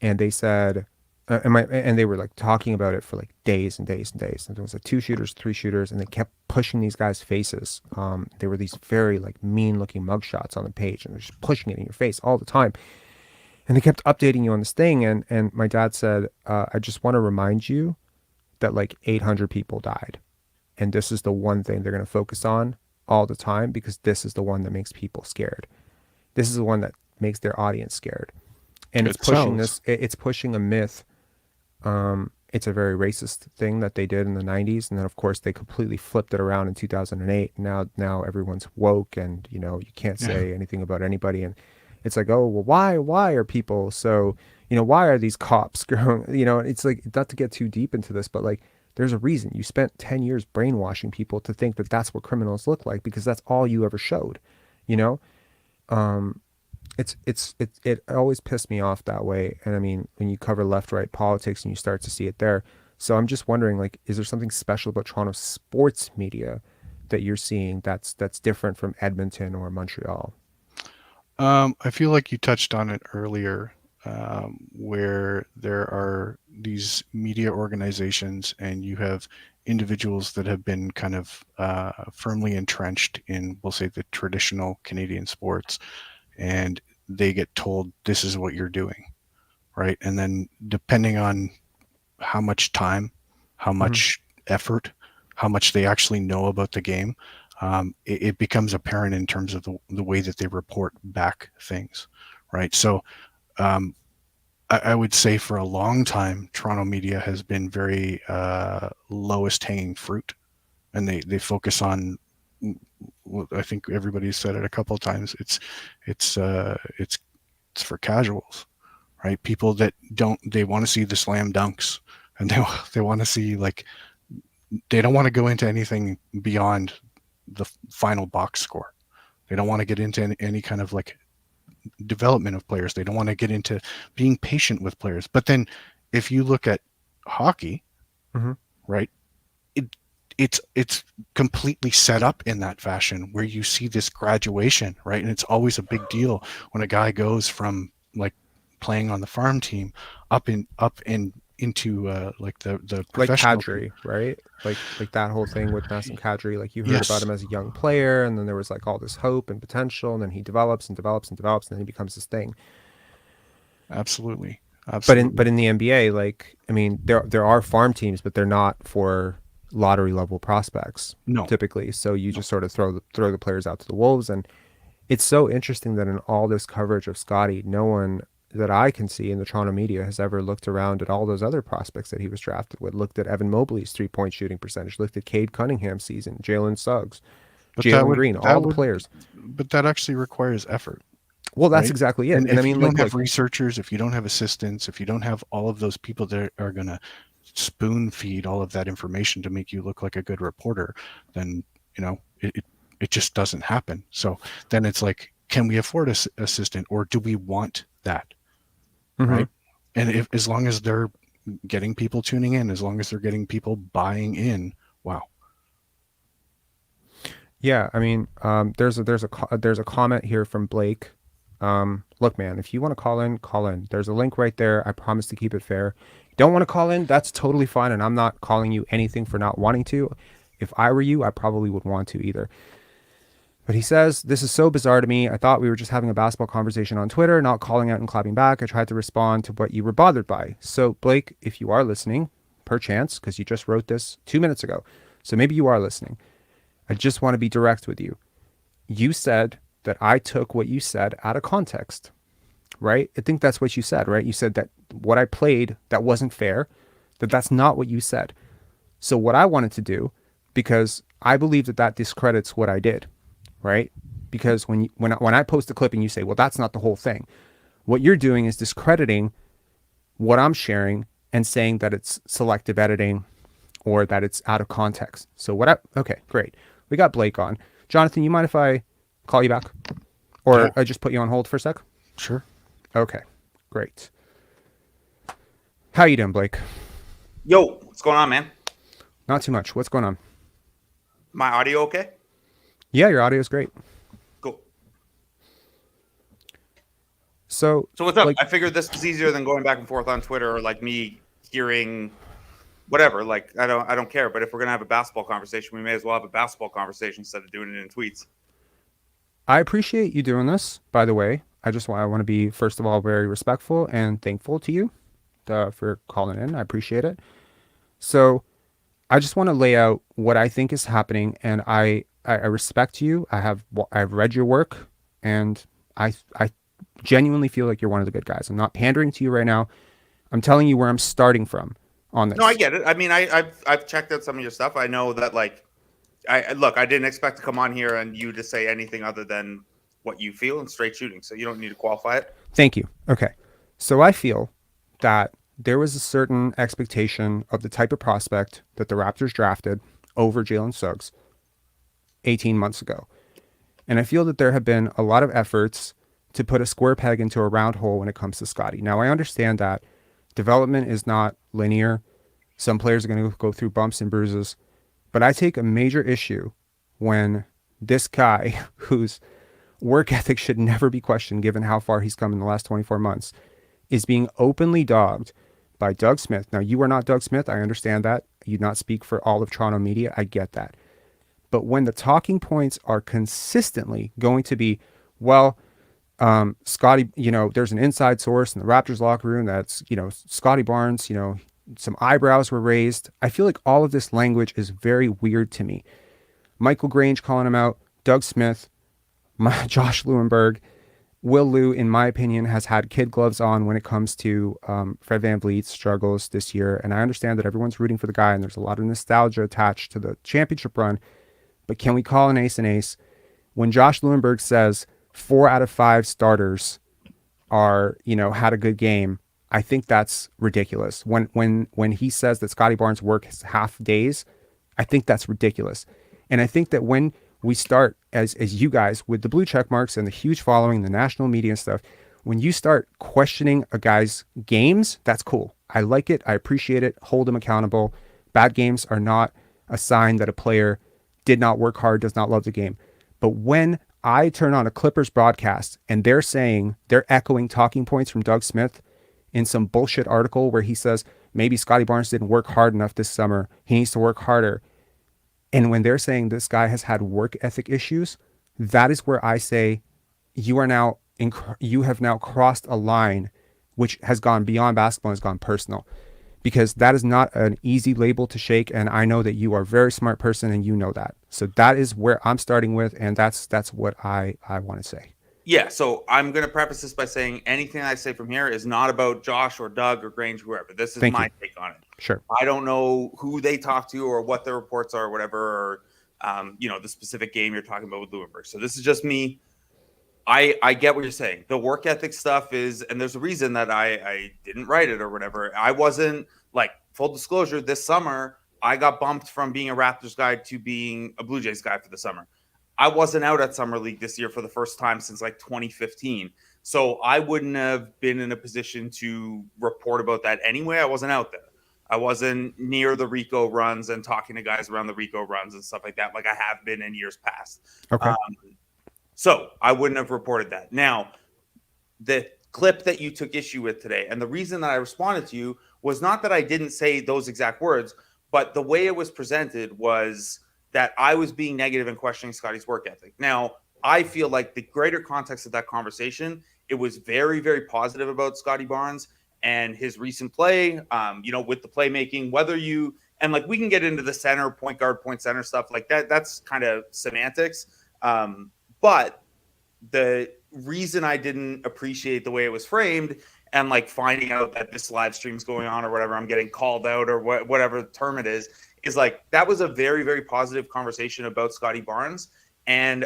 S1: and they said. And they were like talking about it for like days and days and days. And there was like 2 shooters, 3 shooters, and they kept pushing these guys' faces. They were these very like mean looking mugshots on the page, and they're just pushing it in your face all the time. And they kept updating you on this thing. And my dad said, I just want to remind you that like 800 people died. And this is the one thing they're going to focus on all the time, because this is the one that makes people scared. This is the one that makes their audience scared. And it's pushing a myth. It's a very racist thing that they did in the 90s, and then of course they completely flipped it around in 2008. Now everyone's woke, and you can't say anything about anybody, and it's like, oh well, why are people so why are these cops growing? It's like, not to get too deep into this, but like there's a reason you spent 10 years brainwashing people to think that that's what criminals look like, because that's all you ever showed. It always pissed me off that way. And I mean, when you cover left-right politics and you start to see it there. So I'm just wondering, like, is there something special about Toronto sports media that you're seeing that's different from Edmonton or Montreal?
S10: I feel like you touched on it earlier, where there are these media organizations and you have individuals that have been kind of firmly entrenched in, we'll say, the traditional Canadian sports, and they get told this is what you're doing, right? And then depending on how much time, how much effort, how much they actually know about the game, it becomes apparent in terms of the way that they report back things, right? So I would say for a long time, Toronto media has been very lowest hanging fruit, and they focus on, I think everybody's said it a couple of times, it's for casuals, right? People that they want to see the slam dunks, and they want to see, like, they don't want to go into anything beyond the final box score. They don't want to get into any kind of like development of players. They don't want to get into being patient with players. But then if you look at hockey, right, it's completely set up in that fashion where you see this graduation, right? And it's always a big deal when a guy goes from like playing on the farm team up into like the professional,
S1: like Kadri, right? Like that whole thing with Nassim Kadri. Like you heard about him as a young player, and then there was like all this hope and potential, and then he develops and develops and develops, and then he becomes this thing.
S10: Absolutely.
S1: But in the NBA, like, I mean, there are farm teams, but they're not for lottery level prospects, typically. So you just sort of throw the players out to the wolves. And it's so interesting that in all this coverage of Scottie, no one that I can see in the Toronto media has ever looked around at all those other prospects that he was drafted with, looked at Evan Mobley's 3-point shooting percentage, looked at Cade Cunningham's season, Jalen Suggs, Jalen Green, all the players.
S10: But that actually requires effort.
S1: Well, that's exactly it.
S10: And I mean, if you don't have researchers, if you don't have assistants, if you don't have all of those people that are going to spoon feed all of that information to make you look like a good reporter, then, it just doesn't happen. So then it's like, can we afford an assistant, or do we want that? Right. And as long as they're getting people tuning in, as long as they're getting people buying in, wow.
S1: Yeah. I mean, there's a comment here from Blake. Look, man, if you want to call in, call in. There's a link right there. I promise to keep it fair. Don't want to call in? That's totally fine, and I'm not calling you anything for not wanting to. If I were you, I probably would want to either. But he says, this is so bizarre to me. I thought we were just having a basketball conversation on Twitter, not calling out and clapping back. I tried to respond to what you were bothered by. So, Blake, if you are listening, perchance, because you just wrote this 2 minutes ago, so maybe you are listening, I just want to be direct with you. You said that I took what you said out of context, right? I think that's what you said, right? You said that what I played, that wasn't fair, that's not what you said. So what I wanted to do, because I believe that discredits what I did, right? Because when I post a clip and you say, well, that's not the whole thing, what you're doing is discrediting what I'm sharing and saying that it's selective editing or that it's out of context. So okay, great. We got Blake on. Jonathan, you mind if I call you back? Or I just put you on hold for a sec?
S10: Sure.
S1: Okay, great. How you doing, Blake?
S11: Yo, what's going on, man?
S1: Not too much. What's going on?
S11: My audio okay?
S1: Yeah, your audio is great.
S11: Cool.
S1: So
S11: what's up? I figured this was easier than going back and forth on Twitter or like me hearing whatever. Like I don't care. But if we're gonna have a basketball conversation, we may as well have a basketball conversation instead of doing it in tweets.
S1: I appreciate you doing this, by the way. I want to be, first of all, very respectful and thankful to you for calling in. I appreciate it. So I just want to lay out what I think is happening, and I respect you. I've read your work, and I genuinely feel like you're one of the good guys. I'm not pandering to you right now. I'm telling you where I'm starting from on this.
S11: No, I get it. I mean, I've checked out some of your stuff. I know that I didn't expect to come on here and you to say anything other than what you feel and straight shooting. So you don't need to qualify it.
S1: Thank you. Okay. So I feel that there was a certain expectation of the type of prospect that the Raptors drafted over Jalen Suggs 18 months ago. And I feel that there have been a lot of efforts to put a square peg into a round hole when it comes to Scottie. Now, I understand that development is not linear. Some players are going to go through bumps and bruises. But I take a major issue when this guy, whose work ethic should never be questioned given how far he's come in the last 24 months, is being openly dogged by Doug Smith. Now, you are not Doug Smith. I understand that. You do not speak for all of Toronto media. I get that. But when the talking points are consistently going to be, well, Scottie, there's an inside source in the Raptors locker room that's, Scottie Barnes, some eyebrows were raised. I feel like all of this language is very weird to me. Michael Grange calling him out, Doug Smith, Josh Lewenberg, Will Lou, in my opinion, has had kid gloves on when it comes to Fred VanVleet's struggles this year. And I understand that everyone's rooting for the guy and there's a lot of nostalgia attached to the championship run. But can we call an ace an ace? When Josh Lewenberg says 4 out of 5 starters are, had a good game, I think that's ridiculous. When he says that Scottie Barnes works half days, I think that's ridiculous. And I think that when we start, as you guys, with the blue check marks and the huge following, the national media and stuff, when you start questioning a guy's games, that's cool. I like it. I appreciate it. Hold him accountable. Bad games are not a sign that a player did not work hard, does not love the game. But when I turn on a Clippers broadcast and they're echoing talking points from Doug Smith in some bullshit article where he says maybe Scottie Barnes didn't work hard enough this summer, he needs to work harder. And when they're saying this guy has had work ethic issues, that is where I say you have now crossed a line which has gone beyond basketball and has gone personal, because that is not an easy label to shake. And I know that you are a very smart person and you know that. So that is where I'm starting with. And that's what I want to say.
S11: Yeah, so I'm going to preface this by saying anything I say from here is not about Josh or Doug or Grange, whoever. This is my take on it.
S1: Sure.
S11: I don't know who they talk to or what their reports are or whatever, or, the specific game you're talking about with Lewenberg. So this is just me. I get what you're saying. The work ethic stuff is, and there's a reason that I didn't write it or whatever. I wasn't, like, full disclosure, this summer, I got bumped from being a Raptors guy to being a Blue Jays guy for the summer. I wasn't out at Summer League this year for the first time since like 2015. So I wouldn't have been in a position to report about that anyway. I wasn't out there. I wasn't near the Rico runs and talking to guys around the Rico runs and stuff like that, like I have been in years past.
S1: Okay.
S11: So I wouldn't have reported that. Now, the clip that you took issue with today, and the reason that I responded to you was not that I didn't say those exact words, but the way it was presented was that I was being negative and questioning Scottie's work ethic. Now, I feel like the greater context of that conversation, it was very, very positive about Scottie Barnes and his recent play, with the playmaking, whether you, and like we can get into the center, point guard, point center stuff like that. That's kind of semantics. But the reason I didn't appreciate the way it was framed and like finding out that this live stream's going on or whatever, I'm getting called out or whatever term it is like that was a very, very positive conversation about Scottie Barnes. And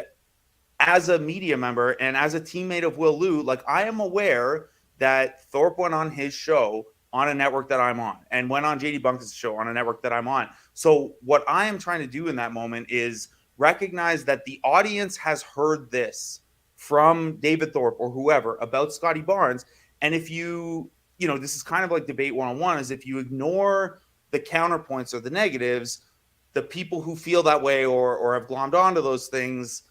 S11: as a media member and as a teammate of Will Liu, like I am aware that Thorpe went on his show on a network that I'm on and went on JD Bunkis' show on a network that I'm on. So what I am trying to do in that moment is recognize that the audience has heard this from David Thorpe or whoever about Scottie Barnes. And if this is kind of like debate 101, is if you ignore the counterpoints or the negatives, the people who feel that way or have glommed onto those things,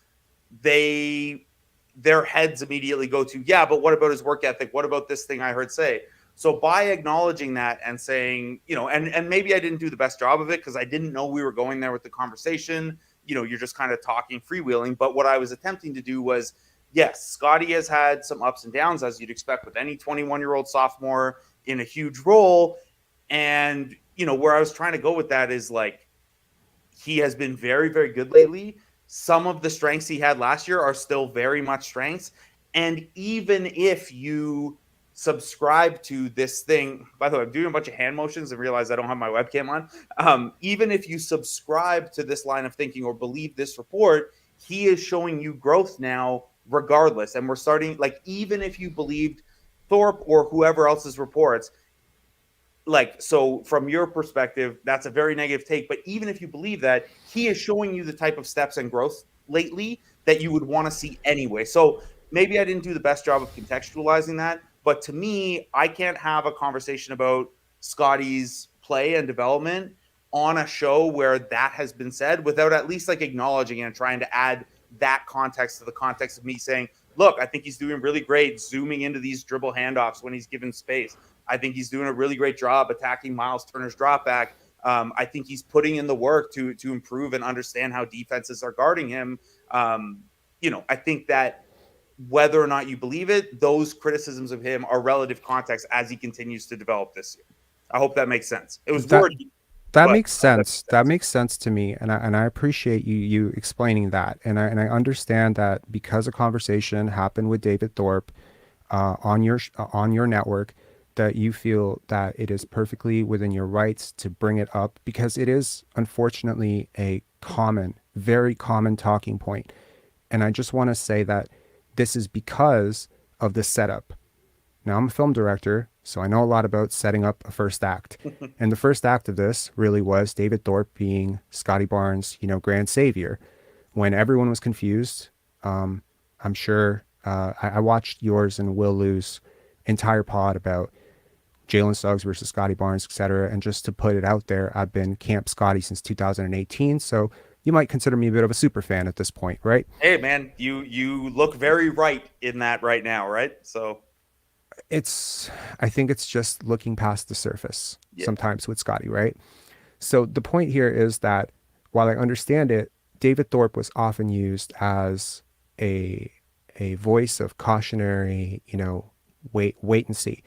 S11: their heads immediately go to, yeah, but what about his work ethic? What about this thing I heard say? So by acknowledging that and saying, and maybe I didn't do the best job of it because I didn't know we were going there with the conversation. You're just kind of talking, freewheeling. But what I was attempting to do was, yes, Scottie has had some ups and downs, as you'd expect with any 21-year-old sophomore in a huge role. And, where I was trying to go with that is like, he has been very, very good lately. Some of the strengths he had last year are still very much strengths. And even if you subscribe to this thing, by the way, I'm doing a bunch of hand motions and realize I don't have my webcam on. Even if you subscribe to this line of thinking or believe this report, he is showing you growth now regardless. And we're starting, like, even if you believed Thorpe or whoever else's reports, like, so from your perspective, that's a very negative take. But even if you believe that, he is showing you the type of steps and growth lately that you would want to see anyway. So maybe I didn't do the best job of contextualizing that. But to me, I can't have a conversation about Scottie's play and development on a show where that has been said without at least like acknowledging it and trying to add that context to the context of me saying, look, I think he's doing really great zooming into these dribble handoffs when he's given space. I think he's doing a really great job attacking Miles Turner's drop back. I think he's putting in the work to improve and understand how defenses are guarding him. I think that whether or not you believe it, those criticisms of him are relative context as he continues to develop this year. I hope that makes sense. It was wordy.
S1: That makes sense. That makes sense to me, and I appreciate you explaining that. And I understand that because a conversation happened with David Thorpe on your network, that you feel that it is perfectly within your rights to bring it up because it is unfortunately a very common talking point. And I just want to say that this is because of the setup. Now, I'm a film director, so I know a lot about setting up a first act. And the first act of this really was David Thorpe being Scottie Barnes, grand savior. When everyone was confused, I'm sure I watched yours and Will Liu's entire pod about Jalen Suggs versus Scottie Barnes, etc. And just to put it out there, I've been Camp Scottie since 2018, so you might consider me a bit of a super fan at this point, right?
S11: Hey, man, you look very right in that right now, right? So
S1: I think it's just looking past the surface sometimes with Scottie, right? So the point here is that while I understand it, David Thorpe was often used as a voice of cautionary, wait and see.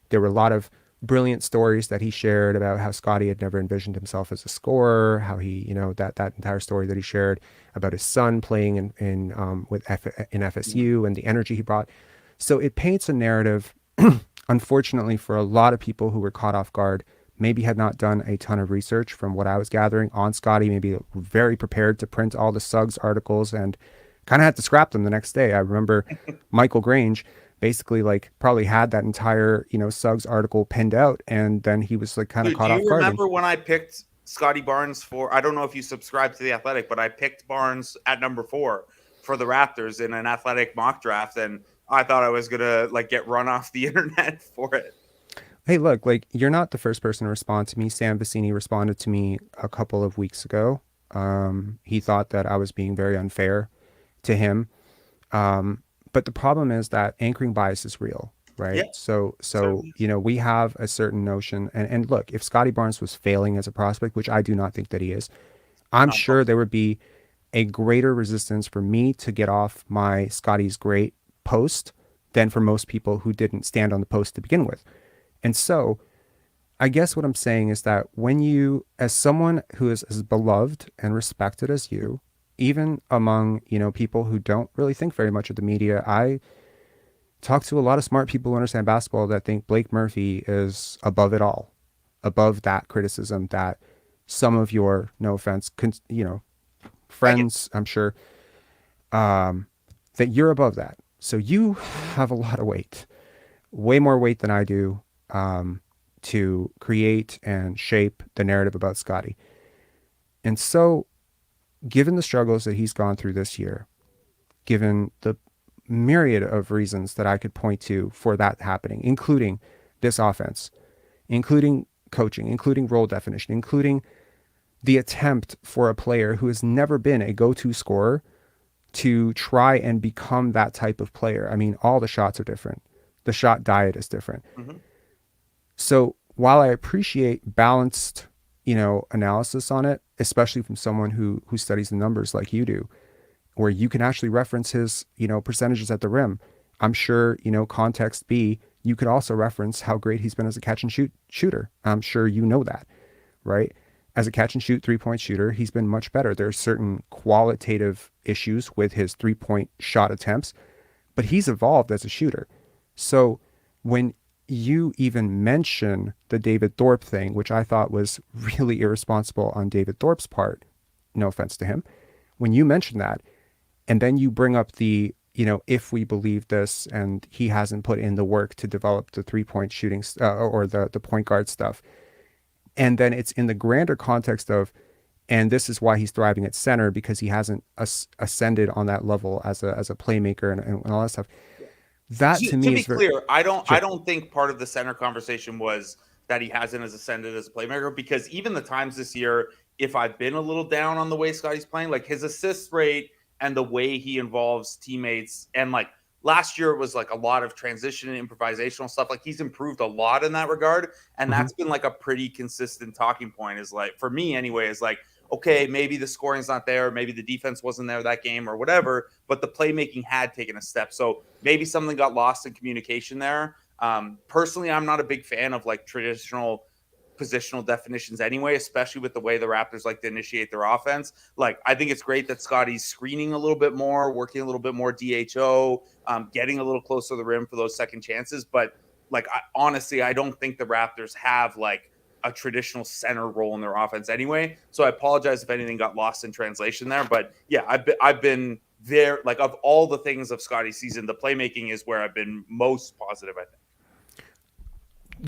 S1: There were a lot of brilliant stories that he shared about how Scottie had never envisioned himself as a scorer, how he, that entire story that he shared about his son playing in FSU and the energy he brought. So it paints a narrative, unfortunately, for a lot of people who were caught off guard, maybe had not done a ton of research from what I was gathering on Scottie, maybe very prepared to print all the Suggs articles and kind of had to scrap them the next day. I remember Michael Grange basically probably had that entire, Suggs article pinned out, and then he was kind of caught off guard.
S11: Do you remember when I picked Scottie Barnes I don't know if you subscribed to The Athletic, but I picked Barnes at number 4 for the Raptors in an Athletic mock draft, and I thought I was gonna get run off the internet for it.
S1: Hey, look, you're not the first person to respond to me. Sam Vecini responded to me a couple of weeks ago. He thought that I was being very unfair to him. But the problem is that anchoring bias is real, right?
S11: Yeah,
S1: So
S11: certainly.
S1: you know, we have a certain notion, and look, if Scottie Barnes was failing as a prospect, which I do not think that he is, I'm
S11: Not
S1: sure
S11: close.
S1: there would be a greater resistance for me to get off my Scotty's great post than for most people who didn't stand on the post to begin with. And so I guess what I'm saying is that when you, as someone who is as beloved and respected as you, even among, you know, people who don't really think very much of the media, I talk to a lot of smart people who understand basketball that think Blake Murphy is above it all, above that criticism that some of your, no offense, you know,
S11: I get
S1: friends, I'm sure, that you're above that. So you have a lot of weight, way more weight than I do, to create and shape the narrative about Scotty. And so, given the struggles that he's gone through this year, given the myriad of reasons that I could point to for that happening, including this offense, including coaching, including role definition, including the attempt for a player who has never been a go-to scorer to try and become that type of player. I mean, all the shots are different. The shot diet is different.
S11: Mhm.
S1: So while I appreciate balanced, you know, analysis on it, especially from someone who studies the numbers like you do, where you can actually reference his, you know, percentages at the rim, I'm sure, you know, context B, you could also reference how great he's been as a catch and shoot shooter. I'm sure you know that, right? As a catch and shoot 3-point shooter, he's been much better. There's certain qualitative issues with his 3-point shot attempts, but he's evolved as a shooter. So when you even mention the David Thorpe thing, which I thought was really irresponsible on David Thorpe's part, no offense to him, when you mention that, and then you bring up the, you know, if we believe this and he hasn't put in the work to develop the 3-point shooting or the point guard stuff, and then it's in the grander context of, and this is why he's thriving at center because he hasn't ascended on that level as a playmaker and all that stuff. That to me
S11: To be
S1: is very
S11: clear, I
S1: sure.
S11: don't think part of the center conversation was that he hasn't as ascended as a playmaker, because even the times this year, if I've been a little down on the way Scotty's playing, like his assist rate and the way he involves teammates, and like last year it was like a lot of transition and improvisational stuff. Like he's improved a lot in that regard, and that's been like a pretty consistent talking point. Is like, for me anyway, is like, okay, maybe the scoring's not there, maybe the defense wasn't there that game or whatever, but the playmaking had taken a step. So maybe something got lost in communication there. Personally, I'm not a big fan of like traditional positional definitions anyway, especially with the way the Raptors like to initiate their offense. Like, I think it's great that Scotty's screening a little bit more, working a little bit more DHO, getting a little closer to the rim for those second chances. But like, honestly, I don't think the Raptors have like a traditional center role in their offense anyway. So I apologize if anything got lost in translation there. But yeah, I've been there, like, of all the things of Scotty's season, the playmaking is where I've been most positive, I think.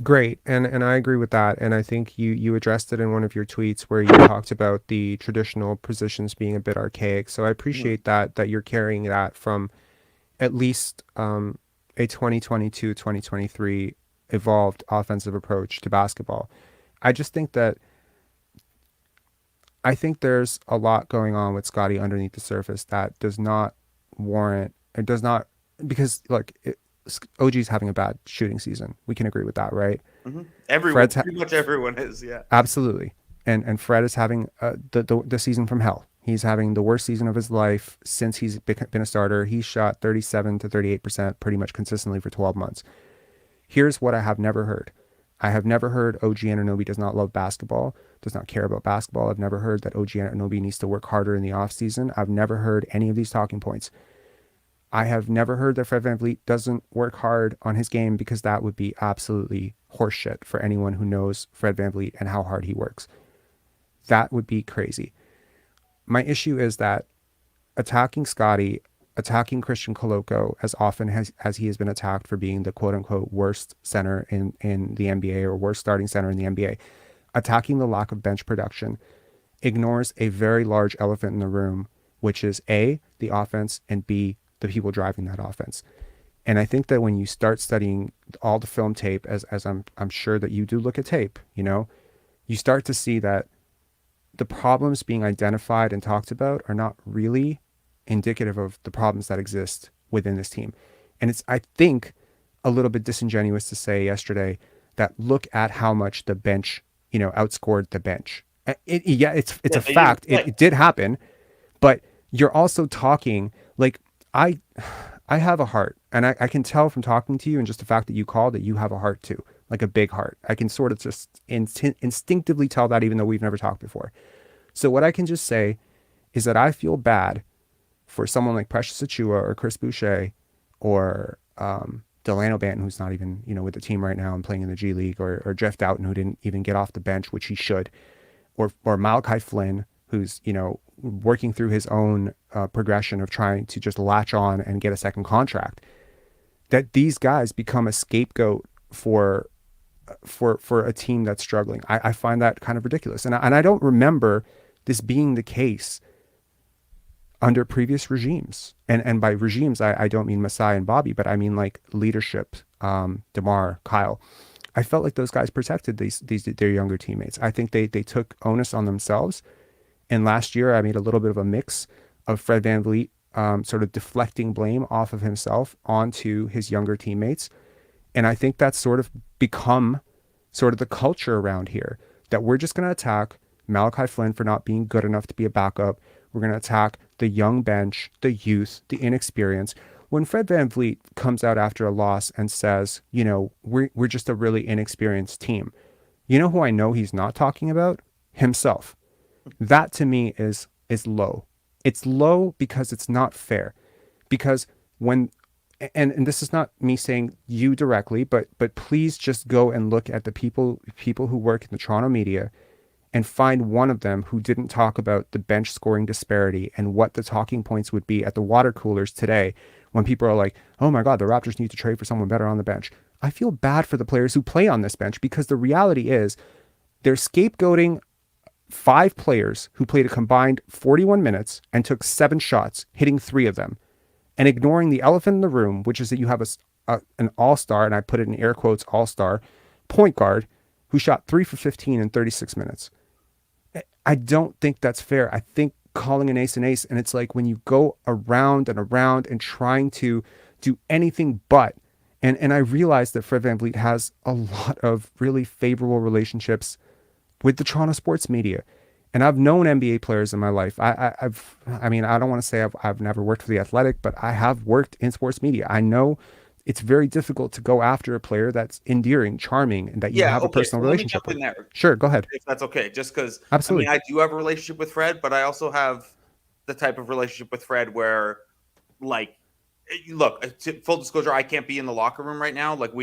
S1: Great, and I agree with that. And I think you addressed it in one of your tweets where you talked about the traditional positions being a bit archaic. So I appreciate that you're carrying that from at least a 2022-2023 evolved offensive approach to basketball. I just think that there's a lot going on with Scotty underneath the surface that does not warrant, it does not, because look, OG's having a bad shooting season. We can agree with that, right?
S11: Everyone, pretty much everyone is, yeah.
S1: Absolutely. And Fred is having the season from hell. He's having the worst season of his life since he's been a starter. He's shot 37 to 38% pretty much consistently for 12 months. Here's what I have never heard. I have never heard OG Anunoby does not love basketball, does not care about basketball. I've never heard that OG Anunoby needs to work harder in the offseason. I've never heard any of these talking points. I have never heard that Fred VanVleet doesn't work hard on his game, because that would be absolutely horseshit for anyone who knows Fred VanVleet and how hard he works. That would be crazy. My issue is that attacking Scotty, attacking Christian Coloco as often as he has been attacked for being the quote-unquote worst center in the NBA, or worst starting center in the NBA, attacking the lack of bench production ignores a very large elephant in the room, which is A, the offense, and B, the people driving that offense. And I think that when you start studying all the film tape, as I'm sure that you do look at tape, you know, you start to see that the problems being identified and talked about are not really indicative of the problems that exist within this team. And it's, I think, a little bit disingenuous to say yesterday that look at how much the bench, outscored the bench. It's a fact. It did happen, but you're also talking like I have a heart, and I can tell from talking to you and just the fact that you called that you have a heart too, like a big heart. I can sort of just instinctively tell that, even though we've never talked before. So what I can just say is that I feel bad for someone like Precious Achua or Chris Boucher or Delano Banton, who's not even, with the team right now and playing in the G League, or Jeff Doughton, who didn't even get off the bench, which he should, or Malachi Flynn, who's, working through his own progression of trying to just latch on and get a second contract, that these guys become a scapegoat for a team that's struggling. I find that kind of ridiculous. And I don't remember this being the case under previous regimes. And by regimes, I don't mean Masai and Bobby, but I mean like leadership, DeMar, Kyle. I felt like those guys protected their younger teammates. I think they took onus on themselves. And last year, I made a little bit of a mix of Fred VanVleet sort of deflecting blame off of himself onto his younger teammates. And I think that's sort of become sort of the culture around here, that we're just going to attack Malachi Flynn for not being good enough to be a backup. We're going to attack the young bench, the youth, the inexperience. When Fred VanVleet comes out after a loss and says, we're just a really inexperienced team, you know who I know he's not talking about? Himself. That to me is low. It's low because it's not fair. Because when, and this is not me saying you directly, but please just go and look at the people who work in the Toronto media and find one of them who didn't talk about the bench scoring disparity and what the talking points would be at the water coolers today when people are like, oh my God, the Raptors need to trade for someone better on the bench. I feel bad for the players who play on this bench, because the reality is they're scapegoating 5 players who played a combined 41 minutes and took 7 shots, hitting 3 of them, and ignoring the elephant in the room, which is that you have an all-star, and I put it in air quotes, all-star point guard who shot 3 for 15 in 36 minutes. I don't think that's fair. I think calling an ace, and it's like when you go around and around and trying to do anything but, and I realize that Fred VanVleet has a lot of really favorable relationships with the Toronto sports media. And I've known NBA players in my life. I don't want to say I've never worked for The Athletic, but I have worked in sports media. I know it's very difficult to go after a player that's endearing, charming, and that you have a personal relationship with. Sure, go ahead.
S11: If that's okay, just because
S1: Absolutely.
S11: I do have a relationship with Fred, but I also have the type of relationship with Fred where, like, look, full disclosure, I can't be in the locker room right now. Like,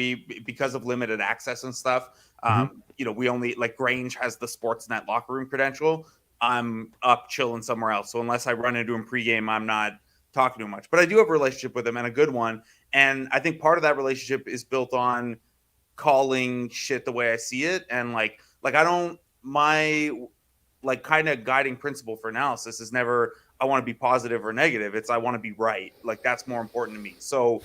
S11: because of limited access and stuff. We only, like, Grange has the Sportsnet locker room credential. I'm up chilling somewhere else. So unless I run into him pregame, I'm not talking to him much. But I do have a relationship with him, and a good one. And I think part of that relationship is built on calling shit the way I see it. And like my kind of guiding principle for analysis is never I want to be positive or negative. It's I want to be right. Like, that's more important to me. So,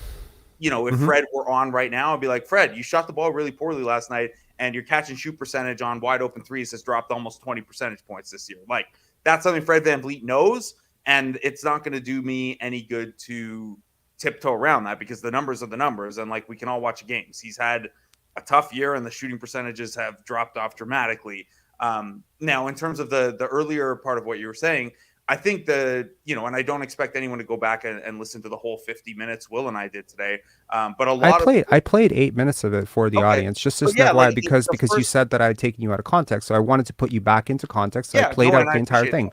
S11: if Fred were on right now, I'd be like, Fred, you shot the ball really poorly last night, and your catch and shoot percentage on wide open threes has dropped almost 20 percentage points this year. Like, that's something Fred VanVleet knows, and it's not going to do me any good to tiptoe around that, because the numbers are the numbers, and like, we can all watch games. He's had a tough year, and the shooting percentages have dropped off dramatically. Now, in terms of the earlier part of what you were saying, I think and I don't expect anyone to go back and listen to the whole 50 minutes Will and I did today. But
S1: I played 8 minutes of it for the audience, just why, because you said that I had taken you out of context, so I wanted to put you back into context. So I played out the entire thing.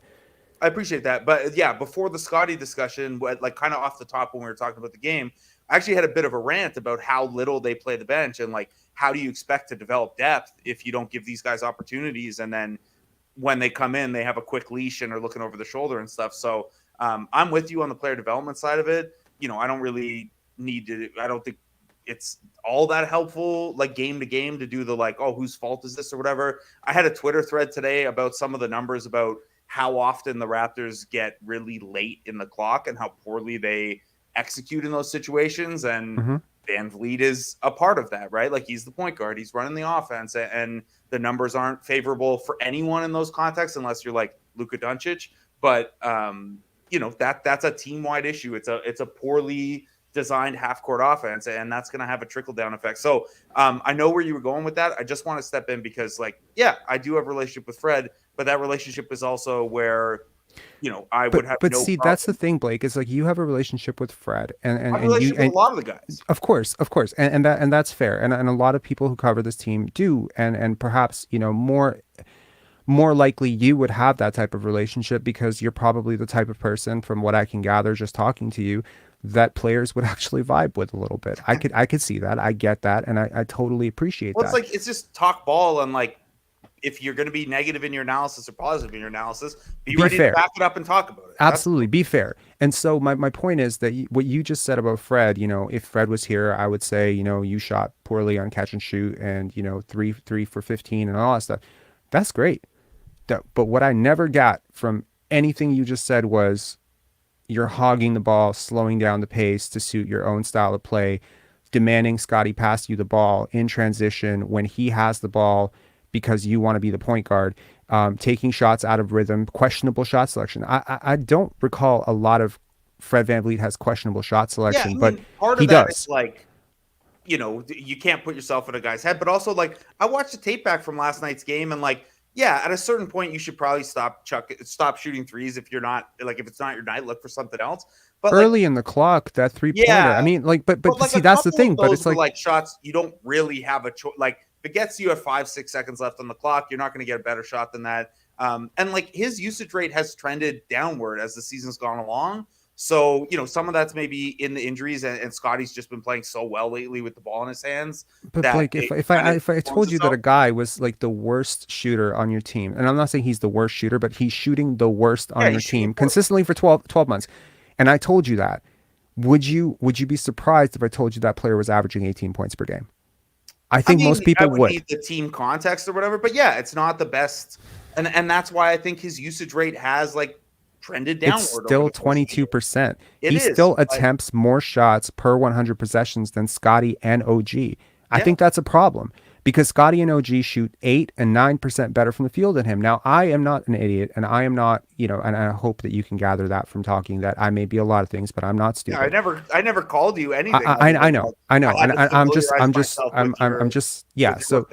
S11: I appreciate that. But yeah, before the Scottie discussion, like kind of off the top when we were talking about the game, I actually had a bit of a rant about how little they play the bench, and like, how do you expect to develop depth if you don't give these guys opportunities, and then when they come in, they have a quick leash and are looking over the shoulder and stuff. So I'm with you on the player development side of it. I don't really I don't think it's all that helpful, like game to game, to do the like, oh, whose fault is this or whatever. I had a Twitter thread today about some of the numbers about how often the Raptors get really late in the clock and how poorly they execute in those situations. And VanVleet is a part of that, right? Like, he's the point guard, he's running the offense, and the numbers aren't favorable for anyone in those contexts unless you're like Luka Doncic. But that's a team-wide issue. It's a poorly designed half court offense, and that's going to have a trickle down effect. So I know where you were going with that. I just want to step in because, like, yeah, I do have a relationship with Fred, but that relationship is also where, you know, I would have
S1: but
S11: no
S1: see,
S11: problem.
S1: that's the thing, Blake, is like you have a relationship with Fred
S11: I have a
S1: and you
S11: relationship with
S1: and
S11: a lot of the guys.
S1: of course, and that's fair. And a lot of people who cover this team do, and perhaps, you know, more likely you would have that type of relationship because you're probably the type of person, from what I can gather just talking to you, that players would actually vibe with a little bit. I could see that. I get that, and I totally appreciate
S11: Well,
S1: that.
S11: it's like, it's just talk ball, and like, if you're going to be negative in your analysis or positive in your analysis, be ready
S1: fair.
S11: to back it up and talk about it.
S1: Absolutely, be fair. And so my point is that what you just said about Fred, you know, if Fred was here, I would say, you know, you shot poorly on catch and shoot, and, you know, three for 15 and all that stuff. That's great. But what I never got from anything you just said was you're hogging the ball, slowing down the pace to suit your own style of play, demanding Scottie pass you the ball in transition when he has the ball because you want to be the point guard, taking shots out of rhythm, questionable shot selection. I don't recall a lot of Fred VanVleet has questionable shot selection,
S11: Yeah, I
S1: but
S11: mean, part
S1: he
S11: of that
S1: does.
S11: is like, you know, you can't put yourself in a guy's head, but also, like, I watched the tape back from last night's game, and like, yeah, at a certain point, you should probably stop shooting threes if you're not, like, if it's not your night, look for something else. But
S1: Early
S11: like,
S1: in the clock, that 3-pointer.
S11: yeah,
S1: I mean, like, but
S11: like
S1: see,
S11: a
S1: that's the
S11: couple
S1: thing.
S11: of
S1: But
S11: those
S1: it's
S11: were
S1: like,
S11: like shots you don't really have a choice. Like, if it gets you at 5-6 seconds left on the clock, you're not going to get a better shot than that. And like, his usage rate has trended downward as the season's gone along. So, you know, some of that's maybe in the injuries, and Scotty's just been playing so well lately with the ball in his hands.
S1: but
S11: That
S1: Blake, if I told you that a guy was like the worst shooter on your team, and I'm not saying he's the worst shooter, but he's shooting the worst on your team consistently for 12 months, and I told you that, would you be surprised if I told you that player was averaging 18 points per game? I think most people
S11: would need the team context or whatever, but yeah, it's not the best, and that's why I think his usage rate has like trended downward.
S1: It's still 22%. He
S11: is,
S1: still attempts more shots per 100 possessions than Scottie and OG. I think that's a problem because Scottie and OG shoot 8 and 9% better from the field than him. Now, I am not an idiot, and I am not, you know, and I hope that you can gather that from talking that I may be a lot of things, but I'm not stupid.
S11: Yeah, I never called you anything.
S1: I know, and I'm just, yeah. So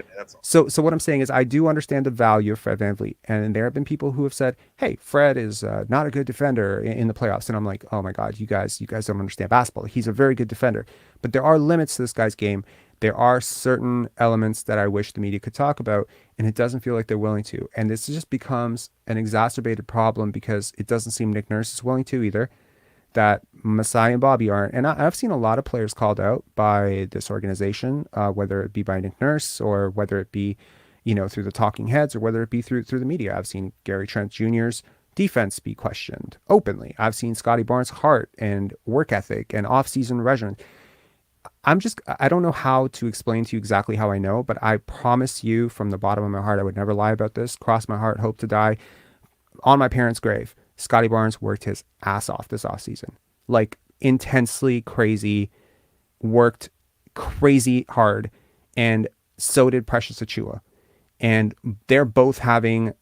S1: what I'm saying is I do understand the value of Fred VanVleet, and there have been people who have said, hey, Fred is not a good defender in the playoffs. And I'm like, oh my God, you guys don't understand basketball. He's a very good defender, but there are limits to this guy's game. There are certain elements that I wish the media could talk about, and it doesn't feel like they're willing to. And this just becomes an exacerbated problem because it doesn't seem Nick Nurse is willing to either, that Masai and Bobby aren't. And I've seen a lot of players called out by this organization, whether it be by Nick Nurse or whether it be, you know, through the talking heads or whether it be through the media. I've seen Gary Trent Jr.'s defense be questioned openly. I've seen Scottie Barnes' heart and work ethic and off-season regimen. I don't know how to explain to you exactly how I know, but I promise you from the bottom of my heart, I would never lie about this. Cross my heart, hope to die. On my parents' grave, Scottie Barnes worked his ass off this offseason. Like, intensely crazy, worked crazy hard, and so did Precious Achiuwa. And they're both having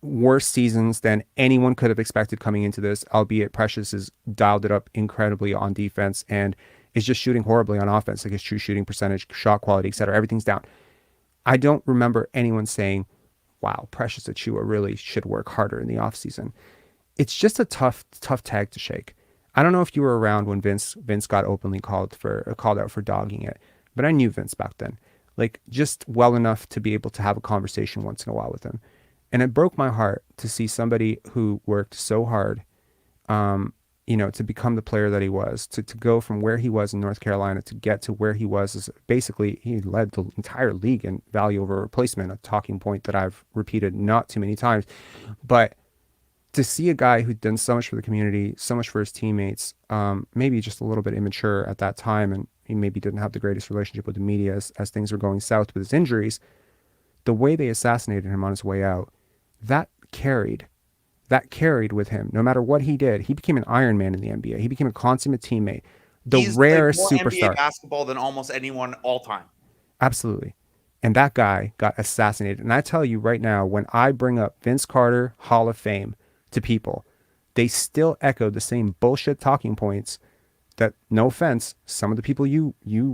S1: worse seasons than anyone could have expected coming into this, albeit Precious has dialed it up incredibly on defense and is just shooting horribly on offense, like his true shooting percentage, shot quality, etc. Everything's down. I don't remember anyone saying, wow, Precious Achiuwa really should work harder in the offseason. It's just a tough tag to shake. I don't know if you were around when Vince got openly called out for dogging it, but I knew Vince back then, like just well enough to be able to have a conversation once in a while with him. And it broke my heart to see somebody who worked so hard, you know, to become the player that he was, to go from where he was in North Carolina to get to where he was. Is basically, he led the entire league in value over replacement, a talking point that I've repeated not too many times. But to see a guy who'd done so much for the community, so much for his teammates, maybe just a little bit immature at that time, and he maybe didn't have the greatest relationship with the media as things were going south with his injuries, the way they assassinated him on his way out, that carried with him. No matter what he did, he became an Iron Man in the NBA. He became a consummate teammate. He's rarest
S11: more
S1: superstar.
S11: NBA basketball than almost anyone all time.
S1: Absolutely. And that guy got assassinated. And I tell you right now, when I bring up Vince Carter Hall of Fame to people, they still echo the same bullshit talking points that, no offense, some of the people you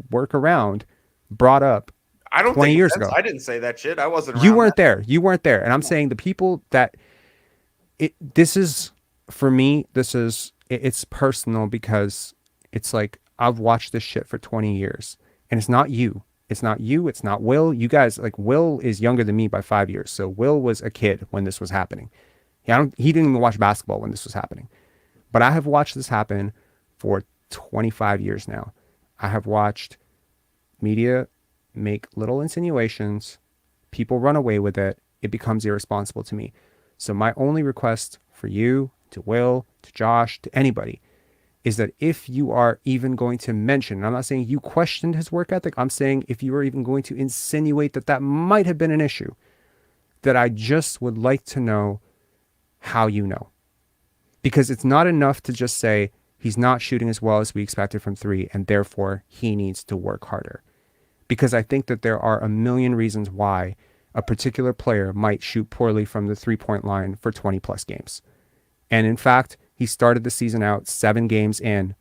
S1: work around brought up
S11: I don't
S1: 20
S11: think
S1: years ago.
S11: I didn't say that shit. I wasn't around.
S1: You weren't there. You weren't there. And I'm saying the people that this is, for me, it's personal, because it's like, I've watched this shit for 20 years, and it's not you. It's not you. It's not Will. You guys, like, Will is younger than me by 5 years. So Will was a kid when this was happening. He didn't even watch basketball when this was happening. But I have watched this happen for 25 years now. I have watched media make little insinuations. People run away with it. It becomes irresponsible to me. So my only request for you, to Will, to Josh, to anybody, is that if you are even going to mention, and I'm not saying you questioned his work ethic, I'm saying if you are even going to insinuate that that might have been an issue, that I just would like to know how you know. Because it's not enough to just say he's not shooting as well as we expected from three, and therefore he needs to work harder. Because I think that there are a million reasons why a particular player might shoot poorly from the three-point line for 20 plus games. And in fact, he started the season out 7 games in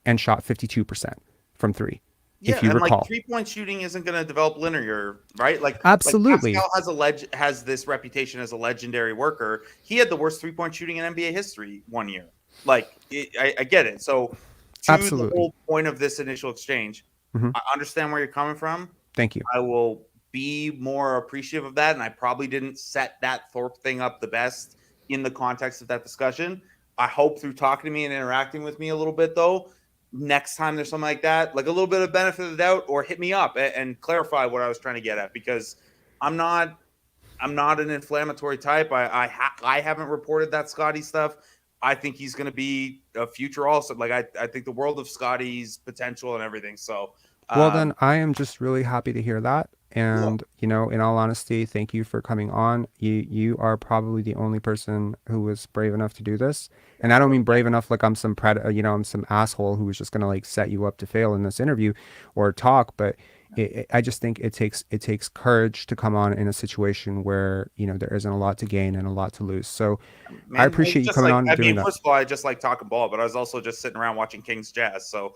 S1: and shot 52% from three.
S11: Yeah,
S1: if you
S11: and
S1: recall.
S11: like 3-point shooting isn't going to develop linear, right? Like
S1: Absolutely.
S11: Like Pascal has this reputation as a legendary worker. He had the worst 3-point shooting in NBA history one year. Like I get it. So to
S1: Absolutely.
S11: the whole point of this initial exchange, I understand where you're coming from.
S1: Thank you.
S11: I will be more appreciative of that, and I probably didn't set that Thorpe thing up the best in the context of that discussion. I hope through talking to me and interacting with me a little bit, though, next time there's something like that, like a little bit of benefit of the doubt, or hit me up and clarify what I was trying to get at, because I'm not an inflammatory type. I haven't reported that Scottie stuff. I think he's going to be a future also. Like I think the world of Scottie's potential and everything. So
S1: well, then I am just really happy to hear that. And, you know, in all honesty, thank you for coming on. You are probably the only person who was brave enough to do this. And I don't mean brave enough like I'm some I'm some asshole who was just going to like set you up to fail in this interview or talk. But I just think it takes courage to come on in a situation where, you know, there isn't a lot to gain and a lot to lose. So
S11: man,
S1: I appreciate you coming on and doing that.
S11: First of all, I just like talking ball, but I was also just sitting around watching Kings Jazz. So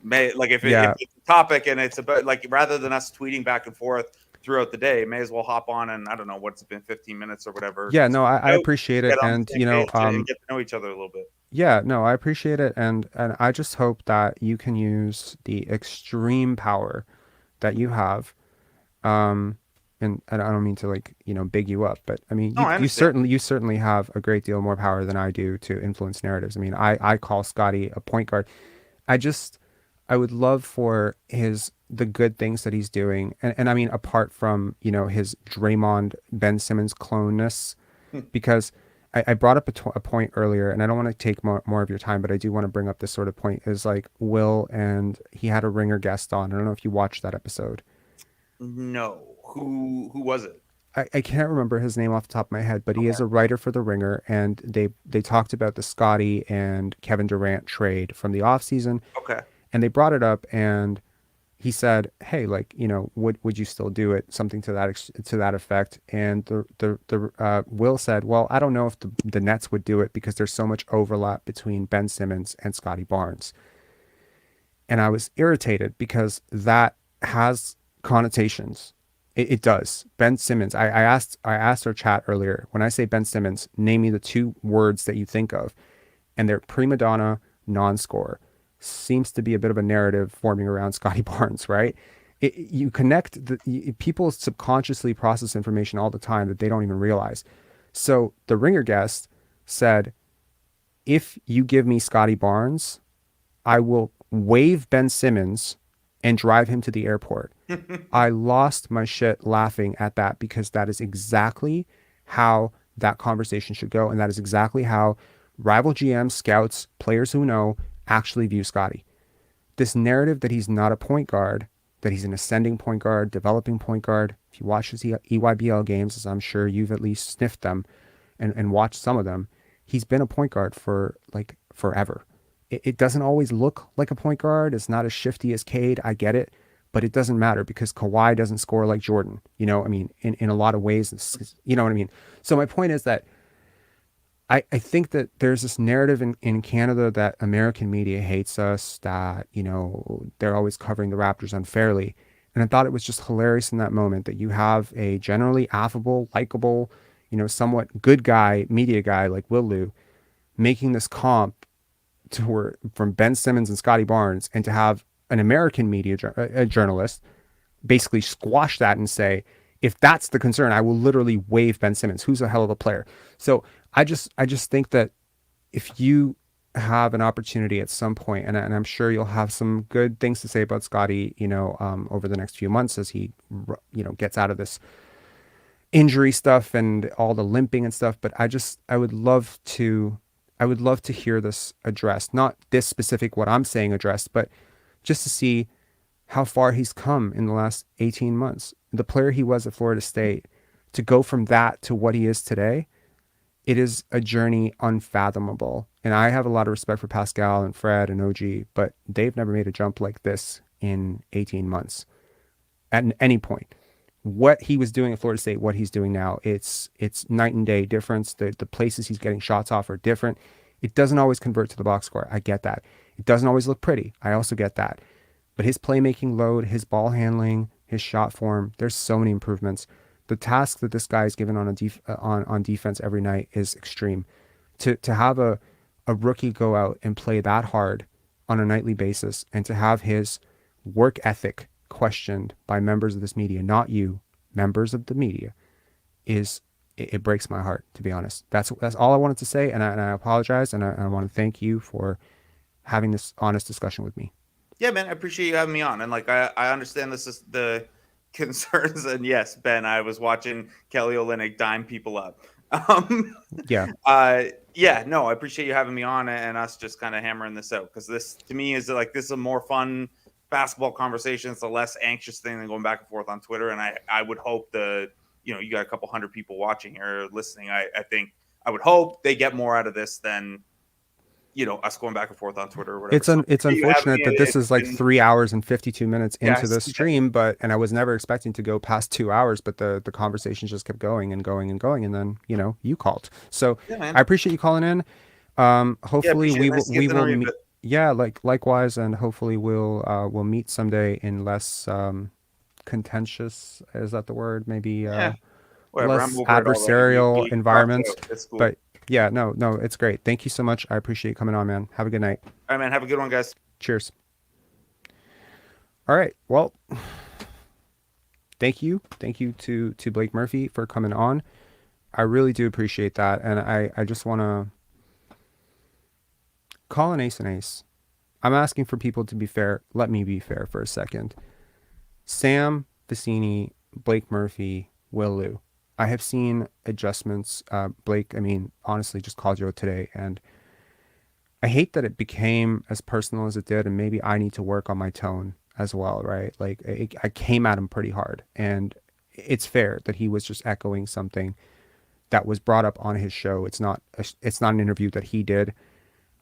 S11: if it's a topic and it's about, like, rather than us tweeting back and forth throughout the day, may as well hop on and I don't know what's been 15 minutes or whatever.
S1: Yeah, no, I appreciate it. And, you know,
S11: and get to know each other a little bit.
S1: Yeah, no, I appreciate it. And I just hope that you can use the extreme power that you have. And I don't mean to, like, you know, big you up, but I mean, you certainly have a great deal more power than I do to influence narratives. I mean, I call Scottie a point guard. I would love for the good things that he's doing. And I mean, apart from, you know, his Draymond Ben Simmons cloneness, because I brought up a point earlier, and I don't want to take more of your time, but I do want to bring up this sort of point, is like Will, and he had a Ringer guest on. I don't know if you watched that episode.
S11: No. Who was it?
S1: I can't remember his name off the top of my head, but he is a writer for the Ringer, and they talked about the Scottie and Kevin Durant trade from the offseason.
S11: Okay.
S1: And they brought it up, and he said, "Hey, like, you know, would you still do it?" Something to that effect. And the Will said, "Well, I don't know if the Nets would do it because there's so much overlap between Ben Simmons and Scottie Barnes." And I was irritated because that has connotations. It does. Ben Simmons. I asked our chat earlier, when I say Ben Simmons, name me the 2 words that you think of, and they're prima donna, non-scorer. Seems to be a bit of a narrative forming around Scottie Barnes, right? You connect people subconsciously process information all the time that they don't even realize. So the Ringer guest said, if you give me Scottie Barnes, I will waive Ben Simmons and drive him to the airport. I lost my shit laughing at that, because that is exactly how that conversation should go. And that is exactly how rival GMs, scouts, players who know actually view Scottie. This narrative that he's not a point guard, that he's an ascending point guard, developing point guard. If you watch his EYBL games, as I'm sure you've at least sniffed them and watched some of them, he's been a point guard for like forever. It doesn't always look like a point guard. It's not as shifty as Cade. I get it, but it doesn't matter because Kawhi doesn't score like Jordan. You know, I mean, in a lot of ways, you know what I mean? So my point is that I think that there's this narrative in Canada that American media hates us, that, they're always covering the Raptors unfairly. And I thought it was just hilarious in that moment that you have a generally affable, likable, somewhat good guy, media guy like Will Lou making this comp from Ben Simmons and Scottie Barnes, and to have an American media journalist basically squash that and say, if that's the concern, I will literally waive Ben Simmons, who's a hell of a player. So I just think that if you have an opportunity at some point, and I'm sure you'll have some good things to say about Scottie, over the next few months as he, gets out of this injury stuff and all the limping and stuff. But I would love to hear this addressed, not this specific what I'm saying addressed, but just to see how far he's come in the last 18 months. The player he was at Florida State, to go from that to what he is today, it is a journey unfathomable. And I have a lot of respect for Pascal and Fred and OG, but they've never made a jump like this in 18 months at any point. What he was doing at Florida State, what he's doing now, it's night and day difference. The places he's getting shots off are different. It doesn't always convert to the box score. I get that. It doesn't always look pretty. I also get that. But his playmaking load, his ball handling, his shot form, there's so many improvements. The task that this guy is given on on defense every night is extreme. To have a rookie go out and play that hard on a nightly basis, and to have his work ethic questioned by members of this media, not you, members of the media, it breaks my heart, to be honest. That's all I wanted to say, and I apologize, and I want to thank you for having this honest discussion with me.
S11: Yeah, man, I appreciate you having me on. And like, I understand this is the concerns. And yes, Ben, I was watching Kelly Olynyk dime people up.
S1: Yeah.
S11: Yeah, no, I appreciate you having me on and us just kind of hammering this out. Because this, to me, is like, this is a more fun basketball conversation. It's a less anxious thing than going back and forth on Twitter. And I would hope you got a couple hundred people watching here listening. I think I would hope they get more out of this than us going back and forth on Twitter or whatever.
S1: It's unfortunate that this is like 3 hours and 52 minutes into the stream, and I was never expecting to go past 2 hours, but the conversation just kept going and going and going, and then you called. So I appreciate you calling in. Hopefully we will meet. Yeah, likewise, and hopefully we'll meet someday in less contentious, is that the word? Maybe less adversarial environments. Cool. But yeah, no, it's great. Thank you so much. I appreciate you coming on, man. Have a good night.
S11: All right, man. Have a good one, guys.
S1: Cheers. All right. Well, thank you to Blake Murphy for coming on. I really do appreciate that, and I just want to call an ace an ace. I'm asking for people to be fair. Let me be fair for a second. Sam Vecini, Blake Murphy, Will Lou. I have seen adjustments. Blake, honestly, just called you out today, and I hate that it became as personal as it did, and maybe I need to work on my tone as well, right? Like, I came at him pretty hard, and it's fair that he was just echoing something that was brought up on his show. It's not an interview that he did,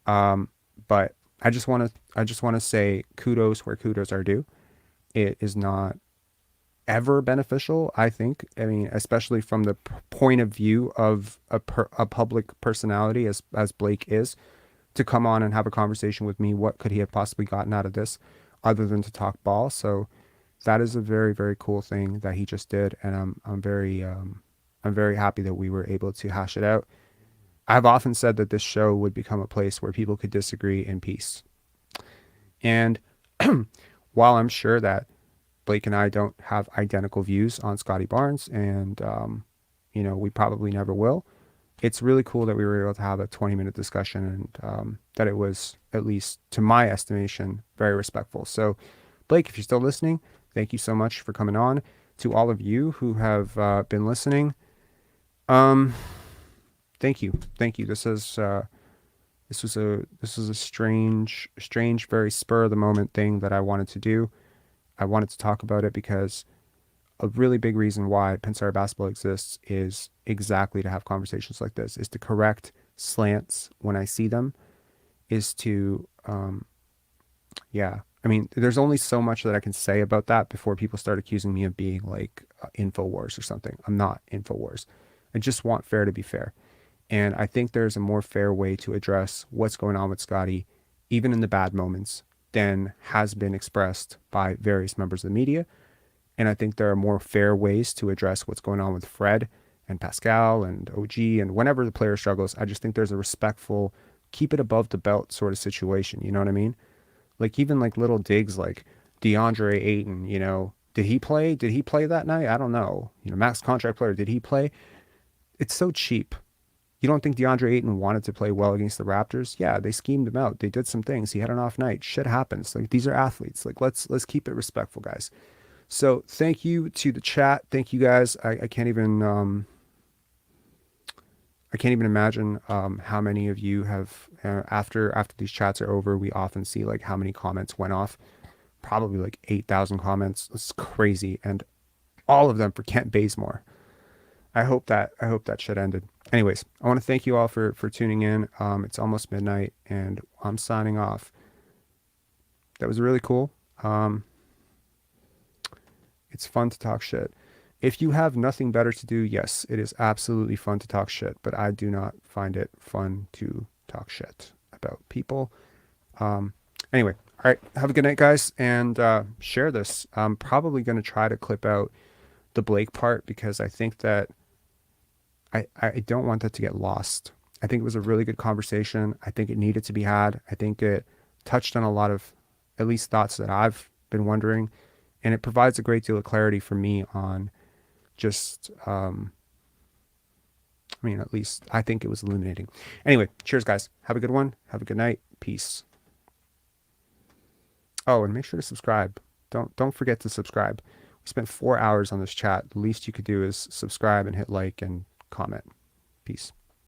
S1: but I just want to say kudos where kudos are due. It is not ever beneficial, I think. Especially from the point of view of a public personality as Blake is, to come on and have a conversation with me. What could he have possibly gotten out of this other than to talk ball? So that is a very, very cool thing that he just did, and I'm very happy that we were able to hash it out. I've often said that this show would become a place where people could disagree in peace. And while I'm sure that Blake and I don't have identical views on Scottie Barnes, and we probably never will, it's really cool that we were able to have a 20-minute discussion, and that it was, at least to my estimation, very respectful. So Blake, if you're still listening, thank you so much for coming on. To all of you who have been listening, thank you. This was a strange, very spur of the moment thing that I wanted to do. I wanted to talk about it because a really big reason why Pensar Basketball exists is exactly to have conversations like this, is to correct slants when I see them, is to, there's only so much that I can say about that before people start accusing me of being like InfoWars or something. I'm not InfoWars. I just want fair to be fair. And I think there's a more fair way to address what's going on with Scottie, even in the bad moments, than has been expressed by various members of the media. And I think there are more fair ways to address what's going on with Fred and Pascal and OG and whenever the player struggles. I just think there's a respectful, keep it above the belt sort of situation. You know what I mean? Like even like little digs like DeAndre Ayton, you know, did he play? Did he play that night? I don't know. You know, max contract player, did he play? It's so cheap. You don't think DeAndre Ayton wanted to play well against the Raptors? Yeah, they schemed him out. They did some things. He had an off night. Shit happens. Like these are athletes. Like let's keep it respectful, guys. So thank you to the chat. Thank you guys. I can't even imagine how many of you have after these chats are over, we often see like how many comments went off. Probably like 8,000 comments. It's crazy, and all of them for Kent Bazemore. I hope that shit ended. Anyways, I want to thank you all for tuning in. It's almost midnight, and I'm signing off. That was really cool. It's fun to talk shit. If you have nothing better to do, yes, it is absolutely fun to talk shit, but I do not find it fun to talk shit about people. Anyway, all right, have a good night, guys, and share this. I'm probably going to try to clip out the Blake part because I think that I don't want that to get lost. I think it was a really good conversation. I think it needed to be had. I think it touched on a lot of, at least, thoughts that I've been wondering, and it provides a great deal of clarity for me on just, I mean, at least I think it was illuminating. Anyway, cheers, guys. Have a good one. Have a good night. Peace. Oh, and make sure to subscribe. Don't forget to subscribe. We spent 4 hours on this chat. The least you could do is subscribe and hit like and comment. Peace.